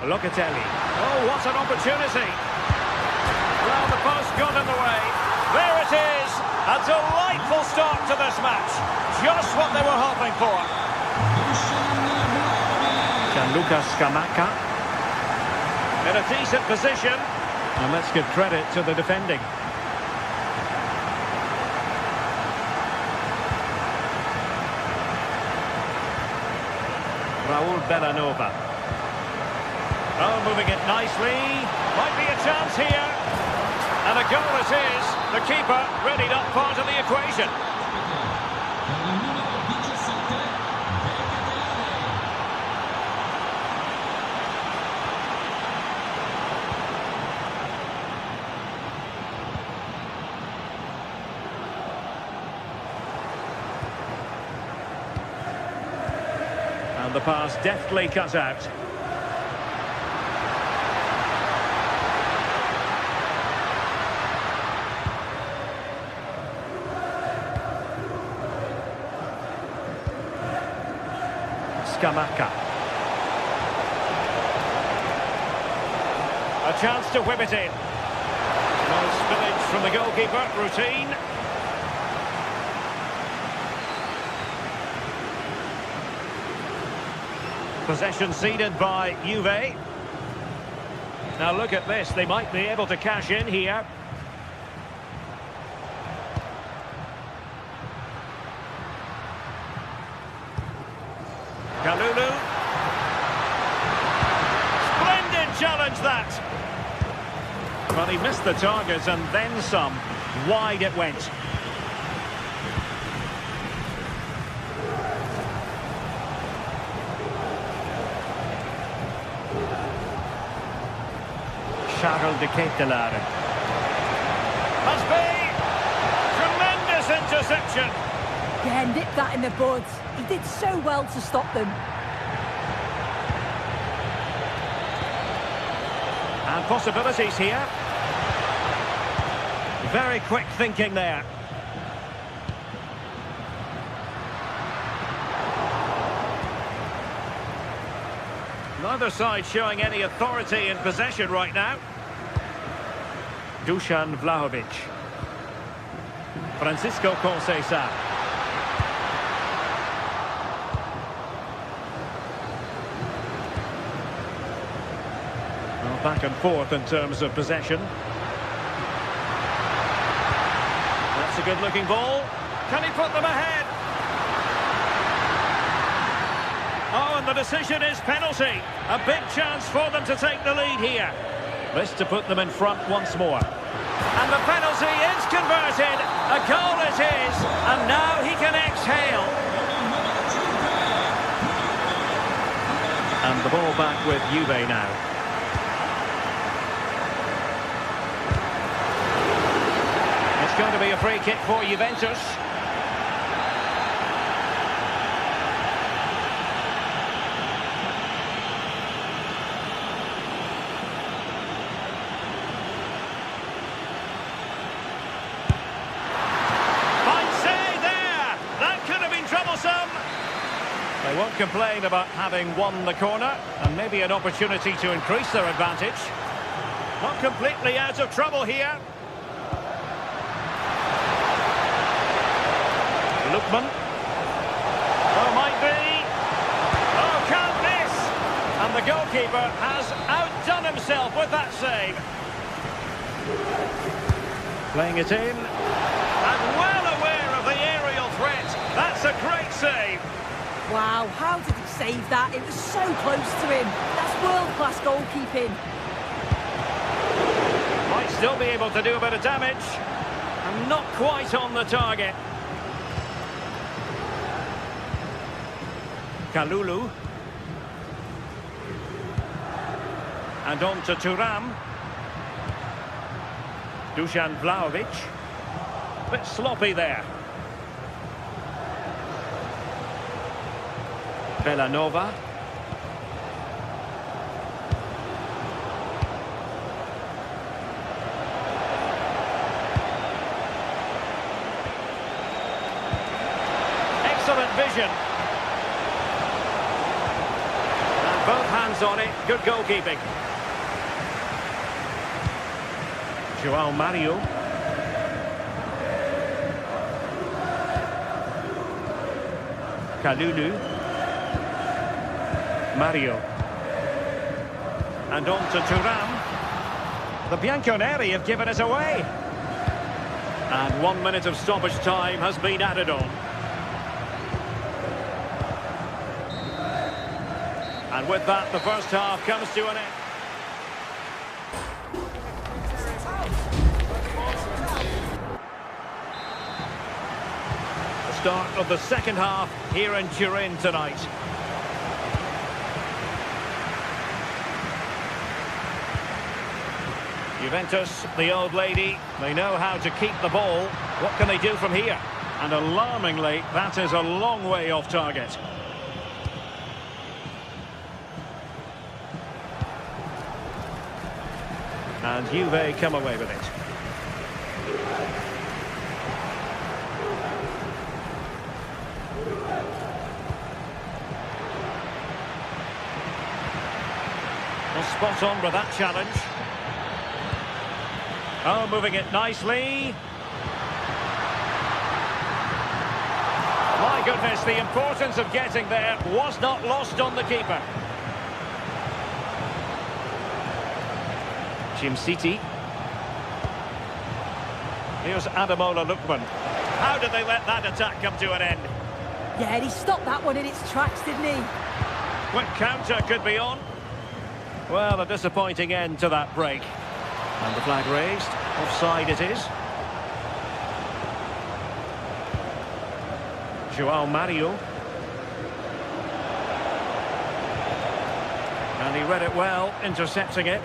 Locatelli. Oh, what an opportunity. Well, the post got in the way. There it is. A delightful start to this match. Just what they were hoping for. Gianluca Scamacca. In a decent position. And let's give credit to the defending. Raul Bellanova. Oh, moving it nicely. Might be a chance here. And a goal it is. The keeper really not part of the equation. And the pass deftly cut out. Scamacca. A chance to whip it in. No spillage from the goalkeeper. Routine. Possession ceded by Juve. Now look at this. They might be able to cash in here. Kalulu. Splendid challenge that. Well, he missed the target and then some. Wide it went. Charles de Ketelaere. Must be. Tremendous interception. Yeah, nipped that in the bud. He did so well to stop them. And possibilities here. Very quick thinking there. Neither side showing any authority in possession right now. Dusan Vlahovic. Francisco Conceição. Well, back and forth in terms of possession. That's a good-looking ball. Can he put them ahead? Oh, and the decision is penalty. A big chance for them to take the lead here. This to put them in front once more. And the penalty is converted. A goal it is. And now he can exhale. And the ball back with Juve now. It's going to be a free kick for Juventus. They won't complain about having won the corner, and maybe an opportunity to increase their advantage. Not completely out of trouble here. Lookman. Oh, might be. Oh, can't miss! And the goalkeeper has outdone himself with that save. Playing it in. And well aware of the aerial threat. That's a great save. Wow, how did he save that? It was so close to him. That's world-class goalkeeping. Might still be able to do a bit of damage. And not quite on the target. Kalulu. And on to Thuram. Dusan Vlahovic. Bit sloppy there. Belanova. Excellent vision. And both hands on it. Good goalkeeping. João Mario. Kalulu. Mario. And on to Thuram. The Bianconeri have given it away. And 1 minute of stoppage time has been added on. And with that, the first half comes to an end. Start of the second half here in Turin tonight. Juventus, the old lady, they know how to keep the ball. What can they do from here? And alarmingly, that is a long way off target. And Juve come away with it. Well, spot on with that challenge. Oh, moving it nicely. My goodness, the importance of getting there was not lost on the keeper. Jim City. Here's Ademola Lookman. How did they let that attack come to an end? Yeah, he stopped that one in its tracks, didn't he? Quick counter could be on. Well, a disappointing end to that break. And the flag raised. Offside it is. João Mario. And he read it well, intercepting it.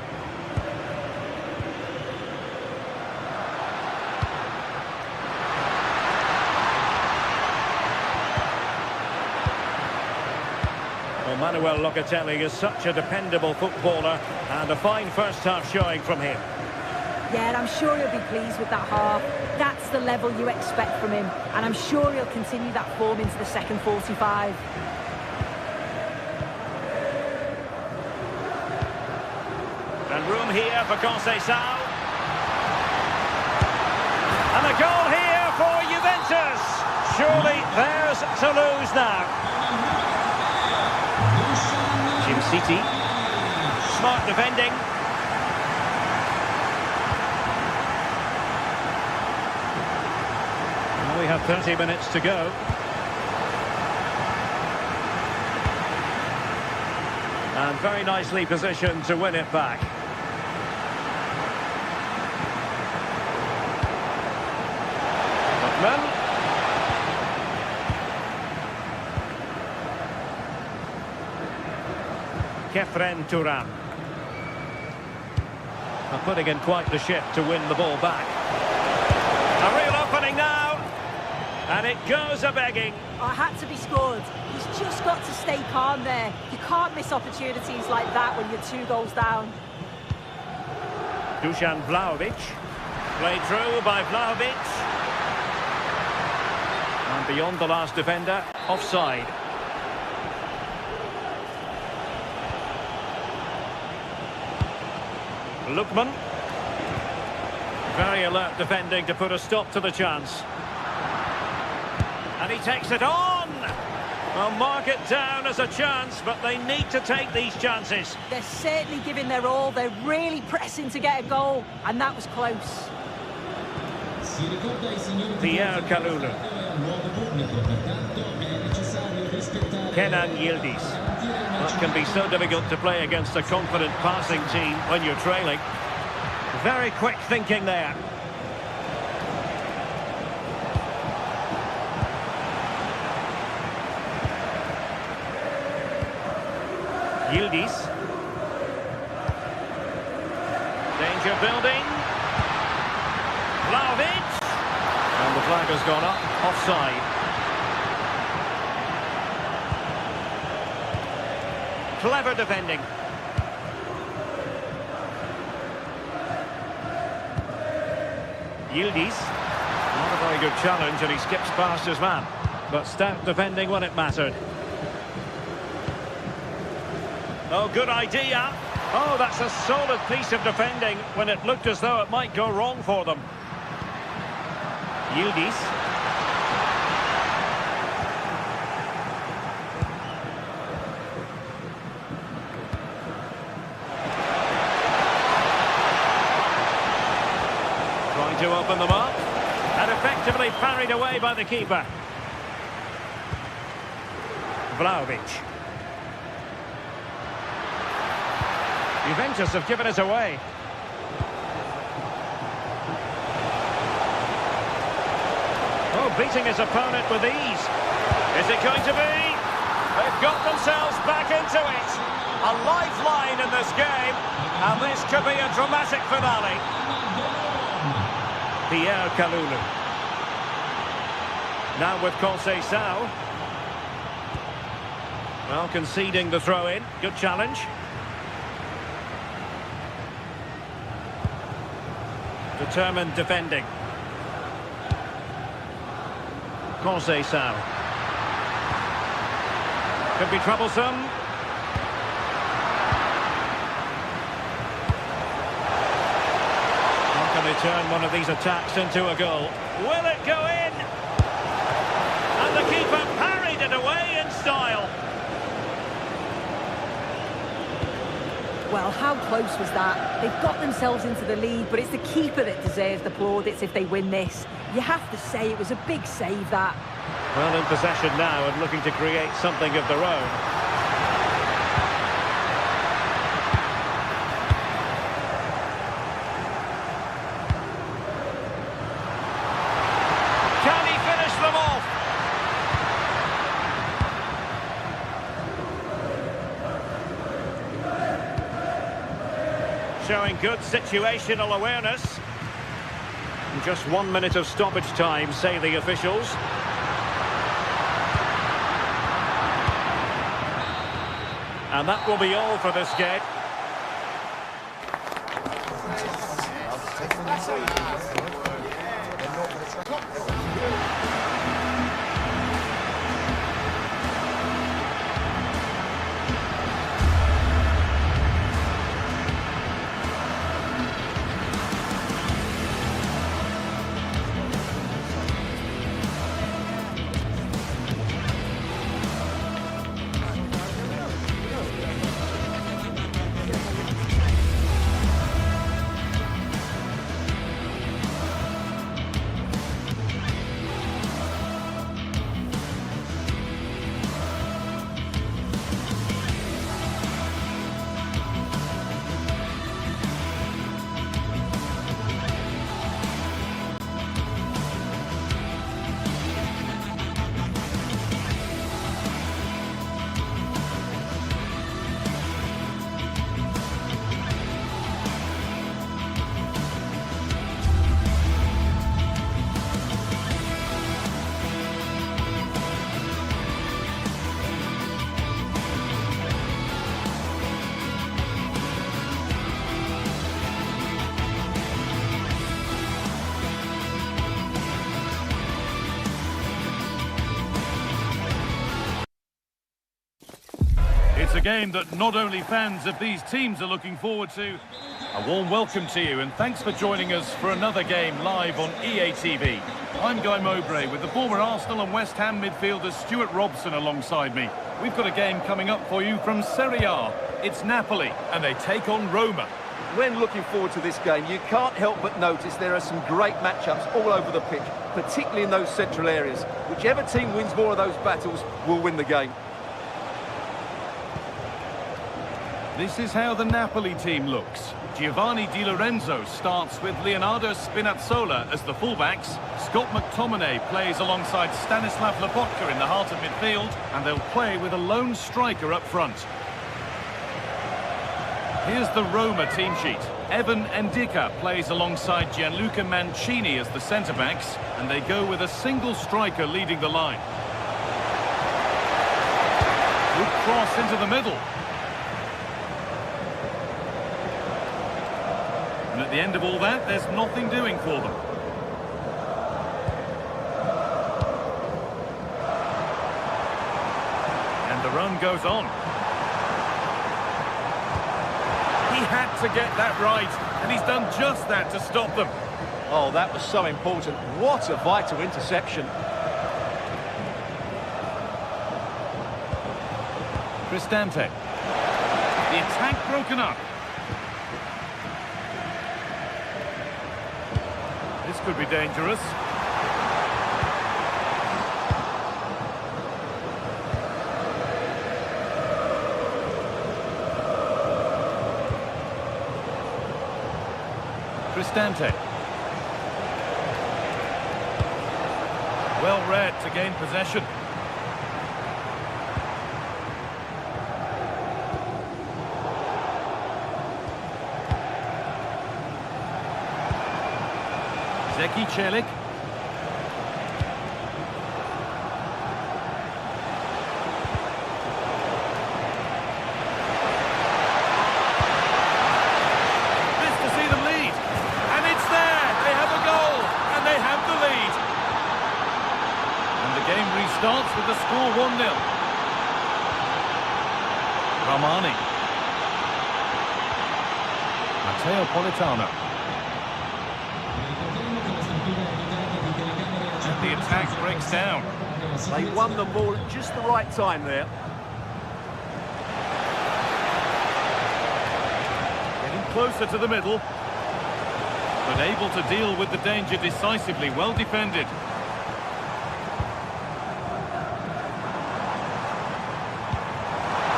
Well, Manuel Locatelli is such a dependable footballer, and a fine first half showing from him. Yeah, and I'm sure he'll be pleased with that half. That's the level you expect from him, and I'm sure he'll continue that form into the second 45. And room here for Conceição. And a goal here for Juventus. Surely theirs to lose now. Jim City. Smart defending. We have 30 minutes to go. And very nicely positioned to win it back. Lookman. Kefren Thuram. And putting in quite the shift to win the ball back. A real opening now. And it goes a-begging. Oh, it had to be scored. He's just got to stay calm there. You can't miss opportunities like that when you're 2 goals down. Dusan Vlahovic. Played through by Vlahovic. And beyond the last defender, offside. Lookman. Very alert defending to put a stop to the chance. And he takes it on! Well, mark it down as a chance, but they need to take these chances. They're certainly giving their all. They're really pressing to get a goal, and that was close. Pierre Kalulu. Kenan Yildiz. That can be so difficult to play against a confident passing team when you're trailing. Very quick thinking there. Yildiz. Danger building. Vlahovic. And the flag has gone up. Offside. Clever defending. Yildiz. Not a very good challenge, and he skips past his man. But stout defending when it mattered. Oh, good idea. Oh, that's a solid piece of defending when it looked as though it might go wrong for them. Yildiz. Trying to open them up. And effectively parried away by the keeper. Vlahovic. Juventus have given us away. Oh, beating his opponent with ease. Is it going to be? They've got themselves back into it. A lifeline in this game, and this could be a dramatic finale. Pierre Kalulu. Now with Conceição. Well, conceding the throw-in. Good challenge. Determined defending. Conceição. Could be troublesome. How can they turn one of these attacks into a goal? Will it go in? And the keeper parried it away in style. Well, how close was that? They've got themselves into the lead, but it's the keeper that deserves the plaudits if they win this. You have to say it was a big save, that. Well, in possession now and looking to create something of their own. Can he finish them off? Showing good situational awareness. Just 1 minute of stoppage time, say the officials. And that will be all for this game. It's a game that not only fans of these teams are looking forward to, A warm welcome to you and thanks for joining us for another game live on EA TV. I'm Guy Mowbray with the former Arsenal and West Ham midfielder Stuart Robson alongside me. We've got a game coming up for you from Serie A. It's Napoli and they take on Roma. When looking forward to this game, you can't help but notice there are some great matchups all over the pitch, particularly in those central areas. Whichever team wins more of those battles will win the game. This is how the Napoli team looks. Giovanni Di Lorenzo starts with Leonardo Spinazzola as the fullbacks. Scott McTominay plays alongside Stanislav Lobotka in the heart of midfield, and they'll play with a lone striker up front. Here's the Roma team sheet. Evan Ndicka plays alongside Gianluca Mancini as the centre-backs, and they go with a single striker leading the line. Good cross into the middle. And at the end of all that, there's nothing doing for them. And the run goes on. He had to get that right, and he's done just that to stop them. Oh, that was so important. What a vital interception. Cristante. The attack broken up. This could be dangerous. Cristante. Well read to gain possession. Zeki Celik. This to see them lead. And it's there. They have a goal. And they have the lead. And the game restarts with the score 1-0. Ramani. Matteo Politano. The attack breaks down. They won the ball at just the right time there. Getting closer to the middle. But able to deal with the danger decisively. Well defended.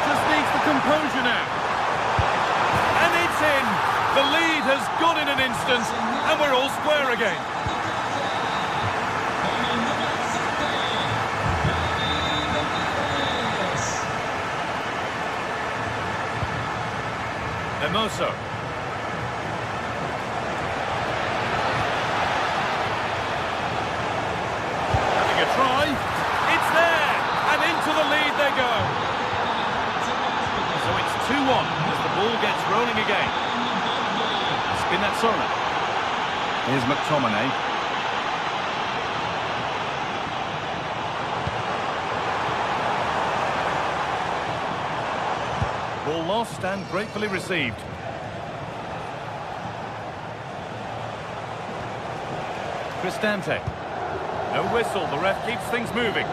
Just needs the composure now. And it's in. The lead has gone in an instant. And we're all square again. Hermoso. Having a try. It's there. And into the lead they go. So it's 2-1 as the ball gets rolling again. Spinazzola. Here's McTominay. Ball lost and gratefully received. Cristante. No whistle, the ref keeps things moving.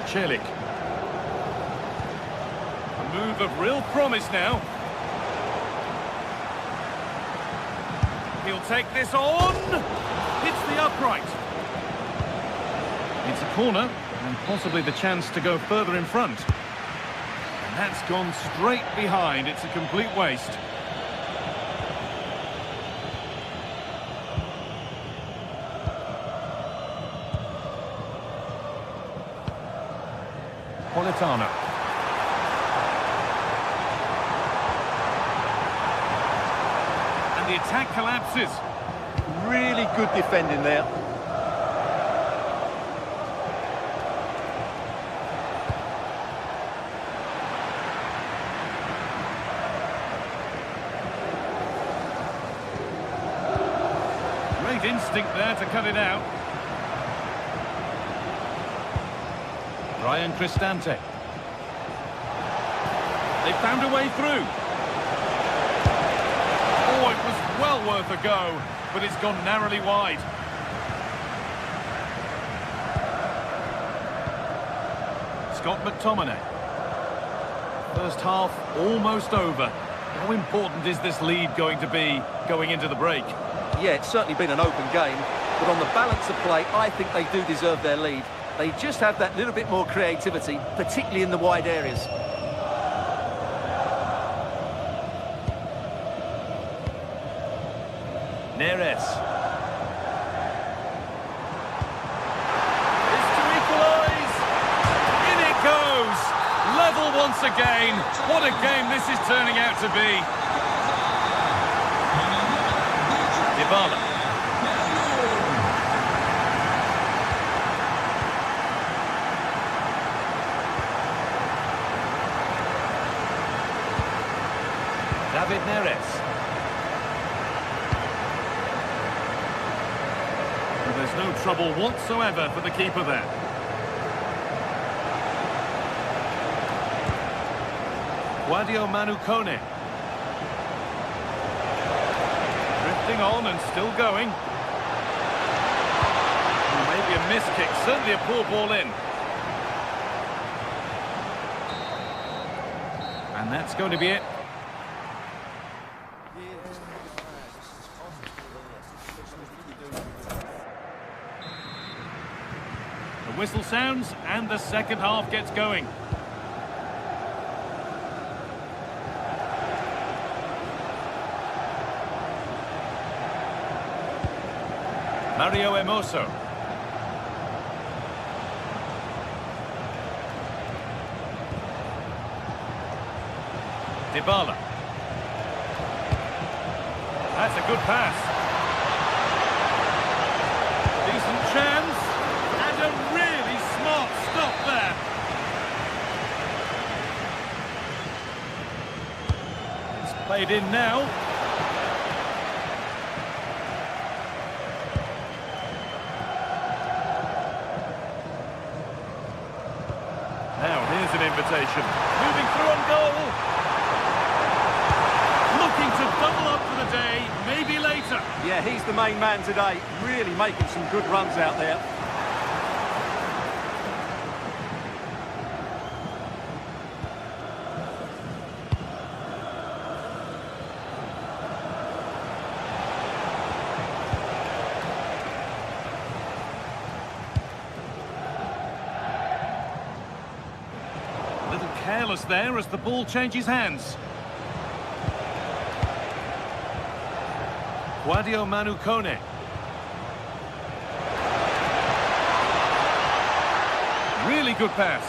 Celik. A move of real promise now. He'll take this on. Hits the upright. It's a corner and possibly the chance to go further in front. And that's gone straight behind. It's a complete waste. Politano. And the attack collapses. Really good defending there. Great instinct there to cut it out. Ryan Cristante. They found a way through. well worth a go, but it's gone narrowly wide. Scott McTominay. First half almost over. How important is this lead going to be going into the break? Yeah, it's certainly been an open game, but on the balance of play, I think they do deserve their lead. They just have that little bit more creativity, particularly in the wide areas. Neres. It's to equalise. In it goes. Level once again. What a game this is turning out to be. Dybala. David Neres. And there's no trouble whatsoever for the keeper there. Guadio Manu Kone. Drifting on and still going. Maybe a miss kick, certainly a poor ball in. And that's going to be it. The whistle sounds and the second half gets going. Mario Hermoso. Dybala. That's a good pass. Decent chance. And a really smart stop there. It's played in now. Now, here's an invitation. Moving through on goal. Looking to double up for the day, maybe later. Yeah, he's the main man today. Really making some good runs out there. Careless there as the ball changes hands. Guadio Manu Kone. Really good pass.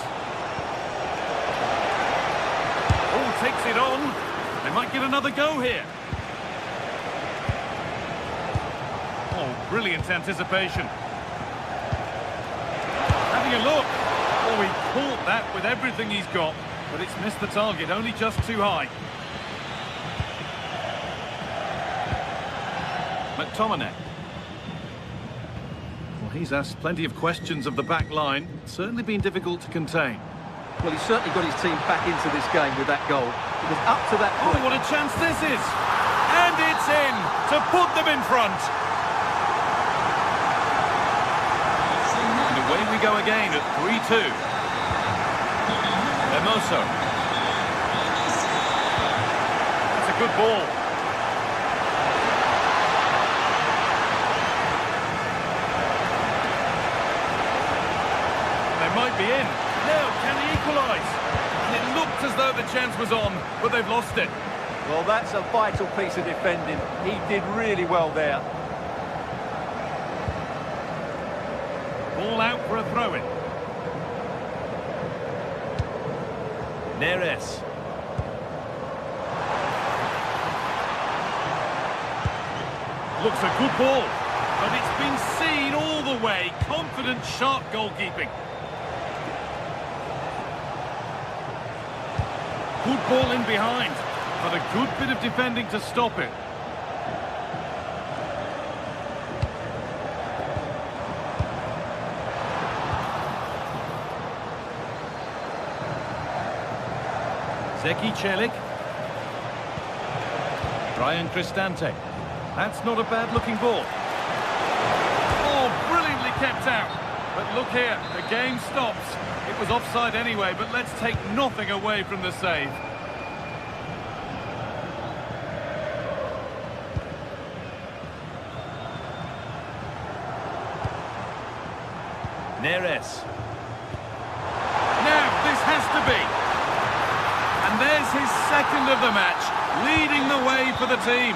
Oh, takes it on. They might get another go here. Oh, brilliant anticipation. Having a look. Oh, he caught that with everything he's got, but it's missed the target, only just too high. McTominay. Well, he's asked plenty of questions of the back line. It's certainly been difficult to contain. Well, he's certainly got his team back into this game with that goal. Because up to that point... Oh, what a chance this is! And it's in to put them in front. And away we go again at 3-2. Hermoso. That's a good ball. They might be in. Now, can he equalise? And it looked as though the chance was on, but they've lost it. Well, that's a vital piece of defending. He did really well there. Ball out for a throw-in. Neres. Looks a good ball, but it's been seen all the way. Confident, sharp goalkeeping. Good ball in behind, but a good bit of defending to stop it. Zeki Celik. Brian Cristante. That's not a bad-looking ball. Oh, brilliantly kept out. But look here, the game stops. It was offside anyway, but let's take nothing away from the save. Neres. Now, this has to be. And there's his second of the match, leading the way for the team.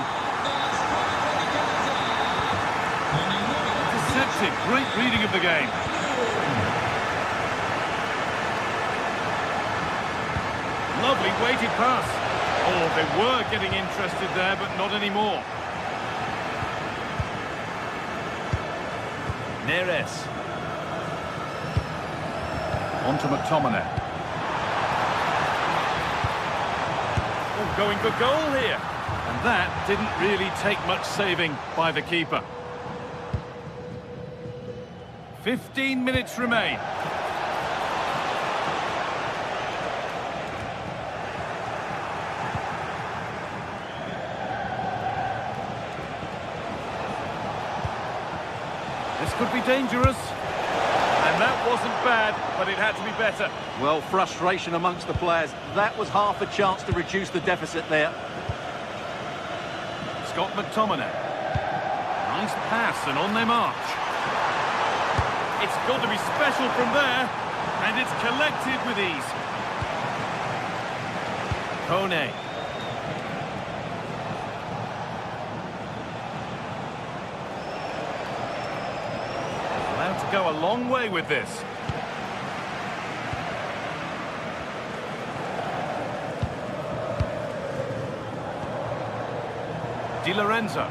Intercepted, great reading of the game. Lovely weighted pass. Oh, they were getting interested there, but not anymore. Neres. On to McTominay. Oh, going for goal here. And that didn't really take much saving by the keeper. 15 minutes remain. This could be dangerous. And that wasn't bad, but it had to be better. Well, frustration amongst the players. That was half a chance to reduce the deficit there. Scott McTominay. Nice pass and on their march. It's got to be special from there, and it's collected with ease. Kone. Allowed to go a long way with this. Di Lorenzo.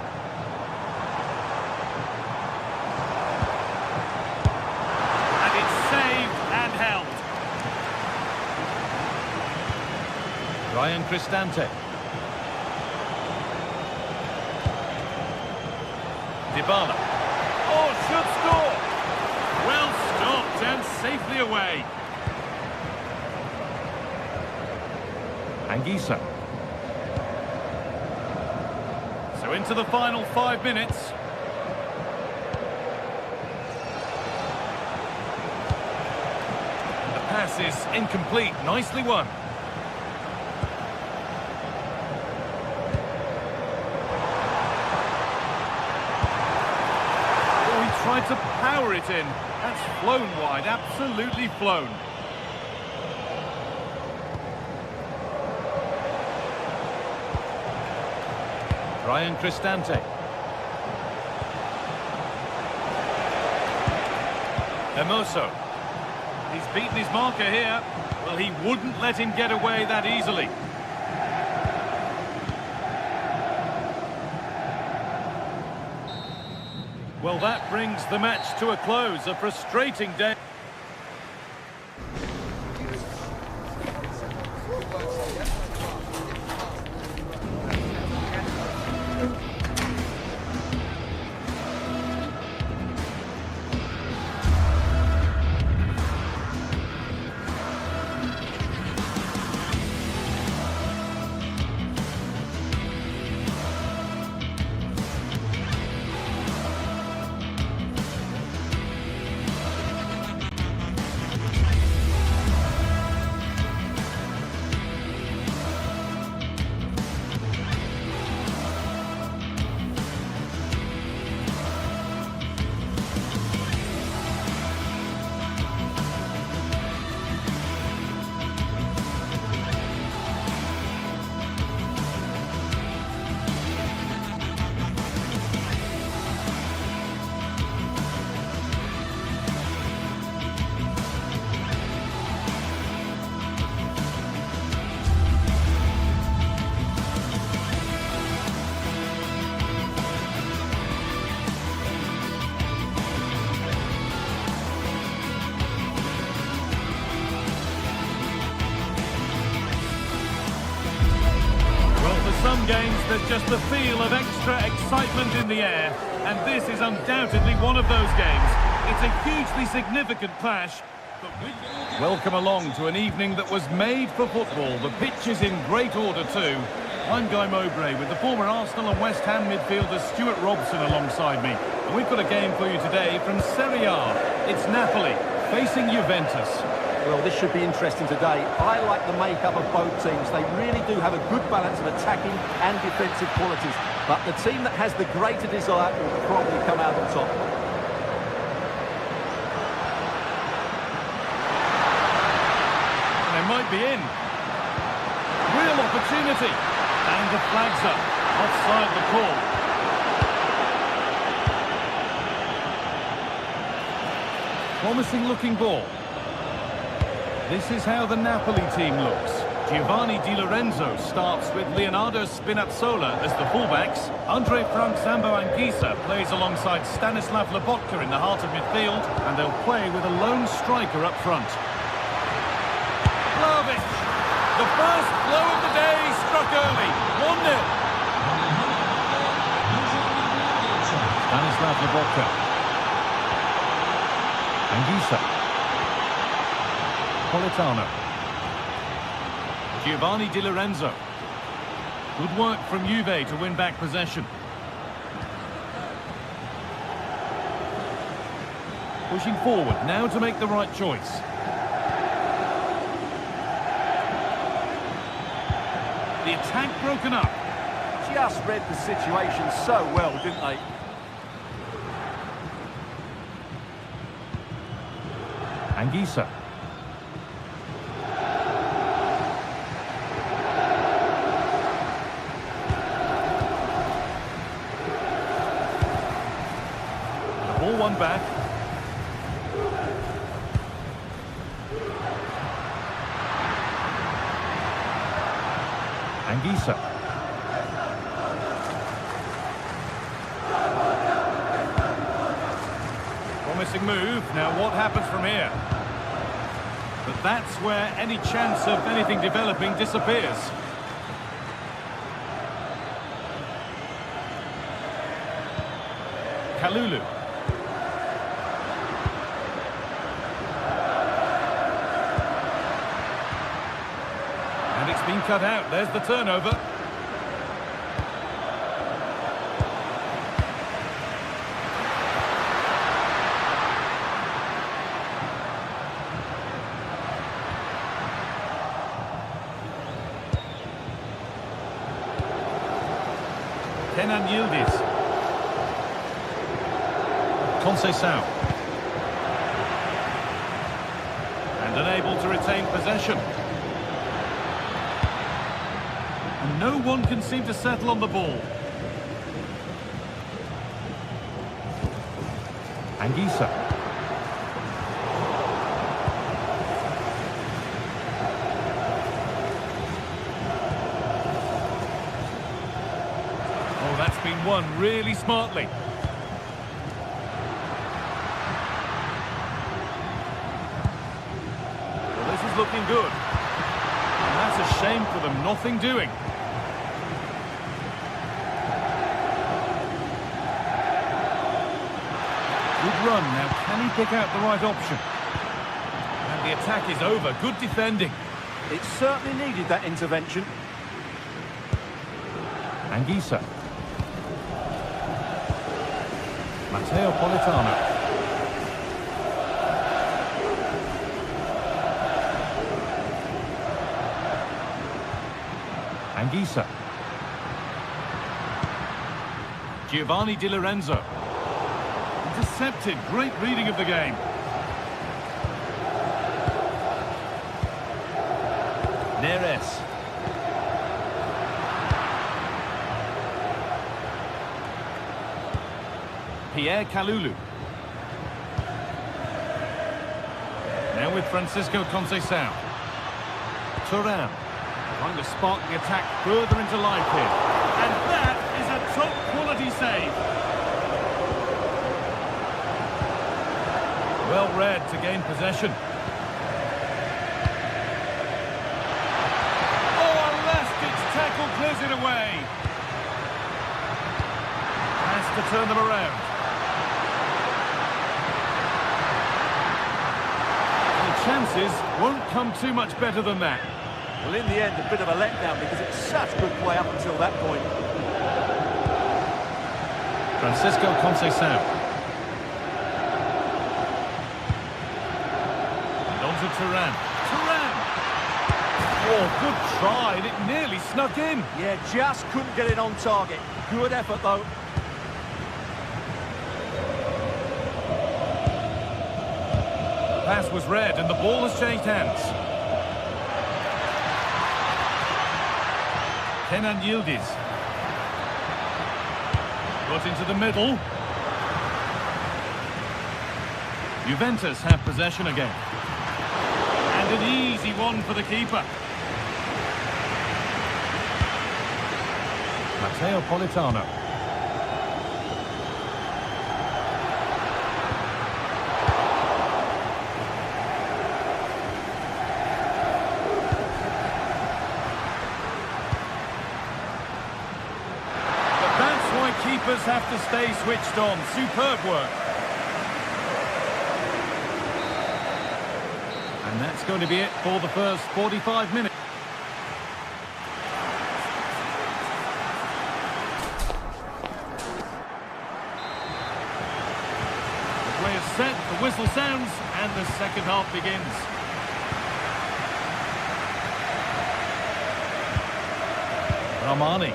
And it's saved and held. Ryan Cristante. Dybala. Oh, should score. Well stopped and safely away. Anguissa. So into the final 5 minutes. The pass is incomplete. Nicely won. Oh, he tried to power it in. That's flown wide. Absolutely flown. Ryan Cristante. Hermoso. He's beaten his marker here. Well, he wouldn't let him get away that easily. Well, that brings the match to a close. A frustrating day. Some games, there's just the feel of extra excitement in the air, and this is undoubtedly one of those games. It's a hugely significant clash, but welcome along to an evening that was made for football. The pitch is in great order too, I'm Guy Mowbray with the former Arsenal and West Ham midfielder Stuart Robson alongside me. And we've got a game for you today from Serie A. It's Napoli facing Juventus. Well, this should be interesting today. I like the makeup of both teams. They really do have a good balance of attacking and defensive qualities. But the team that has the greater desire will probably come out on top. They might be in. Real opportunity. And the flag's up. Offside the call. Promising looking ball. This is how the Napoli team looks. Giovanni Di Lorenzo starts with Leonardo Spinazzola as the fullbacks. Andre Frank Zambo Anguissa plays alongside Stanislav Lobotka in the heart of midfield, and they'll play with a lone striker up front. Vlahovic! The first blow of the day struck early. 1-0. Stanislav Lobotka. Anguissa. Politano. Giovanni Di Lorenzo. Good work from Juve to win back possession. Pushing forward now to make the right choice. The attack broken up. Just read the situation so well, didn't they? Anguissa. The ball won back. Anguissa. Promising move. Now what happens from here? But that's where any chance of anything developing disappears. Kalulu. And it's been cut out. There's the turnover. Kenan Yildiz. Conceição. And unable to retain possession. And no one can seem to settle on the ball. Anguissa. Oh, that's been won really smartly. Looking good. And that's a shame for them, nothing doing. Good run, now can he pick out the right option? And the attack is over, good defending. It certainly needed that intervention. Anguissa. Matteo Politano. Anguissa. Giovanni Di Lorenzo. Intercepted. Great reading of the game. Neres. Pierre Kalulu. Now with Francisco Conceição. Thuram. Trying to spark the attack further into life here. And that is a top-quality save. Well read to gain possession. Oh, a last-ditch tackle clears it away. Has to turn them around. The chances won't come too much better than that. Well, in the end, a bit of a letdown because it's such good play up until that point. Francisco Conceição. And on to Turan. Turan! Oh, good try, and it nearly snuck in. Yeah, just couldn't get it on target. Good effort, though. The pass was read, and the ball has changed hands. Kenan Yildiz. Got into the middle. Juventus have possession again. And an easy one for the keeper. Matteo Politano. Keepers have to stay switched on. Superb work. And that's going to be it for the first 45 minutes. The play is set, the whistle sounds, and the second half begins. Ramani.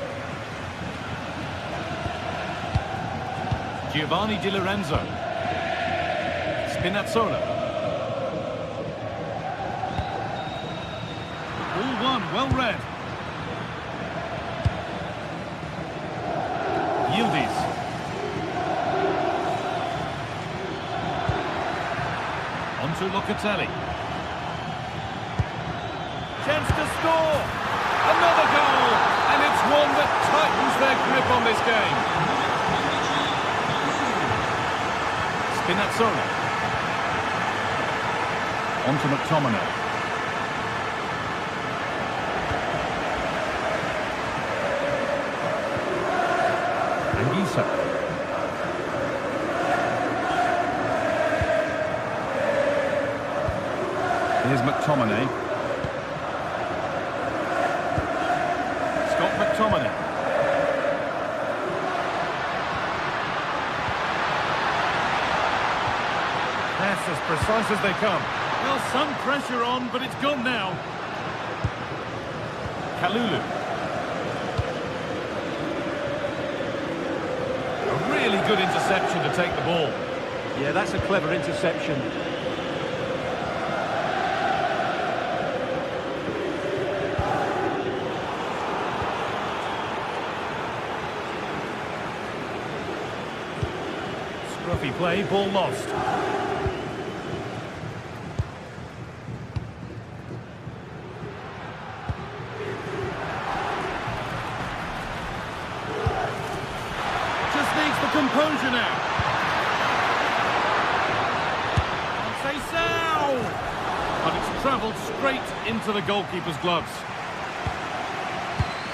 Giovanni Di Lorenzo. Spinazzola. All one, well read. Yildiz. On to Locatelli. Chance to score. Another goal. And it's one that tightens their grip on this game. Spinazzola. On to McTominay. Anguissa. Here's McTominay. Scott McTominay. That's as precise as they come. Well, some pressure on, but it's gone now. Kalulu. A really good interception to take the ball. Yeah, that's a clever interception. Scruffy play, ball lost. Needs the composure now. Conceição! But it's travelled straight into the goalkeeper's gloves.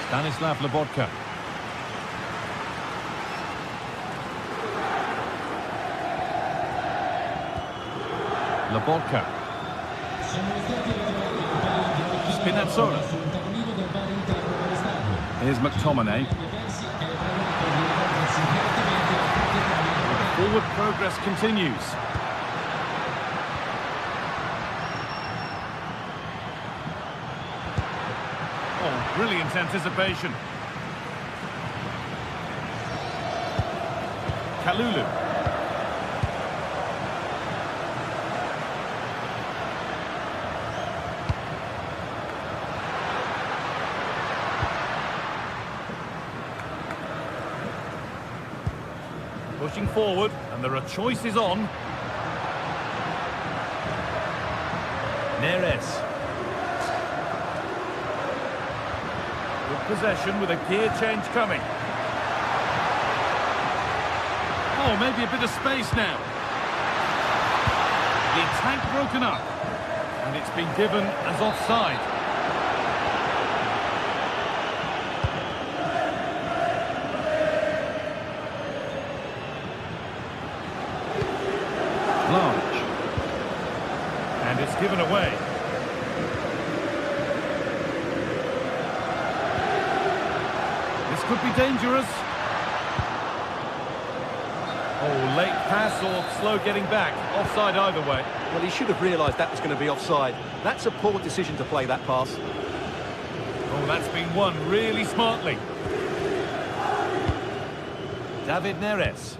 Stanislav Lobotka. Lobotka. Spinazzola. Here's McTominay. Forward progress continues. Oh, brilliant anticipation. Kalulu. Pushing forward, and there are choices on. Neres. Good possession with a gear change coming. Oh, maybe a bit of space now. The attack broken up, and it's been given as offside. Large. And it's given away. could be dangerous. Oh, late pass or slow getting back. Offside either way. Well, he should have realised that was going to be offside. That's a poor decision to play that pass. Oh, that's been won really smartly. David Neres.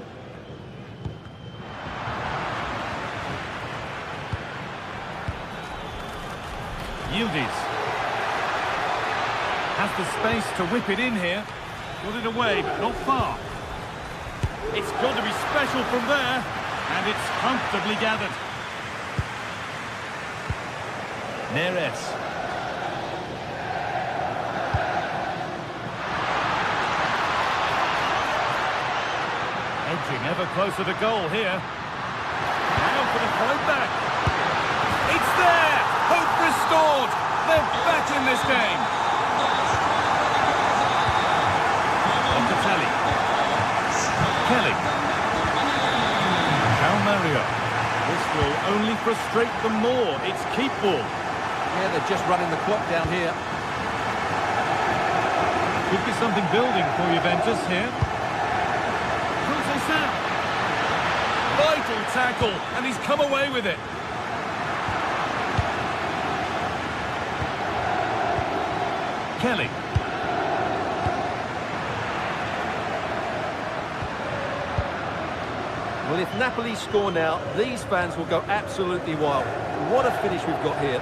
Yildiz. Has the space to whip it in here. Got it away, but not far. It's got to be special from there, and it's comfortably gathered. Neres. Edging ever closer to goal here. Now for the fight back. It's there! Hope restored! They're back in this game! Locatelli. Kelly. João Mario. This will only frustrate them more. It's keep ball. Yeah, they're just running the clock down here. Could be something building for Juventus here. Vital tackle, and he's come away with it. Kelly. Well, if Napoli score now, these fans will go absolutely wild. What a finish we've got here.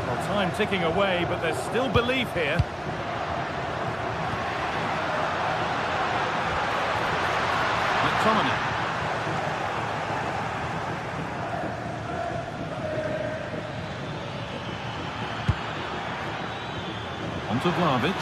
Well, time ticking away, but there's still belief here. McTominay. On to Vlahovic.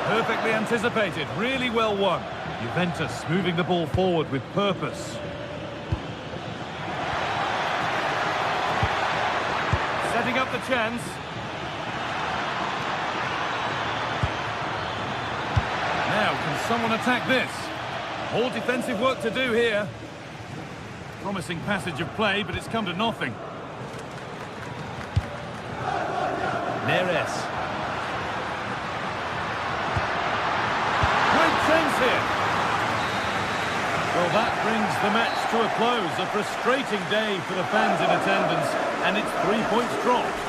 Perfectly anticipated, really well won. Juventus moving the ball forward with purpose. Setting up the chance. Now, can someone attack this? More defensive work to do here. Promising passage of play, but it's come to nothing. Neres. Great chance here. Well, that brings the match to a close. A frustrating day for the fans in attendance, and it's 3 points dropped.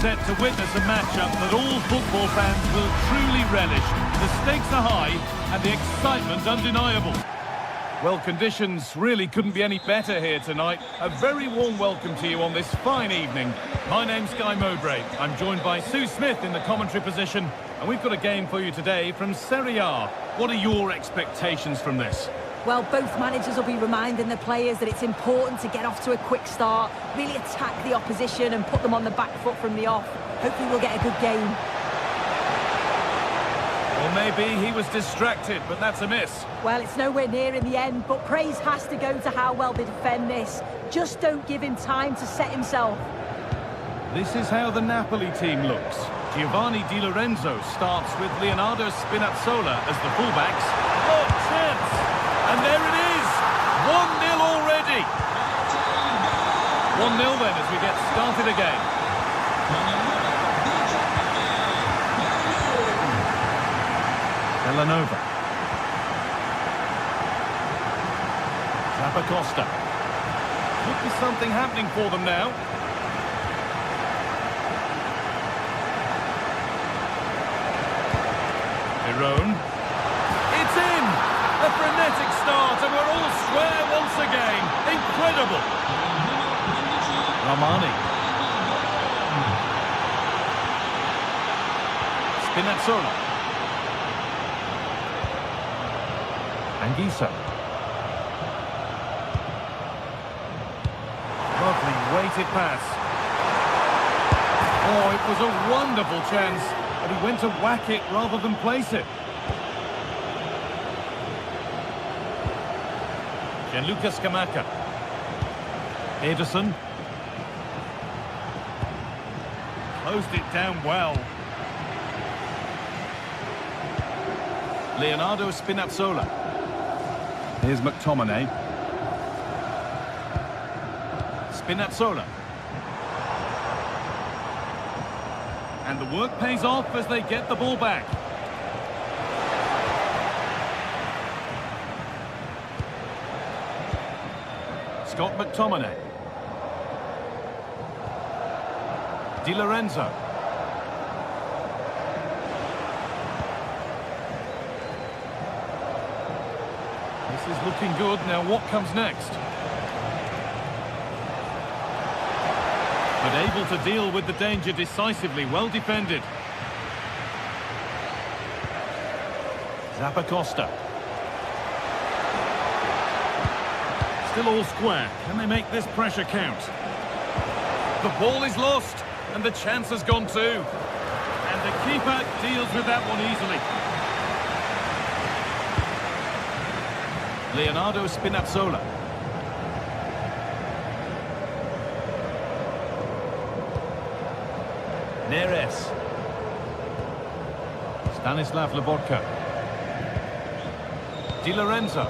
Set to witness a matchup that all football fans will truly relish. The stakes are high and the excitement undeniable. Well, conditions really couldn't be any better here tonight. A very warm welcome to you on this fine evening. My name's Guy Mowbray. I'm joined by Sue Smith in the commentary position, and we've got a game for you today from Serie A. What are your expectations from this? Well, both managers will be reminding the players that it's important to get off to a quick start, really attack the opposition and put them on the back foot from the off. Hopefully we'll get a good game. Or maybe he was distracted, but that's a miss. Well, it's nowhere near in the end, but praise has to go to how well they defend this. Just don't give him time to set himself. This is how the Napoli team looks. Giovanni Di Lorenzo starts with Leonardo Spinazzola as the fullbacks. Oh, chance! And there it is! 1-0 already! 1-0 then as we get started again. Villanova. Zappacosta. Could be something happening for them now. Pirone. It's in! A frenetic start and we're all square once again. Incredible! Romani. Spinazzola. Anguissa. Lovely weighted pass. Oh, it was a wonderful chance, but he went to whack it rather than place it. Gianluca Scamacca. Ederson. Closed it down well. Leonardo Spinazzola. Here's McTominay. Spinazzola. And the work pays off as they get the ball back. Scott McTominay. Di Lorenzo. This is looking good. Now what comes next? But able to deal with the danger decisively. Well defended. Zappacosta. Still all square. Can they make this pressure count? The ball is lost, and the chance has gone too. And the keeper deals with that one easily. Leonardo Spinazzola. Neres. Stanislav Lobotka. Di Lorenzo.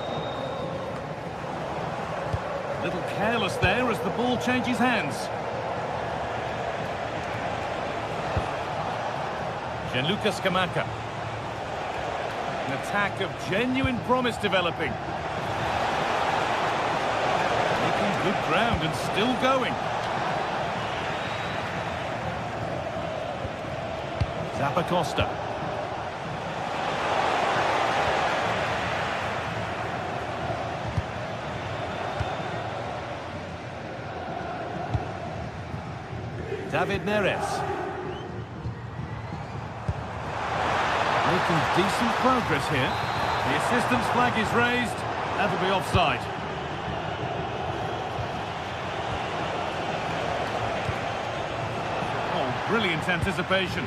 A little careless there as the ball changes hands. Gianluca Scamacca. An attack of genuine promise developing. Making good ground and still going. Zappacosta. David Neres. Making decent progress here. The assistant's flag is raised. That'll be offside. Oh, brilliant anticipation.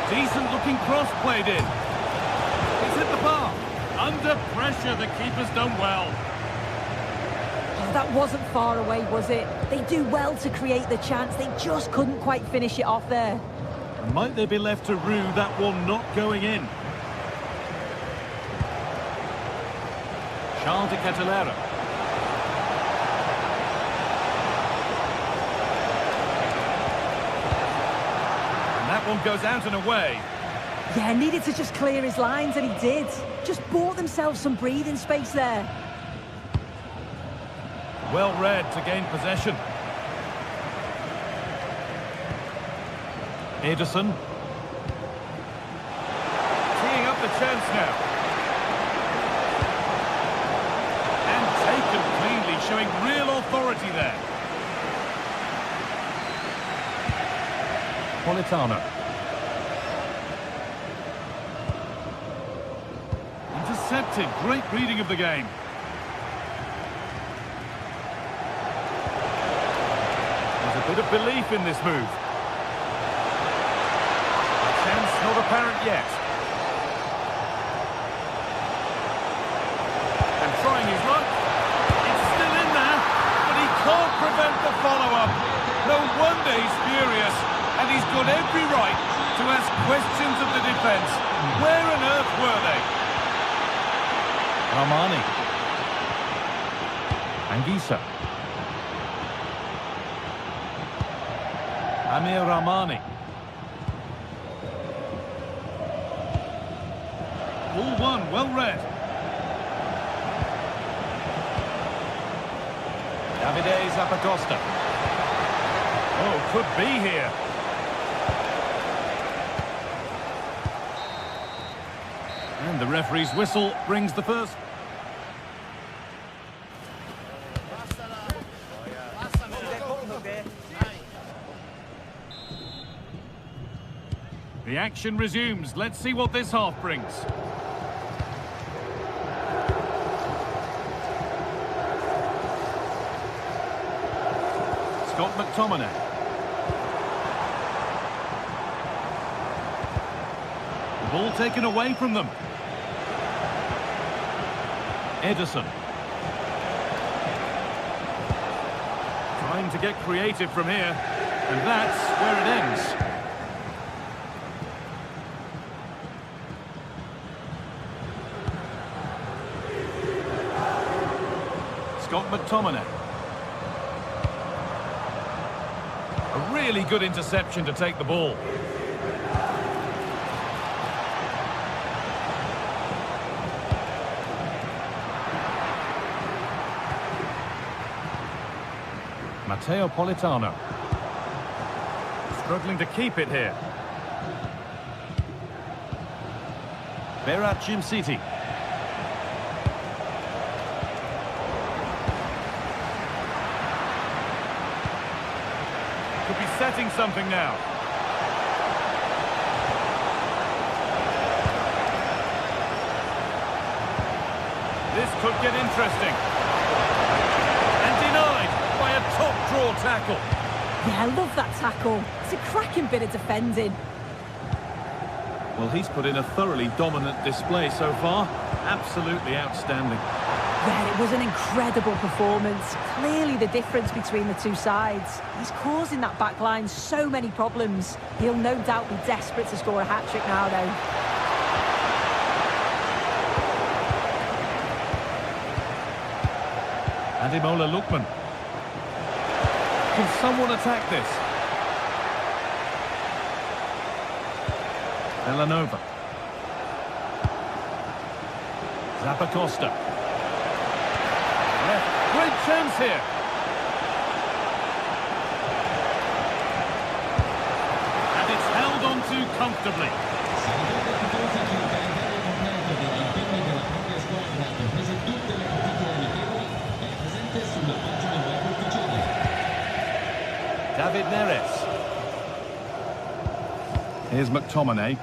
Decent looking cross played in. He's hit the bar. Under pressure, the keeper's done well. Oh, that wasn't far away, was it? They do well to create the chance. They just couldn't quite finish it off there. Might they be left to rue that one not going in? Charles de Catalera. And that one goes out and away. Yeah, needed to just clear his lines, and he did. Just bought themselves some breathing space there. Well read to gain possession. Ederson. Teeing up the chance now. And taken cleanly Politano. Intercepted. Great reading of the game. There's a bit of belief in this move. Chance not apparent yet. And trying his luck. It's still in there, but he can't prevent the follow-up. No wonder he's furious, and he's got every right to ask questions of the defence. Where on earth were they? Armani. Anguissa. Amir Rahmani. All one, well read. Davide Zappacosta. Oh, could be here. And the referee's whistle brings the first. The action resumes. Let's see what this half brings. Scott McTominay. The ball taken away from them. Ederson. Trying to get creative from here. And that's where it ends. Scott McTominay. A really good interception to take the ball. Matteo Politano. Struggling to keep it here. Berat Jimsiti. Could be setting something now. This could get interesting. And denied by a top draw tackle. Yeah, I love that tackle. It's a cracking bit of defending. Well, he's put in a thoroughly dominant display so far. Absolutely outstanding. Yeah, it was an incredible performance. Clearly the difference between the two sides. He's causing that back line so many problems. He'll no doubt be desperate to score a hat-trick now, though. Ademola Lookman. Can someone attack this? Villanova. Zappacosta. Great chance here. And it's held on to comfortably. David Neres. Here's McTominay.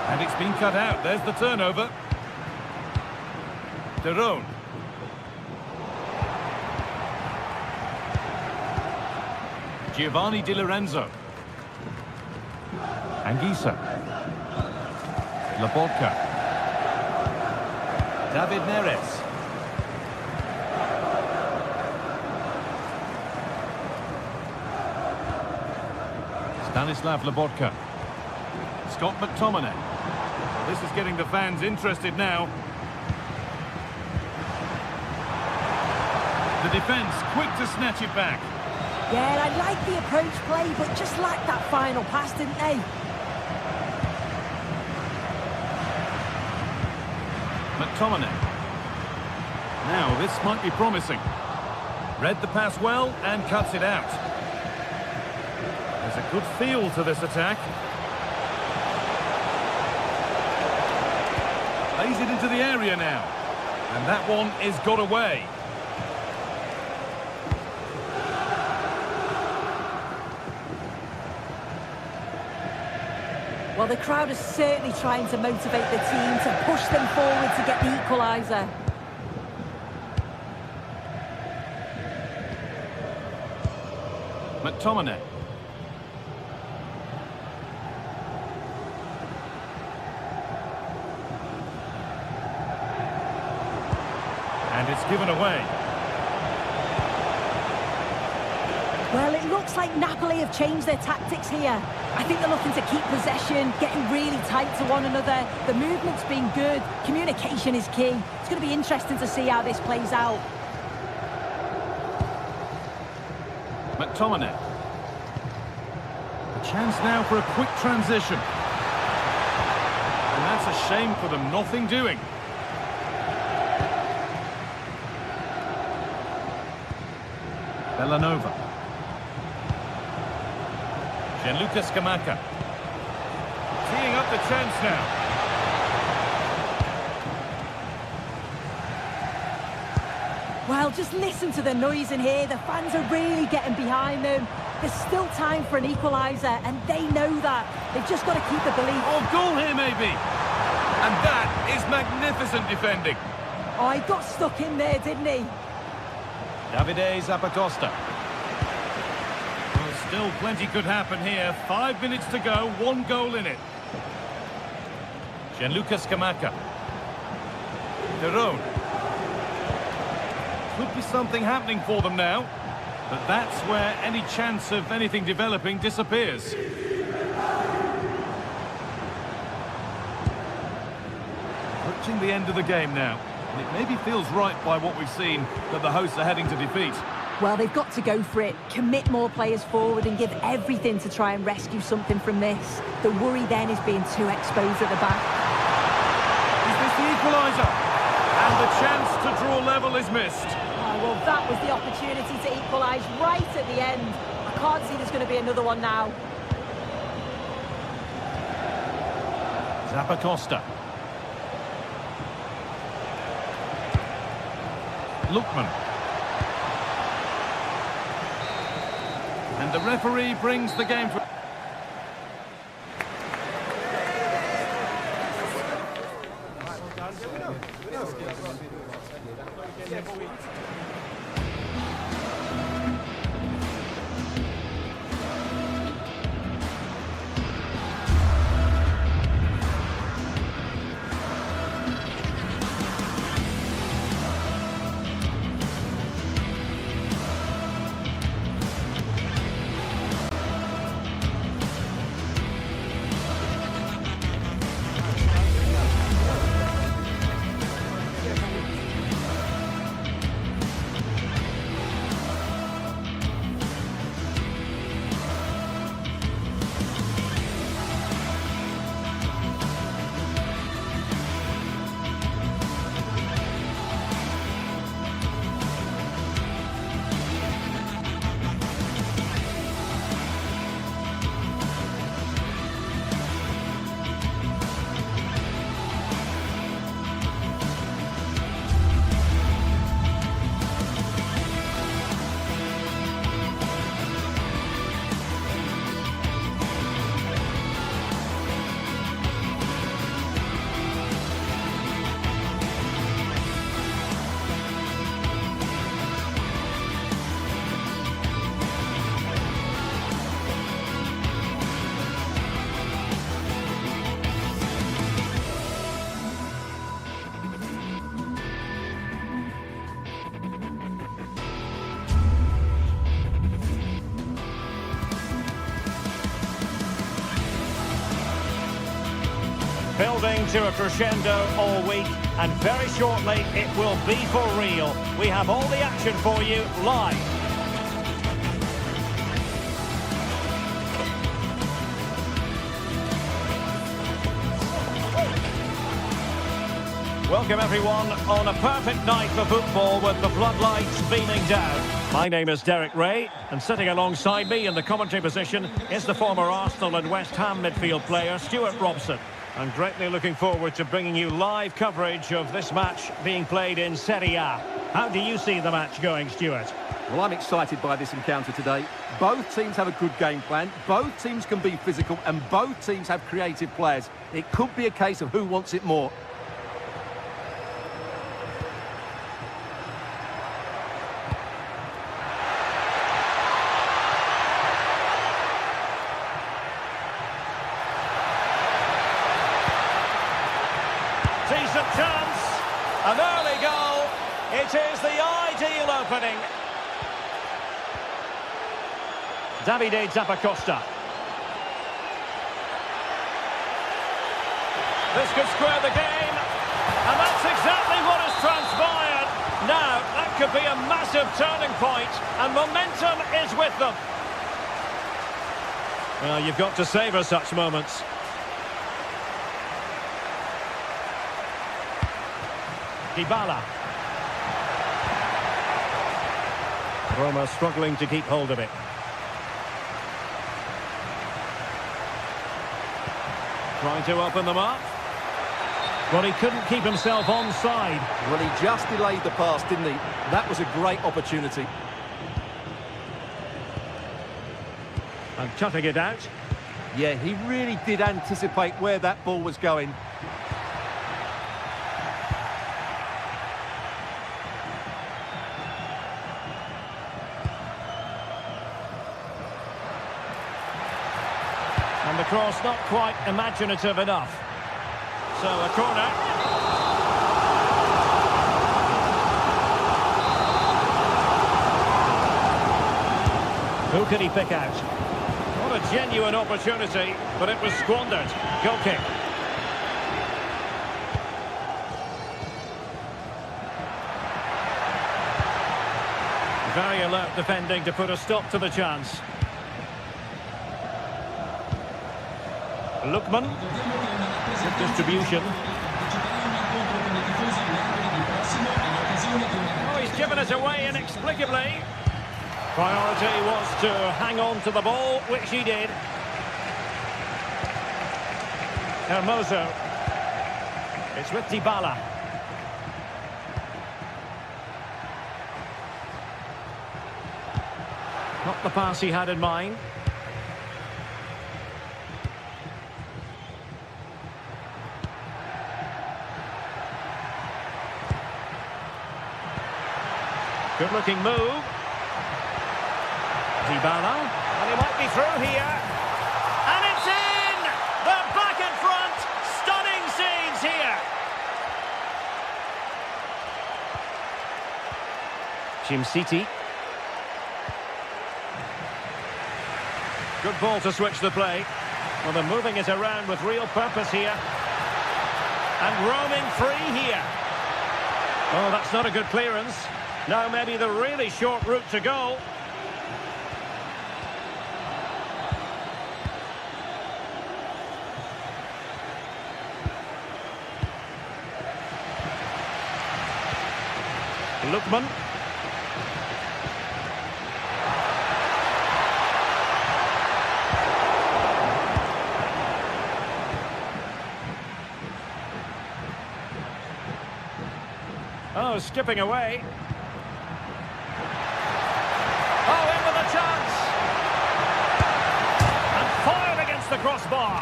And it's been cut out. There's the turnover. De Roon. Giovanni Di Lorenzo. Anguissa. Lobotka. David Neres. Stanislav Lobotka. Scott McTominay. This is getting the fans interested now. The defence quick to snatch it back. Yeah, I like the approach play, but just lacked that final pass, didn't they? McTominay. Now, this might be promising. Read the pass well and cuts it out. There's a good feel to this attack. Plays it into the area now. And that one is got away. Well, the crowd is certainly trying to motivate the team to push them forward to get the equaliser. McTominay. And it's given away. Well, it looks like Napoli have changed their tactics here. I think they're looking to keep possession, getting really tight to one another. The movement's been good. Communication is key. It's going to be interesting to see how this plays out. McTominay. A chance now for a quick transition. And that's a shame for them, nothing doing. Bellanova. Gianluca Scamacca. Teeing up the chance now. Well, just listen to the noise in here. The fans are really getting behind them. There's still time for an equaliser, and they know that. They've just got to keep the belief. Oh, goal here maybe. And that is magnificent defending. Oh, he got stuck in there, didn't he? Davide Zappacosta. Well, still plenty could happen here. 5 minutes to go, 1 goal in it. Gianluca Scamacca. Terone. Could be something happening for them now. But that's where any chance of anything developing disappears. Approaching the end of the game now. And it maybe feels right by what we've seen that the hosts are heading to defeat. Well, they've got to go for it. Commit more players forward and give everything to try and rescue something from this. The worry then is being too exposed at the back. Is this the equaliser? And the chance to draw level is missed. Oh, well, that was the opportunity to equalise right at the end. I can't see there's going to be another one now. Zappacosta. Lookman. And the referee brings the game to... Building to a crescendo all week, and very shortly it will be for real. We have all the action for you live. Welcome everyone on a perfect night for football with the floodlights beaming down. My name is Derek Ray, and sitting alongside me in the commentary position is the former Arsenal and West Ham midfield player Stuart Robson. I'm greatly looking forward to bringing you live coverage of this match being played in Serie A. How do you see the match going, Stuart? Well, I'm excited by this encounter today. Both teams have a good game plan, both teams can be physical, and both teams have creative players. It could be a case of who wants it more. Decent chance, an early goal. It is the ideal opening. Davide Zappacosta. This could square the game, and that's exactly what has transpired. Now, that could be a massive turning point, and momentum is with them. Well, you've got to savour such moments. Dybala. Roma struggling to keep hold of it. Trying to open them up. Well, he couldn't keep himself onside. Well, he just delayed the pass, didn't he? That was a great opportunity. And cutting it out. Yeah, he really did anticipate where that ball was going. And the cross not quite imaginative enough. So a corner. Who could he pick out? What a genuine opportunity, but it was squandered. Goal kick. Very alert defending to put a stop to the chance. Lookman. Good distribution. Oh, he's given it away inexplicably. Priority was to hang on to the ball, which he did. Hermoso. It's with Dybala. Not the pass he had in mind. Good-looking move. Dybala. And he might be through here. And it's in! They're back in front. Stunning scenes here. City. Good ball to switch the play. Well, they're moving it around with real purpose here. And roaming free here. Oh, that's not a good clearance. Now maybe the really short route to goal. Lookman. Oh, skipping away. Oh, in with a chance. And fired against the crossbar.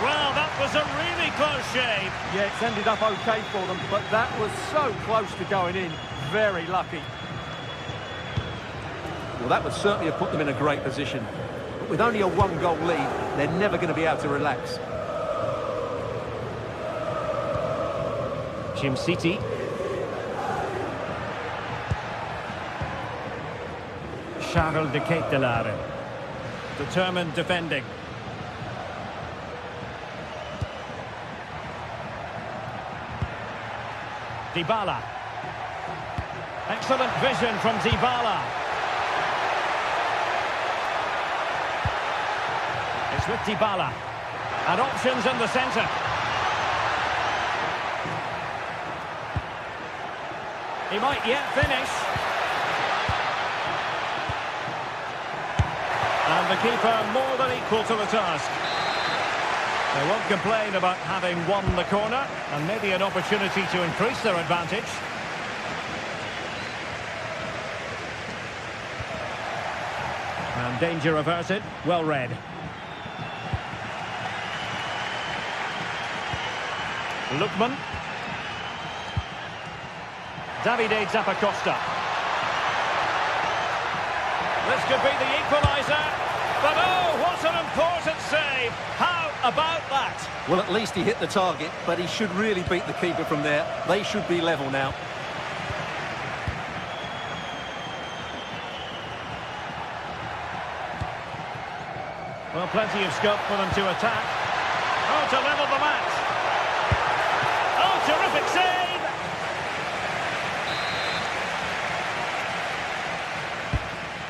Well, that was a really close shave. Yeah, it's ended up okay for them, but that was so close to going in. Very lucky. Well, that would certainly have put them in a great position. But with only a one-goal lead, they're never going to be able to relax. City. Charles de Ketelaere. Determined defending. Dybala. Excellent vision from Dybala. It's with Dybala. And options in the centre. He might yet finish. And the keeper more than equal to the task. They won't complain about having won the corner, and maybe an opportunity to increase their advantage. And danger averted. Well read. Lookman. Davide Zappacosta. This could be the equaliser. But oh, what an important save. How about that? Well, at least he hit the target, but he should really beat the keeper from there. They should be level now. Well, plenty of scope for them to attack. Oh, to level the match. Oh, terrific save!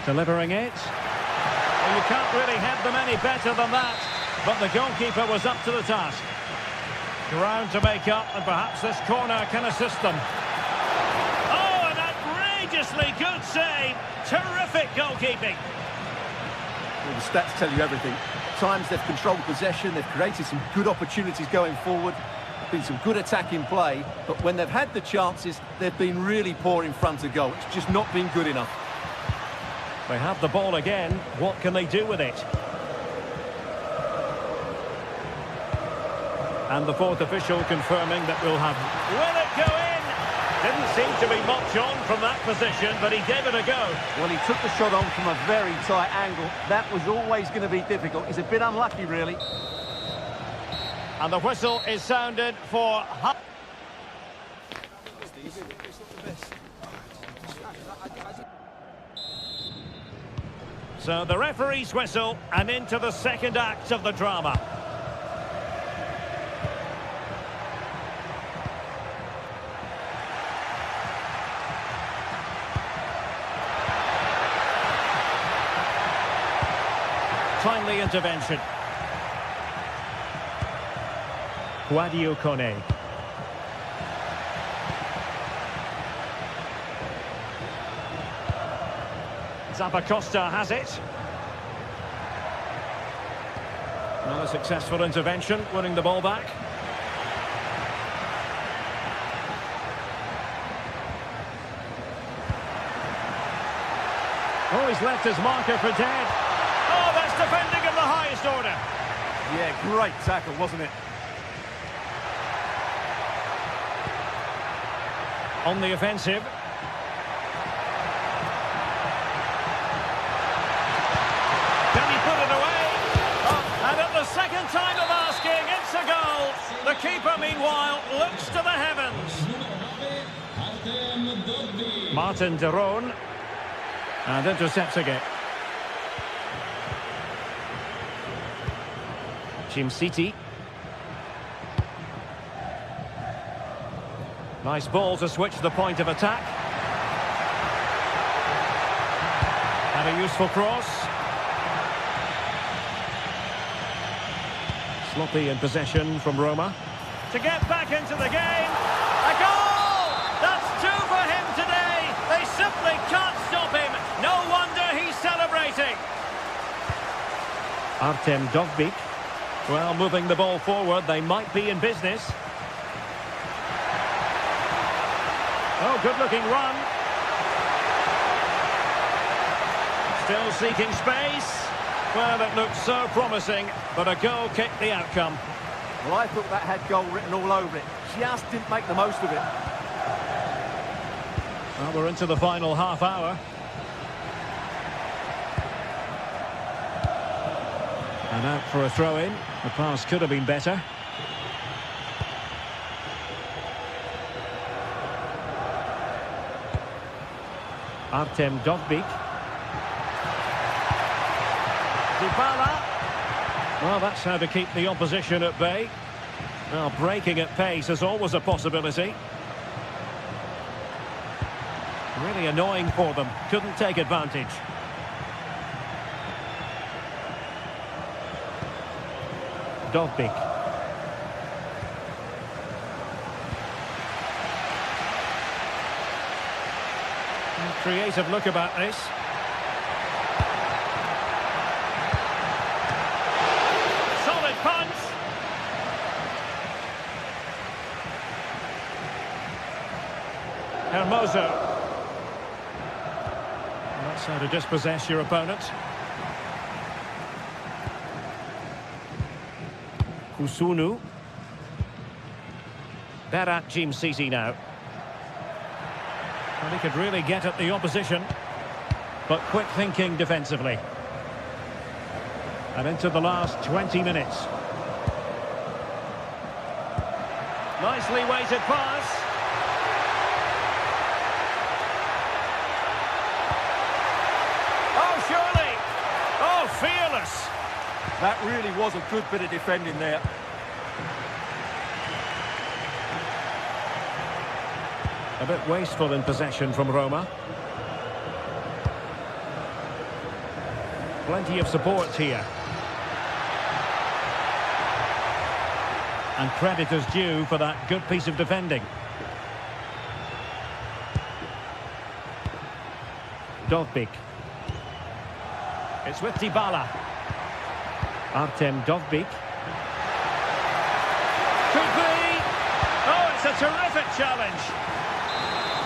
Delivering it. Well, you can't really head them any better than that. But the goalkeeper was up to the task. Ground to make up, and perhaps this corner can assist them. Oh, an outrageously good save. Terrific goalkeeping. Well, the stats tell you everything. At times they've controlled possession, they've created some good opportunities going forward. There's been some good attacking play, but when they've had the chances, they've been really poor in front of goal. It's just not been good enough. They have the ball again. What can they do with it? And the fourth official confirming that we'll have... Will it go in? Didn't seem to be much on from that position, but he gave it a go. Well, he took the shot on from a very tight angle. That was always going to be difficult. He's a bit unlucky, really. And the whistle is sounded for... So the referee's whistle, and into the second act of the drama. Timely intervention. Guadio Kone. Zappacosta has it. Another successful intervention, winning the ball back. Oh, he's left his marker for dead. Oh, that's defending of the highest order. Yeah, great tackle, wasn't it? On the offensive. Can he put it away? Oh, and at the second time of asking, it's a goal. The keeper, meanwhile, looks to the heavens. Martin de Roon. And intercepts again. City. Nice ball to switch the point of attack. And a useful cross. Sloppy in possession from Roma. To get back into the game. A goal! That's two for him today. They simply can't stop him. No wonder he's celebrating. Artem Dovbyk. Well, moving the ball forward, they might be in business. Oh, good-looking run. Still seeking space. Well, it looked so promising, but a goal kicked the outcome. Well, I thought that had goal written all over it. Just didn't make the most of it. Well, we're into the final half hour. And out for a throw-in. The pass could have been better. Artem Dovbyk. Dybala. Well, that's how to keep the opposition at bay. Well, breaking at pace is always a possibility. Really annoying for them. Couldn't take advantage. Dovbyk. Creative look about this. Solid punch. Hermoso. That's how to dispossess your opponent. Kusunu. Berat Jim Sisi now. And he could really get at the opposition. But quick thinking defensively. And into the last 20 minutes. Nicely weighted pass. Oh, surely. Oh, fearless. That really was a good bit of defending there. A bit wasteful in possession from Roma. Plenty of support here. And credit is due for that good piece of defending. Dovbyk. It's with Dybala. Artem Dovbyk. Could be! Oh, it's a terrific challenge.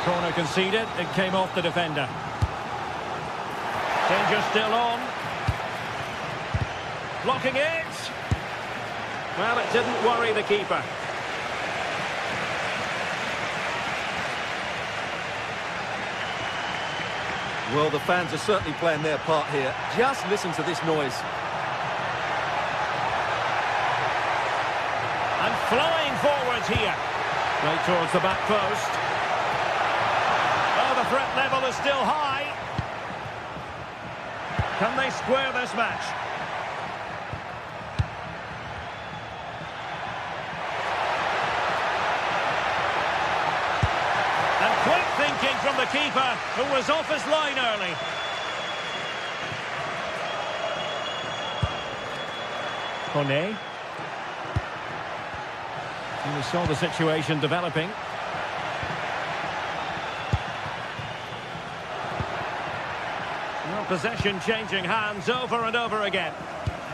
Corner conceded, it came off the defender. Danger still on. Blocking it. Well, it didn't worry the keeper. Well, the fans are certainly playing their part here. Just listen to this noise. And flying forwards here. Right towards the back post. Oh, the threat level is still high. Can they square this match? And quick thinking from the keeper, who was off his line early. Kone. And we saw the situation developing. Well, possession changing hands over and over again.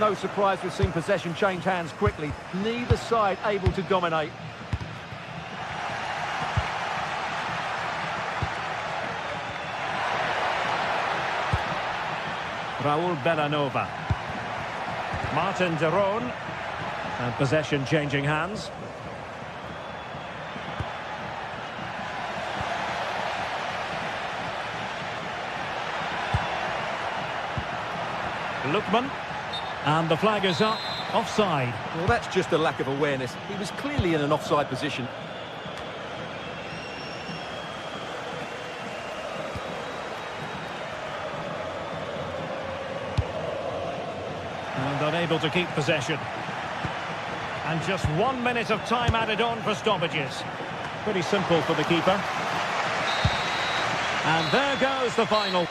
No surprise we've seen possession change hands quickly. Neither side able to dominate. Raul Bellanova. Martin de Roon. And possession changing hands. Lookman. And the flag is up. Offside. Well, that's just a lack of awareness. He was clearly in an offside position. And unable to keep possession. And just 1 minute of time added on for stoppages. Pretty simple for the keeper. And there goes the final.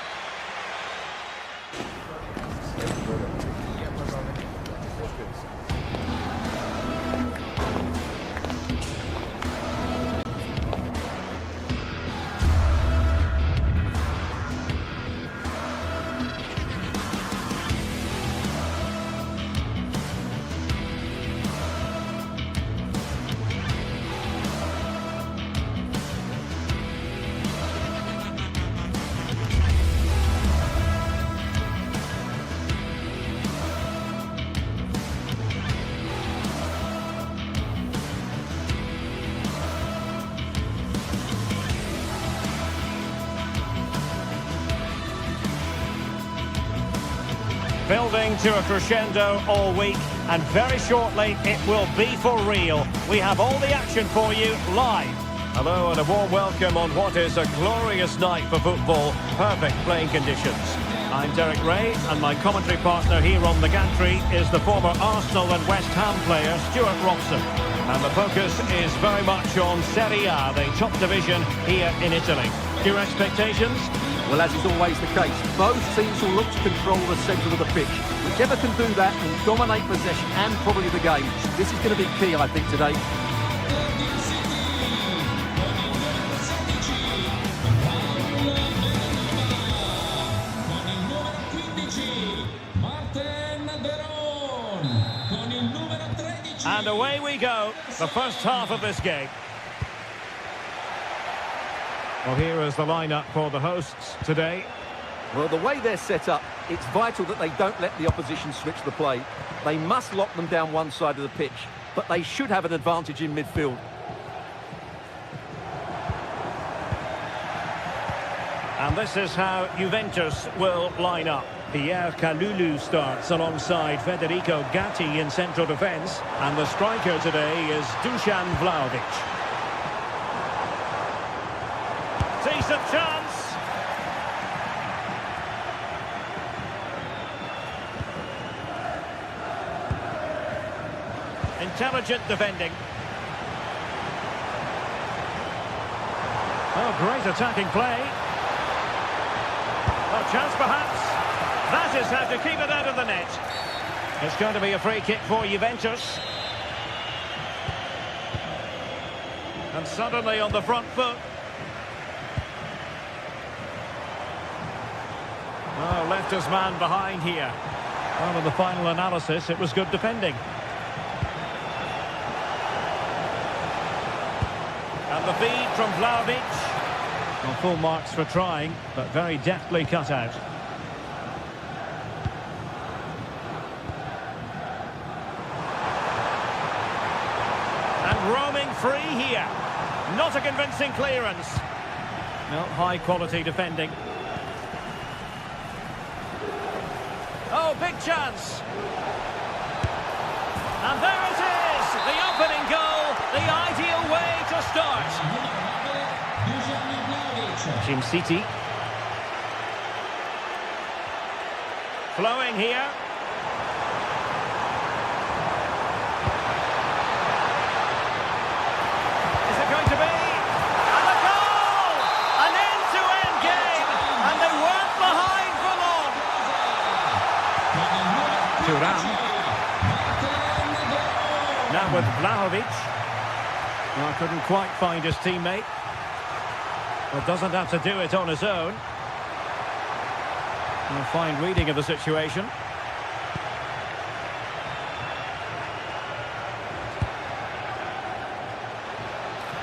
Building to a crescendo all week, and very shortly it will be for real. We have all the action for you live. Hello and a warm welcome on what is a glorious night for football. Perfect playing conditions. I'm Derek Ray, and my commentary partner here on the gantry is the former Arsenal and West Ham player Stuart Robson. And the focus is very much on Serie A, the top division here in Italy. Your expectations? Well, as is always the case, both teams will look to control the centre of the pitch. Whichever can do that will dominate possession and probably the game. This is going to be key, I think, today. And away we go, the first half of this game. Well, here is the lineup for the hosts today. Well, the way they're set up, it's vital that they don't let the opposition switch the play. They must lock them down one side of the pitch. but they should have an advantage in midfield. And this is how Juventus will line up. Pierre Kalulu starts alongside Federico Gatti in central defence. And the striker today is Dusan Vlahovic. Decent chance. Intelligent defending. Oh, great attacking play. A chance perhaps. That is how to keep it out of the net. It's going to be a free kick for Juventus. And suddenly on the front foot. Oh, left his man behind here. Well, in the final analysis, it was good defending. And the feed from Vlahovic. Well, full marks for trying, but very deftly cut out. And roaming free here. Not a convincing clearance. No, high-quality defending. Oh, big chance. And there it is. The opening goal. The ideal way to start. Jim City. Flowing here. Is it going to be? And a goal! An end-to-end game. And they weren't behind for long. Thuram. Now with Vlahovic. Well, couldn't quite find his teammate. Well, doesn't have to do it on his own. A fine reading of the situation.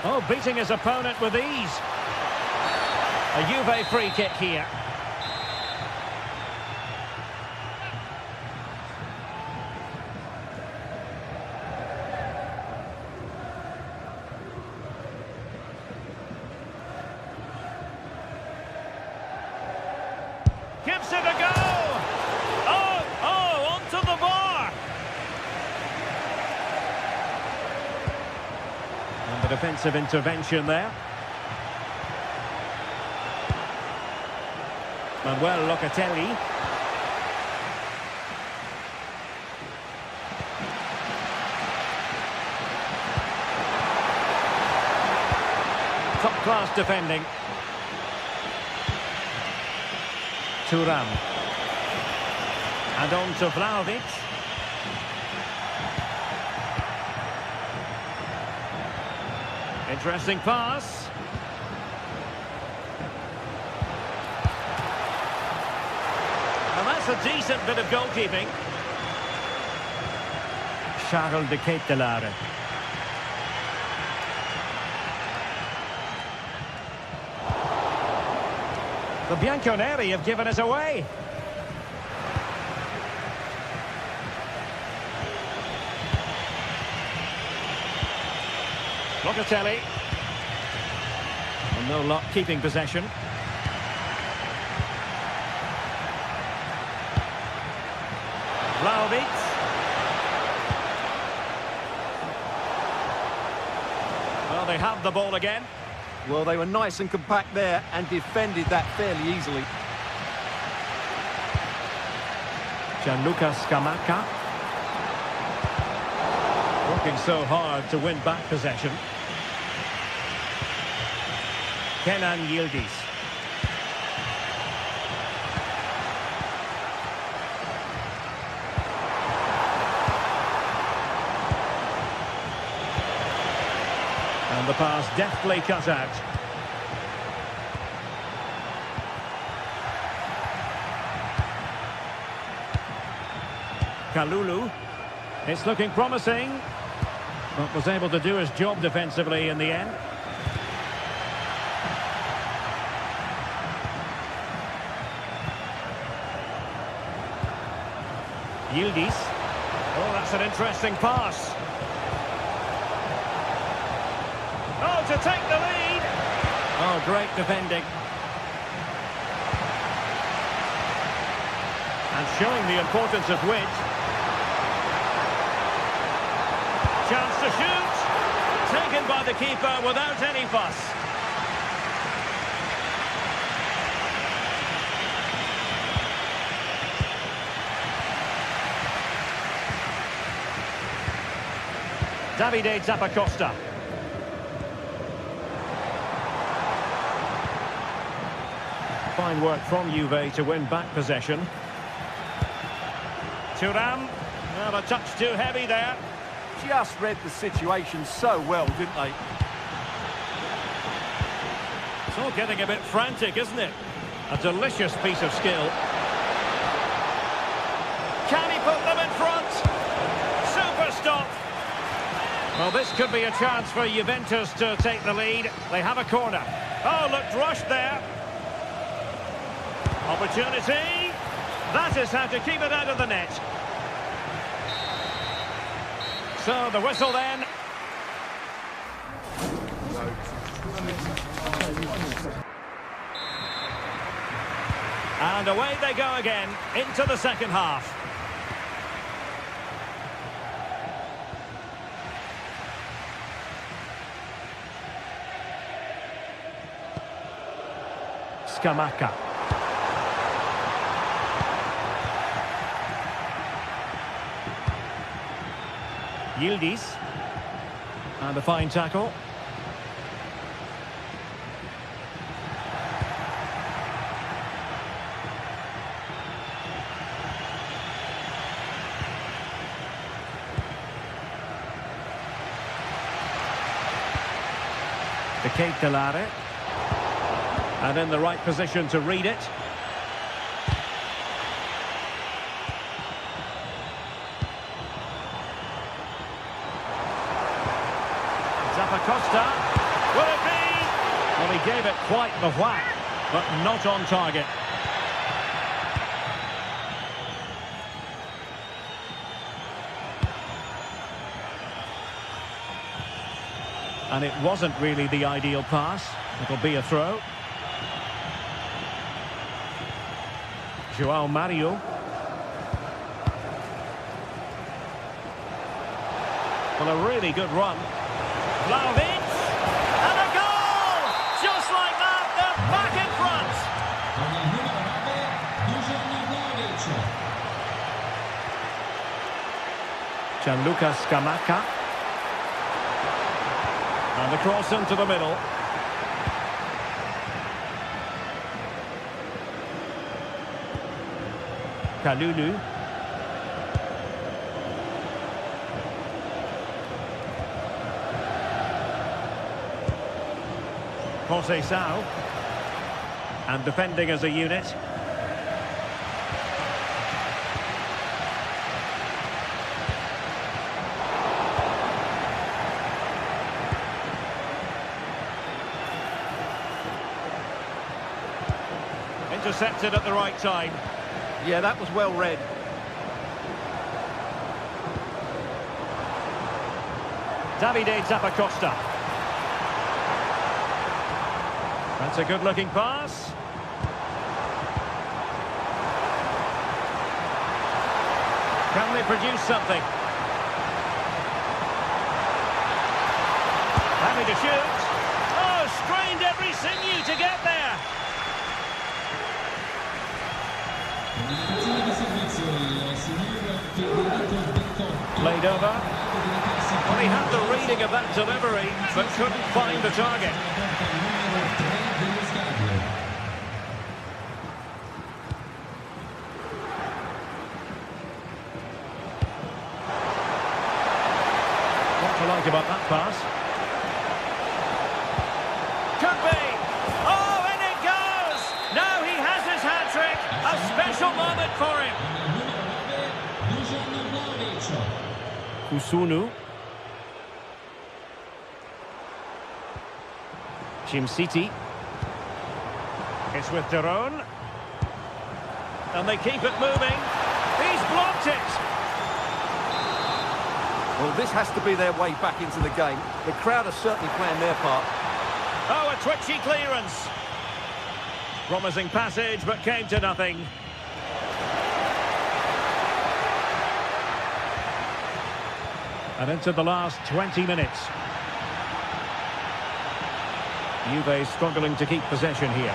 Oh, beating his opponent with ease. A Juve free kick here. Gives it a go. Oh, onto the bar. And the defensive intervention there. Manuel Locatelli. Top-class defending. Thuram. And on to Vlahovic. Interesting pass. And that's a decent bit of goalkeeping. Charles de Ketelaere. The Bianconeri have given it away. Locatelli. And no luck keeping possession. Vlahovic. Well, they have the ball again. Well, they were nice and compact there and defended that fairly easily. Gianluca Scamacca. Working so hard to win back possession. Kenan Yildiz. And the pass deftly cut out. Kalulu. It's looking promising, but was able to do his job defensively in the end. Yildiz. Oh, that's an interesting pass. to take the lead. Oh, great defending. And showing the importance of width. Chance to shoot. Taken by the keeper without any fuss. Davide Zappacosta. Fine work from Juve to win back possession. Thuram. Well, a touch too heavy there. Just read the situation so well, didn't they? It's all getting a bit frantic, isn't it? A delicious piece of skill. Can he put them in front? Super stop. Well, this could be a chance for Juventus to take the lead. They have a corner. Oh, looked rushed there. Opportunity. That is how to keep it out of the net. So, the whistle then. And away they go again, into the second half. Scamacca. Yildiz. And a fine tackle. De Ketelare. And in the right position to read it. Zappacosta. Will it be? Well, he gave it quite the whack, but not on target. And it wasn't really the ideal pass. It'll be a throw. João Mario. Well, a really good run. Vlahovic, and a goal! Just like that, they're back in front. Gianluca Scamacca. And the cross into the middle. Kalulu. Conceição. And defending as a unit. Intercepted at the right time. Yeah, that was well read. Davide Zappacosta. That's a good-looking pass. Can they produce something? Happy to shoot. Oh, strained every sinew to get there. Played over. Well, he had the reading of that delivery, but couldn't find the target. What to like about that pass? Could be. Oh, and it goes! Now he has his hat-trick. A special moment for him. Kusunu. City. It's with Daron. And they keep it moving. He's blocked it. Well, this has to be their way back into the game. The crowd are certainly playing their part. Oh, a twitchy clearance. Promising passage, but came to nothing. And into the last 20 minutes. Juve struggling to keep possession here.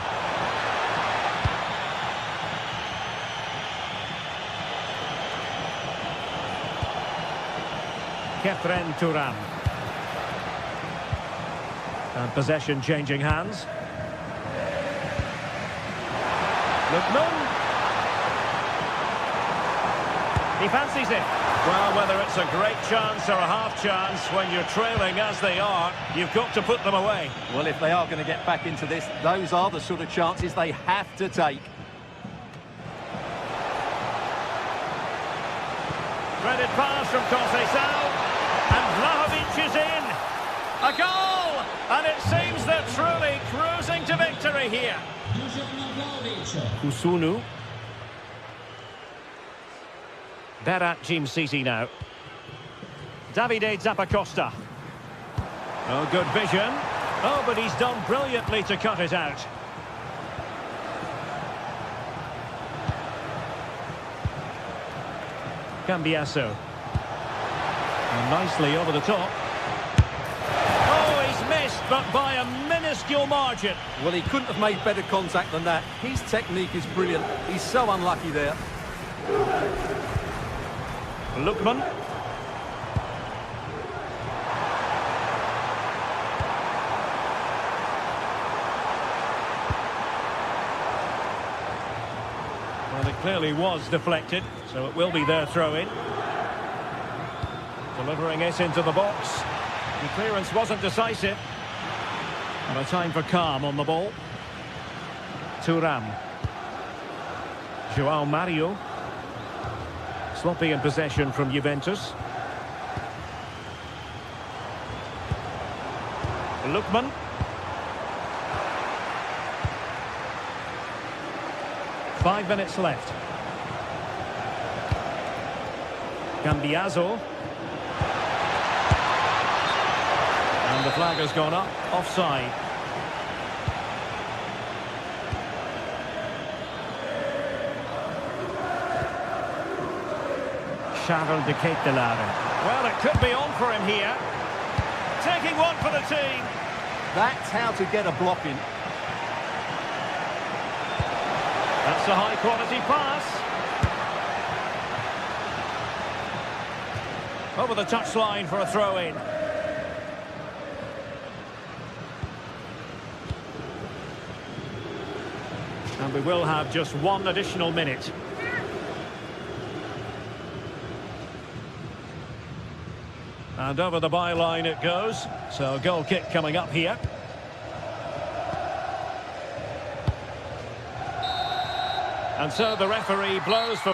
Kefren Turan. And possession changing hands. Lookman. He fancies it. Well, whether it's a great chance or a half chance, when you're trailing as they are, you've got to put them away. Well, if they are going to get back into this, those are the sort of chances they have to take. Threaded pass from Conceição. And Vlahovic is in. A goal! And it seems they're truly cruising to victory here. Kusunu. Berat Jim-Sisi now. Davide Zappacosta. Oh, good vision. Oh, but he's done brilliantly to cut it out. Cambiasso. And nicely over the top. Oh, he's missed, but by a minuscule margin. Well, he couldn't have made better contact than that. His technique is brilliant. He's so unlucky there. Lookman. Well, it clearly was deflected, so it will be their throw-in. Delivering it into the box. The clearance wasn't decisive. And a time for calm on the ball. Thuram. João Mario. Sloppy in possession from Juventus. Lookman. Five minutes left. Cambiasso. And the flag has gone up. Offside. Charles de Ketelaere. Well, it could be on for him here. Taking one for the team. That's how to get a block in. That's a high-quality pass. Over the touchline for a throw-in. And we will have just one additional minute. And over the byline it goes. So a goal kick coming up here. And so the referee blows for...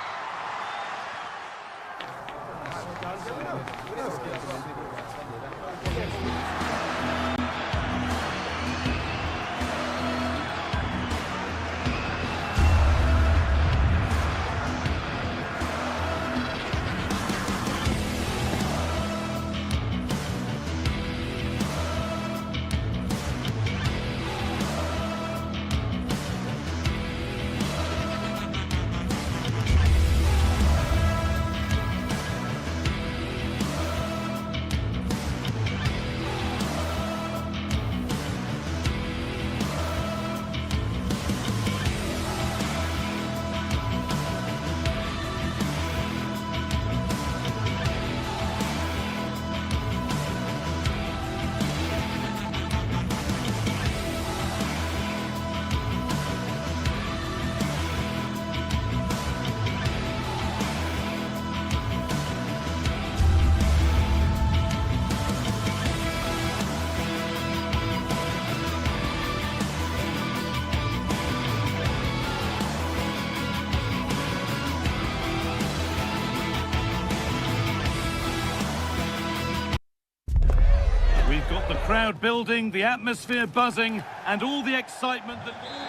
Got the crowd building, the atmosphere buzzing, and all the excitement.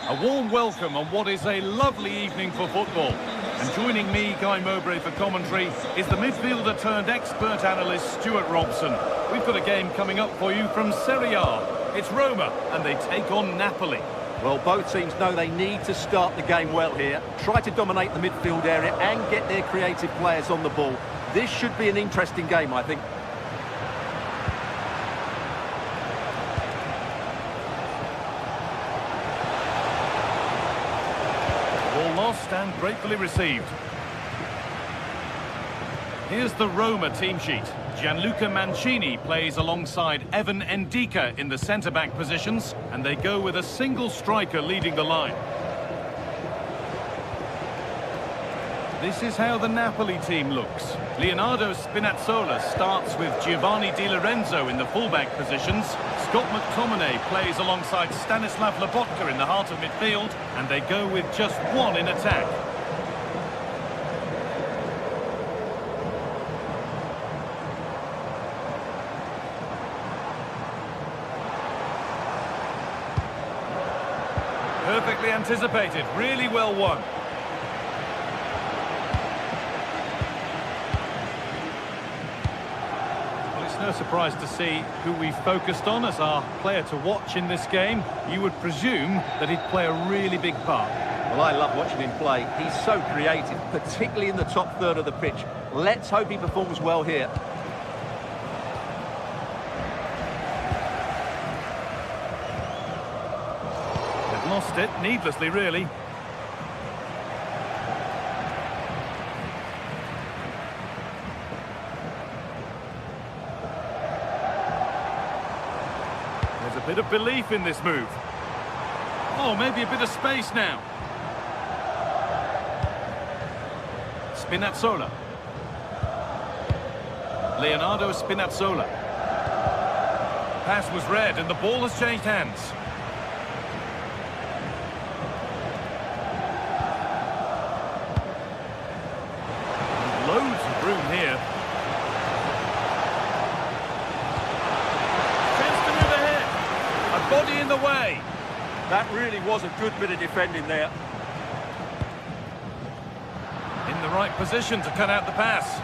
A warm welcome on what is a lovely evening for football. And joining me, Guy Mowbray, for commentary is the midfielder turned expert analyst Stuart Robson. We've got a game coming up for you from Serie A. It's Roma and they take on Napoli. Well, both teams know they need to start the game well here. Try to dominate the midfield area and get their creative players on the ball. This should be an interesting game, I think. Ball lost and gratefully received. Here's the Roma team sheet. Gianluca Mancini plays alongside Evan Ndika in the centre-back positions, and they go with a single striker leading the line. This is how the Napoli team looks. Leonardo Spinazzola starts with Giovanni Di Lorenzo in the full-back positions. Scott McTominay plays alongside Stanislav Lobotka in the heart of midfield, and they go with just one in attack. Perfectly anticipated, really well won. Well, it's no surprise to see who we focused on as our player to watch in this game. You would presume that he'd play a really big part. Well, I love watching him play. He's so creative, particularly in the top third of the pitch. Let's hope he performs well here. Lost it, needlessly really. There's a bit of belief in this move. Oh, maybe a bit of space now. Spinazzola. Leonardo Spinazzola. Pass was read and the ball has changed hands. Loads of room here. Chance to move ahead. A body in the way. That really was a good bit of defending there. In the right position to cut out the pass.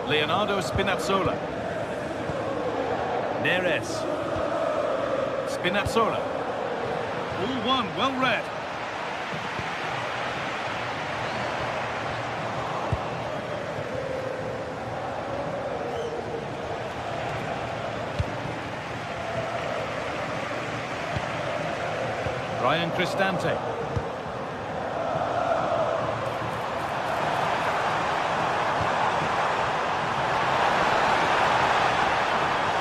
Leonardo Spinazzola. Neres. Spinazzola. All one, well read. Ryan Cristante.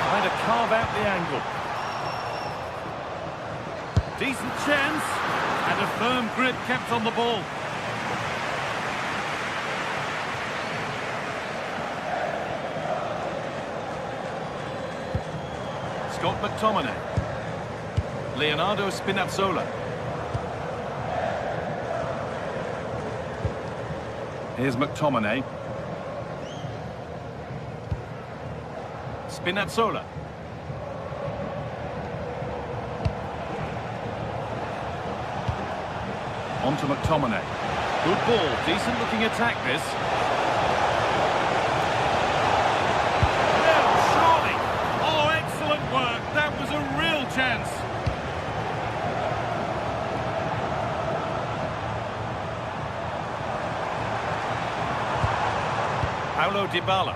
Trying to carve out the angle. Decent chance. And a firm grip kept on the ball. Scott McTominay. Leonardo Spinazzola. Here's McTominay. Spinazzola. On to McTominay. Good ball, decent looking attack this. Well, surely. Oh, excellent work. That was a real chance. Paulo Dybala.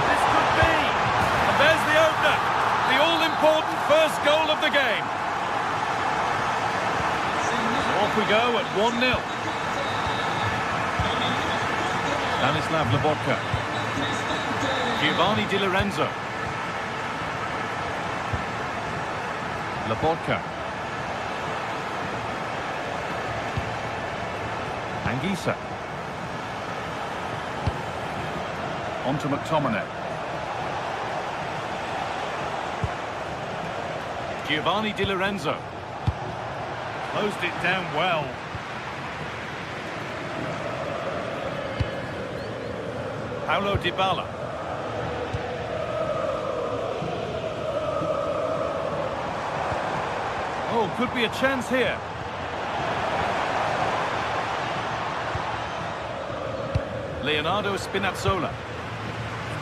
This could be. And there's the opener. The all-important first goal of the game. So off we go at 1-0. Stanislav Lobotka. Giovanni Di Lorenzo. Lobotka. Anguissa. On to McTominay. Giovanni Di Lorenzo. Closed it down well. Paulo Dybala. Oh, could be a chance here. Leonardo Spinazzola.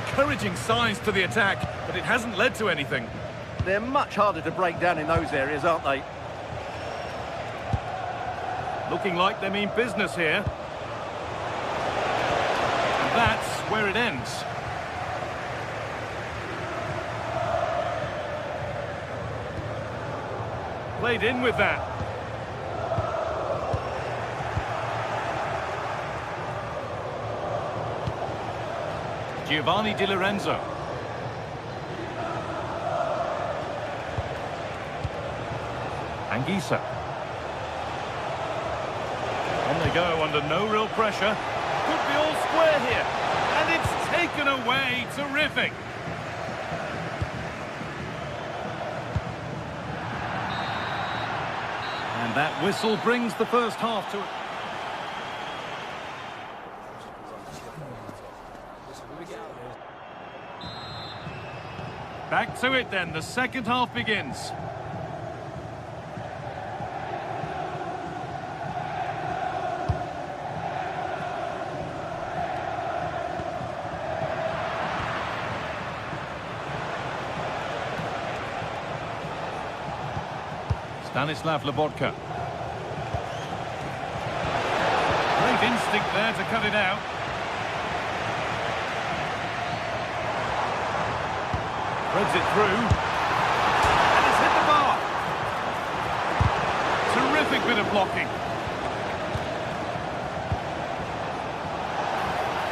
Encouraging signs to the attack, but it hasn't led to anything. They're much harder to break down in those areas, aren't they? Looking like they mean business here. And that's where it ends. Played in with that. Giovanni Di Lorenzo. Anguissa. On they go under no real pressure. Could be all square here. And it's taken away. Terrific. And that whistle brings the first half to... Back to it then, the second half begins. Stanislav Lobotka. Great instinct there to cut it out. Threads it through. And it's hit the bar. Terrific bit of blocking.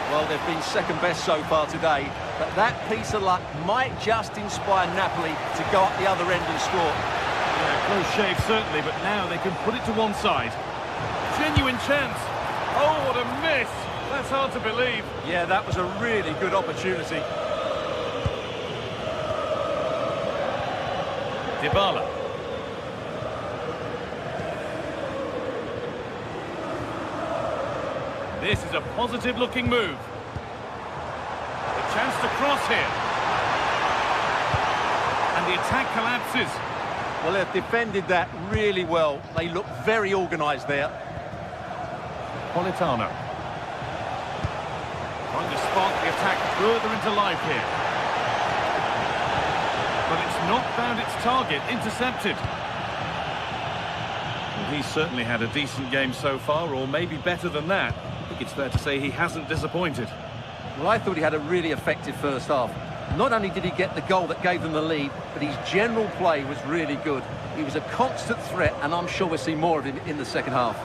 Well, they've been second best so far today, but that piece of luck might just inspire Napoli to go up the other end and score. Yeah, close shave certainly, but now they can put it to one side. Genuine chance. Oh, what a miss. That's hard to believe. Yeah, that was a really good opportunity. Dybala. This is a positive-looking move. A chance to cross here. And the attack collapses. Well, they've defended that really well. They look very organised there. Politano. Trying to spark the attack further into life here. But it's not found its target, intercepted. Well, he's certainly had a decent game so far, or maybe better than that. I think it's fair to say he hasn't disappointed. Well, I thought he had a really effective first half. Not only did he get the goal that gave them the lead, but his general play was really good. He was a constant threat, and I'm sure we'll see more of him in the second half.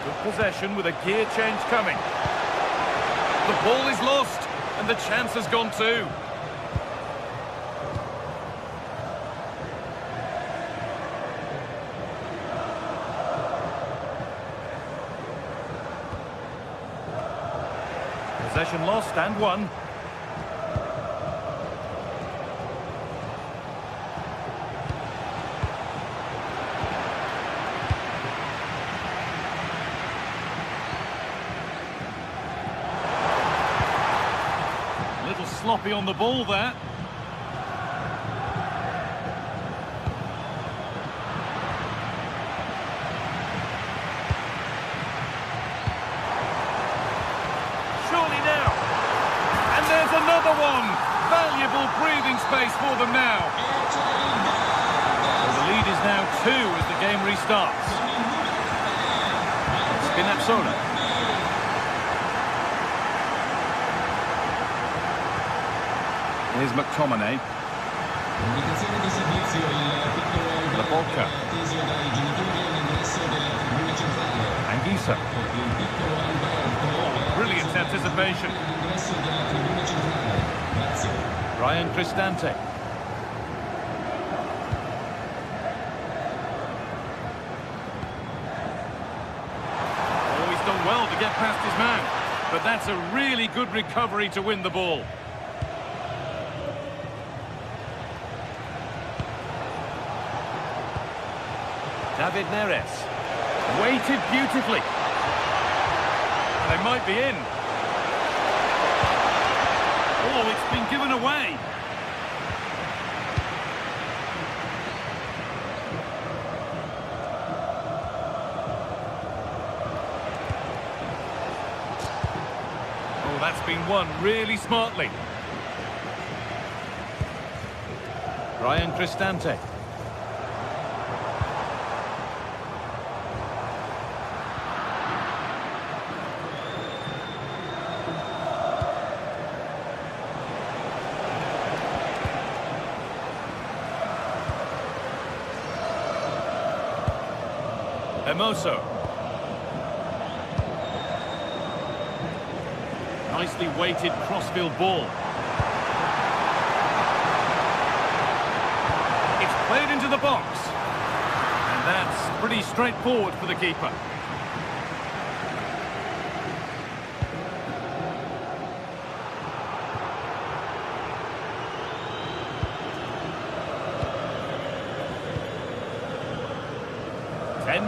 Good possession with a gear change coming. The ball is lost, and the chance has gone too. Possession lost and won. A little sloppy on the ball there. Another one! Valuable breathing space for them now. Well, the lead is now 2 as the game restarts. Spinazzola. Here's McTominay. Lobotka. Anguissa. Brilliant anticipation. Ryan Cristante. Oh, he's done well to get past his man, but that's a really good recovery to win the ball. David Neres. Weighted beautifully. They might be in. Oh, it's been given away. Oh, that's been won really smartly. Ryan Cristante. Hermoso. Nicely weighted crossfield ball. It's played into the box. And that's pretty straightforward for the keeper.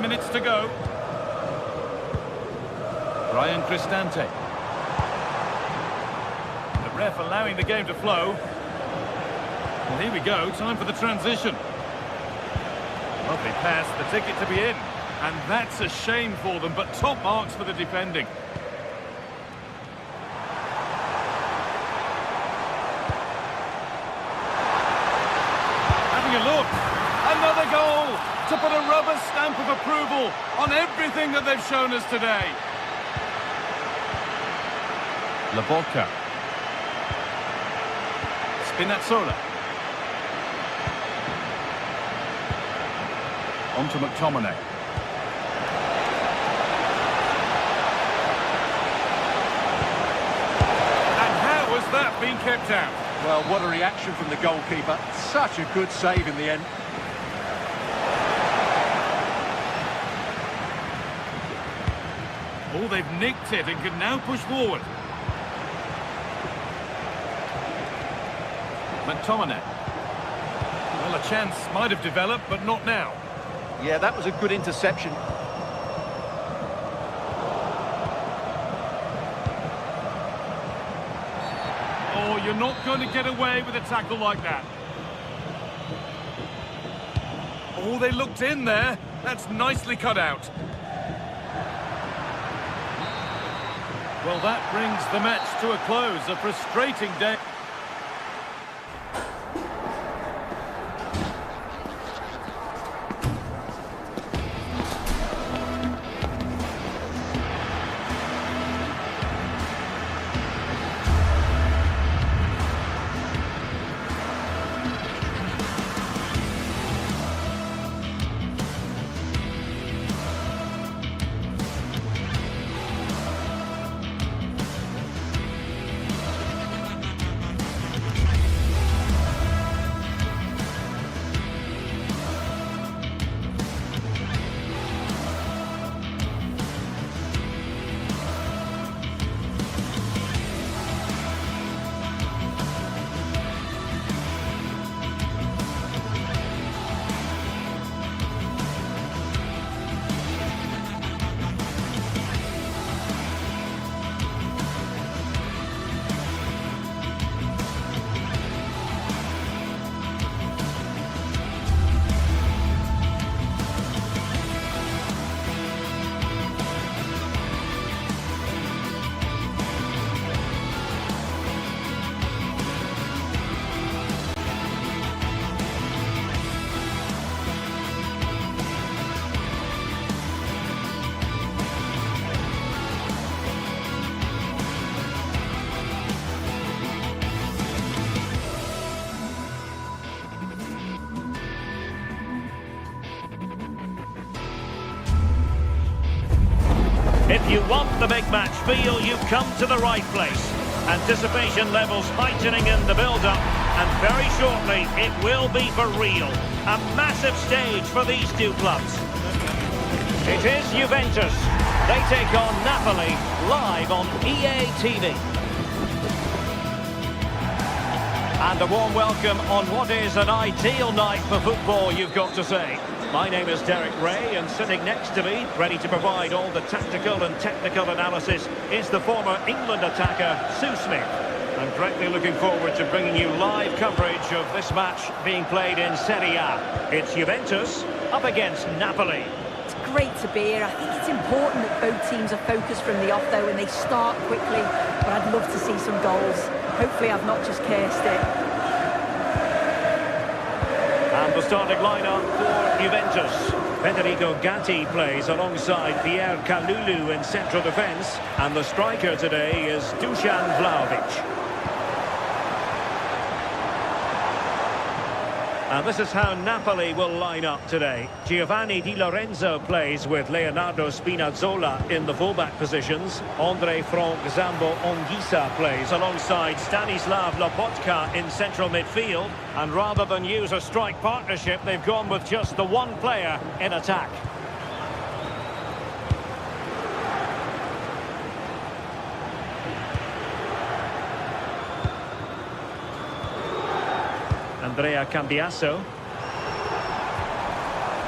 Minutes to go. Ryan Cristante. The ref allowing the game to flow. Well, here we go, time for the transition. Lovely pass, the ticket to be in. And that's a shame for them, but top marks for the defending. Having a look. Another goal to put a rubber stamp of approval on everything that they've shown us today. Laborca. Spinazzola. On to McTominay. And how has that been kept out? Well, what a reaction from the goalkeeper. Such a good save in the end. Oh, they've nicked it and can now push forward. McTominay. Well, a chance might have developed, but not now. Yeah, that was a good interception. Oh, you're not going to get away with a tackle like that. Oh, they looked in there. That's nicely cut out. Well, that brings the match to a close. A frustrating day. If you want the big match feel, you've come to the right place. Anticipation levels heightening in the build-up, and very shortly it will be for real. A massive stage for these two clubs. It is Juventus. They take on Napoli live on EA TV. And a warm welcome on what is an ideal night for football, you've got to say. My name is Derek Ray, and sitting next to me, ready to provide all the tactical and technical analysis, is the former England attacker, Sue Smith. I'm greatly looking forward to bringing you live coverage of this match being played in Serie A. It's Juventus up against Napoli. It's great to be here. I think it's important that both teams are focused from the off, though, and they start quickly. But I'd love to see some goals. Hopefully I've not just cursed it. And the starting lineup for Juventus. Federico Gatti plays alongside Pierre Kalulu in central defence. And the striker today is Dusan Vlahovic. And this is how Napoli will line up today. Giovanni Di Lorenzo plays with Leonardo Spinazzola in the fullback positions. Andre Frank Zambo Anguissa plays alongside Stanislav Lobotka in central midfield. And rather than use a strike partnership, they've gone with just the one player in attack. Andrea Cambiasso.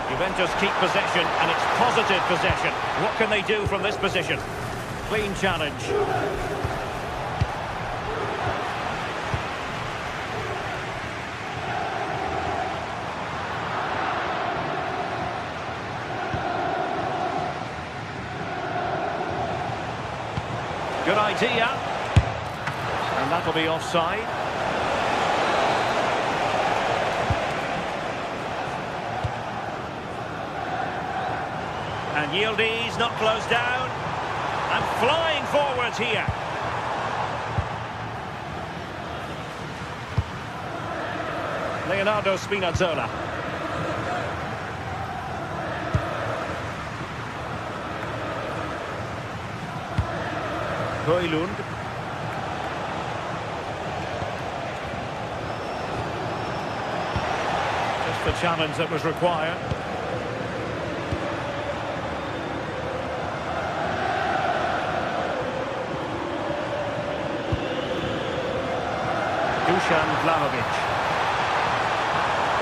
Juventus keep possession, and it's positive possession. What can they do from this position? Clean challenge. Good idea. And that'll be offside. And Yildiz not closed down. And flying forwards here. Leonardo Spinazzola. Højlund. Just the challenge that was required. Dusan Vlahovic.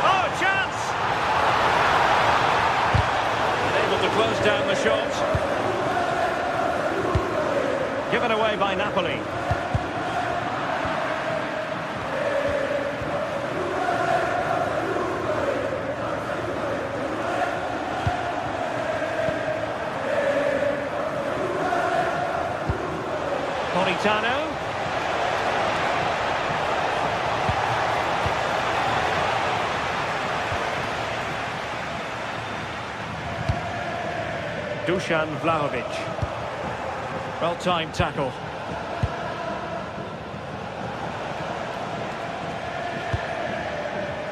Oh, chance! Able to close down the shot. Given away by Napoli. Politano. Dusan Vlahovic. Well-timed tackle.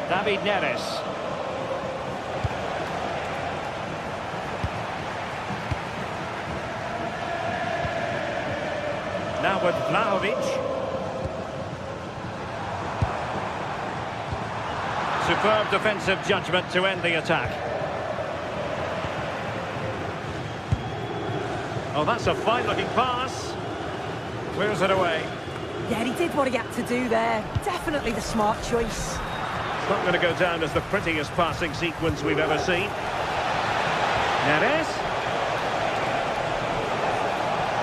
David Neres. Now with Vlahovic. Superb defensive judgment to end the attack. Oh, that's a fine-looking pass. Clears it away. Yeah, he did what he had to do there. Definitely the smart choice. It's not going to go down as the prettiest passing sequence we've ever seen. Neres.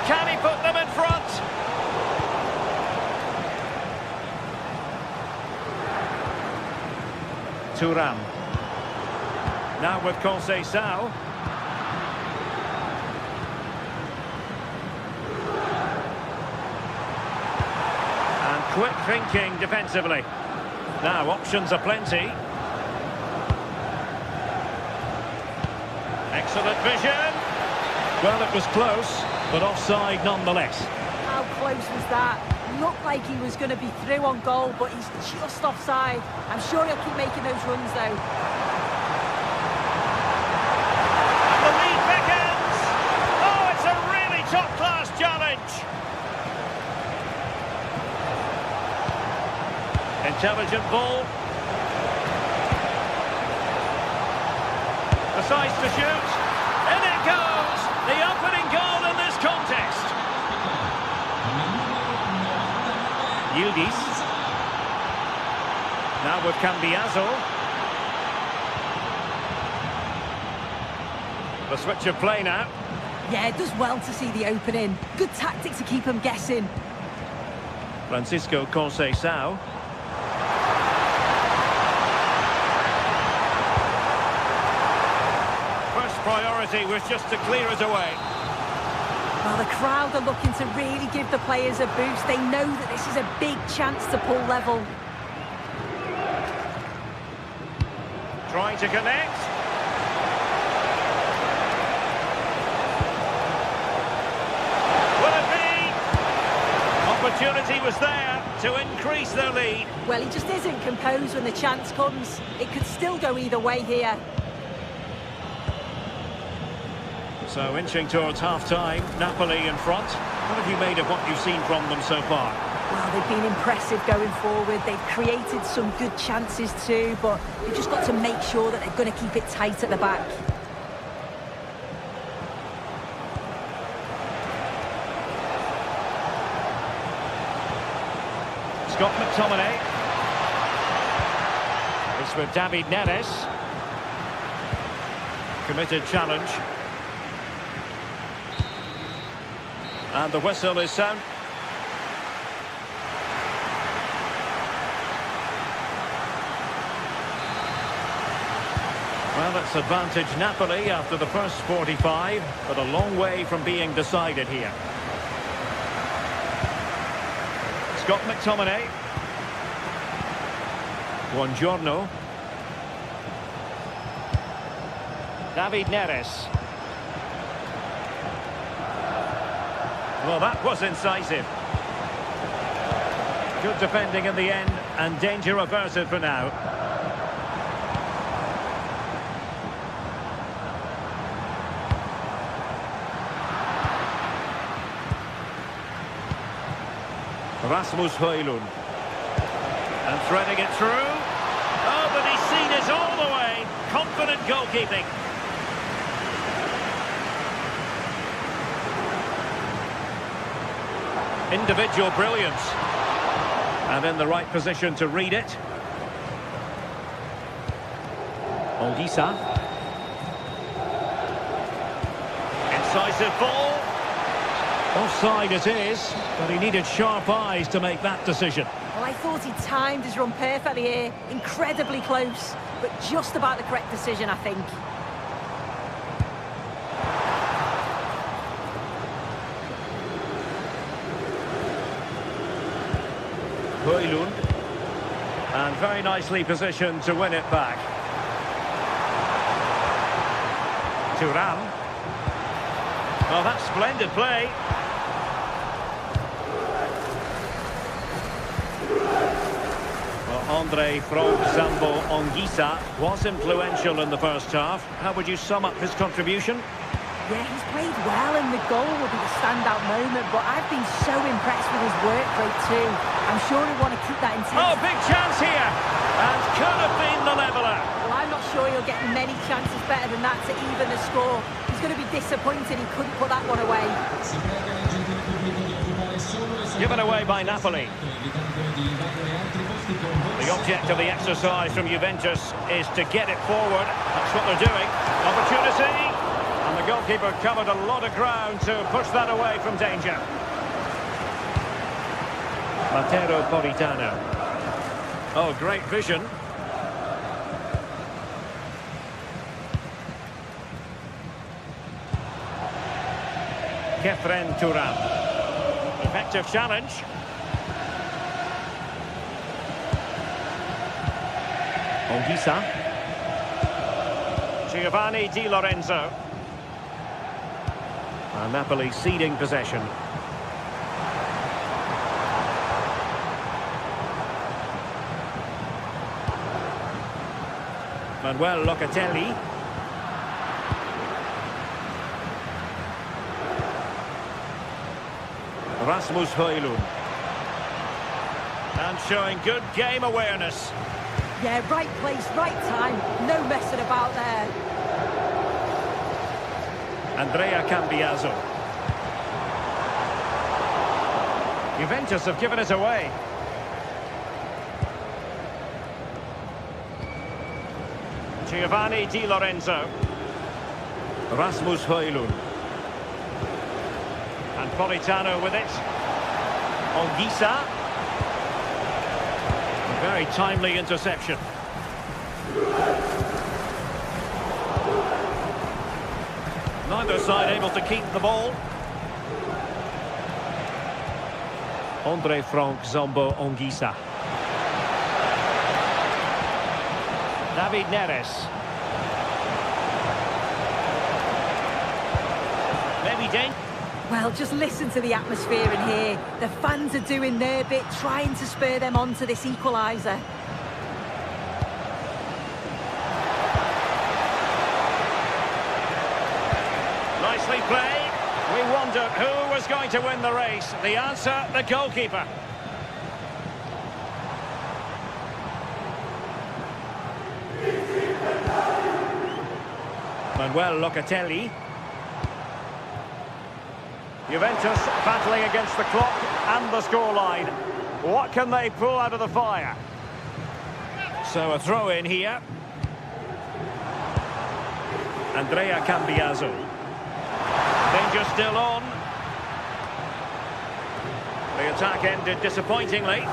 Can he put them in front? Thuram. Now with Conceição. Quick thinking defensively. Now options are plenty. Excellent vision. Well, it was close, but offside nonetheless. How close was that? Looked like he was going to be through on goal, but he's just offside. I'm sure he'll keep making those runs, though. And the lead beckons. Oh, it's a really top-class challenge. Intelligent ball. Decides to shoot. And it goes! The opening goal in this contest. Yildiz. Now with Cambiasso. The switch of play now. Yeah, it does well to see the opening. Good tactic to keep him guessing. Francisco Conceição. First priority was just to clear it away. Well, the crowd are looking to really give the players a boost. They know that this is a big chance to pull level. Trying to connect. Will it be? Opportunity was there to increase their lead. Well, he just isn't composed when the chance comes. It could still go either way here. So inching towards half-time, Napoli in front. What have you made of what you've seen from them so far? Well, they've been impressive going forward. They've created some good chances too, but you've just got to make sure that they're going to keep it tight at the back. Scott McTominay. It's with David Neres. Committed challenge. And the whistle is sound. Well, it's advantage Napoli after the first 45, but a long way from being decided here. Scott McTominay. Buongiorno. David Neres. Well, that was incisive. Good defending in the end, and danger averted for now. Rasmus Højlund. And threading it through. Oh, but he's seen it all the way. Confident goalkeeping. Individual brilliance. And in the right position to read it. Olgisa. Incisive ball. Offside it is, but he needed sharp eyes to make that decision. Well, I thought he timed his run perfectly here. Incredibly close, but just about the correct decision, I think. Højlund. And very nicely positioned to win it back. Thuram. Oh, that's splendid play. Well, Andre from Zambo Anguissa was influential in the first half. How would you sum up his contribution? Yeah, he's played well, and the goal will be the standout moment, but I've been so impressed with his work rate too. I'm sure he'll want to keep that intensity. Oh, big chance here! And could have been the leveller. Well, I'm not sure he'll get many chances better than that to even the score. He's going to be disappointed he couldn't put that one away. Given away by Napoli. The object of the exercise from Juventus is to get it forward. That's what they're doing. Opportunity! And the goalkeeper covered a lot of ground to push that away from danger. Matteo Politano. Oh, great vision. Kefren Thuram. Effective challenge. Anguissa. Giovanni Di Lorenzo. And Napoli ceding possession. Manuel Locatelli. Rasmus Højlund. And showing good game awareness. Yeah, right place, right time. No messing about there. Andrea Cambiaso. Juventus have given it away. Giovanni Di Lorenzo. Rasmus Højlund. And Politano with it. Anguissa. Very timely interception. Neither side able to keep the ball. Andre Frank Zombo Ongisa. David Neres. Maybe Dane. Well, just listen to the atmosphere in here. The fans are doing their bit, trying to spur them on to this equaliser. Nicely played. We wondered who was going to win the race. The answer, the goalkeeper. Manuel Locatelli. Juventus battling against the clock and the scoreline. What can they pull out of the fire? So a throw in here. Andrea Cambiaso. Danger still on. The attack ended disappointingly.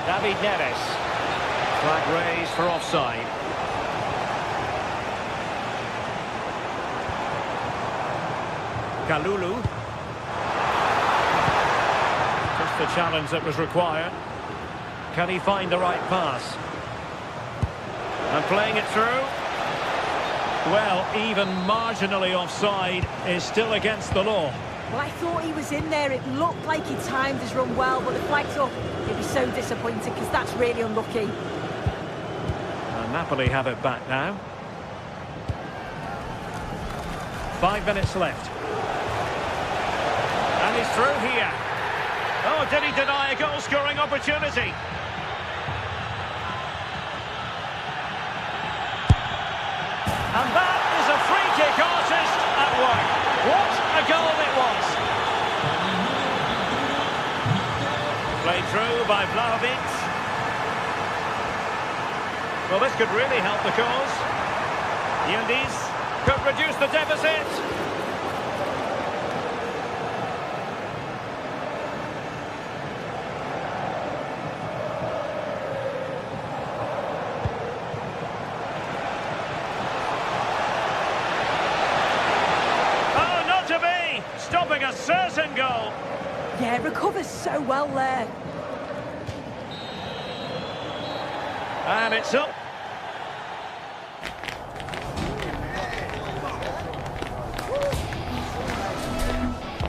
David Neres. Flag raised for offside. Kalulu. Just the challenge that was required. Can he find the right pass? And playing it through. Well, even marginally offside is still against the law. Well, I thought he was in there. It looked like he timed his run well, but the flag's up. He'd be so disappointed because that's really unlucky. And Napoli have it back now. 5 minutes left. And he's through here. Oh, did he deny a goal-scoring opportunity? And that is a free-kick artist at work. What a goal it was. Played through by Vlahovic. Well, this could really help the cause. Yildiz could reduce the deficit. Stopping a certain goal. Yeah, recovers so well there. And it's up.